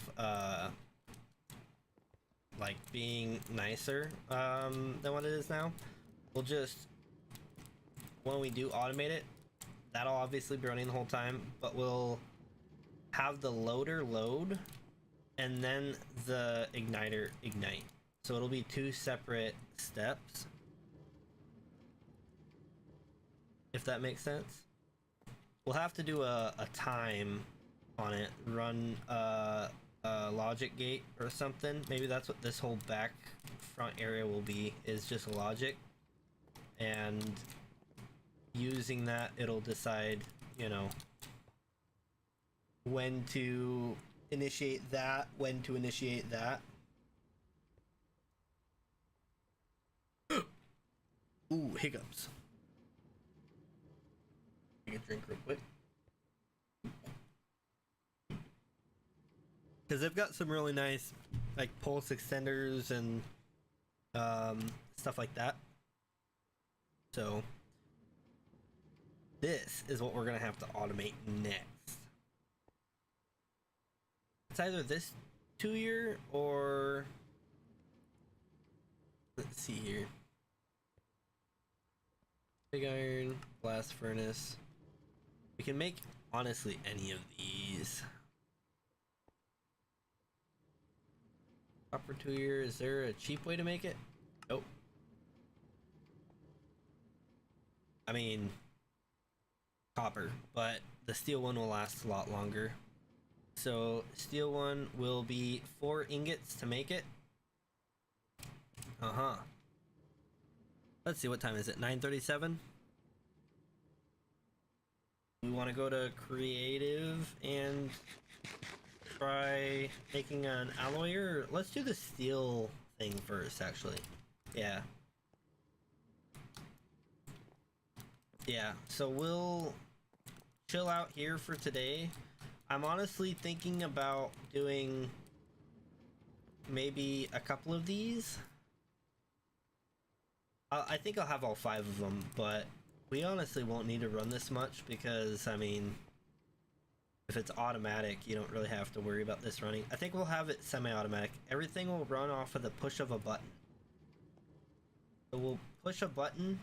like being nicer than what it is now, we'll just, when we do automate it, that'll obviously be running the whole time, but we'll have the loader load and then the igniter ignite. So it'll be 2 separate steps, if that makes sense. We'll have to do a time on it, run a logic gate or something. Maybe that's what this whole back front area will be, is just a logic, and using that it'll decide, you know, when to initiate that, when to initiate that. Ooh, hiccups. Take a drink real quick. Because they've got some really nice, like, pulse extenders and stuff like that. So this is what we're gonna have to automate next. It's either this 2-year or, let's see here, big iron, blast furnace. We can make honestly any of these. Copper 2-year, is there a cheap way to make it? Nope. I mean, copper, but the steel one will last a lot longer. So steel one will be 4 ingots to make it. Uh-huh. Let's see, what time is it? 9:37? We want to go to creative and try making an alloyer. Let's do the steel thing first, actually. Yeah. Yeah, so we'll chill out here for today. I'm honestly thinking about doing maybe a couple of these. I think I'll have all 5 of them, but we honestly won't need to run this much because, I mean, if it's automatic, you don't really have to worry about this running. I think we'll have it semi-automatic. Everything will run off of the push of a button. So we'll push a button,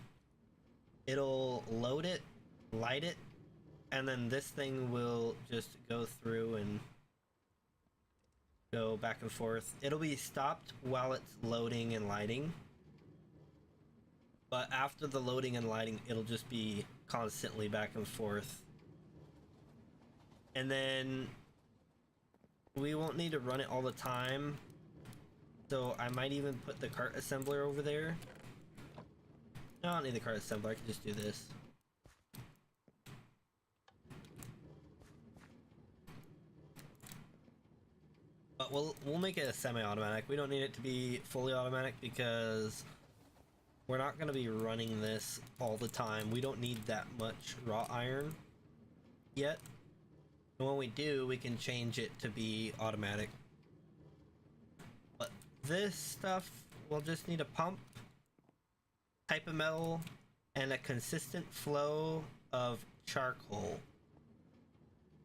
it'll load it, light it, and then this thing will just go through and go back and forth. It'll be stopped while it's loading and lighting. But after the loading and lighting, it'll just be constantly back and forth. And then we won't need to run it all the time. So I might even put the cart assembler over there. No, I don't need the cart assembler, I can just do this. But we'll make it a semi-automatic. We don't need it to be fully automatic because we're not going to be running this all the time. We don't need that much raw iron yet. And when we do, we can change it to be automatic. But this stuff, we'll just need a pump, type of metal, and a consistent flow of charcoal.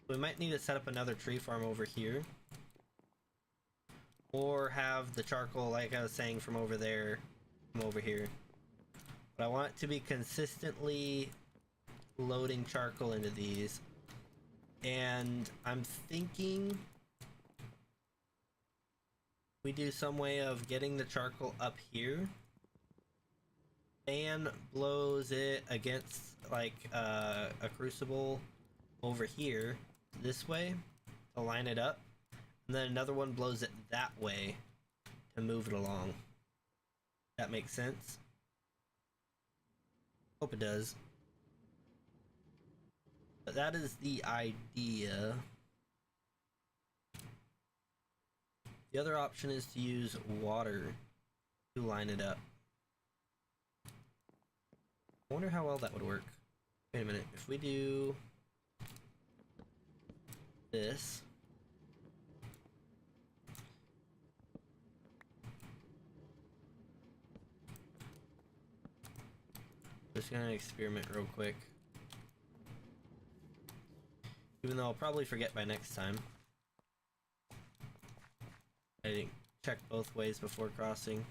We might need to set up another tree farm over here. Or have the charcoal, like I was saying, from over there, from over here. But I want it to be consistently loading charcoal into these. And I'm thinking we do some way of getting the charcoal up here. Fan blows it against like a crucible over here this way to line it up. And then another one blows it that way to move it along. That makes sense? Hope it does. But that is the idea. The other option is to use water to line it up. I wonder how well that would work. Wait a minute, if we do this. Just gonna experiment real quick. Even though I'll probably forget by next time. I didn't check both ways before crossing.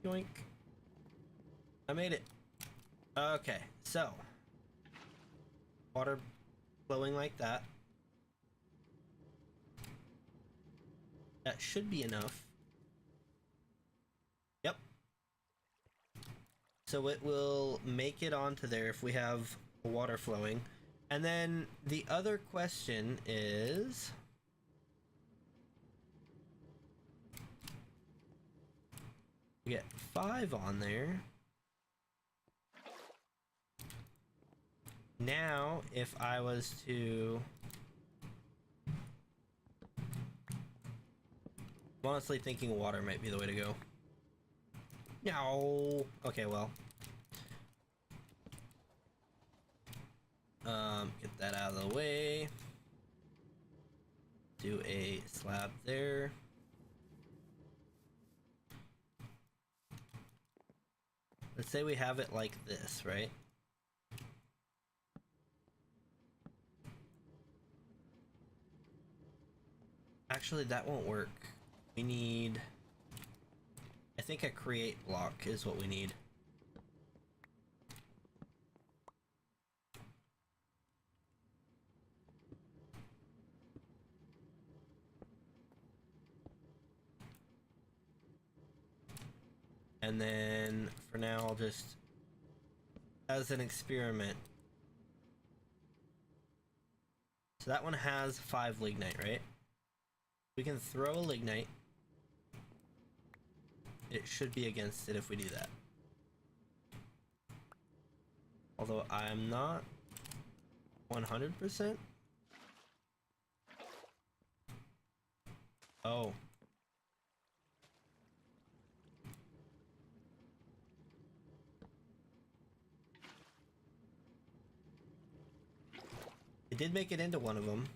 Yoink. I made it. Okay, so. Water flowing like that. That should be enough. Yep. So it will make it onto there if we have water flowing. And then the other question is... we get 5 on there. Now, if I was to... I'm honestly thinking water might be the way to go. No. Okay, well. Get that out of the way. Do a slab there. Let's say we have it like this, right? Actually, that won't work. We need... I think a create block is what we need. And then, for now, I'll just... as an experiment. So that one has 5 lignite, right? We can throw a lignite. It should be against it if we do that. Although I'm not 100%. Oh. It did make it into one of them.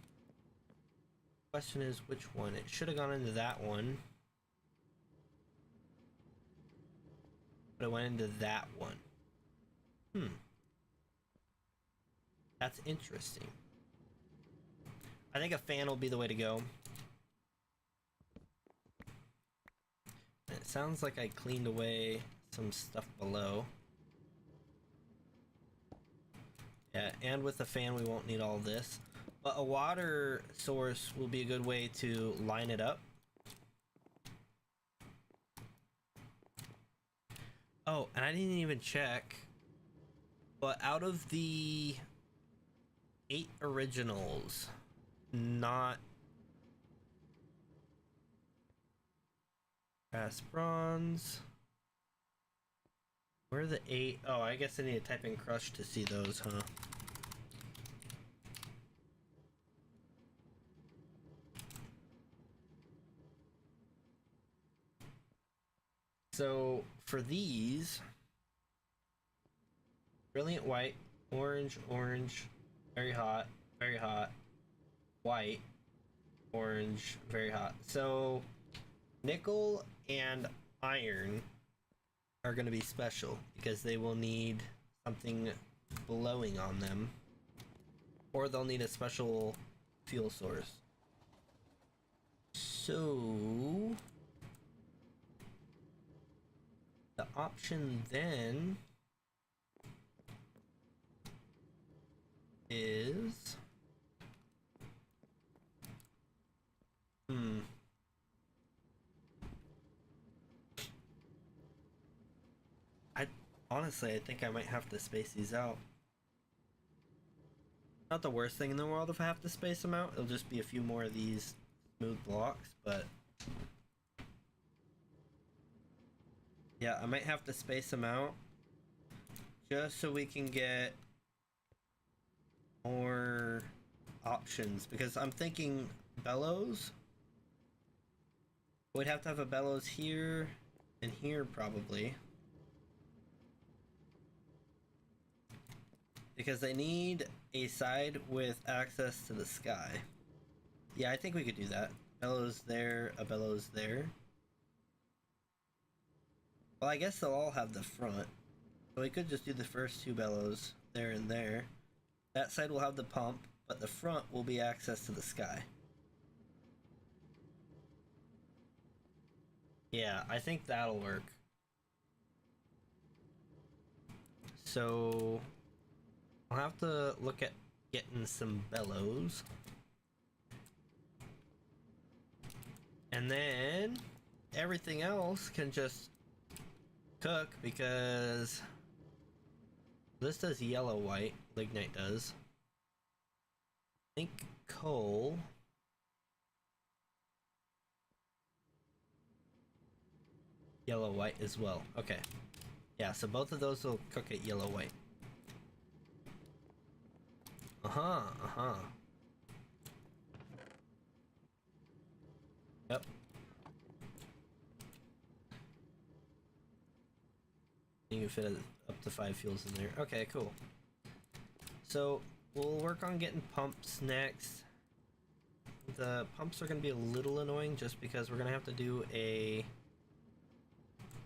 Question is which one? It should have gone into that one. But it went into that one. That's interesting. I think a fan will be the way to go. And it sounds like I cleaned away some stuff below. Yeah, and with the fan we won't need all this. But a water source will be a good way to line it up. Oh, and I didn't even check. But out of the 8 originals, not brass, bronze. Where are the 8? Oh, I guess I need to type in crush to see those, huh? So for these, brilliant white, orange, orange, very hot, white, orange, very hot. So nickel and iron are going to be special because they will need something blowing on them, or they'll need a special fuel source. So the option then is honestly, I think I might have to space these out. Not the worst thing in the world if I have to space them out. It'll just be a few more of these smooth blocks, but yeah, I might have to space them out just so we can get more options, because I'm thinking bellows. We'd have to have a bellows here and here probably, because they need a side with access to the sky. Yeah, I think we could do that. Bellows there, a bellows there. Well, I guess they'll all have the front, so we could just do the first 2 bellows there and there. That side will have the pump, but the front will be access to the sky. Yeah, I think that'll work. So I'll have to look at getting some bellows. And then everything else can just cook, because this does yellow white, lignite does. I think coal. Yellow white as well. Okay. Yeah, so both of those will cook at yellow white. Yep. You can fit up to 5 fuels in there. Okay, cool. So we'll work on getting pumps next. The pumps are going to be a little annoying just because we're going to have to do a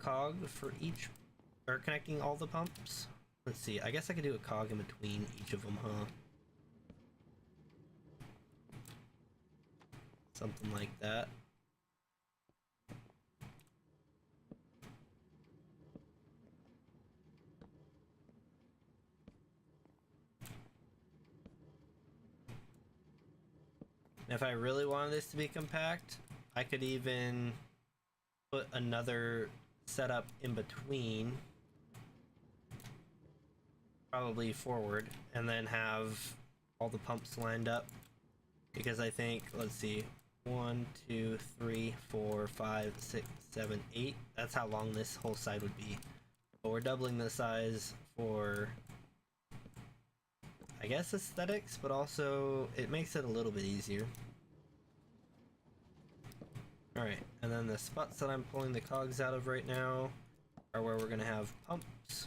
cog for each, or connecting all the pumps. Let's see, I guess I could do a cog in between each of them, huh? Something like that. If I really wanted this to be compact, I could even put another setup in between, probably forward, and then have all the pumps lined up, because I think, let's see, 1, 2, 3, 4, 5, 6, 7, 8. That's how long this whole side would be. But we're doubling the size for, I guess, aesthetics, but also it makes it a little bit easier. Alright, and then the spots that I'm pulling the cogs out of right now are where we're going to have pumps.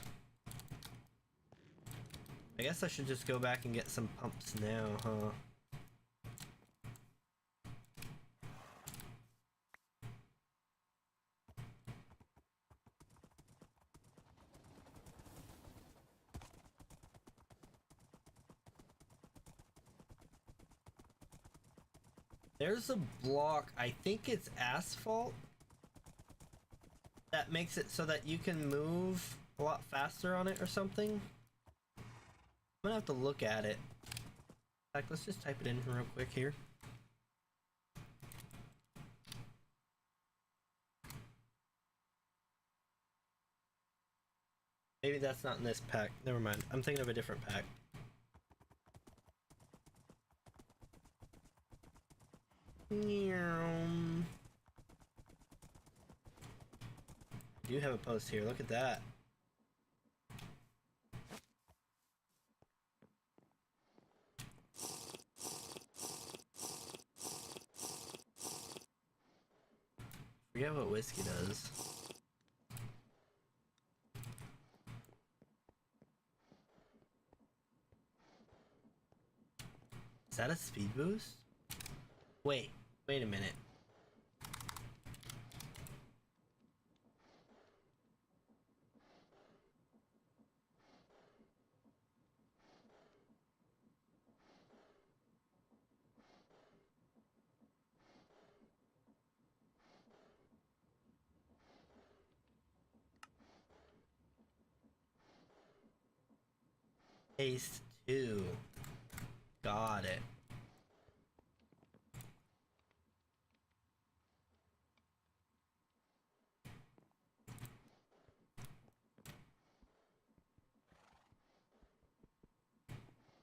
I guess I should just go back and get some pumps now, huh? There's a block, I think it's asphalt, that makes it so that you can move a lot faster on it or something. I'm gonna have to look at it. In fact, let's just type it in real quick here. Maybe that's not in this pack. Never mind. I'm thinking of a different pack. I do have a post here. Look at that. Forget what whiskey does. Is that a speed boost? Wait a minute. Taste 2. Got it.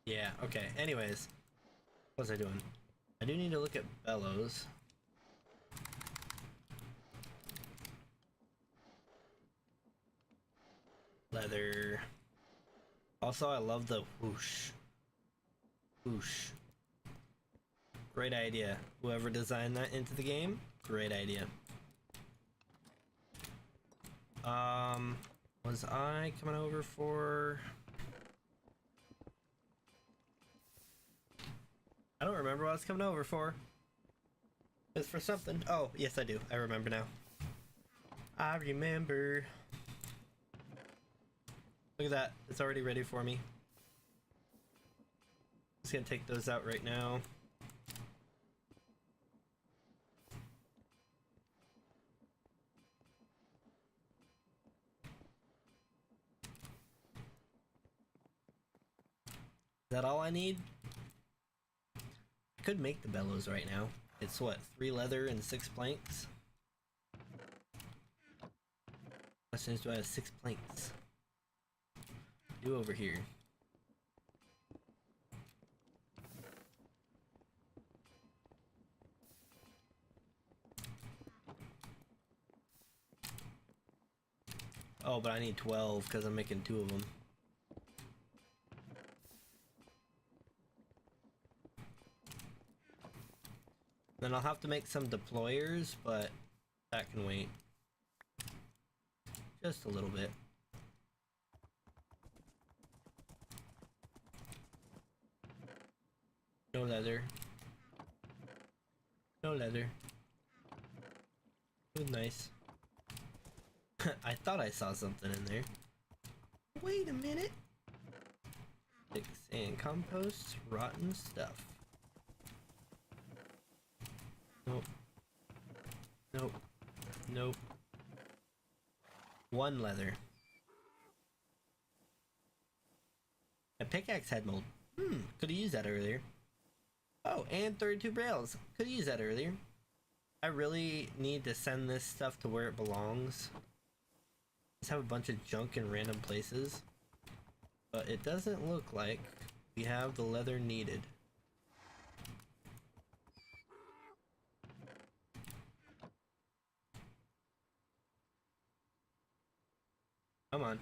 Yeah, okay. Anyways, what was I doing? I do need to look at bellows. Leather. Also, I love the whoosh. Whoosh. Great idea. Whoever designed that into the game, great idea. Was I coming over for... I don't remember what I was coming over for. It's for something. Oh, yes I do. I remember now. I remember. Look at that. It's already ready for me. Just gonna take those out right now. Is that all I need? I could make the bellows right now. It's what, 3 leather and 6 planks? Question is, do I have 6 planks? Do over here. Oh, but I need 12 because I'm making 2 of them. Then I'll have to make some deployers, but that can wait. Just a little bit. No leather. No leather. It was nice. I thought I saw something in there. Wait a minute. Sticks and compost, rotten stuff. Nope. Nope. Nope. 1 leather. A pickaxe head mold. Could have used that earlier. Oh, and 32 rails. Could have used that earlier. I really need to send this stuff to where it belongs. Just have a bunch of junk in random places. But it doesn't look like we have the leather needed. Come on.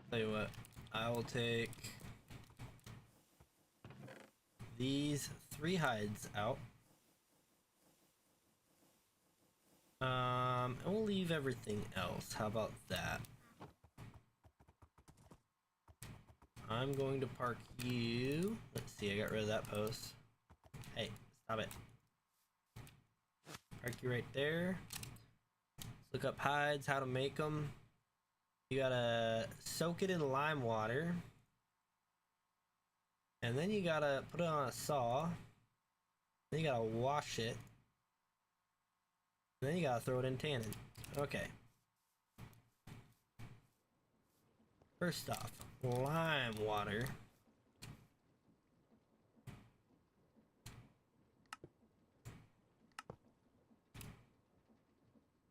Tell you what, I will take these 3 hides out. And we'll leave everything else. How about that? I'm going to park you. Let's see, I got rid of that post. Hey, stop it. Park you right there. Let's look up hides, how to make them. You gotta soak it in lime water. And then you gotta put it on a saw. Then you gotta wash it. And then you gotta throw it in tannin. Okay. First off, lime water.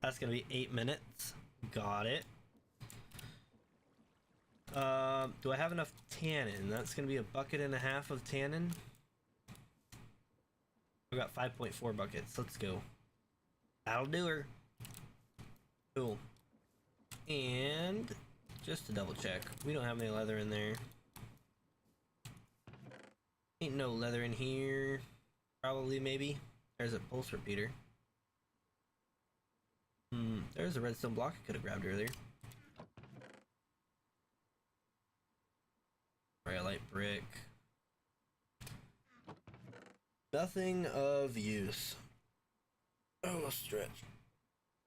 That's gonna be 8 minutes. Got it. Do I have enough tannin? That's gonna be 1.5 buckets of tannin. I've got 5.4 buckets. Let's go. That'll do her. Cool. And just to double check, we don't have any leather in there. Ain't no leather in here. Probably, maybe. There's a pulse repeater. There's a redstone block I could have grabbed earlier. Rhyolite brick. Nothing of use. Oh, stretch.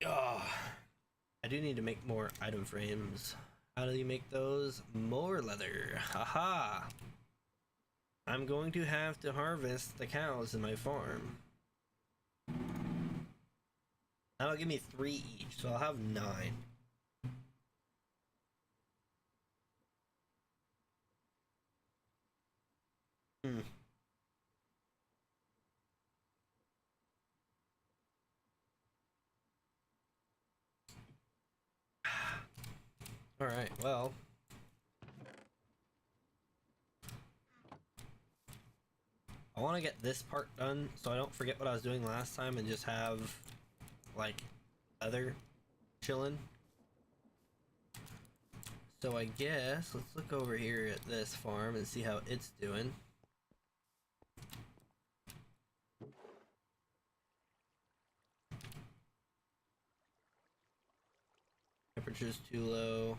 Ah, I do need to make more item frames. How do you make those? More leather. Haha. I'm going to have to harvest the cows in my farm. That'll give me 3 each, so I'll have 9. Alright, well. I want to get this part done so I don't forget what I was doing last time and just have, like, leather chilling. So I guess let's look over here at this farm and see how it's doing. Temperature's too low.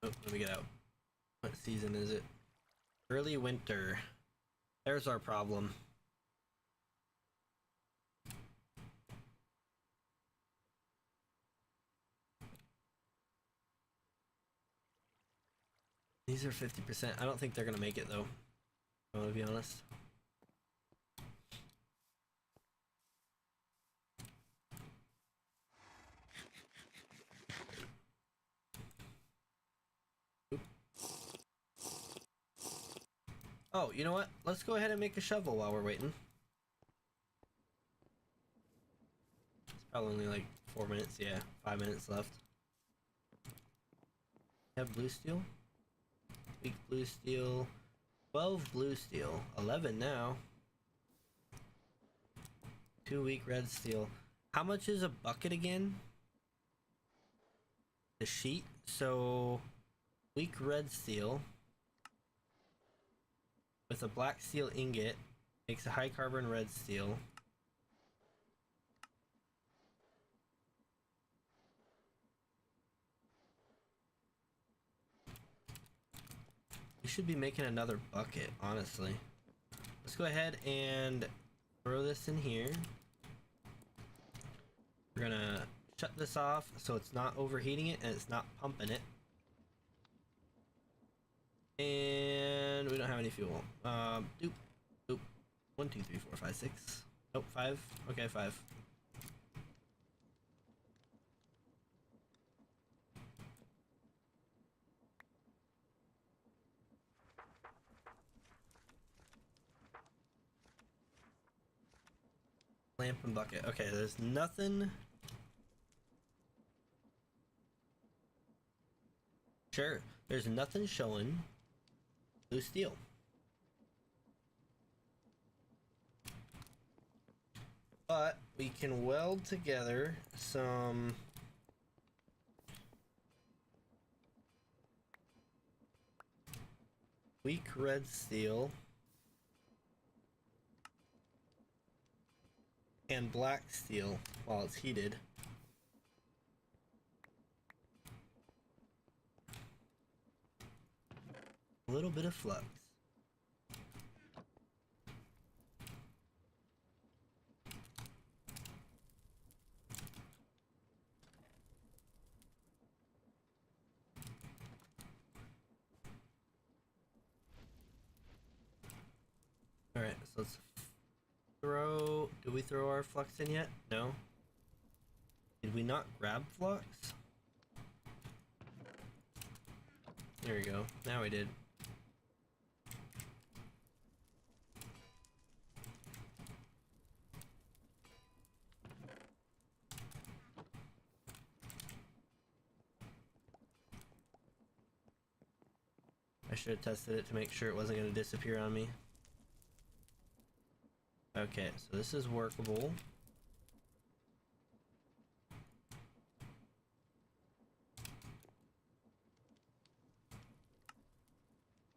Oh, let me get out. What season is it? Early winter. There's our problem. These are 50%. I don't think they're gonna make it though. I want to be honest. Oh, you know what? Let's go ahead and make a shovel while we're waiting. It's probably only like 4 minutes. Yeah, 5 minutes left. Have blue steel? Weak blue steel. 12 blue steel. 11 now. 2 weak red steel. How much is a bucket again? The sheet. So, weak red steel with a black steel ingot makes a high carbon red steel. We should be making another bucket, honestly. Let's go ahead and throw this in here. We're gonna shut this off so it's not overheating it and it's not pumping it. And we don't have any fuel. Doop. 1, 2, 3, 4, 5, 6. Nope, 5. Okay, 5. Lamp and bucket. Okay, there's nothing. Sure, there's nothing showing blue steel. But we can weld together some weak red steel and black steel while it's heated. A little bit of flux. Alright, so let's throw... Did we throw our flux in yet? No. Did we not grab flux? There we go. Now we did. I should have tested it to make sure it wasn't going to disappear on me. Okay, so this is workable.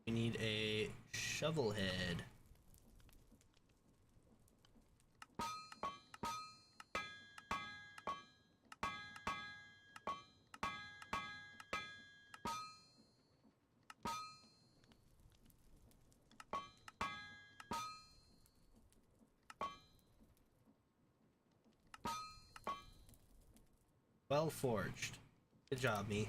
We need a shovel head. Well forged. Good job, me.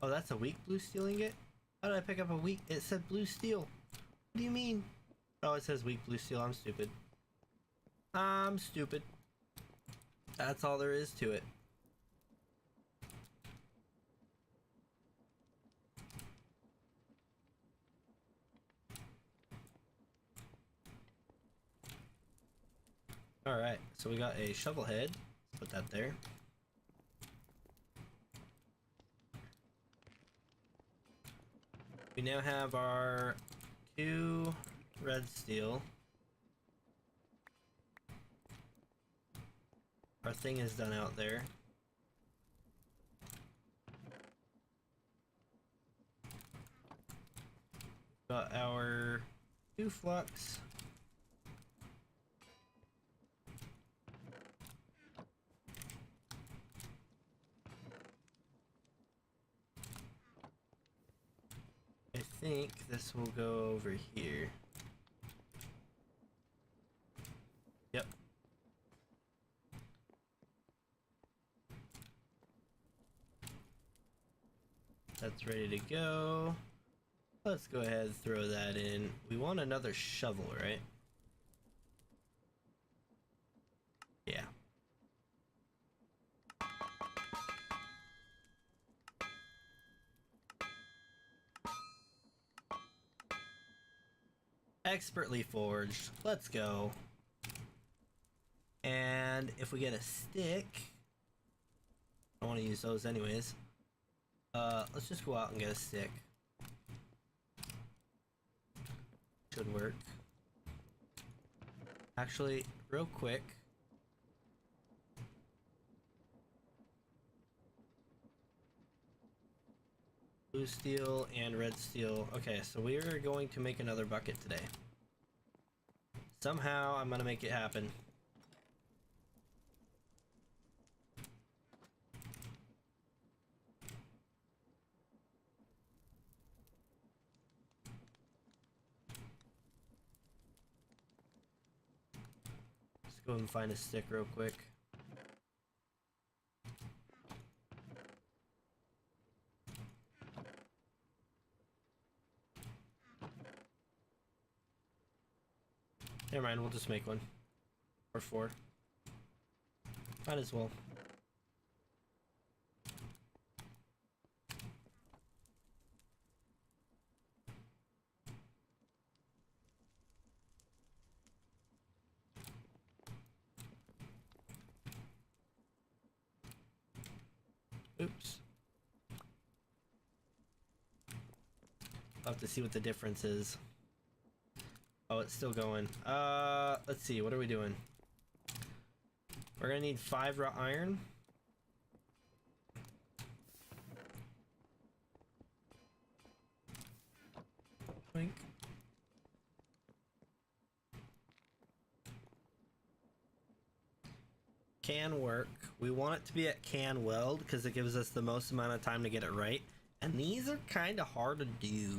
Oh, that's a weak blue steel ingot? How did I pick up a weak? It said blue steel. What do you mean? Oh, it says weak blue steel. I'm stupid. I'm stupid. That's all there is to it. Alright, so we got a shovel head. Let's put that there. We now have our 2 red steel. Our thing is done out there. Got our 2 flux. I think this will go over here. Yep. That's ready to go. Let's go ahead and throw that in. We want another shovel, right? Yeah. Expertly forged. Let's go. And if we get a stick, I want to use those anyways. Let's just go out and get a stick. Should work. Actually, real quick. Blue steel and red steel. Okay, so we are going to make another bucket today. Somehow I'm gonna make it happen. Let's go and find a stick real quick. Never mind, we'll just make one. Or 4. Might as well. Oops. I'll have to see what the difference is. Oh, it's still going. Let's see, what are we doing? We're gonna need 5 raw iron. Boink. Can work. We want it to be at can weld because it gives us the most amount of time to get it right. And these are kind of hard to do.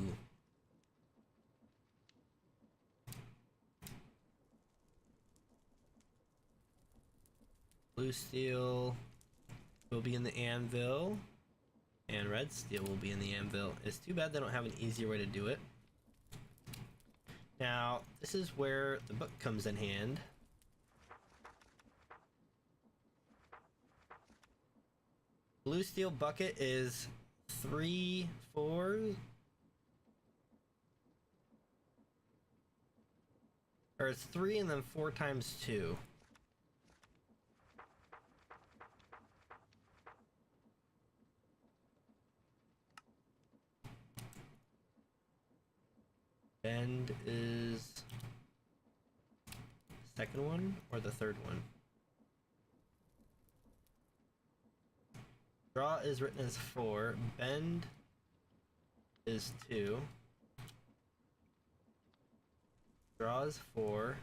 Blue steel will be in the anvil, and red steel will be in the anvil. It's too bad they don't have an easier way to do it. Now, this is where the book comes in hand. Blue steel bucket is 3, 4. Or it's 3 and then 4 times 2. Bend is the second one or the third one? Draw is written as 4. Bend is 2. Draw is 4.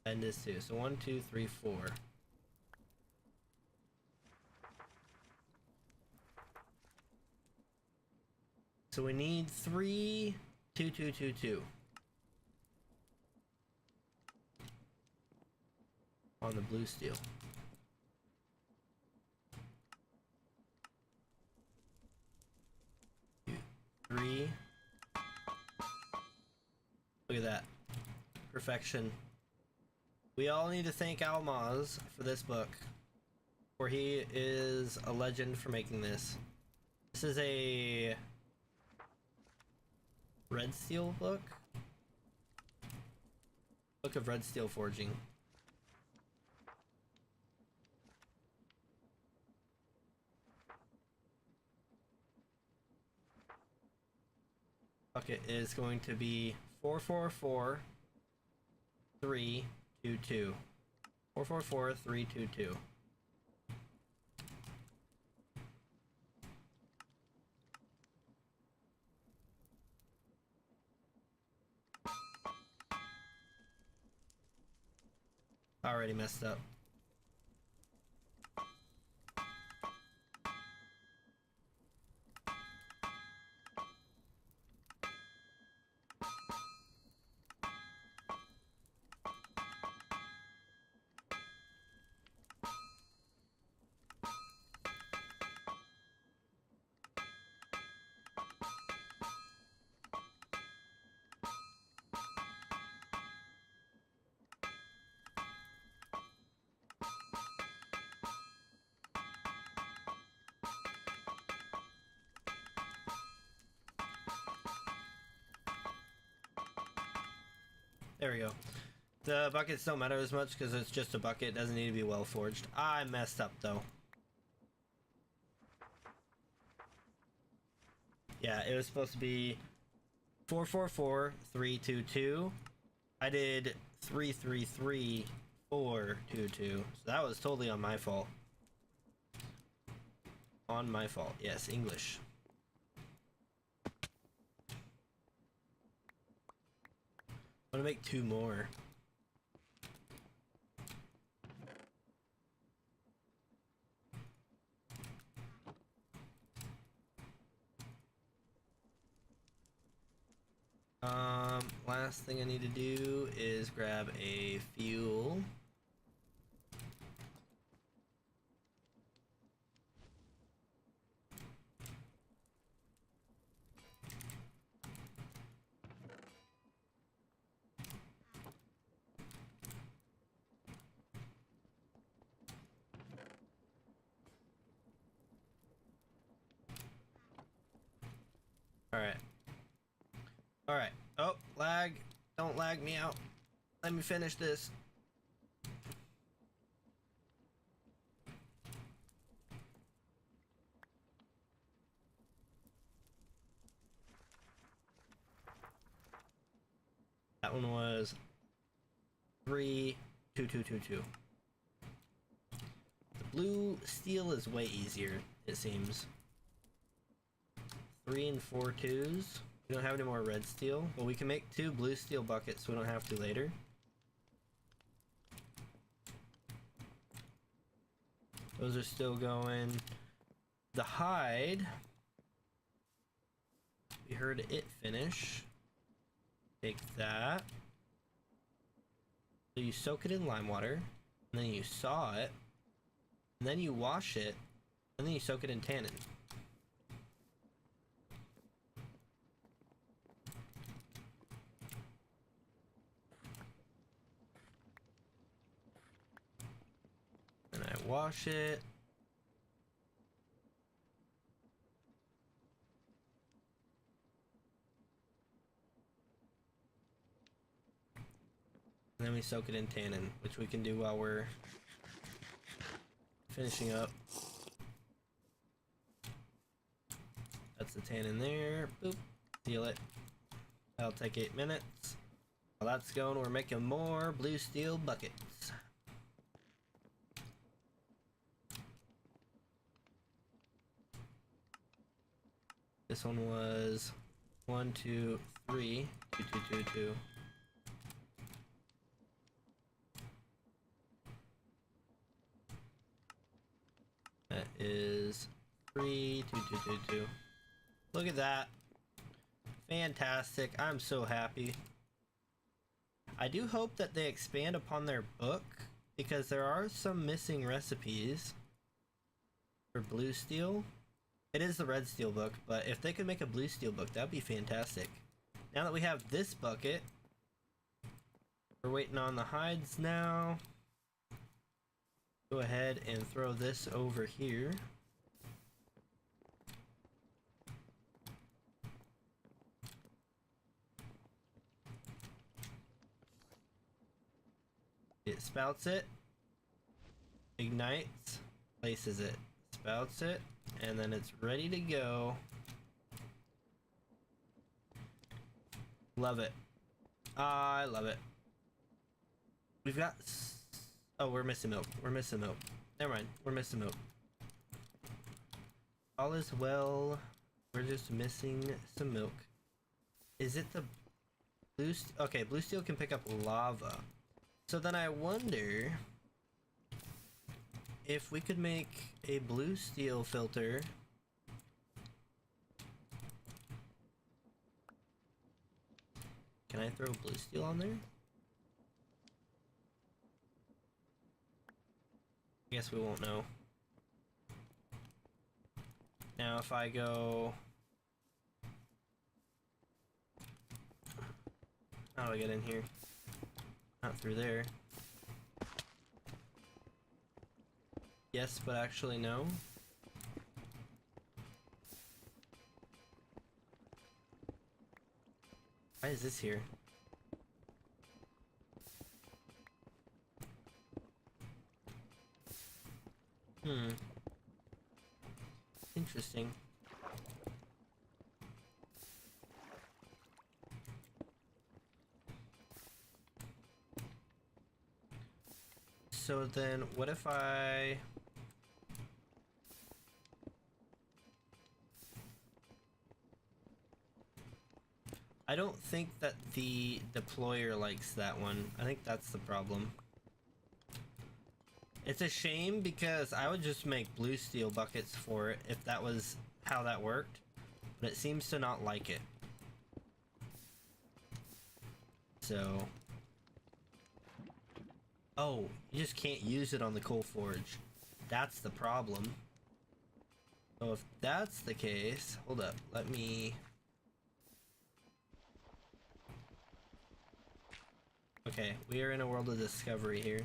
Bend is 2. So 1, 2, 3, 4. So we need 3, 2, 2, 2, 2. On the blue steel. Three. Look at that. Perfection. We all need to thank Almaz for this book, for he is a legend for making this. This is a red steel book? Book of red steel forging. Bucket is going to be 4, 4, 4, 3, 2, 2. 4, 4, 4, 3, 2, 2. Already messed up. There we go. The buckets don't matter as much because it's just a bucket. It doesn't need to be well forged. I messed up though. Yeah, it was supposed to be 4, 4, 4, 3, 2, 2. I did 3, 3, 3, 4, 2, 2. So that was totally on my fault. On my fault. Yes, English. I'm gonna make 2 more. Last thing I need to do is grab a fuel. Alright. Alright. Oh, lag. Don't lag me out. Let me finish this. That one was 3, 2, 2, 2, 2. The blue steel is way easier, it seems. 3 and 4 twos. We don't have any more red steel, but we can make 2 blue steel buckets so we don't have to later. Those are still going. The hide, we heard it finish. Take that. So you soak it in lime water, and then you saw it, and then you wash it, and then you soak it in tannin. And I wash it. And then we soak it in tannin, which we can do while we're finishing up. That's the tannin there. Boop. Seal it. That'll take 8 minutes. While that's going, we're making more blue steel buckets. This one was 1, 2, 3, 2, 2, 2, 2. That is 3, 2, 2, 2, 2. Look at that. Fantastic. I'm so happy. I do hope that they expand upon their book, because there are some missing recipes for blue steel. It is the red steel book, but if they could make a blue steel book, that'd be fantastic. Now that we have this bucket, we're waiting on the hides now. Go ahead and throw this over here. It spouts it, ignites, places it, spouts it, and then it's ready to go. Love it. I love it. We've got... Oh, we're missing milk. We're missing milk. Never mind. We're missing milk. All is well. We're just missing some milk. Is it the blue... Okay, blue steel can pick up lava. So then I wonder if we could make a blue steel filter. Can I throw blue steel on there? I guess we won't know. Now if I go... How do I get in here? Not through there. Yes, but actually no. Why is this here? Interesting. So then, what if I... I don't think that the deployer likes that one. I think that's the problem. It's a shame because I would just make blue steel buckets for it if that was how that worked, but it seems to not like it. So... Oh, you just can't use it on the coal forge. That's the problem. So if that's the case, hold up, let me... Okay, we are in a world of discovery here.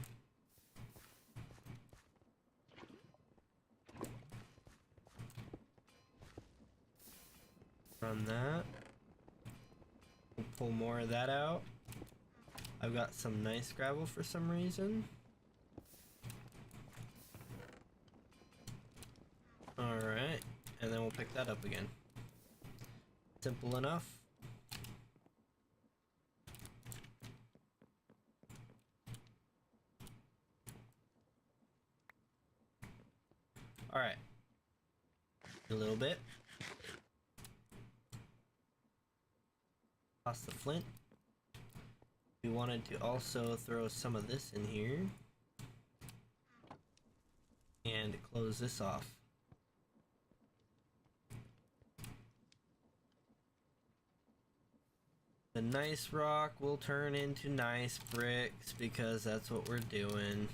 Run that. We'll pull more of that out. I've got some nice gravel for some reason. Alright, and then we'll pick that up again. Simple enough. Alright. A little bit. Toss the flint. We wanted to also throw some of this in here. And close this off. The nice rock will turn into nice bricks because that's what we're doing.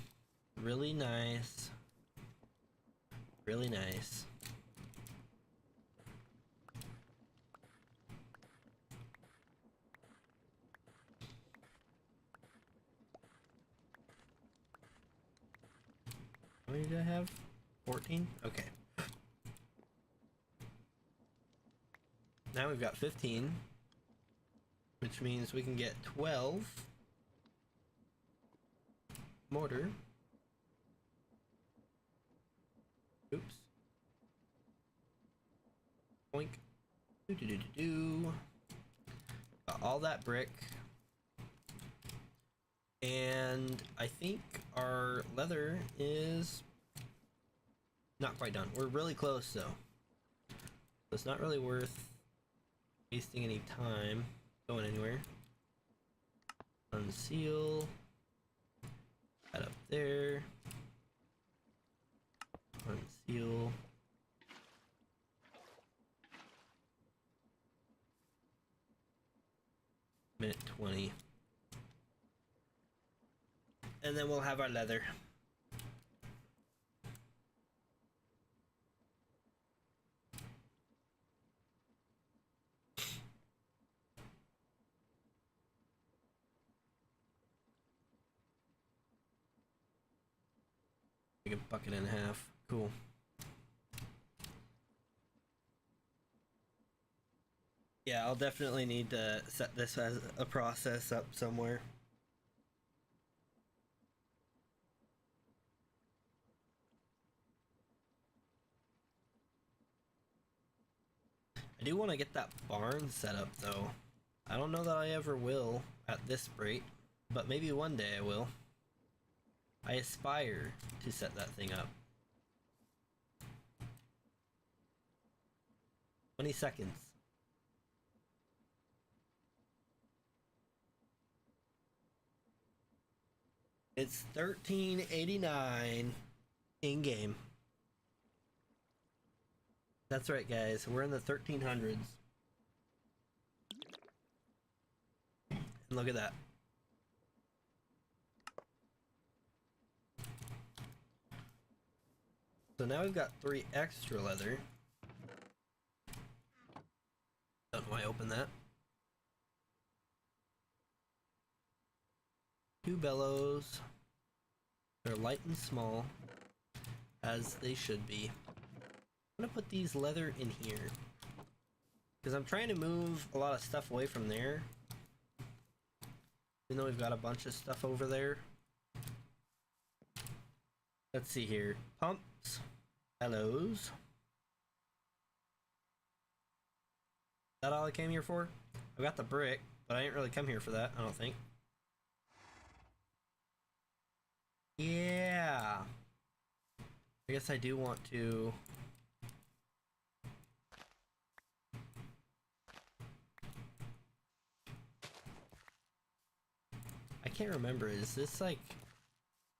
Really nice. Really nice. How many did I have? 14? Okay. Now we've got 15. Which means we can get 12 mortar. Oops. Boink. Do. Got all that brick. And I think our leather is not quite done. We're really close though. So it's not really worth wasting any time going anywhere. Unseal. That up there. Unseal. Minute 20. And then we'll have our leather. Make a bucket and a half. Cool. Yeah, I'll definitely need to set this as a process up somewhere. I do want to get that barn set up though. I don't know that I ever will at this rate, but maybe one day I will. I aspire to set that thing up. 20 seconds. It's 1389 in game. That's right, guys. We're in the 1300s. And look at that. So now we've got 3 extra leather. Don't know why I opened that. 2 bellows. They're light and small, as they should be. I'm gonna put these leather in here because I'm trying to move a lot of stuff away from there, even though we've got a bunch of stuff over there. Let's see here. Pumps. Hellos. Is that all I came here for? I got the brick, but I didn't really come here for that, I don't think. Yeah. I guess I do want to... I can't remember, is this like...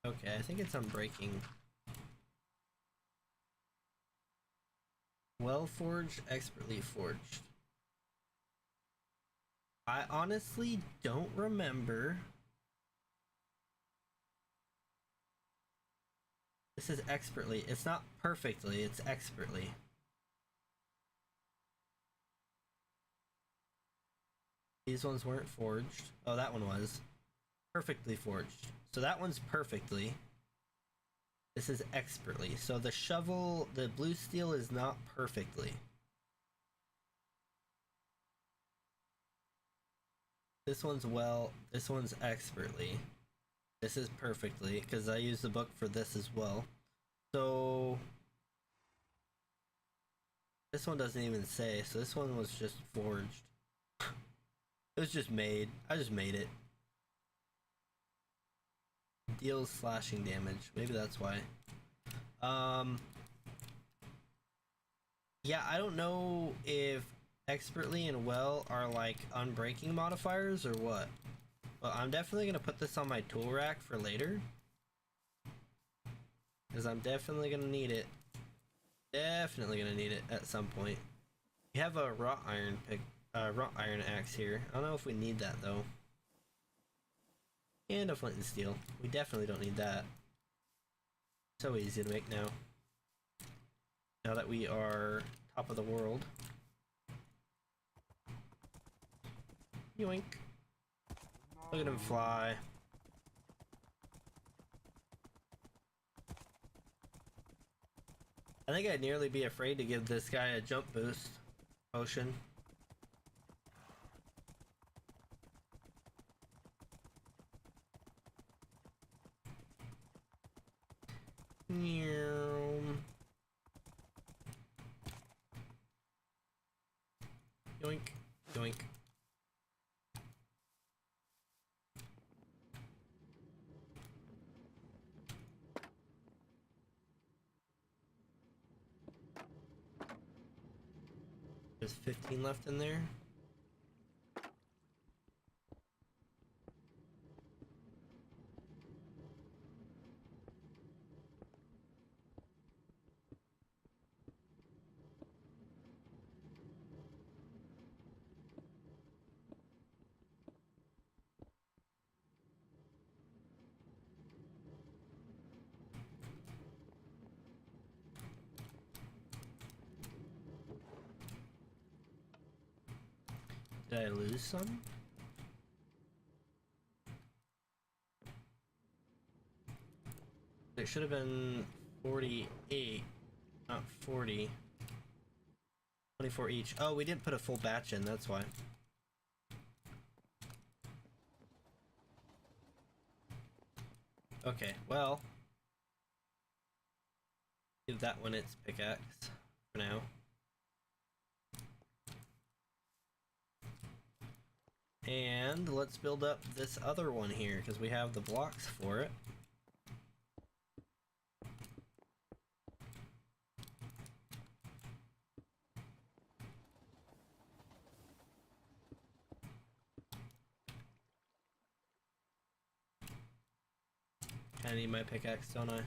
Okay, I think it's unbreaking. Well forged, expertly forged. I honestly don't remember. This is expertly. It's not perfectly, it's expertly. These ones weren't forged. Oh, that one was. Perfectly forged. So that one's perfectly. This is expertly. So the shovel, the blue steel is not perfectly. This one's well, this one's expertly. This is perfectly, because I used the book for this as well. So this one doesn't even say, so this one was just forged. It was just made. I just made it. Deals slashing damage. Maybe that's why. Yeah, I don't know if expertly and well are like unbreaking modifiers or what. But I'm definitely gonna put this on my tool rack for later. Because I'm definitely gonna need it. Definitely gonna need it at some point. We have a wrought iron axe here. I don't know if we need that though. And a flint and steel. We definitely don't need that. So easy to make now. Now that we are top of the world. Yoink. Look at him fly. I think I'd nearly be afraid to give this guy a jump boost potion. Yoink, yoink. There's 15 left in there. Did I lose some? It should have been 48, not 40. 24 each. Oh, we didn't put a full batch in, that's why. Okay, well. Give that one its pickaxe for now. And let's build up this other one here, because we have the blocks for it. I need my pickaxe, don't I?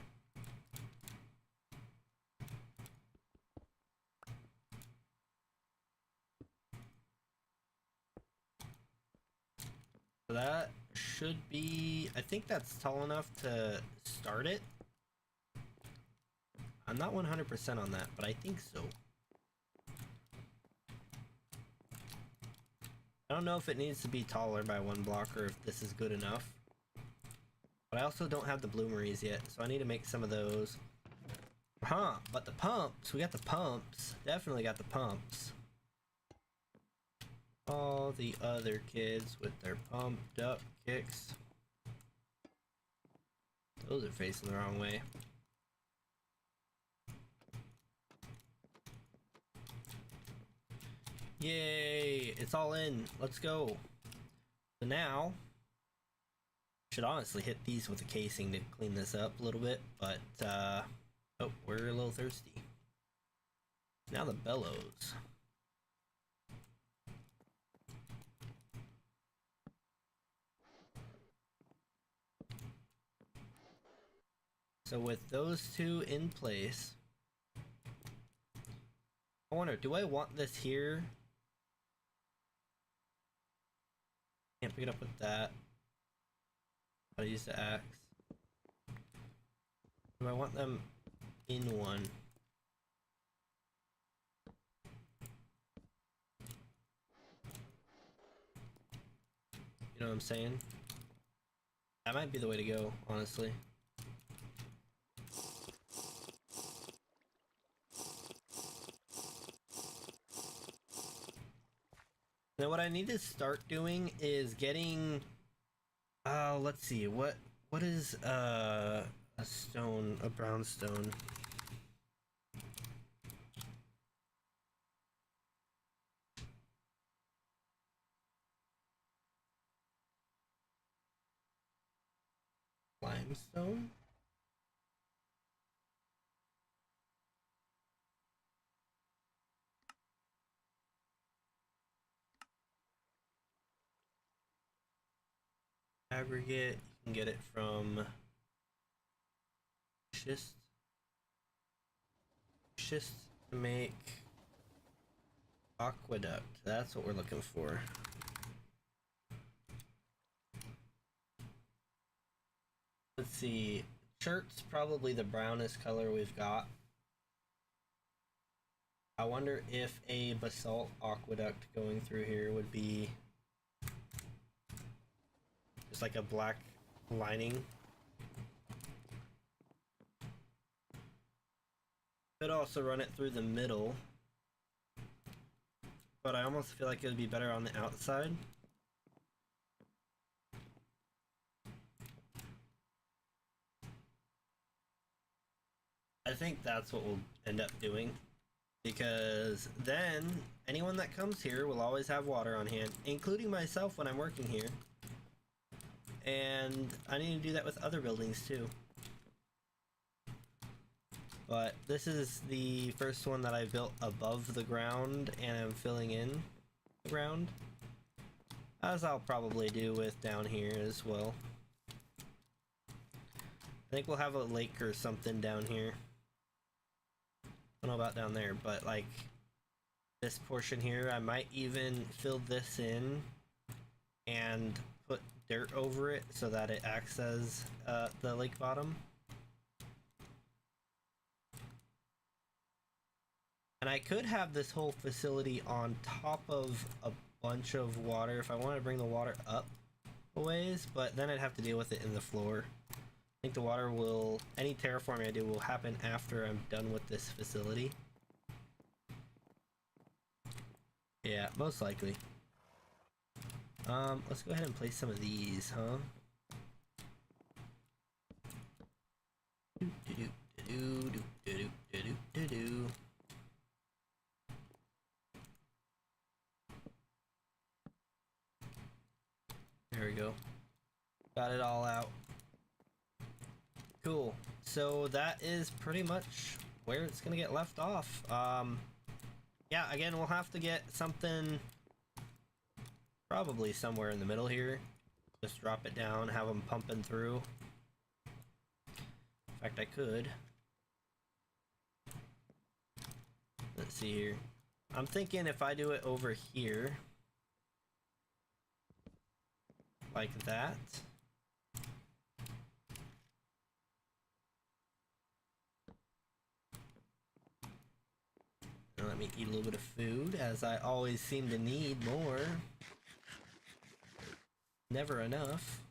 So that should be... I think that's tall enough to start it. I'm not 100% on that, but I think so. I don't know if it needs to be taller by one block or if this is good enough. But I also don't have the bloomeries yet, so I need to make some of those. Huh, but the pumps, we got the pumps. Definitely got the pumps. All the other kids with their pumped up kicks. Those are facing the wrong way. Yay, it's all in. Let's go. So now, should honestly hit these with a casing to clean this up a little bit, but oh, we're a little thirsty. Now the bellows. So with those two in place, I wonder, do I want this here? Can't pick it up with that. Gotta use the axe. Do I want them in one? You know what I'm saying? That might be the way to go, honestly. Now what I need to start doing is getting let's see, what is a stone, a brown stone? Limestone? aggregate. You can get it from schist to make aqueduct. That's what we're looking for. Let's see. Shirt's probably the brownest color we've got. I wonder if a basalt aqueduct going through here would be just like a black lining. Could also run it through the middle, but I almost feel like it would be better on the outside. I think that's what we'll end up doing, because then anyone that comes here will always have water on hand, including myself when I'm working here. And I need to do that with other buildings too. But this is the first one that I built above the ground and I'm filling in the ground, as I'll probably do with down here as well. I think we'll have a lake or something down here. I don't know about down there, but like this portion here, I might even fill this in and put dirt over it so that it acts as the lake bottom. And I could have this whole facility on top of a bunch of water if I wanted to bring the water up a ways, but then I'd have to deal with it in the floor. I think the water will, any terraforming I do will happen after I'm done with this facility. Yeah, most likely. Let's go ahead and place some of these, huh? There we go. Got it all out. Cool. So that is pretty much where it's gonna get left off. Yeah, again, we'll have to get something probably somewhere in the middle here. Just drop it down, have them pumping through. In fact, I could. Let's see here. I'm thinking if I do it over here, like that. And let me eat a little bit of food, as I always seem to need more. Never enough.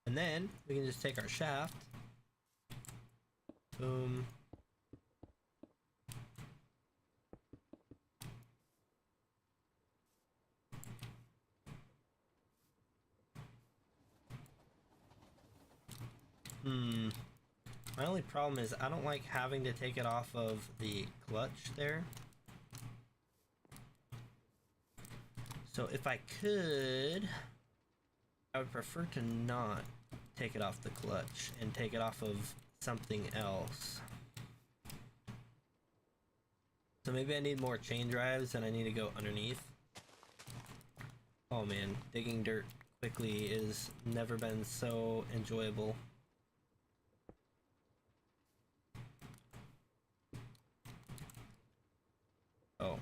And then we can just take our shaft. Boom. My only problem is I don't like having to take it off of the clutch there. So if I could, I would prefer to not take it off the clutch and take it off of something else. So maybe I need more chain drives and I need to go underneath. Oh man, digging dirt quickly has never been so enjoyable. Oh,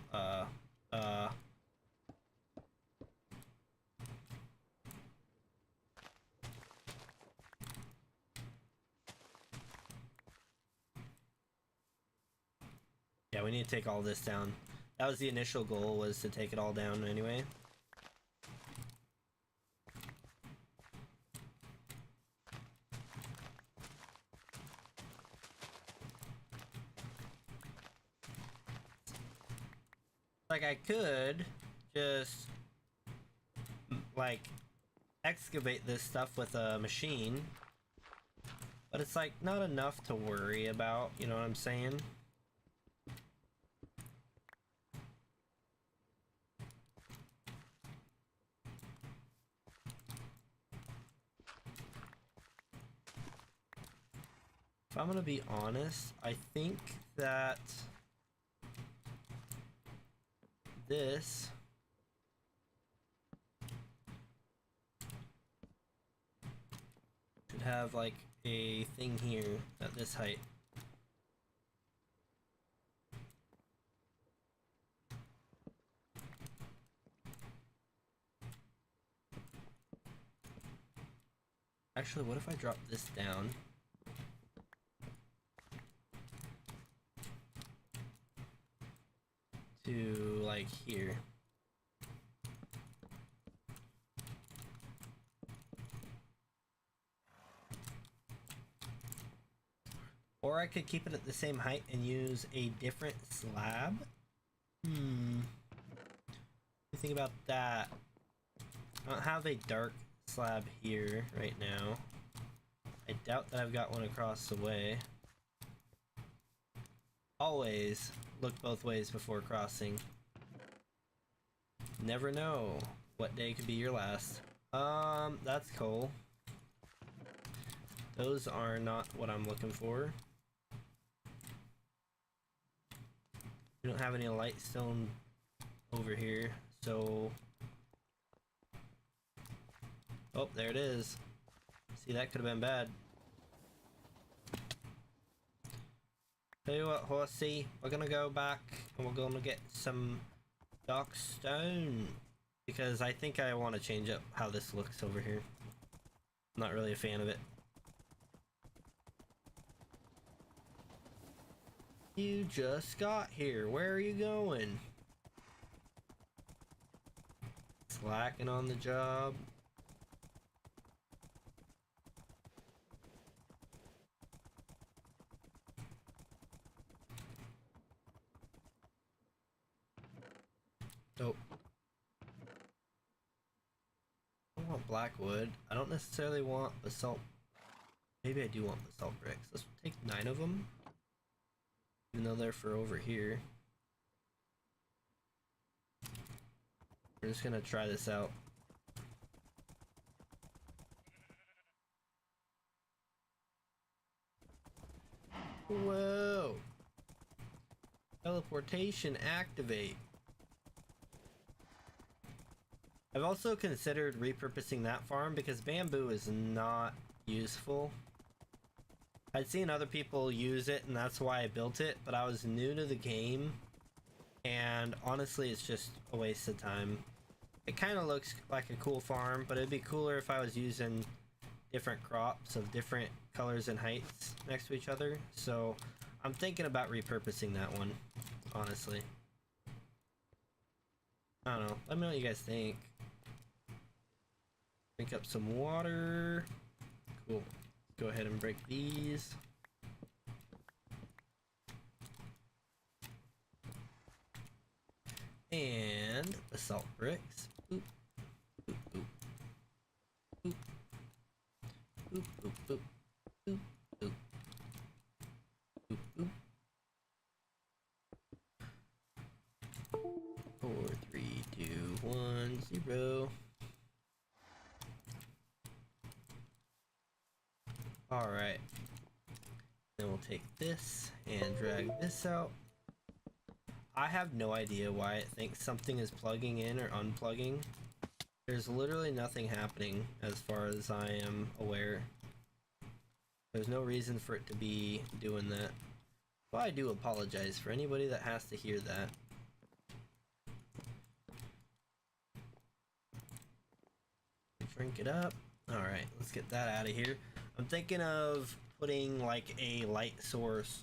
yeah, we need to take all this down. That was the initial goal, was to take it all down anyway. Like, I could just like excavate this stuff with a machine, but it's like not enough to worry about, you know what I'm saying? If I'm gonna be honest, I think that this should have like a thing here at this height. Actually, what if I drop this down? To like here. Or I could keep it at the same height and use a different slab. What do you think about that? I don't have a dark slab here right now. I doubt that I've got one across the way. Always look both ways before crossing. Never know what day could be your last. That's coal. Those are not what I'm looking for. We don't have any light stone over here, so... Oh, there it is. See, that could have been bad. Tell you what, horsey, we're gonna go back and we're gonna get some dark stone. Because I think I want to change up how this looks over here. I'm not really a fan of it. You just got here. Where are you going? Slacking on the job. Oh. I don't want black wood. I don't necessarily want basalt. Maybe I do want basalt bricks. Let's take 9 of them. Even though they're for over here. We're just gonna try this out. Whoa! Teleportation activate. I've also considered repurposing that farm because bamboo is not useful. I'd seen other people use it and that's why I built it, but I was new to the game and honestly it's just a waste of time. It kind of looks like a cool farm, but it'd be cooler if I was using different crops of different colors and heights next to each other. So I'm thinking about repurposing that one, honestly. I don't know. Let me know what you guys think. Drink up some water. Cool. Go ahead and break these. And basalt bricks. Oop. Oop, oop. Oop. Oop, oop, oop. Oop, oop. Oop, oop. 4, 3, 2, 1, 0. Alright. Then we'll take this and drag this out. I have no idea why it thinks something is plugging in or unplugging. There's literally nothing happening as far as I am aware. There's no reason for it to be doing that. Well, I do apologize for anybody that has to hear that. Drink it up. Alright, let's get that out of here. I'm thinking of putting like a light source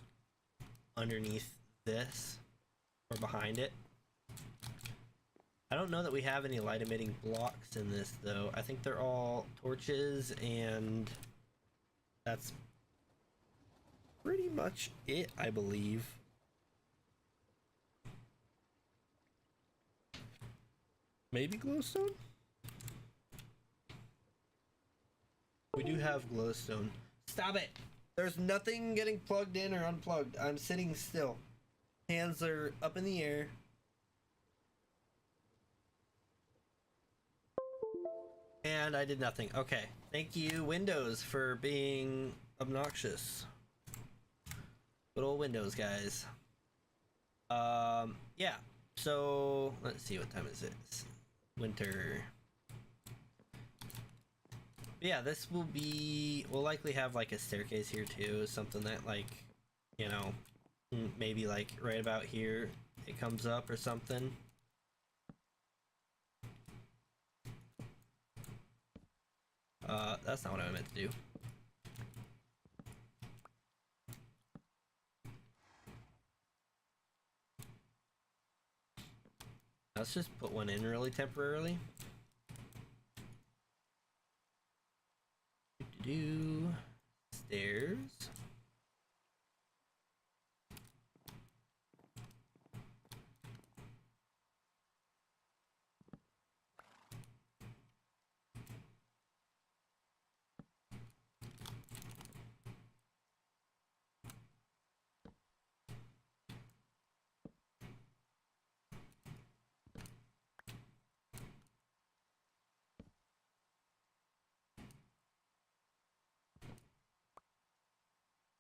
underneath this or behind it. I don't know that we have any light emitting blocks in this though. I think they're all torches and that's pretty much it, I believe. Maybe glowstone? We do have glowstone. Stop it! There's nothing getting plugged in or unplugged. I'm sitting still. Hands are up in the air. And I did nothing. Okay. Thank you, Windows, for being obnoxious. Good old Windows, guys. Yeah. So let's see, what time is it? It's winter. Yeah, this will be. We'll likely have like a staircase here too, something that like, you know, maybe like right about here it comes up or something. That's not what I meant to do. Let's just put one in really temporarily. Stairs.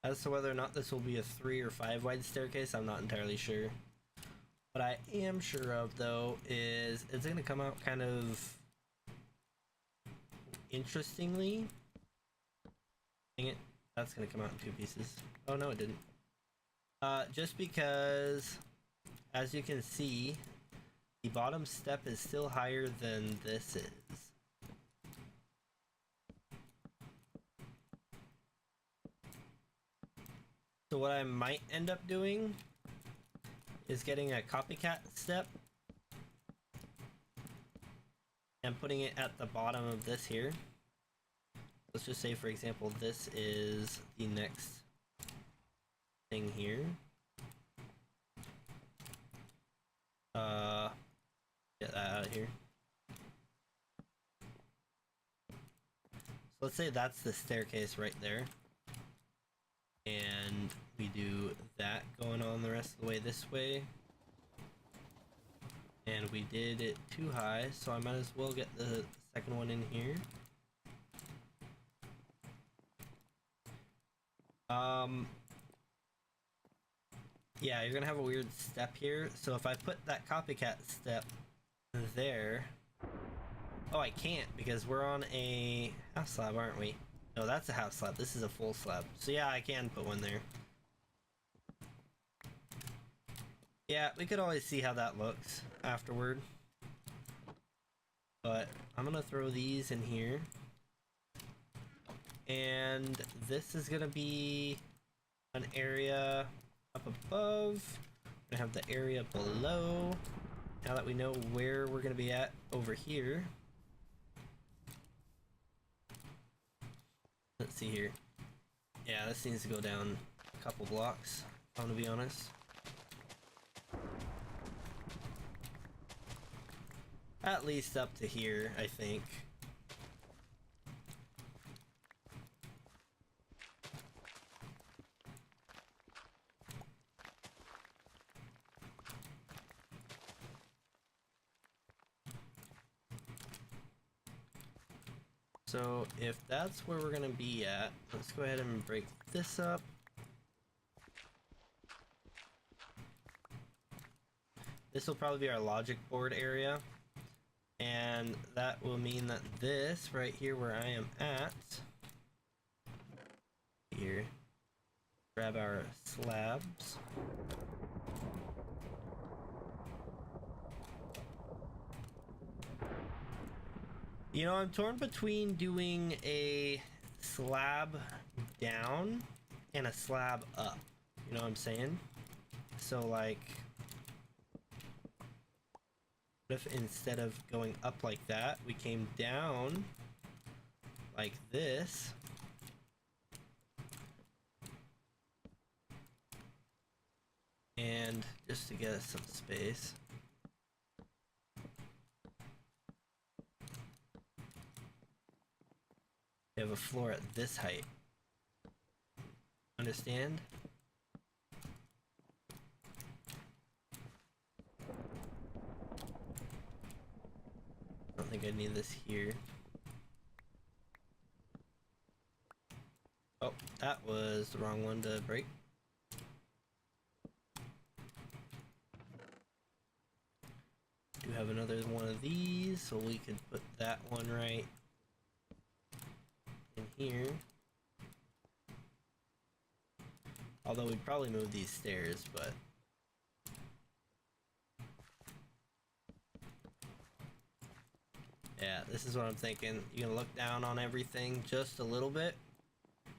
As to whether or not this will be a 3 or 5 wide staircase, I'm not entirely sure. What I am sure of, though, is it's going to come out kind of interestingly. Dang it. That's going to come out in 2 pieces. Oh, no, it didn't. Just because, as you can see, the bottom step is still higher than this is. So what I might end up doing is getting a copycat step and putting it at the bottom of this here. Let's just say, for example, this is the next thing here. Get that out of here. So let's say that's the staircase right there. And we do that going on the rest of the way this way. And we did it too high, so I might as well get the second one in here. Yeah, you're gonna have a weird step here. So if I put that copycat step there... Oh, I can't, because we're on a half slab, aren't we? No, that's a half slab. This is a full slab. So yeah, I can put one there. Yeah, we could always see how that looks afterward. But I'm gonna throw these in here. And this is gonna be an area up above. We're gonna have the area below. Now that we know where we're gonna be at over here. Let's see here. Yeah, this needs to go down a couple blocks, I'm gonna be honest. At least up to here, I think. So if that's where we're gonna be at, let's go ahead and break this up. This will probably be our logic board area. And that will mean that this right here where I am at, here, grab our slabs. You know, I'm torn between doing a slab down and a slab up. You know what I'm saying? So like, what if instead of going up like that, we came down like this? And just to get us some space. We have a floor at this height. Understand? I don't think I need this here. Oh, that was the wrong one to break. have another one of these, so we can put that one right in here. Although we'd probably move these stairs, but yeah, this is what I'm thinking. You're gonna look down on everything just a little bit.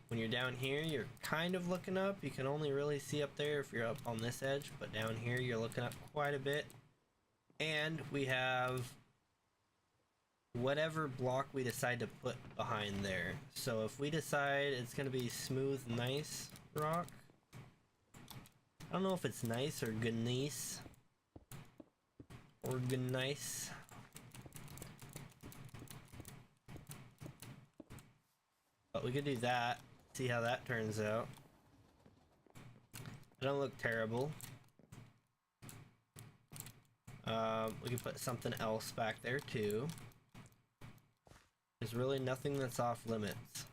When you're down here, you're kind of looking up. You can only really see up there if you're up on this edge, but down here you're looking up quite a bit. And we have whatever block we decide to put behind there. So if we decide it's gonna be smooth, nice rock, I don't know if it's nice or gneiss or gneiss. But we could do that, see how that turns out. It don't look terrible. We could put something else back there too. There's really nothing that's off limits.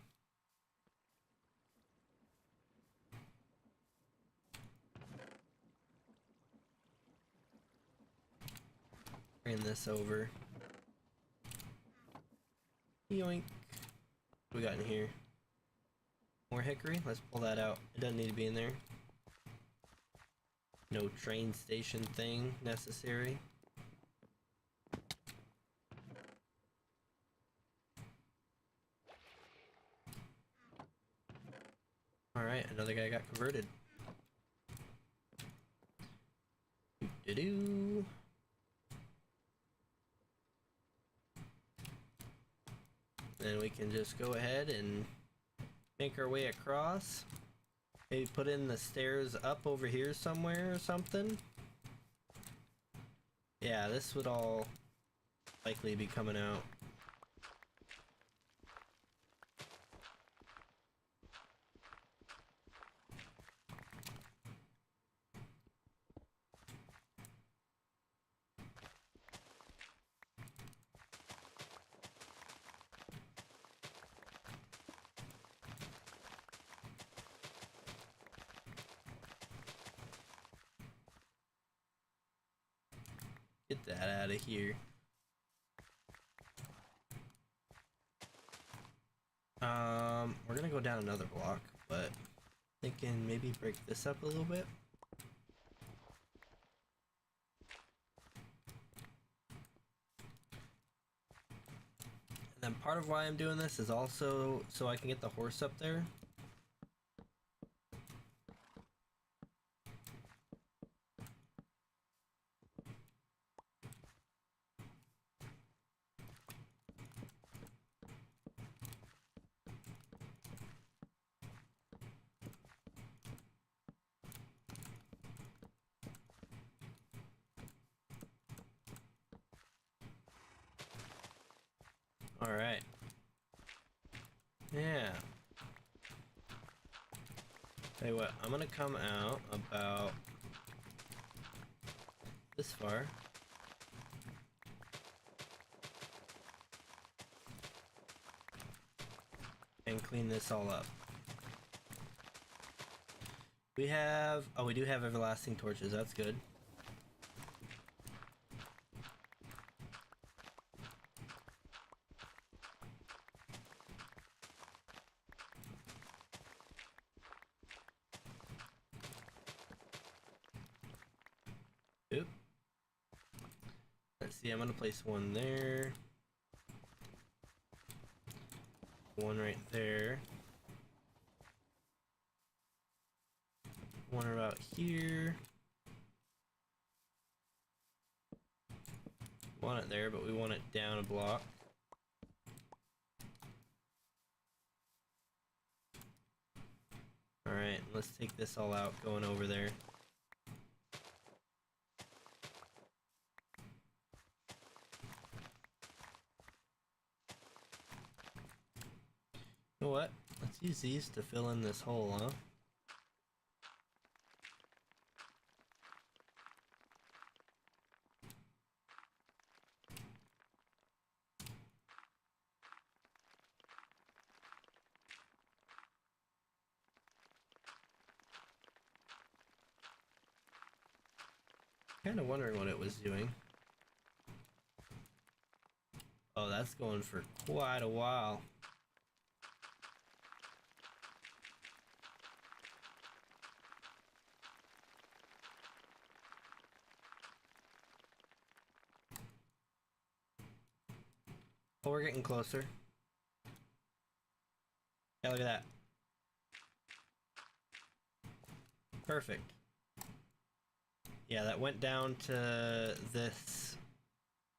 Bring this over. Yoink. What we got in here? More hickory? Let's pull that out. It doesn't need to be in there. No train station thing necessary. Alright, another guy got converted. Doo-doo-doo. Then we can just go ahead and make our way across. Maybe put in the stairs up over here somewhere or something. Yeah, this would all likely be coming out. Get that out of here. We're gonna go down another block, but thinking maybe break this up a little bit. And then part of why I'm doing this is also so I can get the horse up there. Alright. Yeah. Tell you what, I'm gonna come out about this far. And clean this all up. We have, oh, we do have everlasting torches, that's good. Oop. Let's see, I'm gonna place one there. One right there. One about here. Want it there, but we want it down a block. Alright, let's take this all out going over there. You know what? Let's use these to fill in this hole, huh? Kind of wondering what it was doing. that's going for quite a while. Oh, we're getting closer. Yeah, look at that. Perfect. Yeah, that went down to this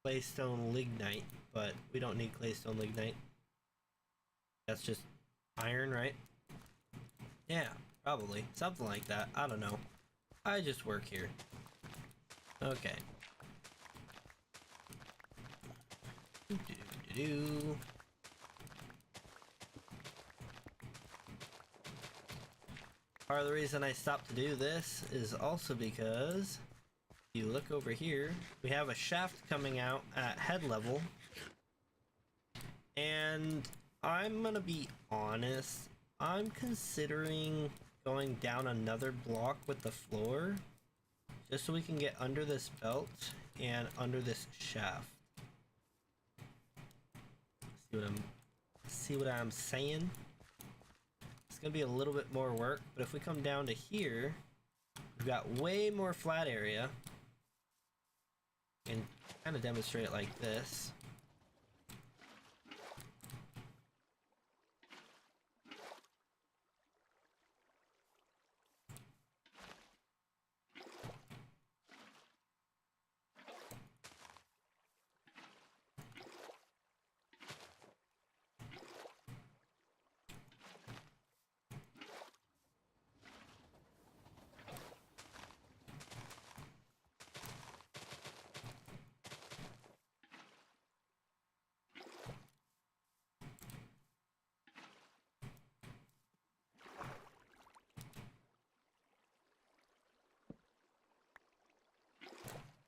claystone lignite, but we don't need claystone lignite. That's just iron, right? Yeah, probably. Something like that. I don't know. I just work here. Okay. Do-do-do-do. Part of the reason I stopped to do this is also because if you look over here, we have a shaft coming out at head level, and I'm gonna be honest, I'm considering going down another block with the floor just so we can get under this belt and under this shaft. See what I'm saying? It's gonna be a little bit more work, but if we come down to here, we've got way more flat area. And kind of demonstrate it like this.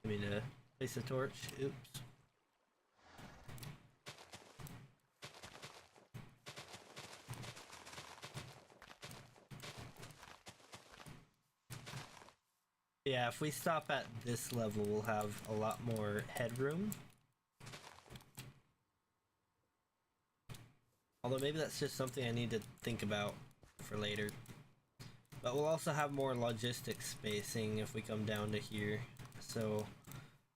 I mean, place a torch. Oops. Yeah, if we stop at this level, we'll have a lot more headroom. Although maybe that's just something I need to think about for later. But we'll also have more logistics spacing if we come down to here. So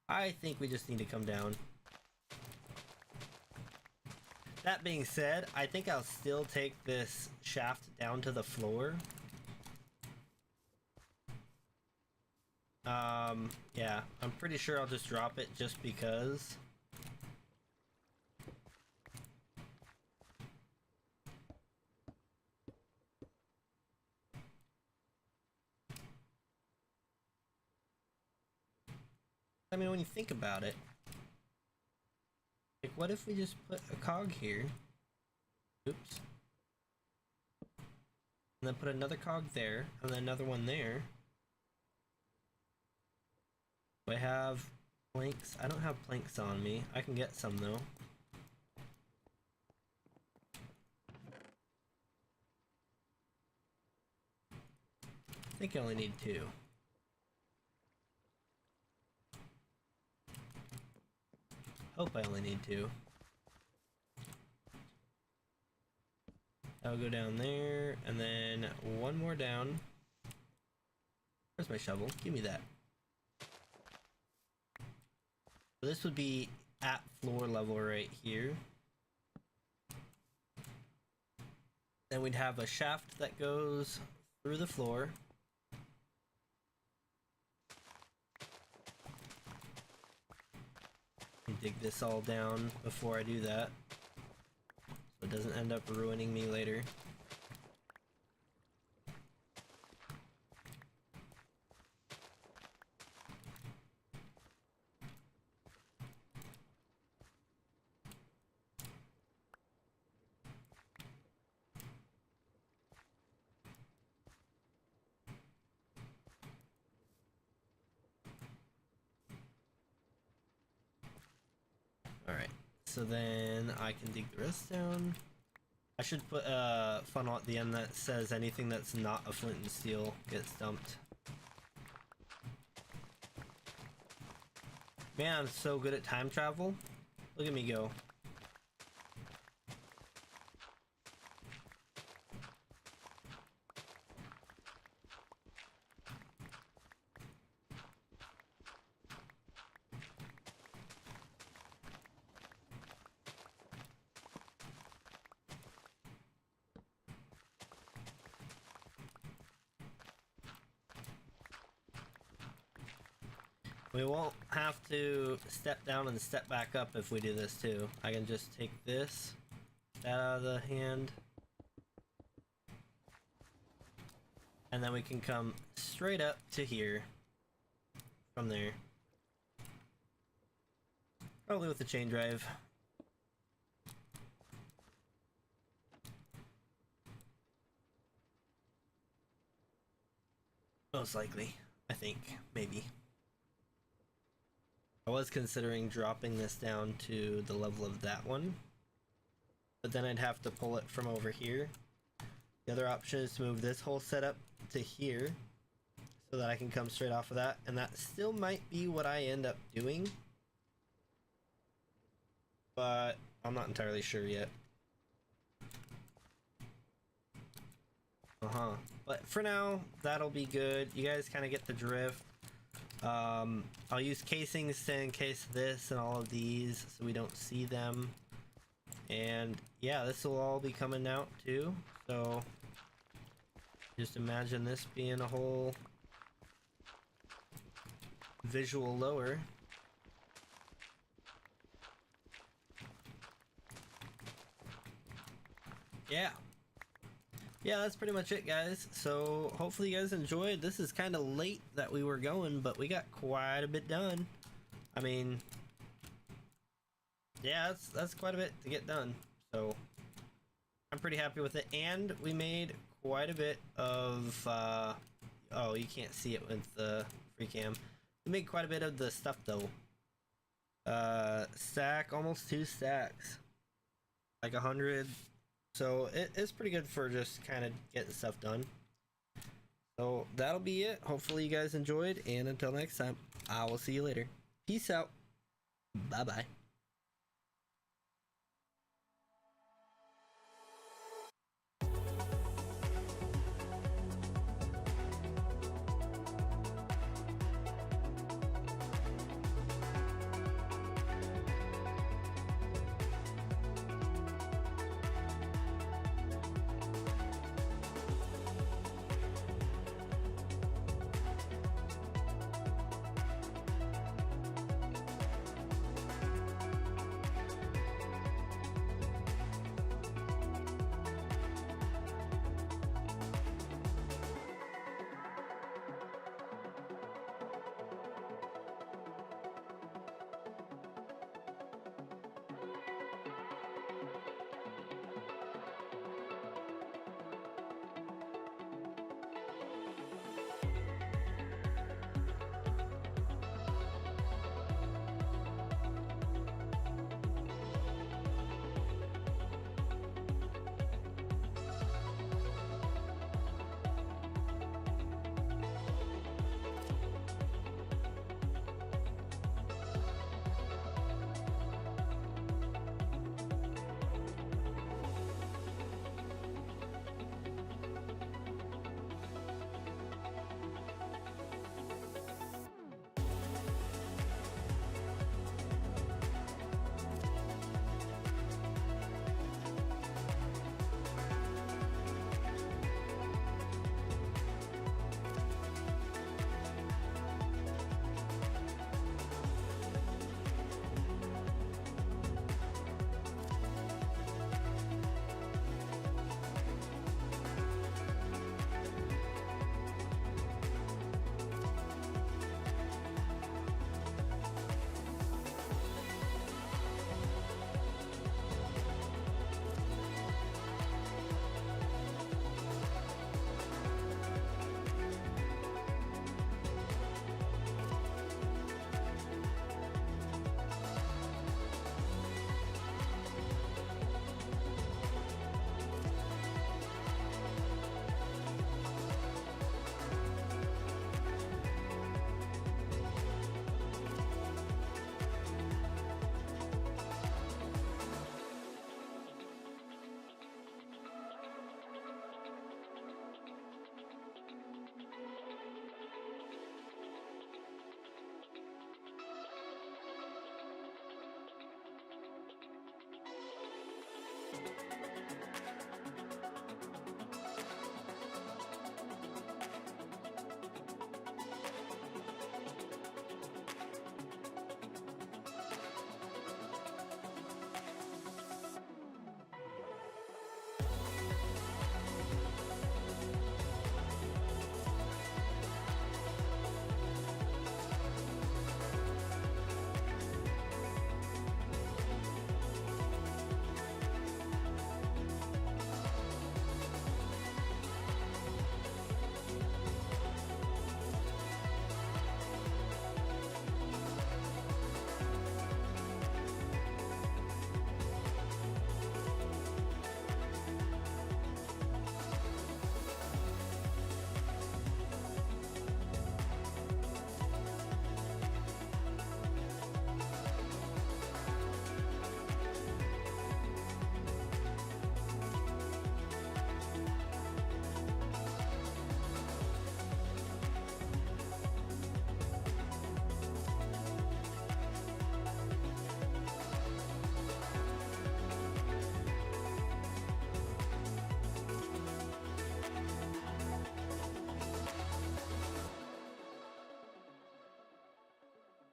I think we just need to come down. That being said, I think I'll still take this shaft down to the floor. Yeah, I'm pretty sure I'll just drop it just because. I mean, when you think about it, like, what if we just put a cog here? Oops. And then put another cog there, and then another one there. Do I have planks? I don't have planks on me. I can get some, though. I think I only need 2. Hope I only need 2. I'll go down there, and then one more down. Where's my shovel? Give me that. So this would be at floor level right here. Then we'd have a shaft that goes through the floor. Dig this all down before I do that, so it doesn't end up ruining me later. Alright, so then I can dig the rest down. I should put a funnel at the end that says anything that's not a flint and steel gets dumped. Man, I'm so good at time travel. Look at me go. We won't have to step down and step back up if we do this too. I can just take this out of the hand. And then we can come straight up to here from there. Probably with the chain drive. Most likely, I think, maybe. I was considering dropping this down to the level of that one, but then I'd have to pull it from over here. The other option is to move this whole setup to here so that I can come straight off of that, and that still might be what I end up doing, but I'm not entirely sure yet. But for now, that'll be good. You guys kind of get the drift. I'll use casings to encase this and all of these so we don't see them. And yeah, this will all be coming out too. So just imagine this being a whole visual lower. Yeah, that's pretty much it, guys. So hopefully you guys enjoyed. This is kind of late that we were going, but we got quite a bit done. I mean, yeah, that's quite a bit to get done. So I'm pretty happy with it. And we made quite a bit of oh, you can't see it with the free cam. We made quite a bit of the stuff though. Stack, almost 2 stacks, like 100. So it's pretty good for just kind of getting stuff done. So that'll be it. Hopefully you guys enjoyed, and until next time, I will see you later. Peace out. Bye bye.